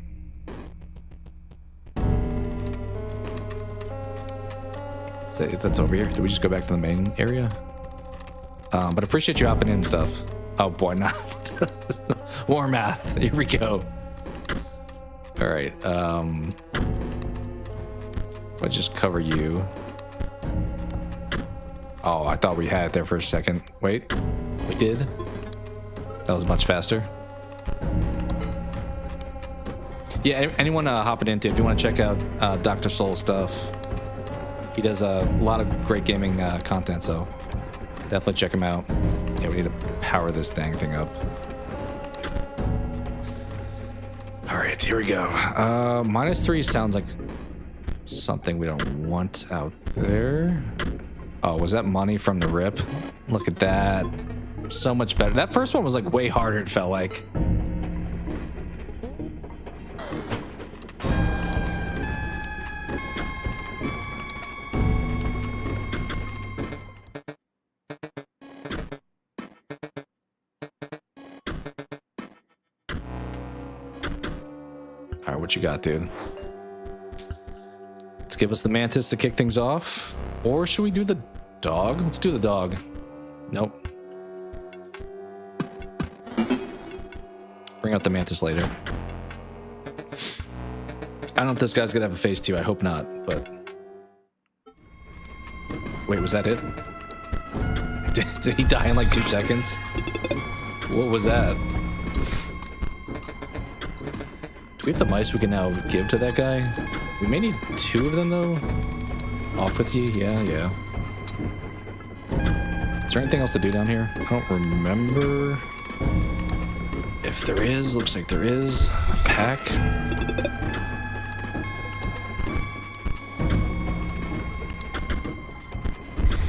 S1: So if that's over here, do we just go back to the main area? But appreciate you hopping in and stuff. Oh boy, not more math. Here we go. All right. I'll just cover you. Oh, I thought we had it there for a second. Wait, we did? That was much faster. Yeah, anyone hopping into, if you want to check out Dr. Soul stuff, he does a lot of great gaming content, so definitely check him out. Yeah, we need to power this dang thing up. All right, here we go. -3 sounds like something we don't want out there. Oh, was that money from the rip? Look at that. So much better. That first one was like way harder, it felt like. All right, what you got, dude? Let's give us the mantis to kick things off. Or should we do the dog? Let's do the dog. Nope. Bring out the mantis later. I don't know if this guy's gonna have a phase 2. I hope not, but... Wait, was that it? Did he die in like 2 seconds? What was that? Do we have the mice we can now give to that guy? We may need 2 of them though. Off with you? Yeah. Is there anything else to do down here? I don't remember. If there is, looks like there is. A pack.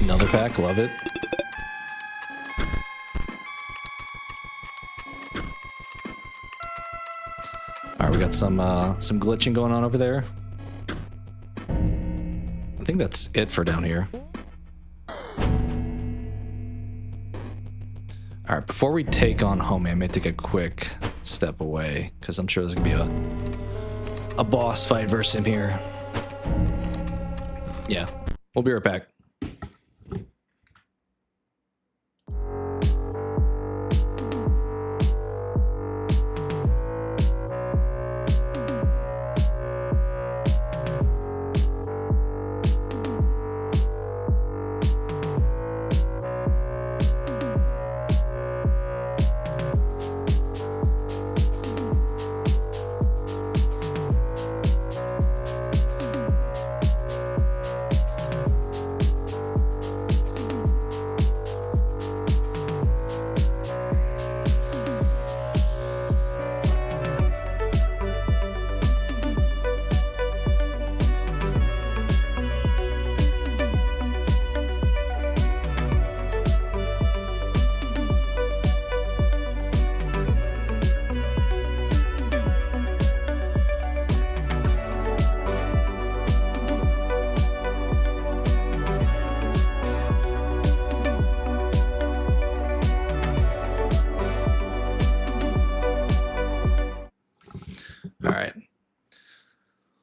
S1: Another pack, love it. Alright, we got some glitching going on over there. I think that's it for down here. All right, before we take on Homie, I may take a quick step away because I'm sure there's gonna be a boss fight versus him here. Yeah, we'll be right back.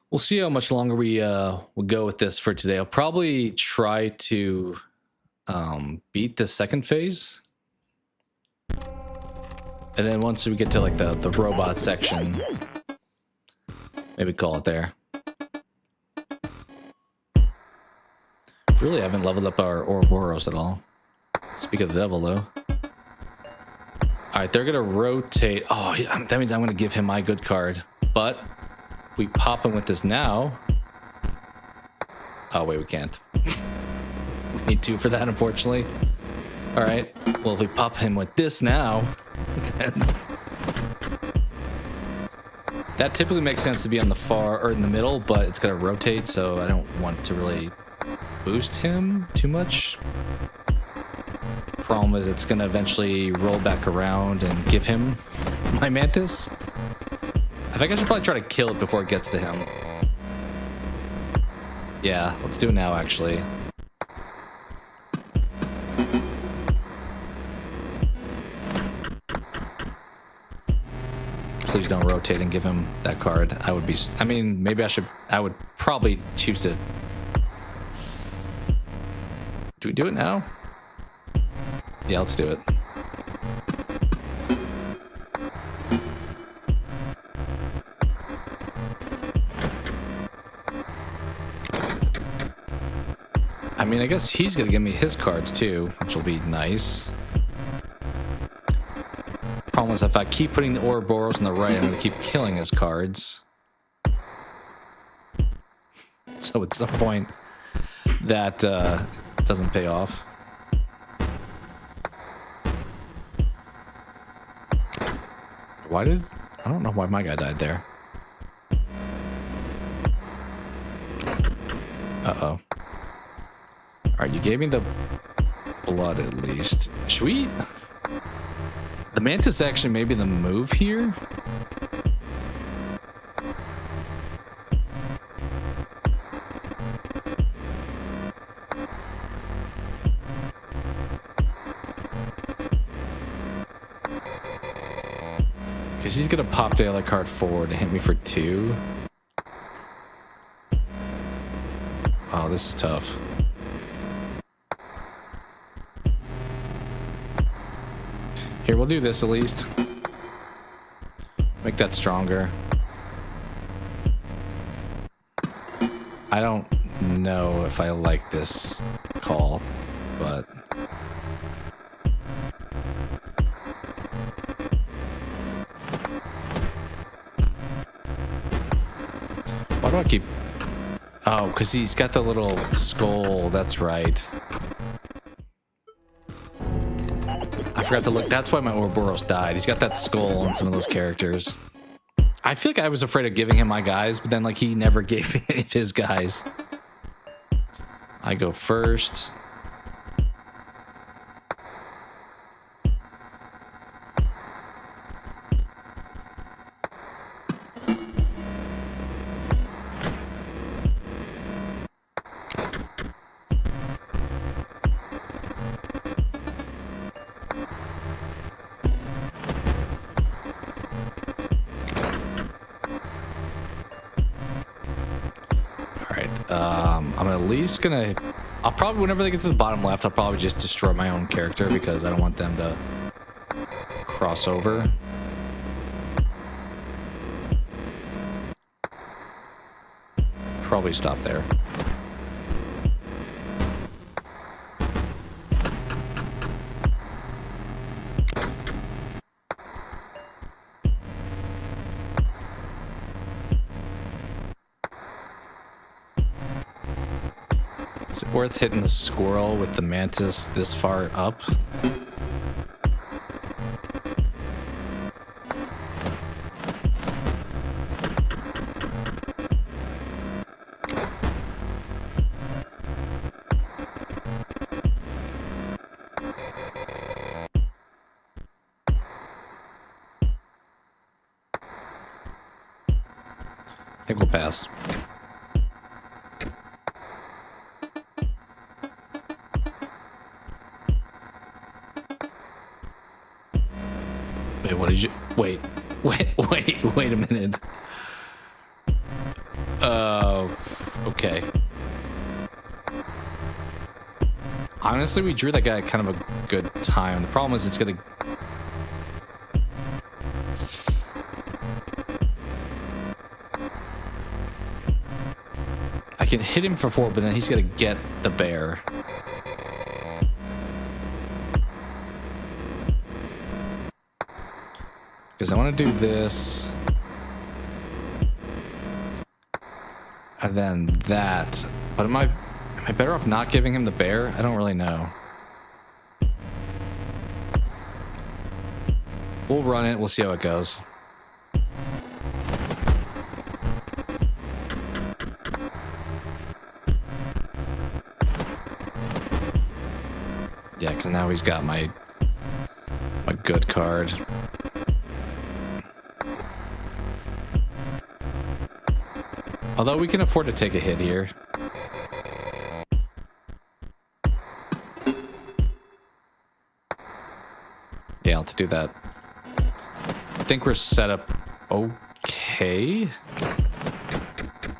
S1: We'll see how much longer we will go with this for today. I'll probably try to beat the second phase. And then once we get to like the robot section, maybe call it there. Really haven't leveled up our Ouroboros at all. Speak of the devil though. Alright, they're gonna rotate. Oh, yeah, that means I'm gonna give him my good card. But if we pop him with this now. Oh wait, we can't. We need 2 for that, unfortunately. Alright. Well, if we pop him with this now, then that typically makes sense to be on the far or in the middle, but it's gonna rotate, so I don't want to really boost him too much. Problem is it's gonna eventually roll back around and give him my mantis. I think I should probably try to kill it before it gets to him. Yeah, let's do it now actually. Please don't rotate and give him that card. I would be, I mean, maybe I would probably choose to. Do we do it now? Yeah, let's do it. I mean, I guess he's gonna give me his cards too, which will be nice. Problem is, if I keep putting the Ouroboros on the right, I'm gonna keep killing his cards. So at some point, that doesn't pay off. Why did... I don't know why my guy died there. Uh-oh. Alright, you gave me the blood at least. Should we... The mantis actually maybe the move here? Because he's going to pop the other card forward and hit me for 2. Oh, this is tough. Here, we'll do this at least. Make that stronger. I don't know if I like this call, but... Why do I keep... Oh, because he's got the little skull. That's right. I forgot to look. That's why my Ouroboros died. He's got that skull on some of those characters. I feel like I was afraid of giving him my guys, but then like he never gave me any of his guys. I go first. I'm at least gonna... I'll probably, whenever they get to the bottom left, I'll probably just destroy my own character because I don't want them to cross over. Probably stop there. Is it worth hitting the squirrel with the mantis this far up? I think we'll pass. Wait, what did you... Wait a minute. Okay. Honestly, we drew that guy at kind of a good time. The problem is it's gonna... I can hit him for 4, but then he's gonna get the bear. Because I want to do this. And then that. But am I better off not giving him the bear? I don't really know. We'll run it. We'll see how it goes. Yeah, because now he's got my good card. Although we can afford to take a hit here. Yeah, let's do that. I think we're set up okay.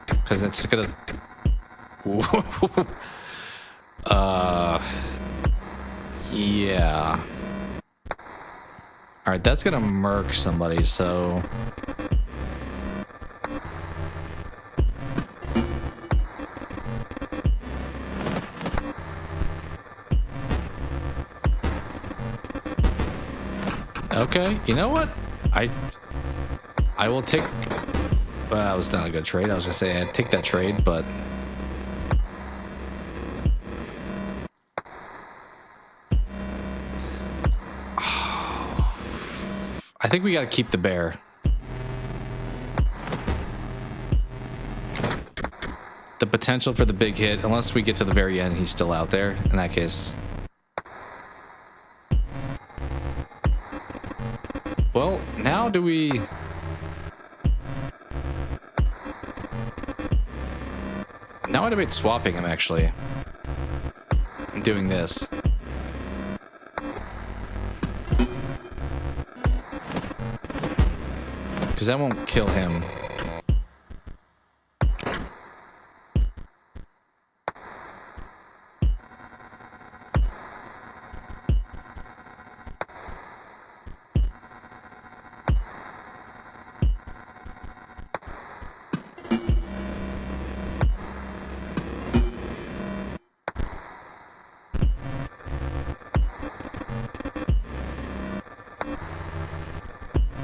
S1: Because it's gonna... Yeah. Alright, that's gonna murk somebody, so... Okay, you know what? I will take... Well, that was not a good trade. I was gonna say I'd take that trade, but... I think we gotta keep the bear. the potential for the big hit, unless we get to the very end, he's still out there. In that case. Well, now do we... Now I debate swapping him, actually. And doing this. Because that won't kill him.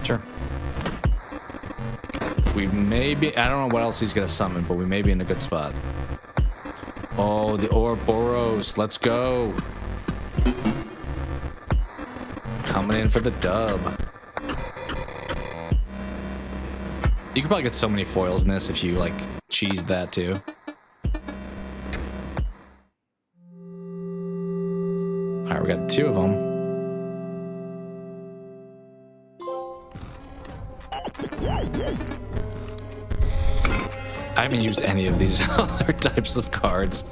S1: Sure. We may be... I don't know what else he's going to summon, but we may be in a good spot. Oh, the Ouroboros. Let's go. Coming in for the dub. You could probably get so many foils in this if you, like, cheesed that, too. Alright, we got 2 of them. I haven't used any of these other types of cards.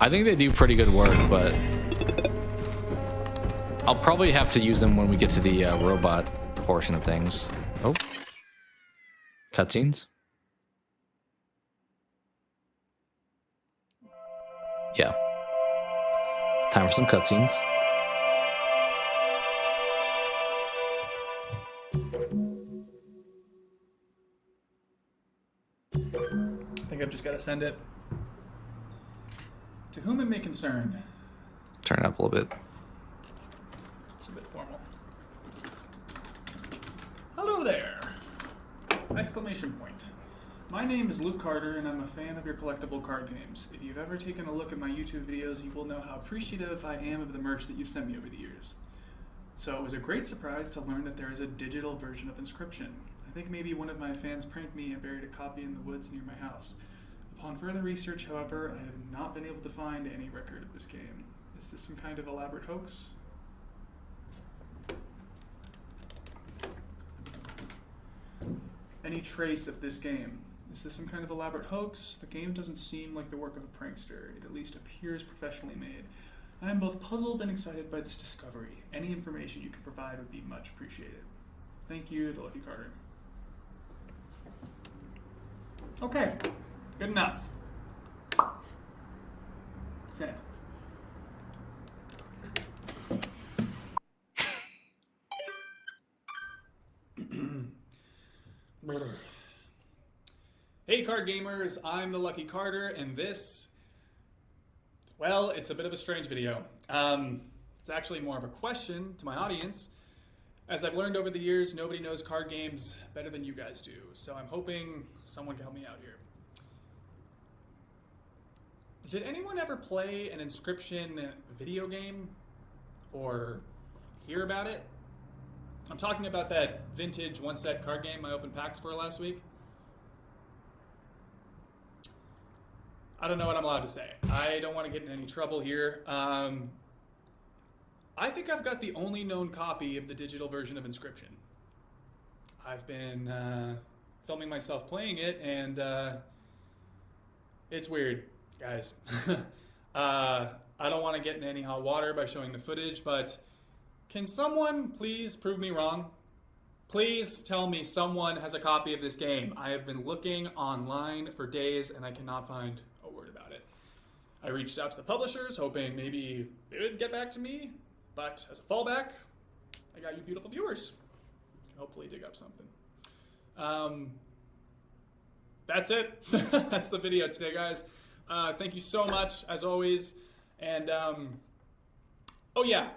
S1: I think they do pretty good work, but I'll probably have to use them when we get to the robot portion of things. Oh. Cutscenes? Yeah. Time for some cutscenes.
S2: I think I've just got to send it. To whom it may concern.
S1: Turn it up a little bit.
S2: It's a bit formal. Hello there! Exclamation point. My name is Luke Carter, and I'm a fan of your collectible card games. If you've ever taken a look at my YouTube videos, you will know how appreciative I am of the merch that you've sent me over the years. So it was a great surprise to learn that there is a digital version of Inscryption. I think maybe one of my fans pranked me and buried a copy in the woods near my house. Upon further research, however, I have not been able to find any record of this game. Is this some kind of elaborate hoax? Any trace of this game? Is this some kind of elaborate hoax? The game doesn't seem like the work of a prankster. It at least appears professionally made. I am both puzzled and excited by this discovery. Any information you can provide would be much appreciated. Thank you, the Lucky Carter. Okay, good enough. Sent. Hey card gamers, I'm the Lucky Carter, and this, well, it's a bit of a strange video. It's actually more of a question to my audience. As I've learned over the years, nobody knows card games better than you guys do, so I'm hoping someone can help me out here. Did anyone ever play an Inscryption video game or hear about it? I'm talking about that vintage one-set card game I opened packs for last week. I don't know what I'm allowed to say. I don't want to get in any trouble here. I think I've got the only known copy of the digital version of Inscryption. I've been filming myself playing it, and it's weird, guys. I don't want to get in any hot water by showing the footage, but can someone please prove me wrong? Please tell me someone has a copy of this game. I have been looking online for days, and I cannot find a word about it. I reached out to the publishers, hoping maybe they would get back to me. But as a fallback, I got you beautiful viewers. Hopefully dig up something. That's it. That's the video today, guys. Thank you so much, as always. And, oh yeah,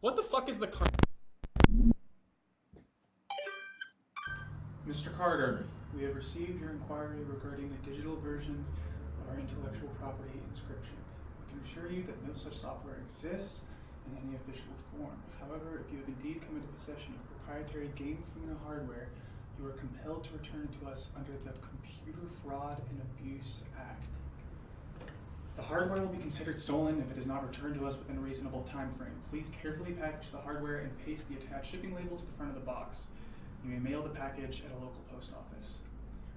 S2: what the fuck is the card? Mr. Carter, we have received your inquiry regarding a digital version of our intellectual property Inscryption. We can assure you that no such software exists in any official form. However, if you have indeed come into possession of proprietary game Funa hardware, you are compelled to return to us under the Computer Fraud and Abuse Act. The hardware will be considered stolen if it is not returned to us within a reasonable time frame. Please carefully package the hardware and paste the attached shipping label to the front of the box. You may mail the package at a local post office.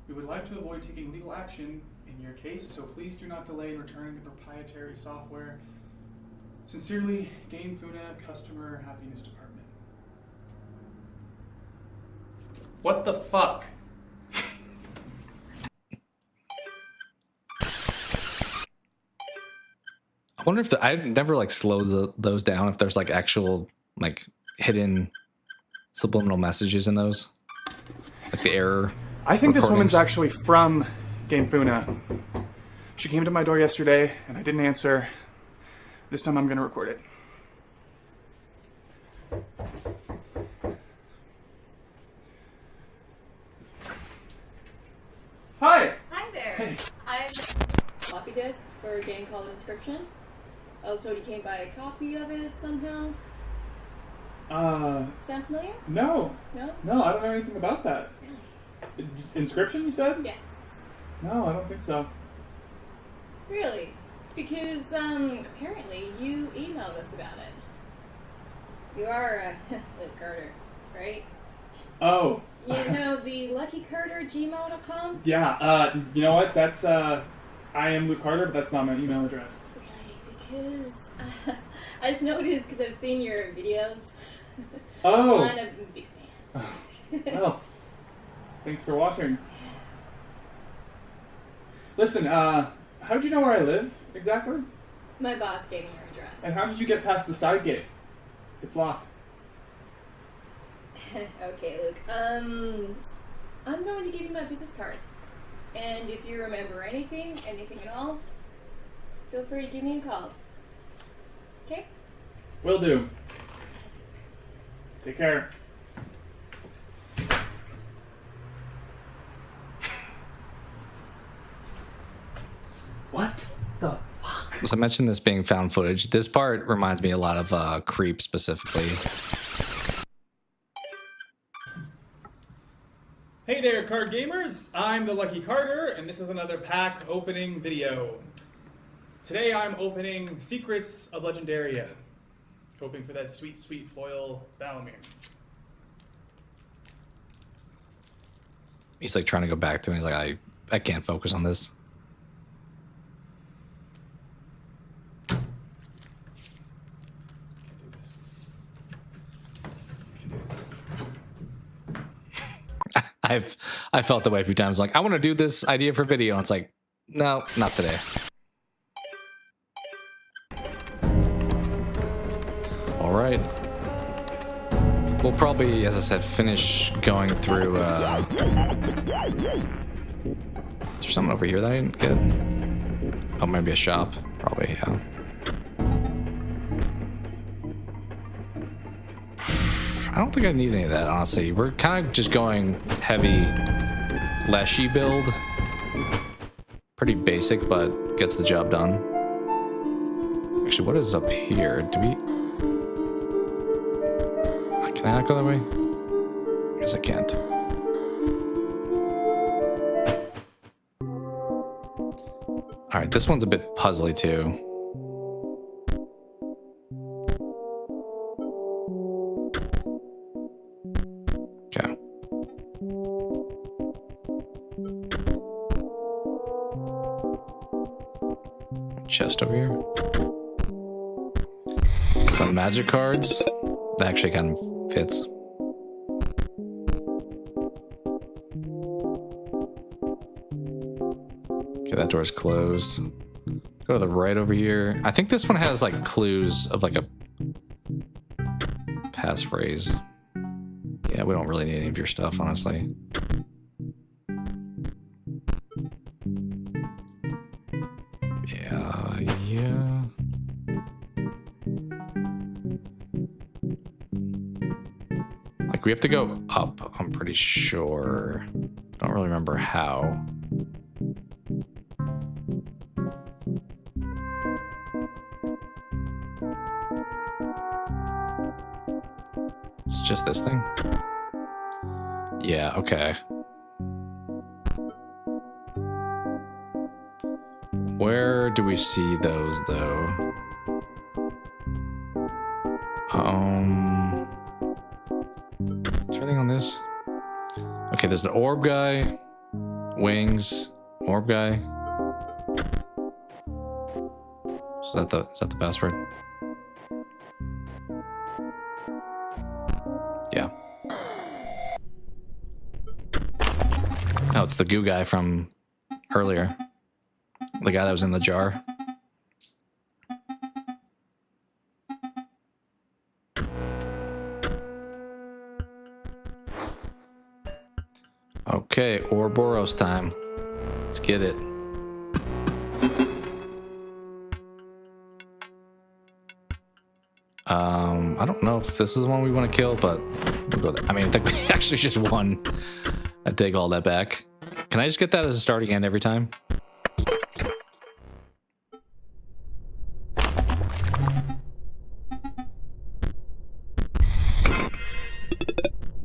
S2: We would like to avoid taking legal action in your case, so please do not delay in returning the proprietary software. Sincerely, Game Funa, Customer Happiness Department. What the fuck?
S1: I wonder if I never like slows those down if there's like actual like hidden subliminal messages in those, like the error.
S2: I think this woman's
S1: recordings.
S2: actually from Game Funa. She came to my door yesterday and I didn't answer. This time I'm gonna record it. Hi!
S4: Hi there.
S2: Hey.
S4: I'm floppy disk for a game called Inscryption. I was told you came by a copy of it somehow. Sound familiar?
S2: No.
S4: No?
S2: No, I don't know anything about that.
S4: Really?
S2: Inscryption, you said?
S4: Yes.
S2: No, I don't think so.
S4: Really? Because, apparently you emailed us about it. You are, Luke Carter, right?
S2: Oh.
S4: You know the luckycarter@gmail.com?
S2: Yeah, you know what? That's, I am Luke Carter, but that's not my email address.
S4: Really? Because, I just noticed because I've seen your videos.
S2: Oh!
S4: I'm a big fan.
S2: Well, thanks for watching. Listen, how did you know where I live, exactly?
S4: My boss gave me your address.
S2: And how did you get past the side gate? It's locked.
S4: Okay, Luke. I'm going to give you my business card. And if you remember anything at all, feel free to give me a call. Okay?
S2: Will do. Take care. What the fuck?
S1: So I mentioned this being found footage. This part reminds me a lot of Creep specifically.
S2: Hey there, card gamers! I'm the Lucky Carter, and this is another pack opening video. Today I'm opening Secrets of Legendaria, hoping for that sweet, sweet foil Valamir.
S1: He's like trying to go back to it. He's like, I can't focus on this. I felt the way a few times. Like, I want to do this idea for video. And it's like, no, not today. All right. We'll probably, as I said, finish going through. Is there something over here that I didn't get? Oh, maybe a shop. Probably, yeah. I don't think I need any of that, honestly. We're kind of just going heavy Leshy build. Pretty basic, but gets the job done. Actually, what is up here? Do we... Can I not go that way? I guess I can't. Alright, this one's a bit puzzly too. Okay. Chest over here. Some magic cards. That actually kind of fits. Okay, that door's closed. Go to the right over here. I think this one has like clues of like a passphrase. Yeah, we don't really need any of your stuff, honestly. Yeah. Like, we have to go up, I'm pretty sure. Don't really remember how. It's just this thing. Yeah, okay. Where do we see those though? Is there anything on this? Okay, there's the orb guy, wings, orb guy. Is that the password? Yeah. Oh, it's the goo guy from earlier. The guy that was in the jar. Okay, Ouroboros time. Let's get it. I don't know if this is the one we want to kill, but we'll go there. I mean, I think we actually just won. I take all that back. Can I just get that as a starting end every time?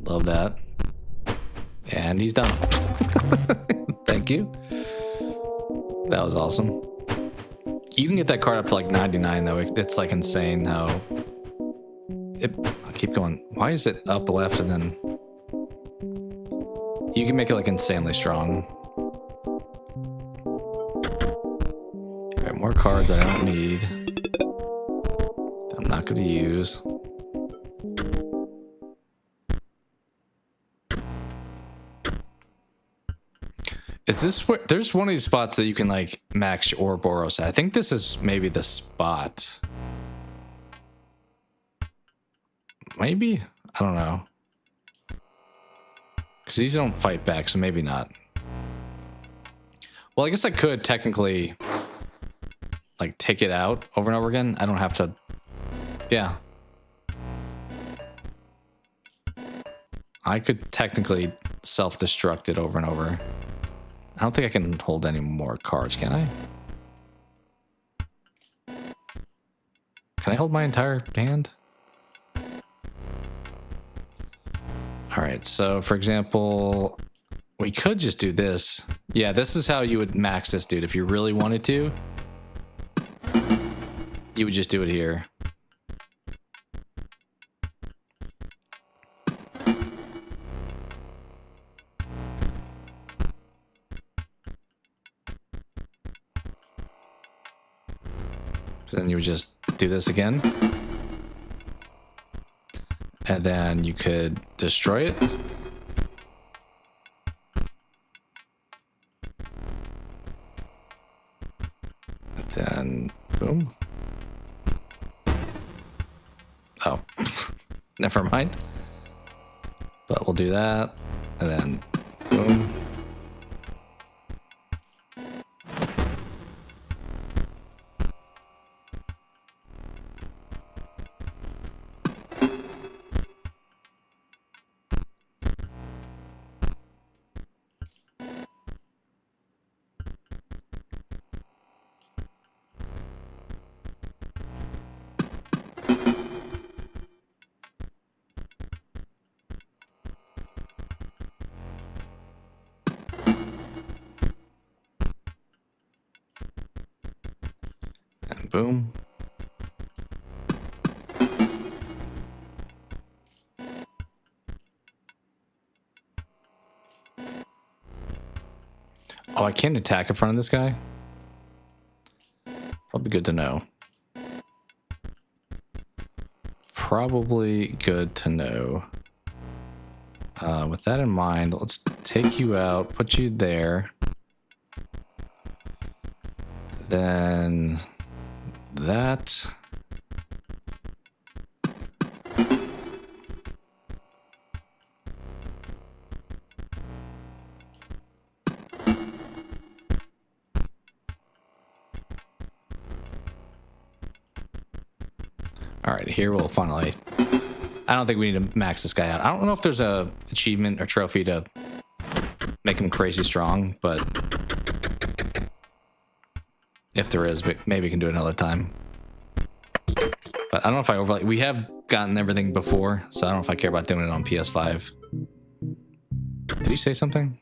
S1: Love that. And he's done. Thank you. That was awesome. You can get that card up to like 99 though. It's like insane how I keep going. Why is it up left and then you can make it like insanely strong. Alright, more cards I don't need. I'm not gonna use. Is this where there's one of these spots that you can like max your Ouroboros at? I think this is maybe the spot. Maybe? I don't know. Because these don't fight back, so maybe not. Well, I guess I could technically like take it out over and over again. I don't have to. Yeah. I could technically self-destruct it over and over. I don't think I can hold any more cards, can I? Can I hold my entire hand? Alright, so for example, we could just do this. Yeah, this is how you would max this dude. If you really wanted to, you would just do it here. So then you would just do this again. And then you could destroy it. And then, boom. Oh, never mind. But we'll do that. And then, boom. And boom. Oh, I can't attack in front of this guy? Probably good to know. Probably good to know. With that in mind, let's take you out, put you there. Then that. All right, here we'll finally. I don't think we need to max this guy out. I don't know if there's a achievement or trophy to make him crazy strong, but if there is, maybe we can do it another time. But I don't know if I overlay. We have gotten everything before, so I don't know if I care about doing it on PS5. Did he say something?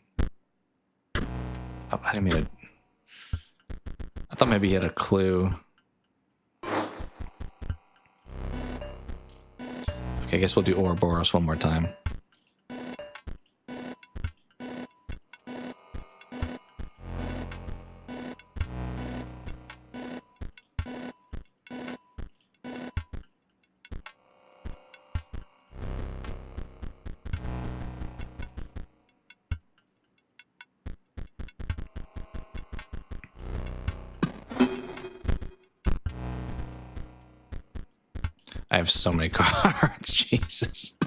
S1: Oh, I didn't mean to. I thought maybe he had a clue. Okay, I guess we'll do Ouroboros one more time. I have so many cards. Jesus.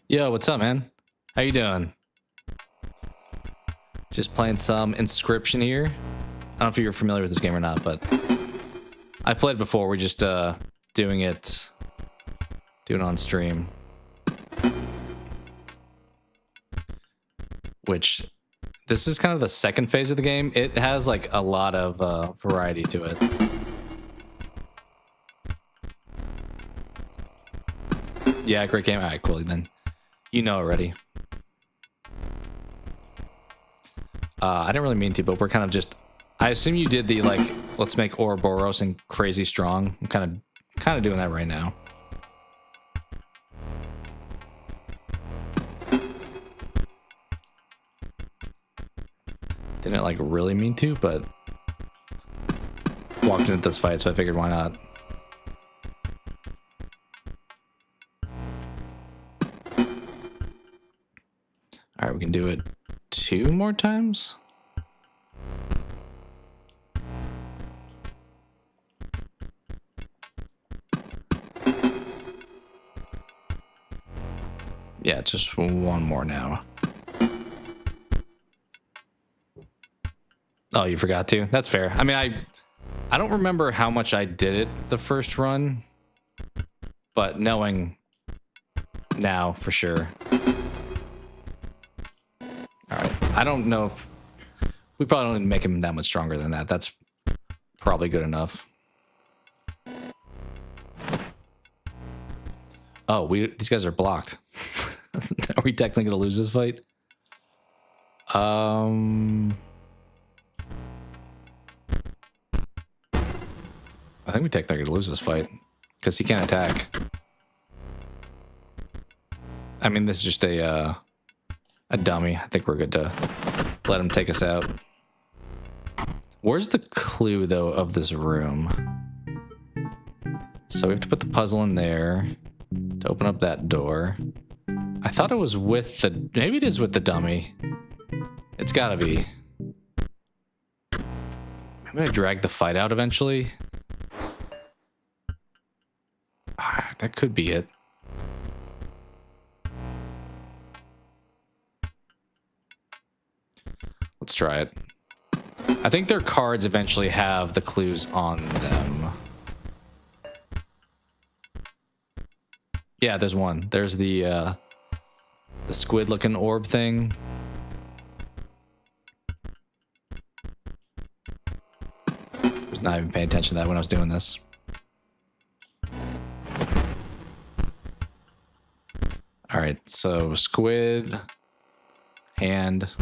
S1: Yo, what's up, man? How you doing? Just playing some Inscryption here. I don't know if you're familiar with this game or not, but I played before. We're just doing it on stream. Which, this is kind of the second phase of the game. It has like a lot of variety to it. Yeah, great game. All right, cool. Then you know already. I didn't really mean to, but we're kind of just. I assume you did the like, let's make Ouroboros and crazy strong. I'm kind of doing that right now. Didn't like really mean to, but walked into this fight, so I figured why not. All right, we can do it 2 more times. Yeah, just 1 more now. Oh, you forgot to? That's fair. I mean, I don't remember how much I did it the first run, but knowing now for sure. All right. I don't know if we probably don't make him that much stronger than that. That's probably good enough. Oh, these guys are blocked. Are we technically gonna lose this fight? I think we technically lose this fight because he can't attack. I mean, this is just a dummy. I think we're good to let him take us out. Where's the clue though of this room? So we have to put the puzzle in there to open up that door. I thought it was with the, maybe it is with the dummy. It's gotta be. I'm gonna drag the fight out eventually. That could be it. Let's try it. I think their cards eventually have the clues on them. Yeah, there's one. There's the squid-looking orb thing. I was not even paying attention to that when I was doing this. All right, so squid, hand.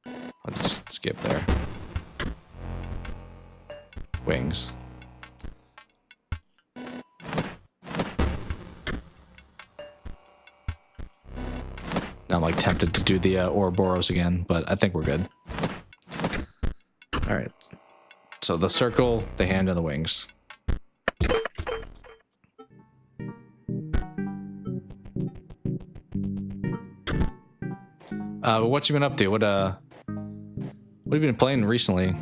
S1: I'll just skip there. Wings. Now I'm like tempted to do the Ouroboros again, but I think we're good. All right. So the circle, the hand, and the wings. What you been up to? What have you been playing recently?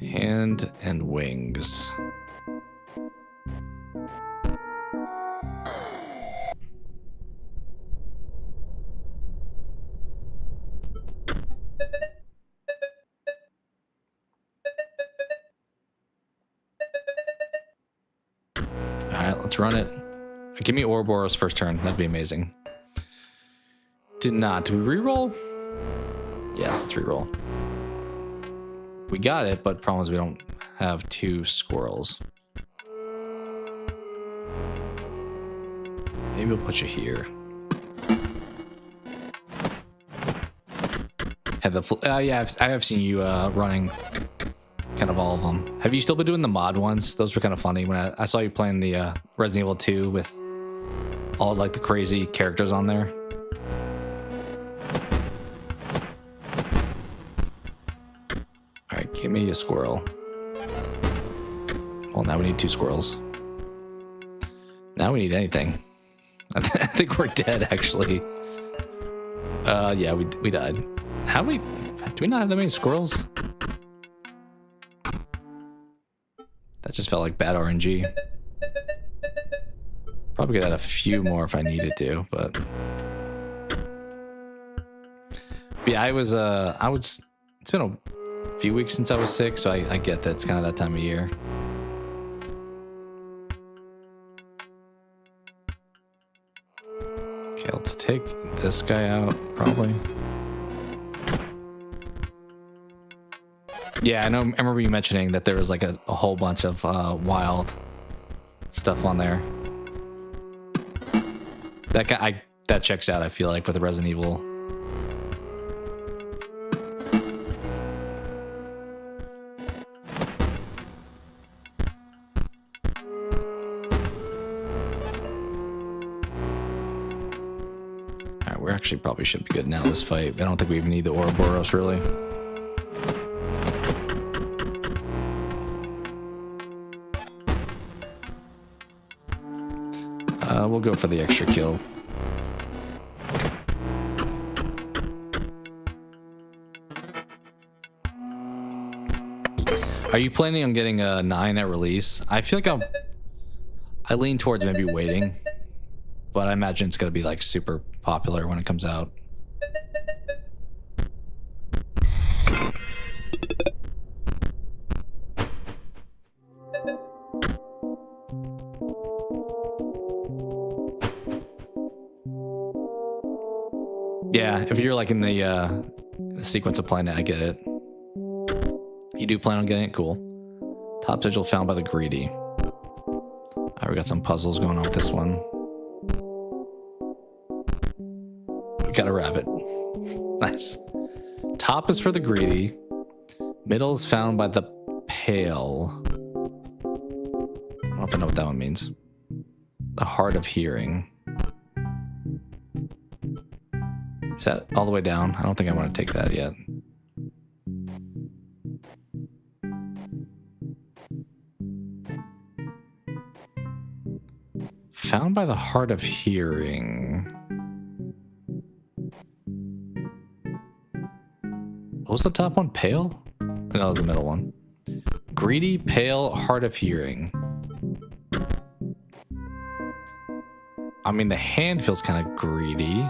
S1: Hand and wings. Alright, let's run it. Give me Ouroboros first turn. That'd be amazing. Did not. Do we reroll? Yeah, let's reroll. we got it, but problem is we don't have 2 squirrels. Maybe we'll put you here. Yeah, I have seen you running kind of all of them. Have you still been doing the mod ones? Those were kind of funny when I saw you playing the Resident Evil 2 with all like the crazy characters on there. All right, give me a squirrel. Well, now we need 2 squirrels. Now we need anything. I think we're dead, actually. Yeah, we died. How do we not have that many squirrels? That just felt like bad RNG. Probably could add a few more if I needed to, but yeah, it's been a few weeks since I was sick, so I get that it's kind of that time of year. Okay, let's take this guy out, probably. Yeah, I remember you mentioning that there was like a whole bunch of wild stuff on there. That checks out, I feel like, with the Resident Evil. Alright, we actually probably should be good now this fight. I don't think we even need the Ouroboros, really. We'll go for the extra kill. Are you planning on getting a 9 at release? I feel like I lean towards maybe waiting, but I imagine it's going to be like super popular when it comes out. Yeah, if you're like in the sequence of playing it, I get it. You do plan on getting it? Cool. Top sigil found by the greedy. Alright, we got some puzzles going on with this one. We got a rabbit. Nice. Top is for the greedy. Middle is found by the pale. I don't know if I know what that one means. The hard of hearing. Is that all the way down? I don't think I want to take that yet. Found by the hard of hearing. What was the top one? Pale? No, that was the middle one. Greedy, pale, hard of hearing. I mean, the hand feels kind of greedy.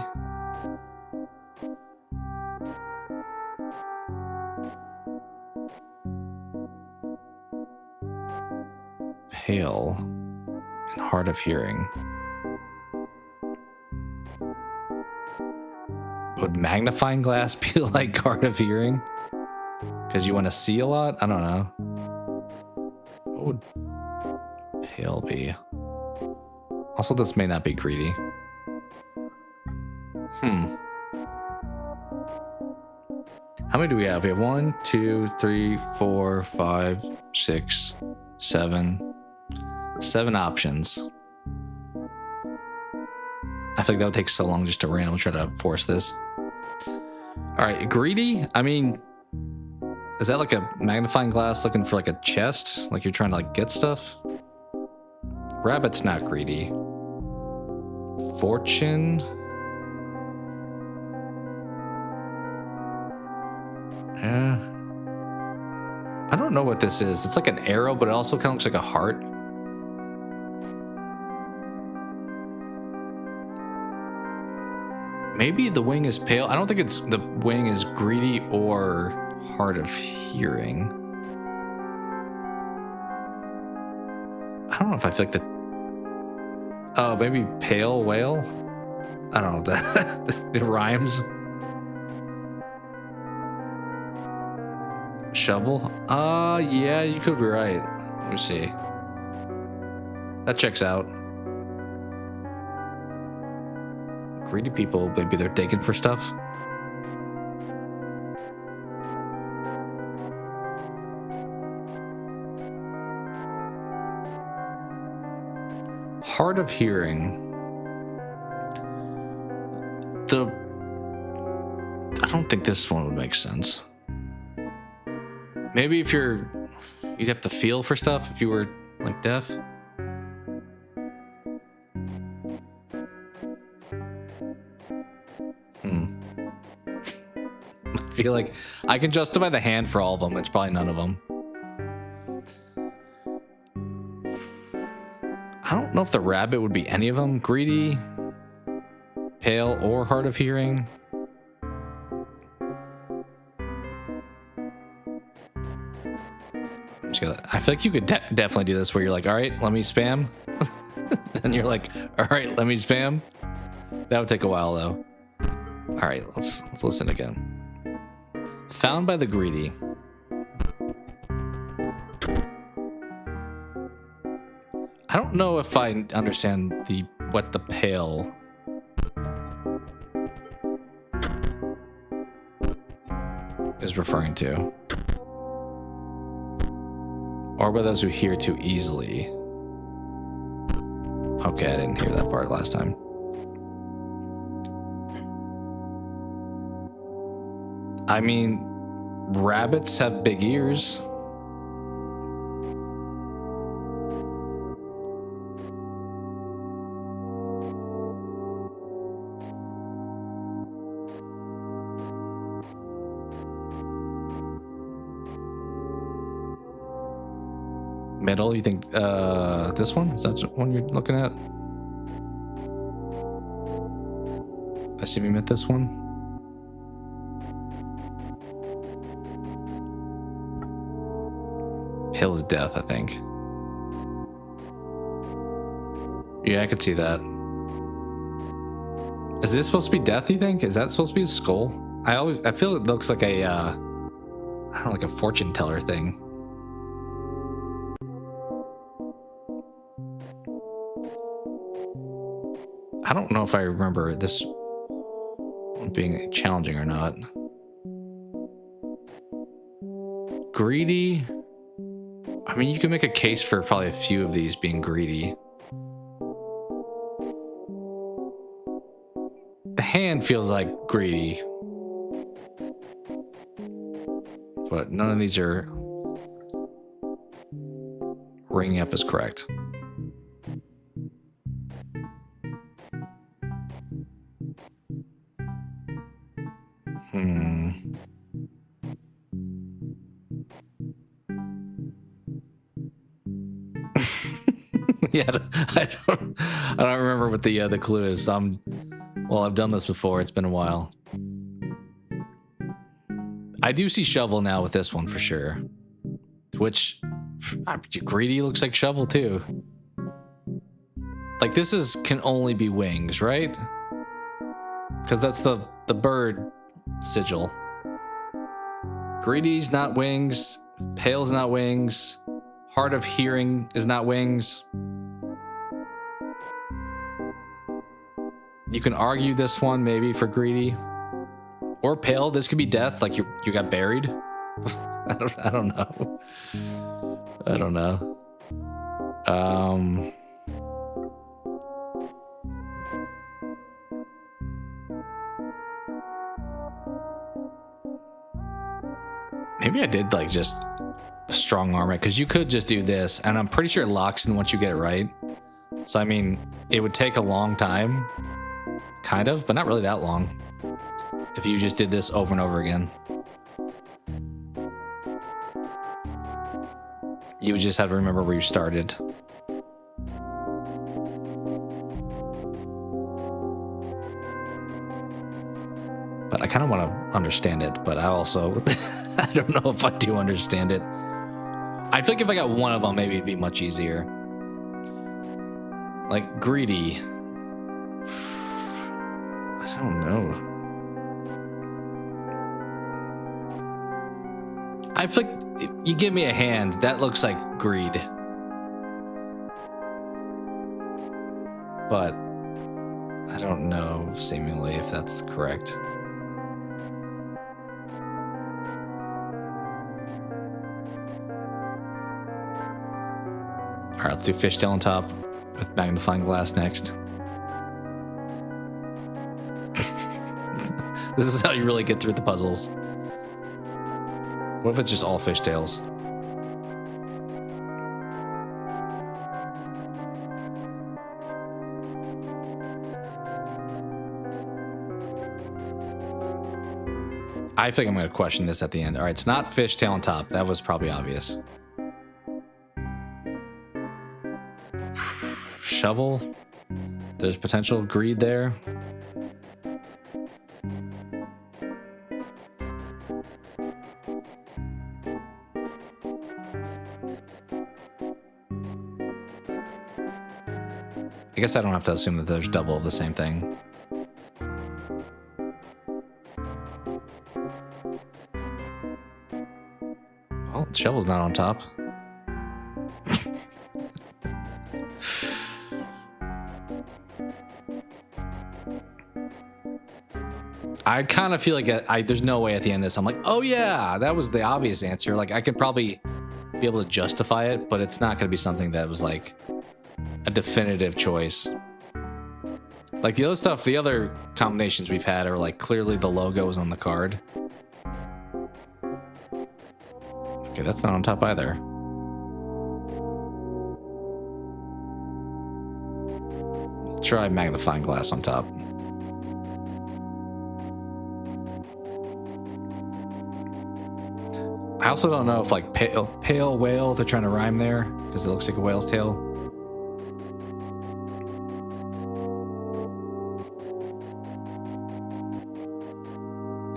S1: Pale and hard of hearing. Would magnifying glass be like hard of hearing? Because you want to see a lot? I don't know. What would pale be? Also, this may not be greedy. How many do we have? We have 1, 2, 3, 4, 5, 6, 7. 7 options. I think that would take so long just to randomly try to force this. Alright, greedy? I mean, is that like a magnifying glass looking for like a chest? Like you're trying to like get stuff? Rabbit's not greedy. Fortune? I don't know what this is. It's like an arrow, but it also kind of looks like a heart. Maybe the wing is pale. I don't think it's the wing is greedy or hard of hearing. I don't know if I feel like the... Oh, maybe pale whale? I don't know. That it rhymes. shovel? Yeah, you could be right. Let me see. That checks out. Greedy people, maybe they're digging for stuff. Hard of hearing. I don't think this one would make sense. Maybe if you'd have to feel for stuff if you were like deaf. I feel like I can justify the hand for all of them. It's probably none of them. I don't know if the rabbit would be any of them. Greedy, pale, or hard of hearing. I feel like you could definitely do this where you're like, all right, let me spam. Then you're like, all right, let me spam. That would take a while though. All right, let's listen again. Found by the greedy. I don't know if I understand what the pale is referring to. Or by those who hear too easily. Okay, I didn't hear that part last time. I mean, rabbits have big ears. Middle, you think this one? Is that the one you're looking at? I assume you meant this one. Hill's death, I think. Yeah, I could see that. Is this supposed to be death, you think? Is that supposed to be a skull? I feel it looks like a I don't know, like a fortune teller thing. I don't know if I remember this being challenging or not. Greedy. I mean, you can make a case for probably a few of these being greedy. The hand feels like greedy. But none of these are ringing up as correct. Yeah, I don't remember what the clue is. Well, I've done this before. It's been a while. I do see shovel now with this one for sure. Which greedy looks like shovel too. Like this can only be wings, right? Because that's the bird sigil. Greedy's not wings. Pale's not wings. Hard of hearing is not wings. You can argue this one maybe for greedy or pale. This could be death, like you got buried. I don't know. I don't know. Maybe I did like just strong arm it, because you could just do this, and I'm pretty sure it locks in once you get it right. So I mean, it would take a long time, kind of, but not really that long, if you just did this over and over again. You would just have to remember where you started. But I kind of want to understand it, but I also I don't know if I do understand it. I feel like if I got one of them, maybe it'd be much easier. Like greedy. I don't know. I feel like you give me a hand, that looks like greed. But I don't know, seemingly, if that's correct. All right, let's do fishtail on top with magnifying glass next. This is how you really get through the puzzles. What if it's just all fishtails? I think I'm going to question this at the end. All right, it's not fishtail on top. That was probably obvious. Shovel. There's potential greed there. I guess I don't have to assume that there's double of the same thing. Well, the shovel's not on top. I kind of feel like there's no way at the end of this I'm like, oh yeah, that was the obvious answer. Like I could probably be able to justify it, but it's not going to be something that was like a definitive choice. Like the other stuff, the other combinations we've had are like clearly the logo is on the card. Okay, that's not on top either. Try magnifying glass on top. I also don't know if like pale whale, they're trying to rhyme there because it looks like a whale's tail.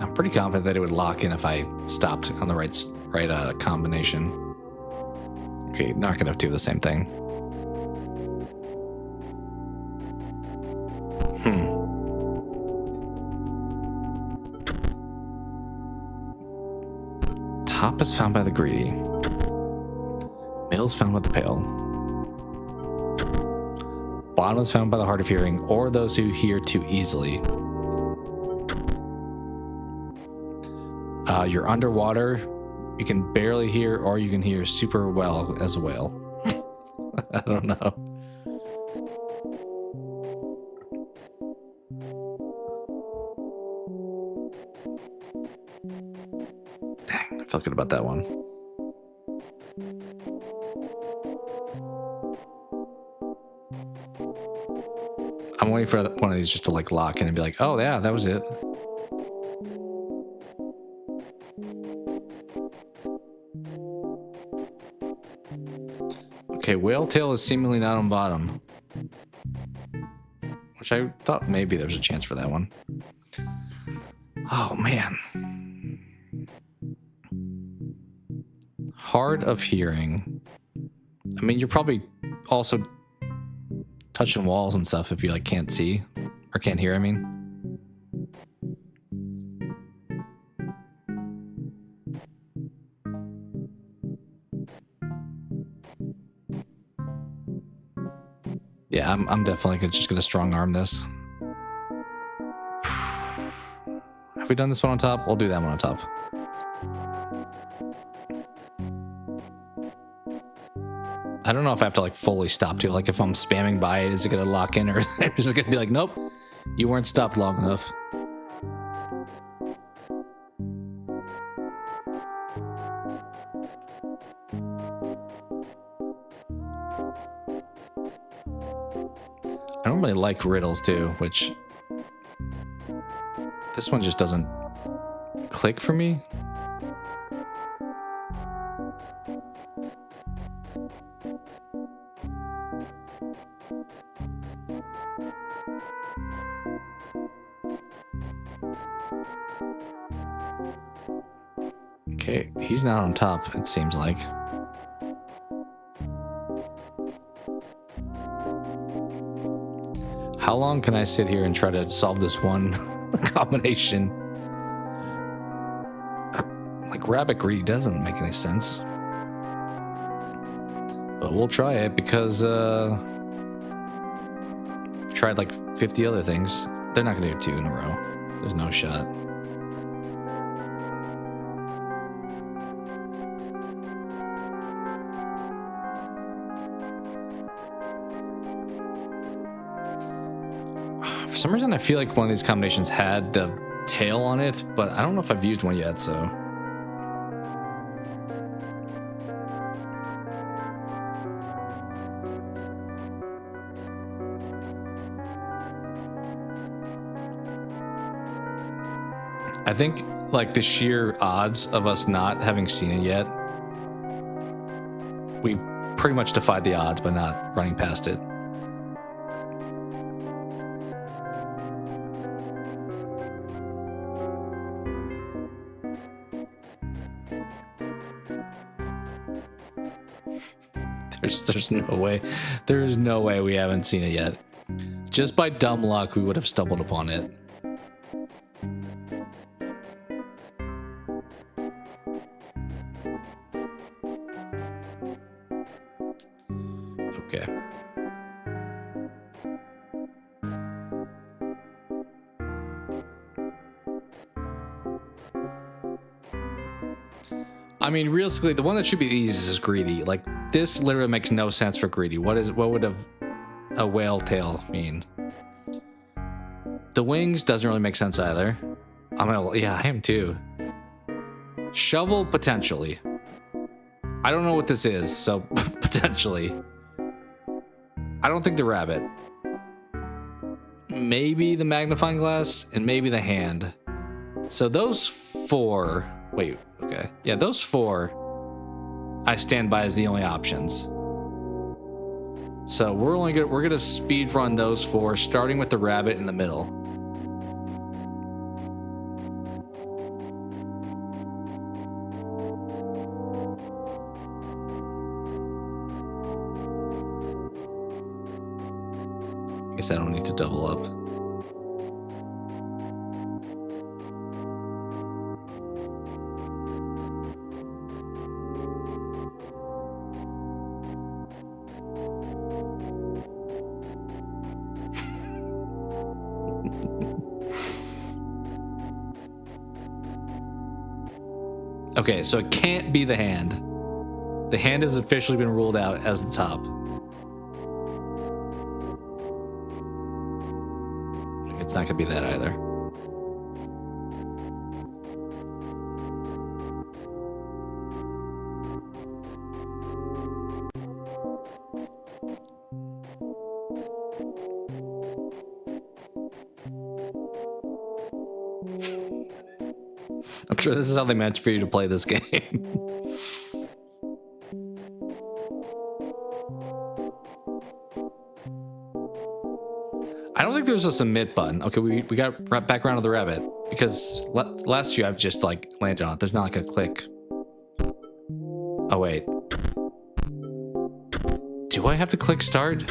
S1: I'm pretty confident that it would lock in if I stopped on the right combination. Okay, not gonna do the same thing. Top is found by the greedy. Middle is found by the pale. Bottom is found by the hard of hearing or those who hear too easily. You're underwater. You can barely hear or you can hear super well as a whale. I don't know. Dang, I felt good about that one. I'm waiting for one of these just to like lock in and be like, oh yeah, that was it. Okay, whale tail is seemingly not on bottom. Which I thought maybe there was a chance for that one. Oh man. Hard of hearing. I mean, you're probably also touching walls and stuff if you like can't see or can't hear, I mean. Yeah, I'm definitely just gonna strong arm this. Have we done this one on top? We'll do that one on top. I don't know if I have to like fully stop too. Like if I'm spamming by it, is it gonna lock in or is it gonna be like, nope, you weren't stopped long enough? I don't really like riddles too, which this one just doesn't click for me. Okay, he's not on top, it seems like. How long can I sit here and try to solve this one combination? like rabbit greedy doesn't make any sense. But we'll try it because we've tried like 50 other things. They're not gonna do 2 in a row. There's no shot. For some reason, I feel like one of these combinations had the tail on it, but I don't know if I've used one yet, so. I think like the sheer odds of us not having seen it yet, we've pretty much defied the odds by not running past it. There's no way. There is no way we haven't seen it yet. Just by dumb luck, we would have stumbled upon it. Okay. I mean, realistically, the one that should be the easiest is greedy. Like, this literally makes no sense for greedy. What would a whale tail mean? The wings doesn't really make sense either. Yeah, I am too. Shovel, potentially. I don't know what this is, so potentially. I don't think the rabbit. Maybe the magnifying glass, and maybe the hand. So those 4... Wait, okay. Yeah, those 4 I stand by as the only options. So we're gonna speed run those 4, starting with the rabbit in the middle. I guess I don't need to double up. Okay, so it can't be the hand. The hand has officially been ruled out as the top. It's not gonna be that either. I'm sure this is how they meant for you to play this game. I don't think there's a submit button. Okay, we got back around to the rabbit because last few I've just like landed on it. There's not like a click. Oh wait. Do I have to click start?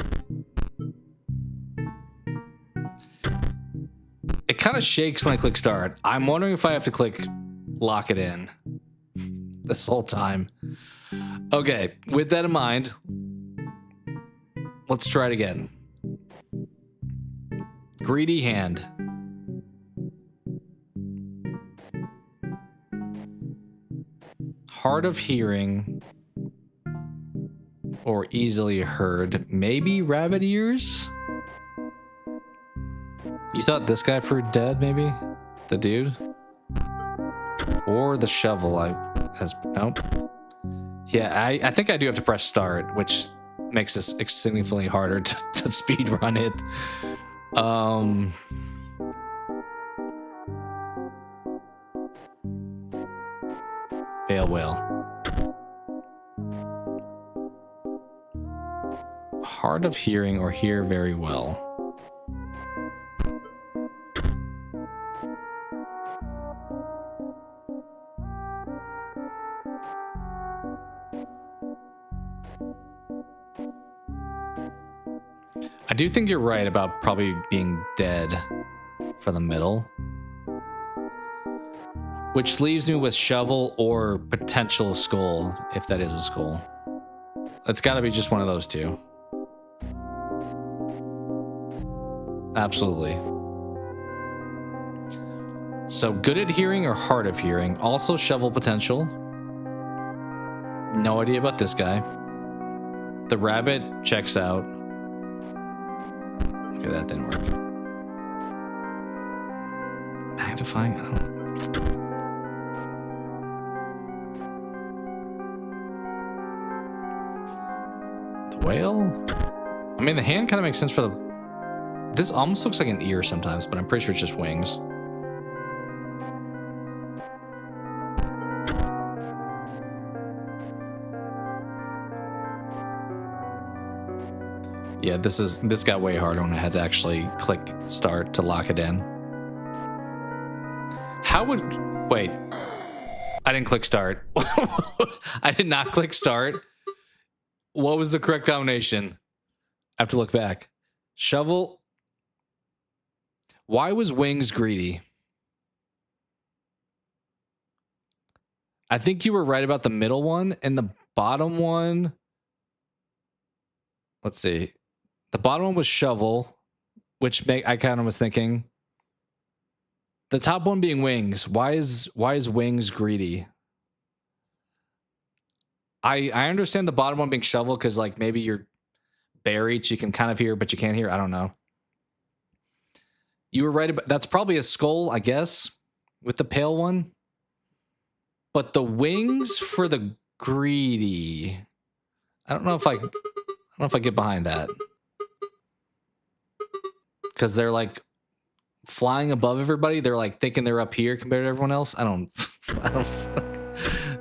S1: It kind of shakes when I click start. I'm wondering if I have to click lock it in this whole time. Okay, with that in mind, let's try it again. Greedy hand. Hard of hearing or easily heard. Maybe rabbit ears? You thought this guy for dead, maybe? The dude? Or the shovel, nope. Yeah, I think I do have to press start, which makes this significantly harder to speed run it. Pale whale. Hard of hearing or hear very well. I do think you're right about probably being dead for the middle. which leaves me with shovel or potential skull, if that is a skull. It's got to be just one of those two. Absolutely. So good at hearing or hard of hearing. Also shovel potential. No idea about this guy. The rabbit checks out. Okay, that didn't work. Magnifying? I don't... The whale? I mean, the hand kind of makes sense for the... This almost looks like an ear sometimes, but I'm pretty sure it's just wings. Yeah, this got way harder when I had to actually click start to lock it in. How would... Wait. I didn't click start. I did not click start. What was the correct combination? I have to look back. Shovel. Why was wings greedy? I think you were right about the middle one, and the bottom one... Let's see. The bottom one was shovel, which I kind of was thinking. The top one being wings. Why is wings greedy? I understand the bottom one being shovel because like maybe you're buried, so you can kind of hear, but you can't hear. I don't know. You were right about that's probably a skull, I guess, with the pale one. But the wings for the greedy. I don't know if I get behind that. Because they're like flying above everybody. They're like thinking they're up here compared to everyone else. I don't.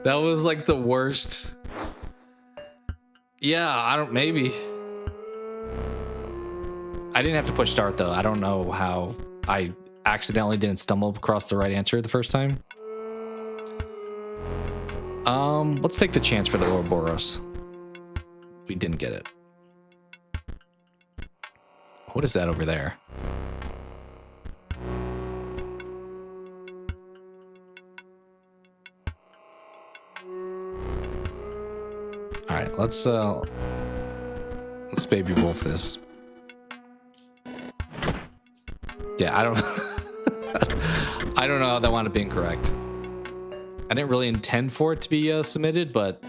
S1: That was like the worst. Yeah, maybe. I didn't have to push start though. I don't know how I accidentally didn't stumble across the right answer the first time. Let's take the chance for the Ouroboros. We didn't get it. What is that over there? All right, let's baby wolf this. Yeah, I don't I don't know how that wound up being correct. I didn't really intend for it to be submitted, but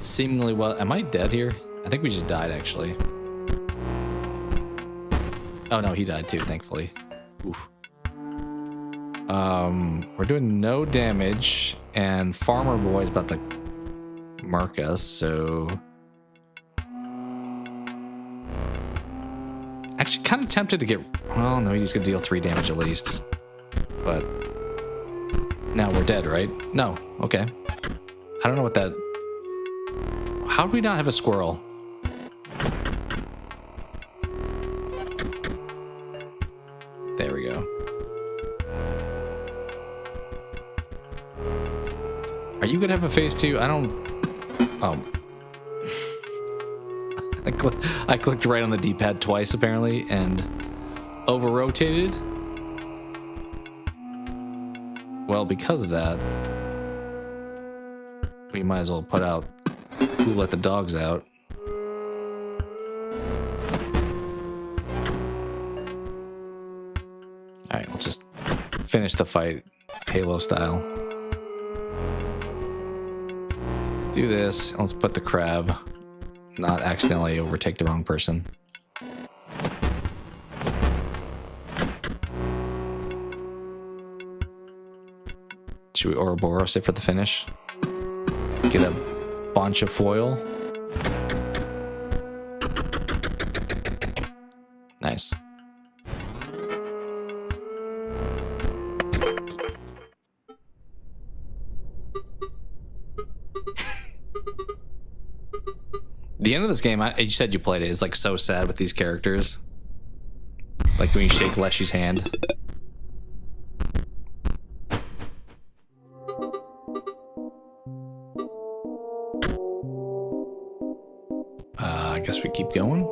S1: seemingly well. Am I dead here? I think we just died actually. Oh no, he died too, thankfully. Oof. We're doing no damage, and Farmer Boy's about to mark us, so... Actually, kind of tempted to get... Well, no, he's gonna deal 3 damage at least. But... Now we're dead, right? No, okay. I don't know what that... How do we not have a squirrel? There we go. Are you gonna have a phase 2? I don't... Oh. I clicked right on the D-pad twice, apparently, and over-rotated. Well, because of that, we might as well put out Who Let the Dogs Out. Alright, we'll just finish the fight Halo style. Do this, and let's put the crab, not accidentally overtake the wrong person. Should we Ouroboros it for the finish? Get a bunch of foil. Nice. The end of this game, you said you played it, is like so sad with these characters. Like when you shake Leshy's hand. I guess we keep going.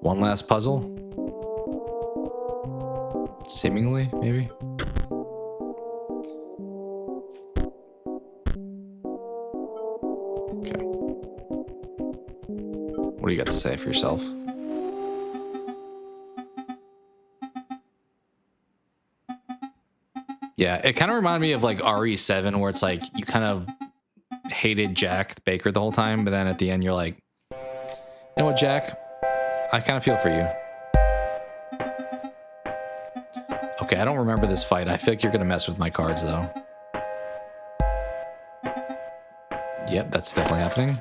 S1: One last puzzle. Seemingly, maybe. Okay. What do you got to say for yourself? Yeah, it kind of reminded me of like RE7, where it's like you kind of hated Jack Baker the whole time, but then at the end you're like, you know what, Jack? I kind of feel for you. Okay, I don't remember this fight. I feel like you're gonna mess with my cards though. Yep, that's definitely happening.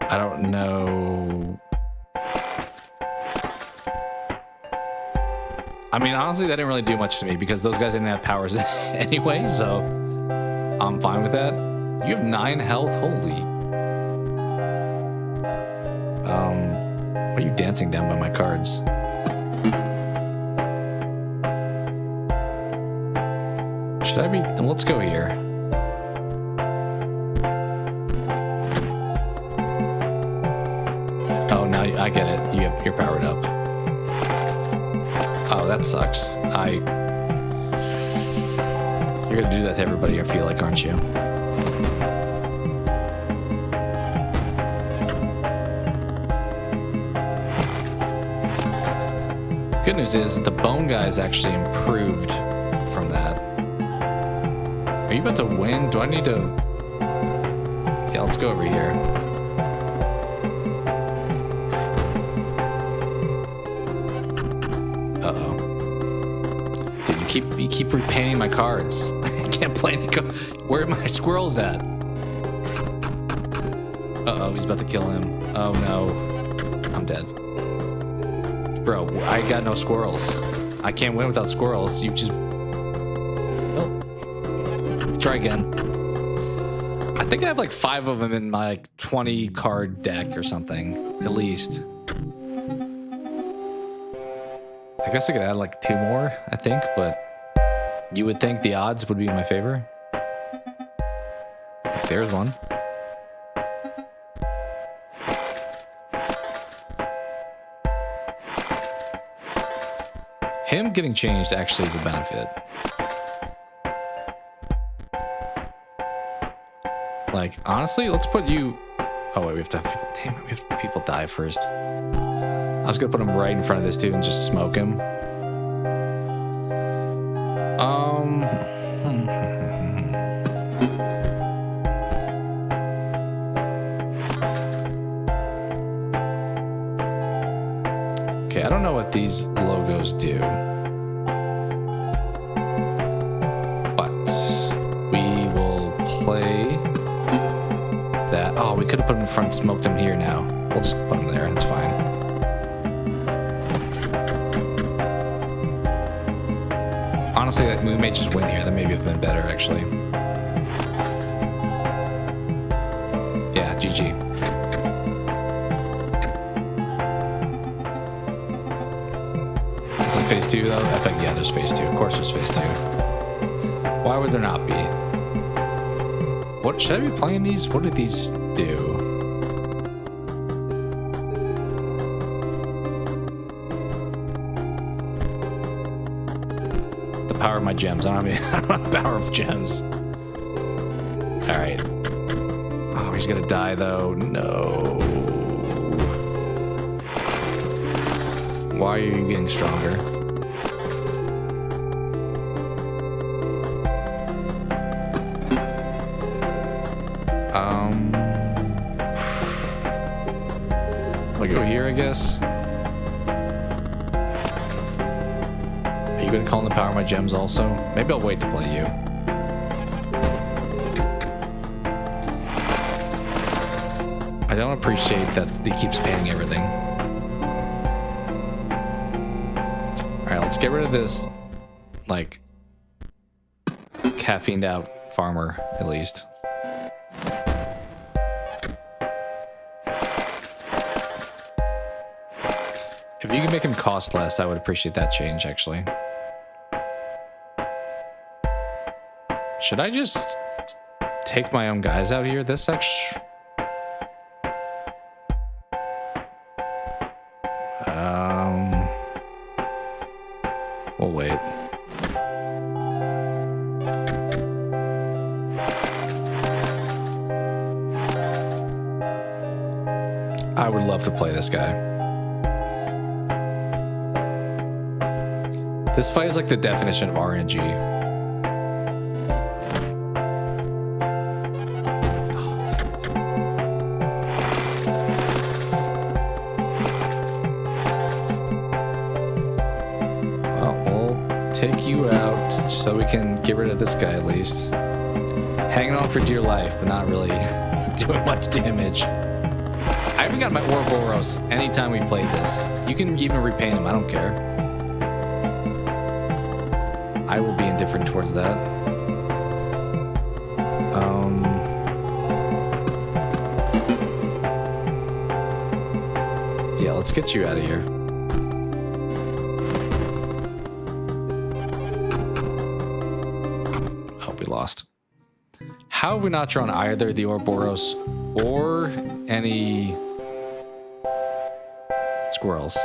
S1: I don't know. I mean, honestly, that didn't really do much to me because those guys didn't have powers anyway, so I'm fine with that. You have 9 health? Holy. Why are you dancing down by my cards? Should I be... Let's go here. Oh, now I get it. You're powered up. Oh, that sucks. You're gonna do that to everybody, I feel like, aren't you? Good news is the bone guys actually improved from that. Are you about to win? Do I need to... Yeah, let's go over here. Uh-oh. Dude, you keep repainting my cards. I can't play any cards. Where are my squirrels at? Uh-oh, he's about to kill him. Oh no. I'm dead. Bro, I got no squirrels. I can't win without squirrels. You just... Oh. Let's try again. I think I have like 5 of them in my like 20 card deck or something, at least. I guess I could add like 2 more, I think, but you would think the odds would be in my favor. There's one. Him getting changed actually is a benefit. Like, honestly, let's put you... Oh, wait, we have to have people... Damn it, we have people die first. I was gonna put him right in front of this dude and just smoke him. Okay, I don't know what these logos do. But we will play that. Oh, we could have put him in front, smoked him here now. We'll just put him there, it's fine. Honestly, we may just win here. That maybe have been better, actually. Yeah, GG. Is it phase 2, though? I think, yeah, there's phase 2. Of course there's phase 2. Why would there not be? What, should I be playing these? What do these do? Power of my gems. I don't have the power of gems. Alright. Oh, he's gonna die though. No. Why are you getting stronger? I'll go here, I guess. Are you gonna call in the power of my gems also? Maybe I'll wait to play you. I don't appreciate that he keeps panning everything. Alright, let's get rid of this, like, caffeined out farmer, at least. If you can make him cost less, I would appreciate that change, actually. Should I just take my own guys out here? This actually... I would love to play this guy. This fight is like the definition of RNG. Well, we'll take you out so we can get rid of this guy at least. Hanging on for dear life, but not really doing much damage. I haven't got my Ouroboros anytime we played this. You can even repaint him, I don't care. I will be indifferent towards that. Yeah, let's get you out of here. Oh, we lost. How have we not drawn either the Ouroboros or any squirrels?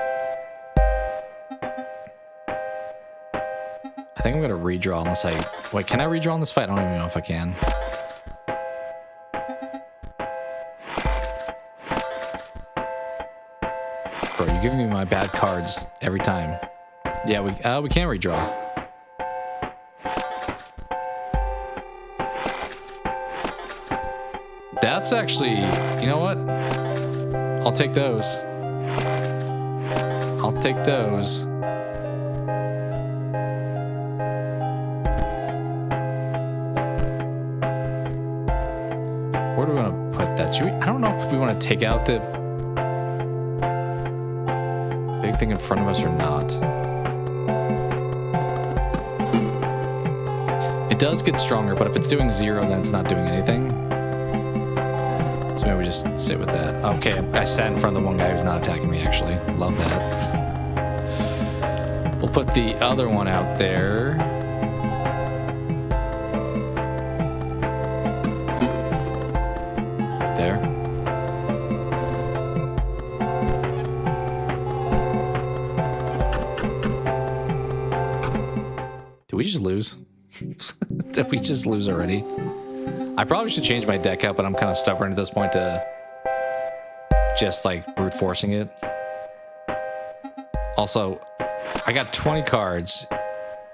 S1: I think I'm gonna redraw unless I... Wait, can I redraw in this fight? I don't even know if I can. Bro, you're giving me my bad cards every time. Yeah, we can't redraw. That's actually... You know what? I'll take those. I'll take those. Where do we want to put that? Should we, I don't know if we want to take out the big thing in front of us or not. It does get stronger, but if it's doing 0, then it's not doing anything. So maybe we just sit with that. Okay, I sat in front of the one guy who's not attacking me, actually. Love that. We'll put the other one out there. There. Did we just lose? Did we just lose already? I probably should change my deck out, but I'm kind of stubborn at this point to just like brute forcing it. Also, I got 20 cards.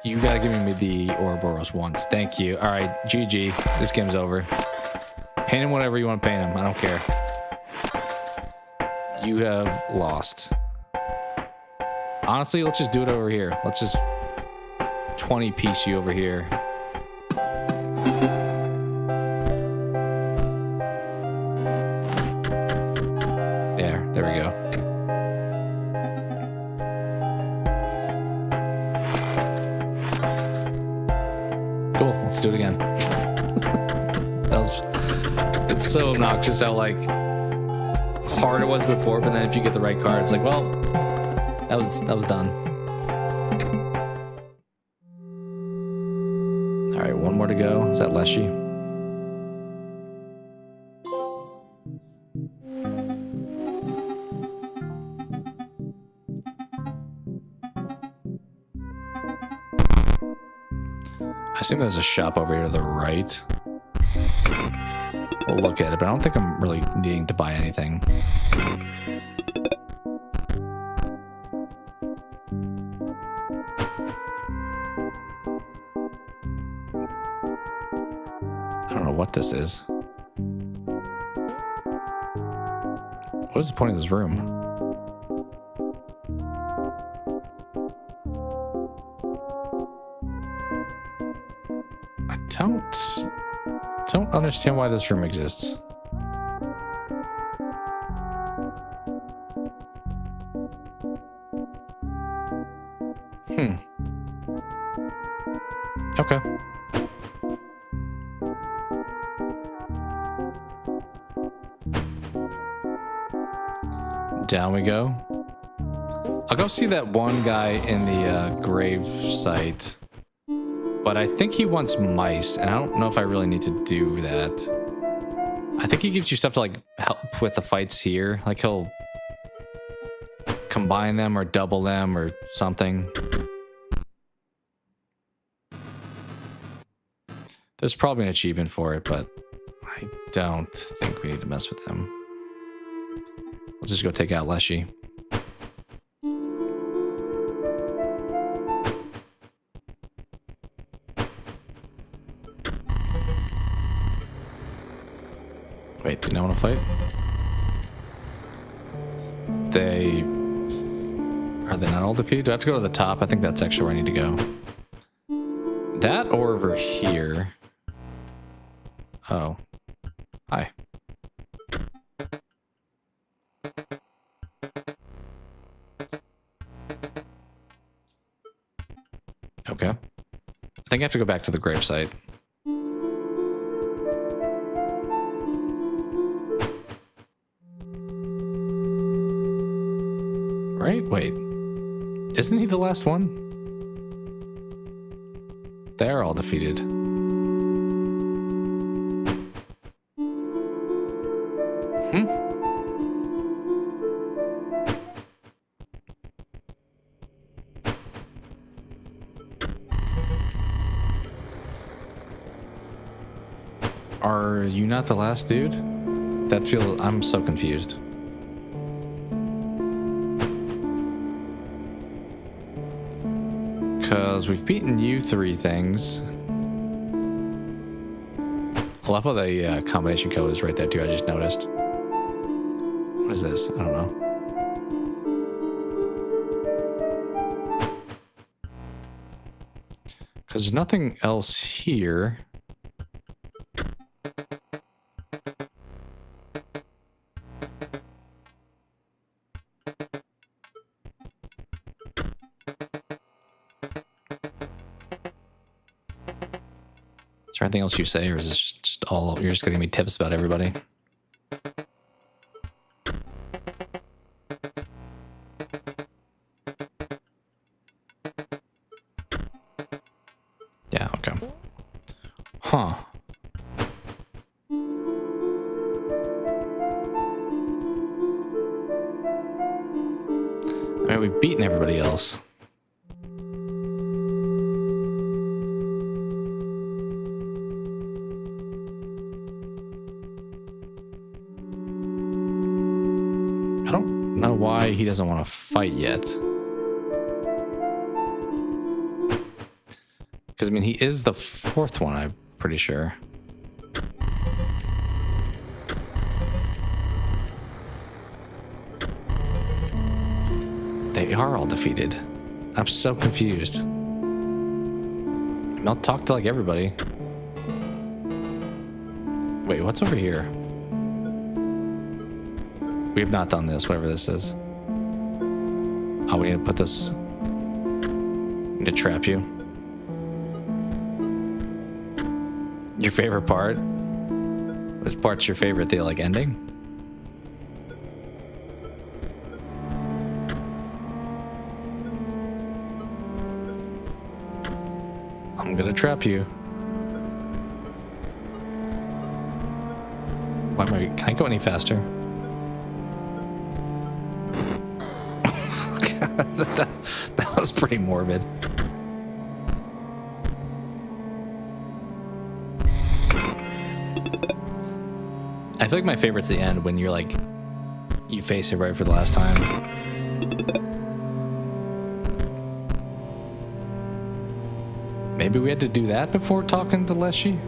S1: You gotta give me the Ouroboros once. Thank you. All right, GG. This game's over. Paint him whatever you want to paint him. I don't care. You have lost. Honestly, let's just do it over here. Let's just 20 piece you over here. There we go. Cool, let's do it again. It's so obnoxious how like hard it was before, but then if you get the right card, it's like, well, that was done. All right, one more to go. Is that Leshy? I assume there's a shop over here to the right. We'll look at it, but I don't think I'm really needing to buy anything. I don't know what this is. What is the point of this room? Don't understand why this room exists. Okay. Down we go. I'll go see that one guy in the grave site. But I think he wants mice, and I don't know if I really need to do that. I think he gives you stuff to like help with the fights here. Like he'll combine them or double them or something. There's probably an achievement for it, but I don't think we need to mess with him. Let's just go take out Leshy. Wait, do you not want to fight? Are they not all defeated? Do I have to go to the top? I think that's actually where I need to go. That or over here. Oh. Hi. Okay. I think I have to go back to the gravesite. Right? Wait. Isn't he the last one? They're all defeated. Are you not the last dude? I'm so confused. Because we've beaten you 3 things. I love how the combination code is right there too, I just noticed. What is this? I don't know. Because there's nothing else here. Is there anything else you say, or is this just all, you're just giving me tips about everybody? Yeah, okay. Huh. I mean, we've beaten everybody else. I don't know why he doesn't want to fight yet. Because, I mean, he is the 4th one, I'm pretty sure. They are all defeated. I'm so confused. I'll talk to, like, everybody. Wait, what's over here? We have not done this, whatever this is. Oh, we need to put this... need to trap you. Your favorite part? Which part's your favorite? The, like, ending? I'm gonna trap you. Why am I... Can I go any faster? that was pretty morbid. I feel like my favorite's the end when you're like, you face it right for the last time. Maybe we had to do that before talking to Leshy?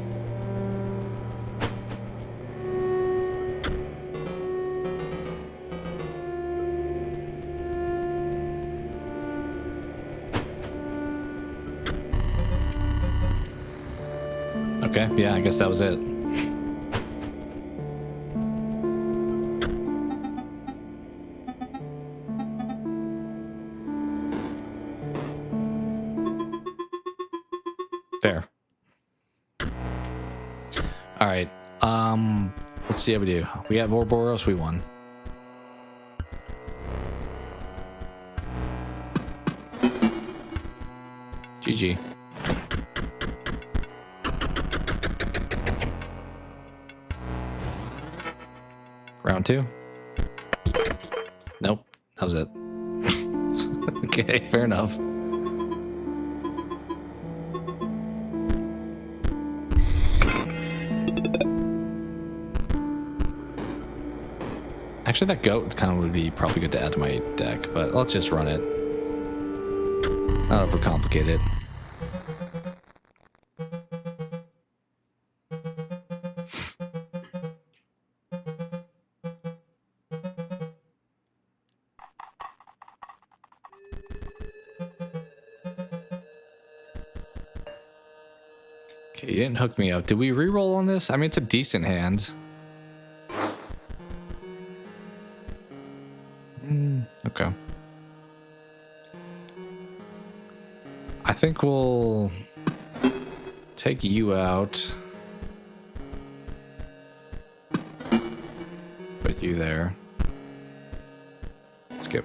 S1: Okay, yeah, I guess that was it. Fair. All right. Let's see how we do. We have Ouroboros, we won. GG. Round 2? Nope, that was it. Okay, fair enough. Actually, that goat kind of would be probably good to add to my deck, but let's just run it. Not overcomplicate it. Okay, you didn't hook me up. Did we re-roll on this? I mean, it's a decent hand. Okay. I think we'll take you out. Put you there. Skip.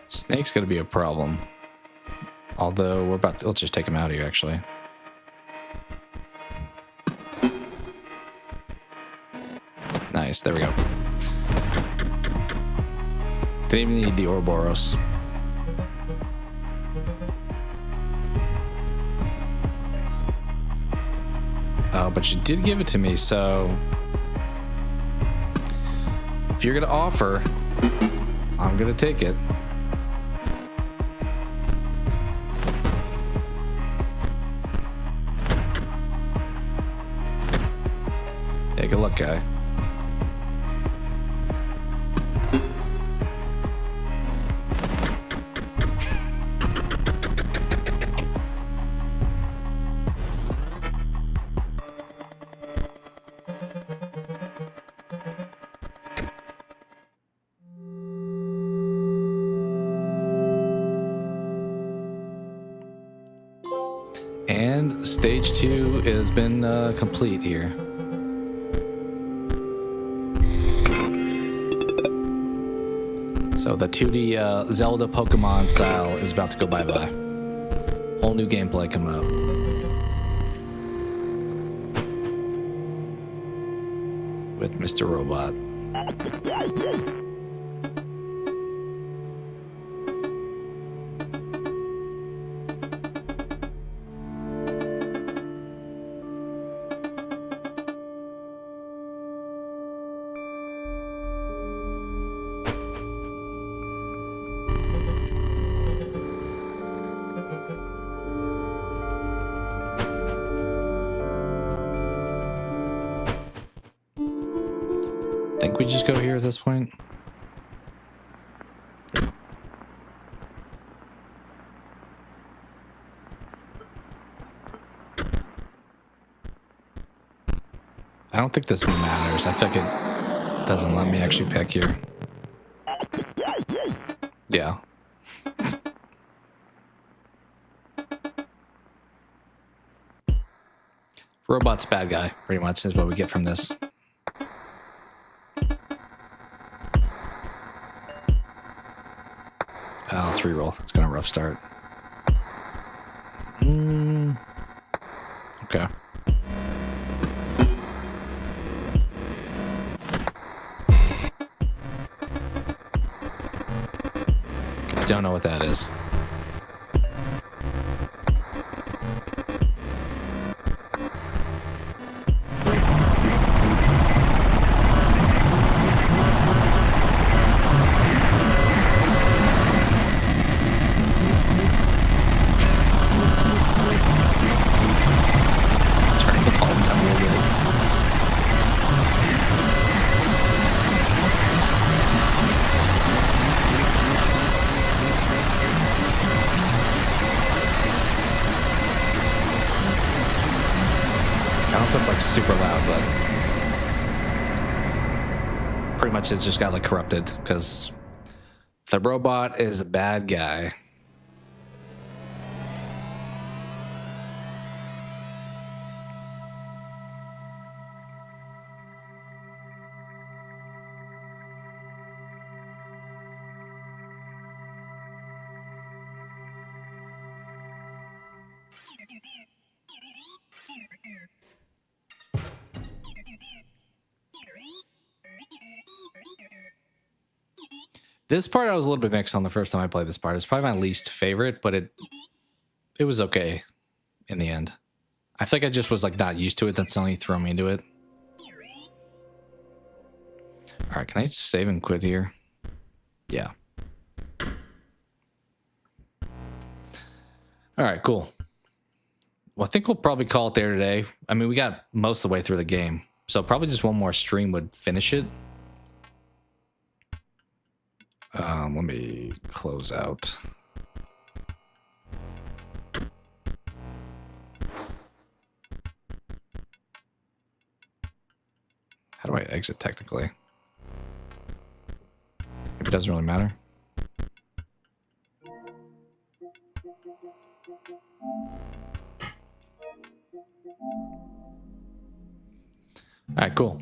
S1: Snake's gonna be a problem. Although we're about to, let's just take him out of here actually. Nice, there we go. Didn't even need the Ouroboros. Oh, but you did give it to me, so if you're gonna offer, I'm gonna take it. Yeah, good luck, guy. And stage 2 has been complete here. So the 2D Zelda Pokemon style is about to go bye-bye. Whole new gameplay coming up. With Mr. Robot. Think we just go here at this point? I don't think this matters. I think it doesn't let me actually pick here. Yeah. Robot's bad guy, pretty much, is what we get from this. Oh, let's reroll. It's gonna rough start. Okay. Don't know what that is. Turning the volume down a little bit. I don't know if that's like super loud, but pretty much it's just got like corrupted because the robot is a bad guy. This part I was a little bit mixed on the first time I played this part. It's probably my least favorite, but it was okay in the end. I think I just was like not used to it. That's only thrown me into it. All right, can I save and quit here? Yeah. All right, cool. Well, I think we'll probably call it there today. I mean, we got most of the way through the game, so probably just one more stream would finish it. Let me close out. How do I exit technically? Maybe it doesn't really matter. All right, cool.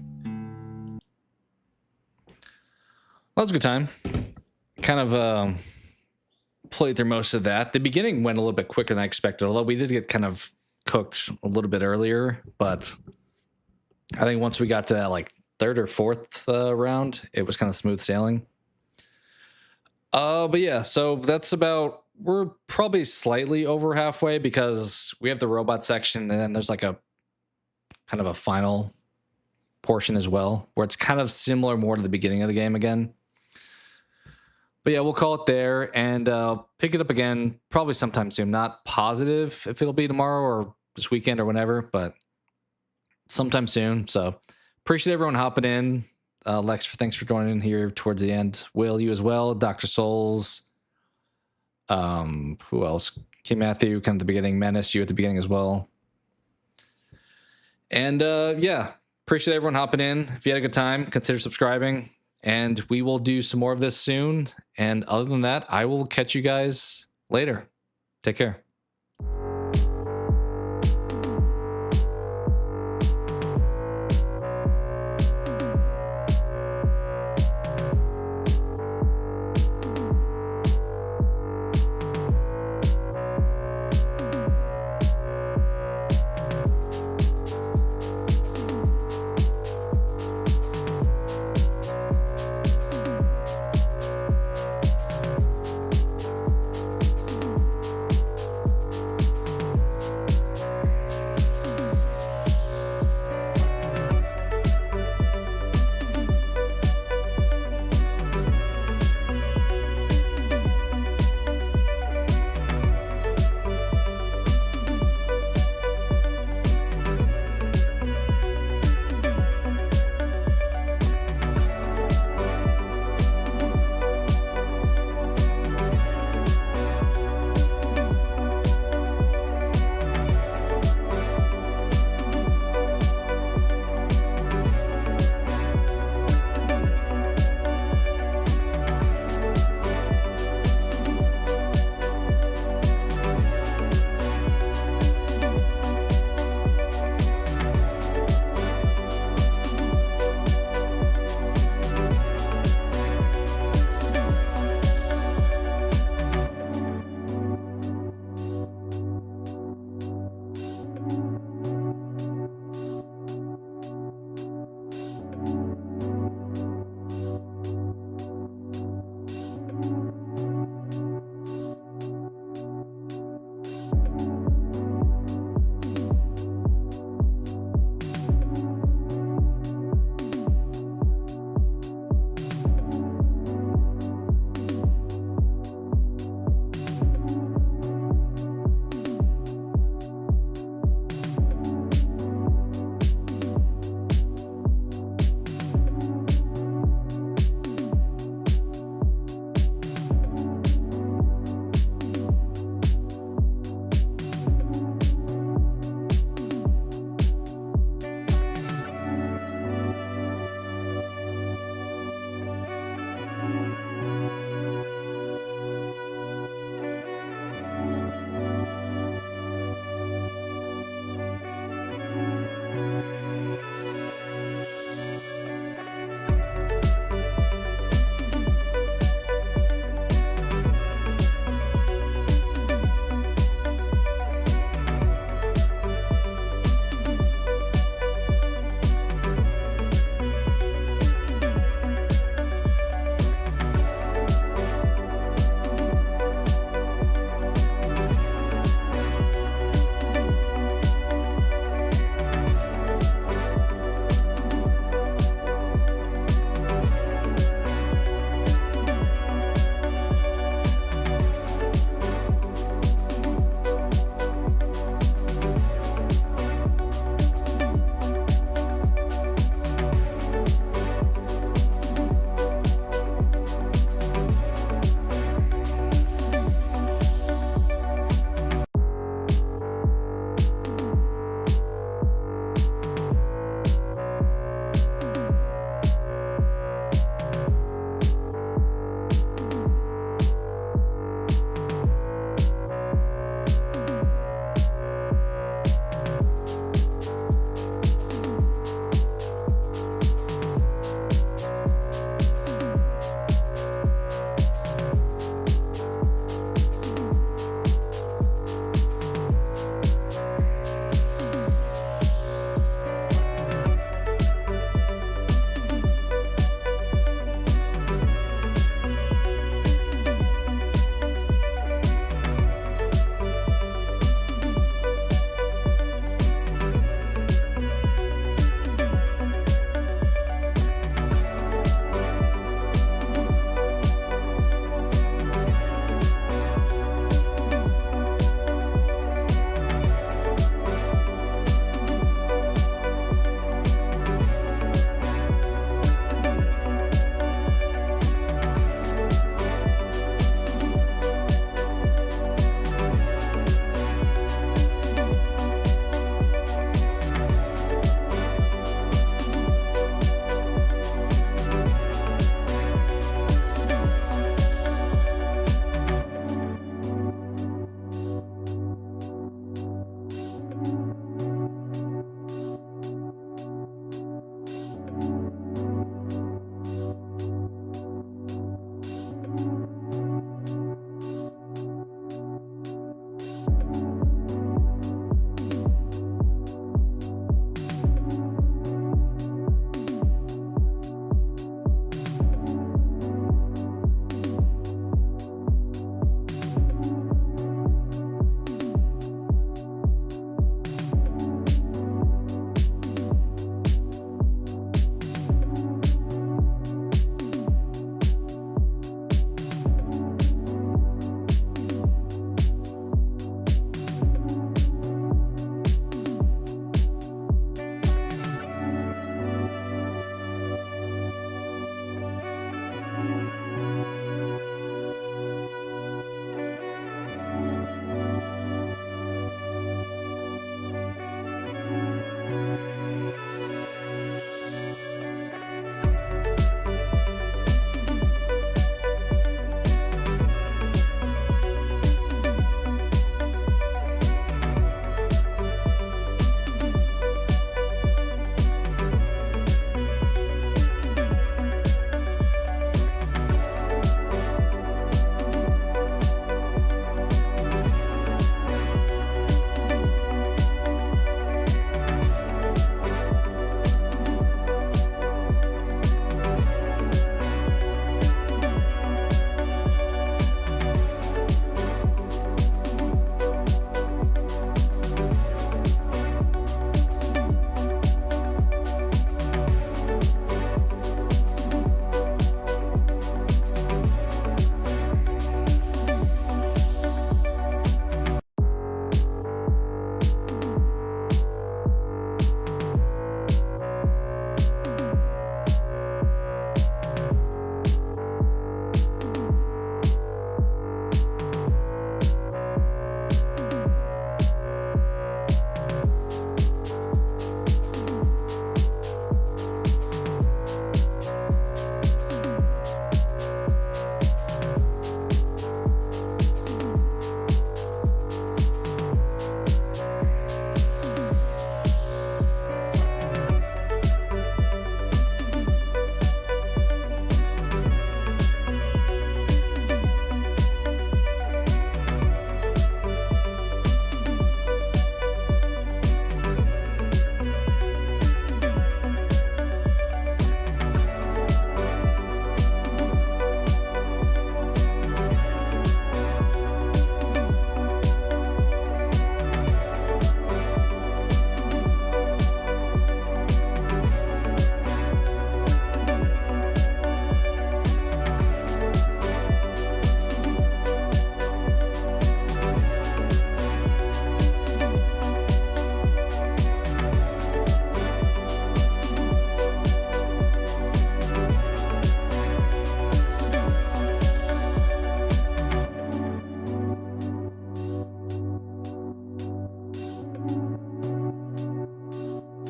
S1: That was a good time. Kind of played through most of that. The beginning went a little bit quicker than I expected, although we did get kind of cooked a little bit earlier. But I think once we got to that like third or fourth round, it was kind of smooth sailing. But yeah, so that's about, we're probably slightly over halfway because we have the robot section and then there's like a kind of a final portion as well, where it's kind of similar more to the beginning of the game again. But yeah, we'll call it there and pick it up again probably sometime soon. Not positive if it'll be tomorrow or this weekend or whenever, but sometime soon. So appreciate everyone hopping in. Lex, thanks for joining in here towards the end. Will, you as well. Dr. Souls. Who else? Kim Matthew, kind of the beginning. Menace, you at the beginning as well. And yeah, appreciate everyone hopping in. If you had a good time, consider subscribing. And we will do some more of this soon. And other than that, I will catch you guys later. Take care.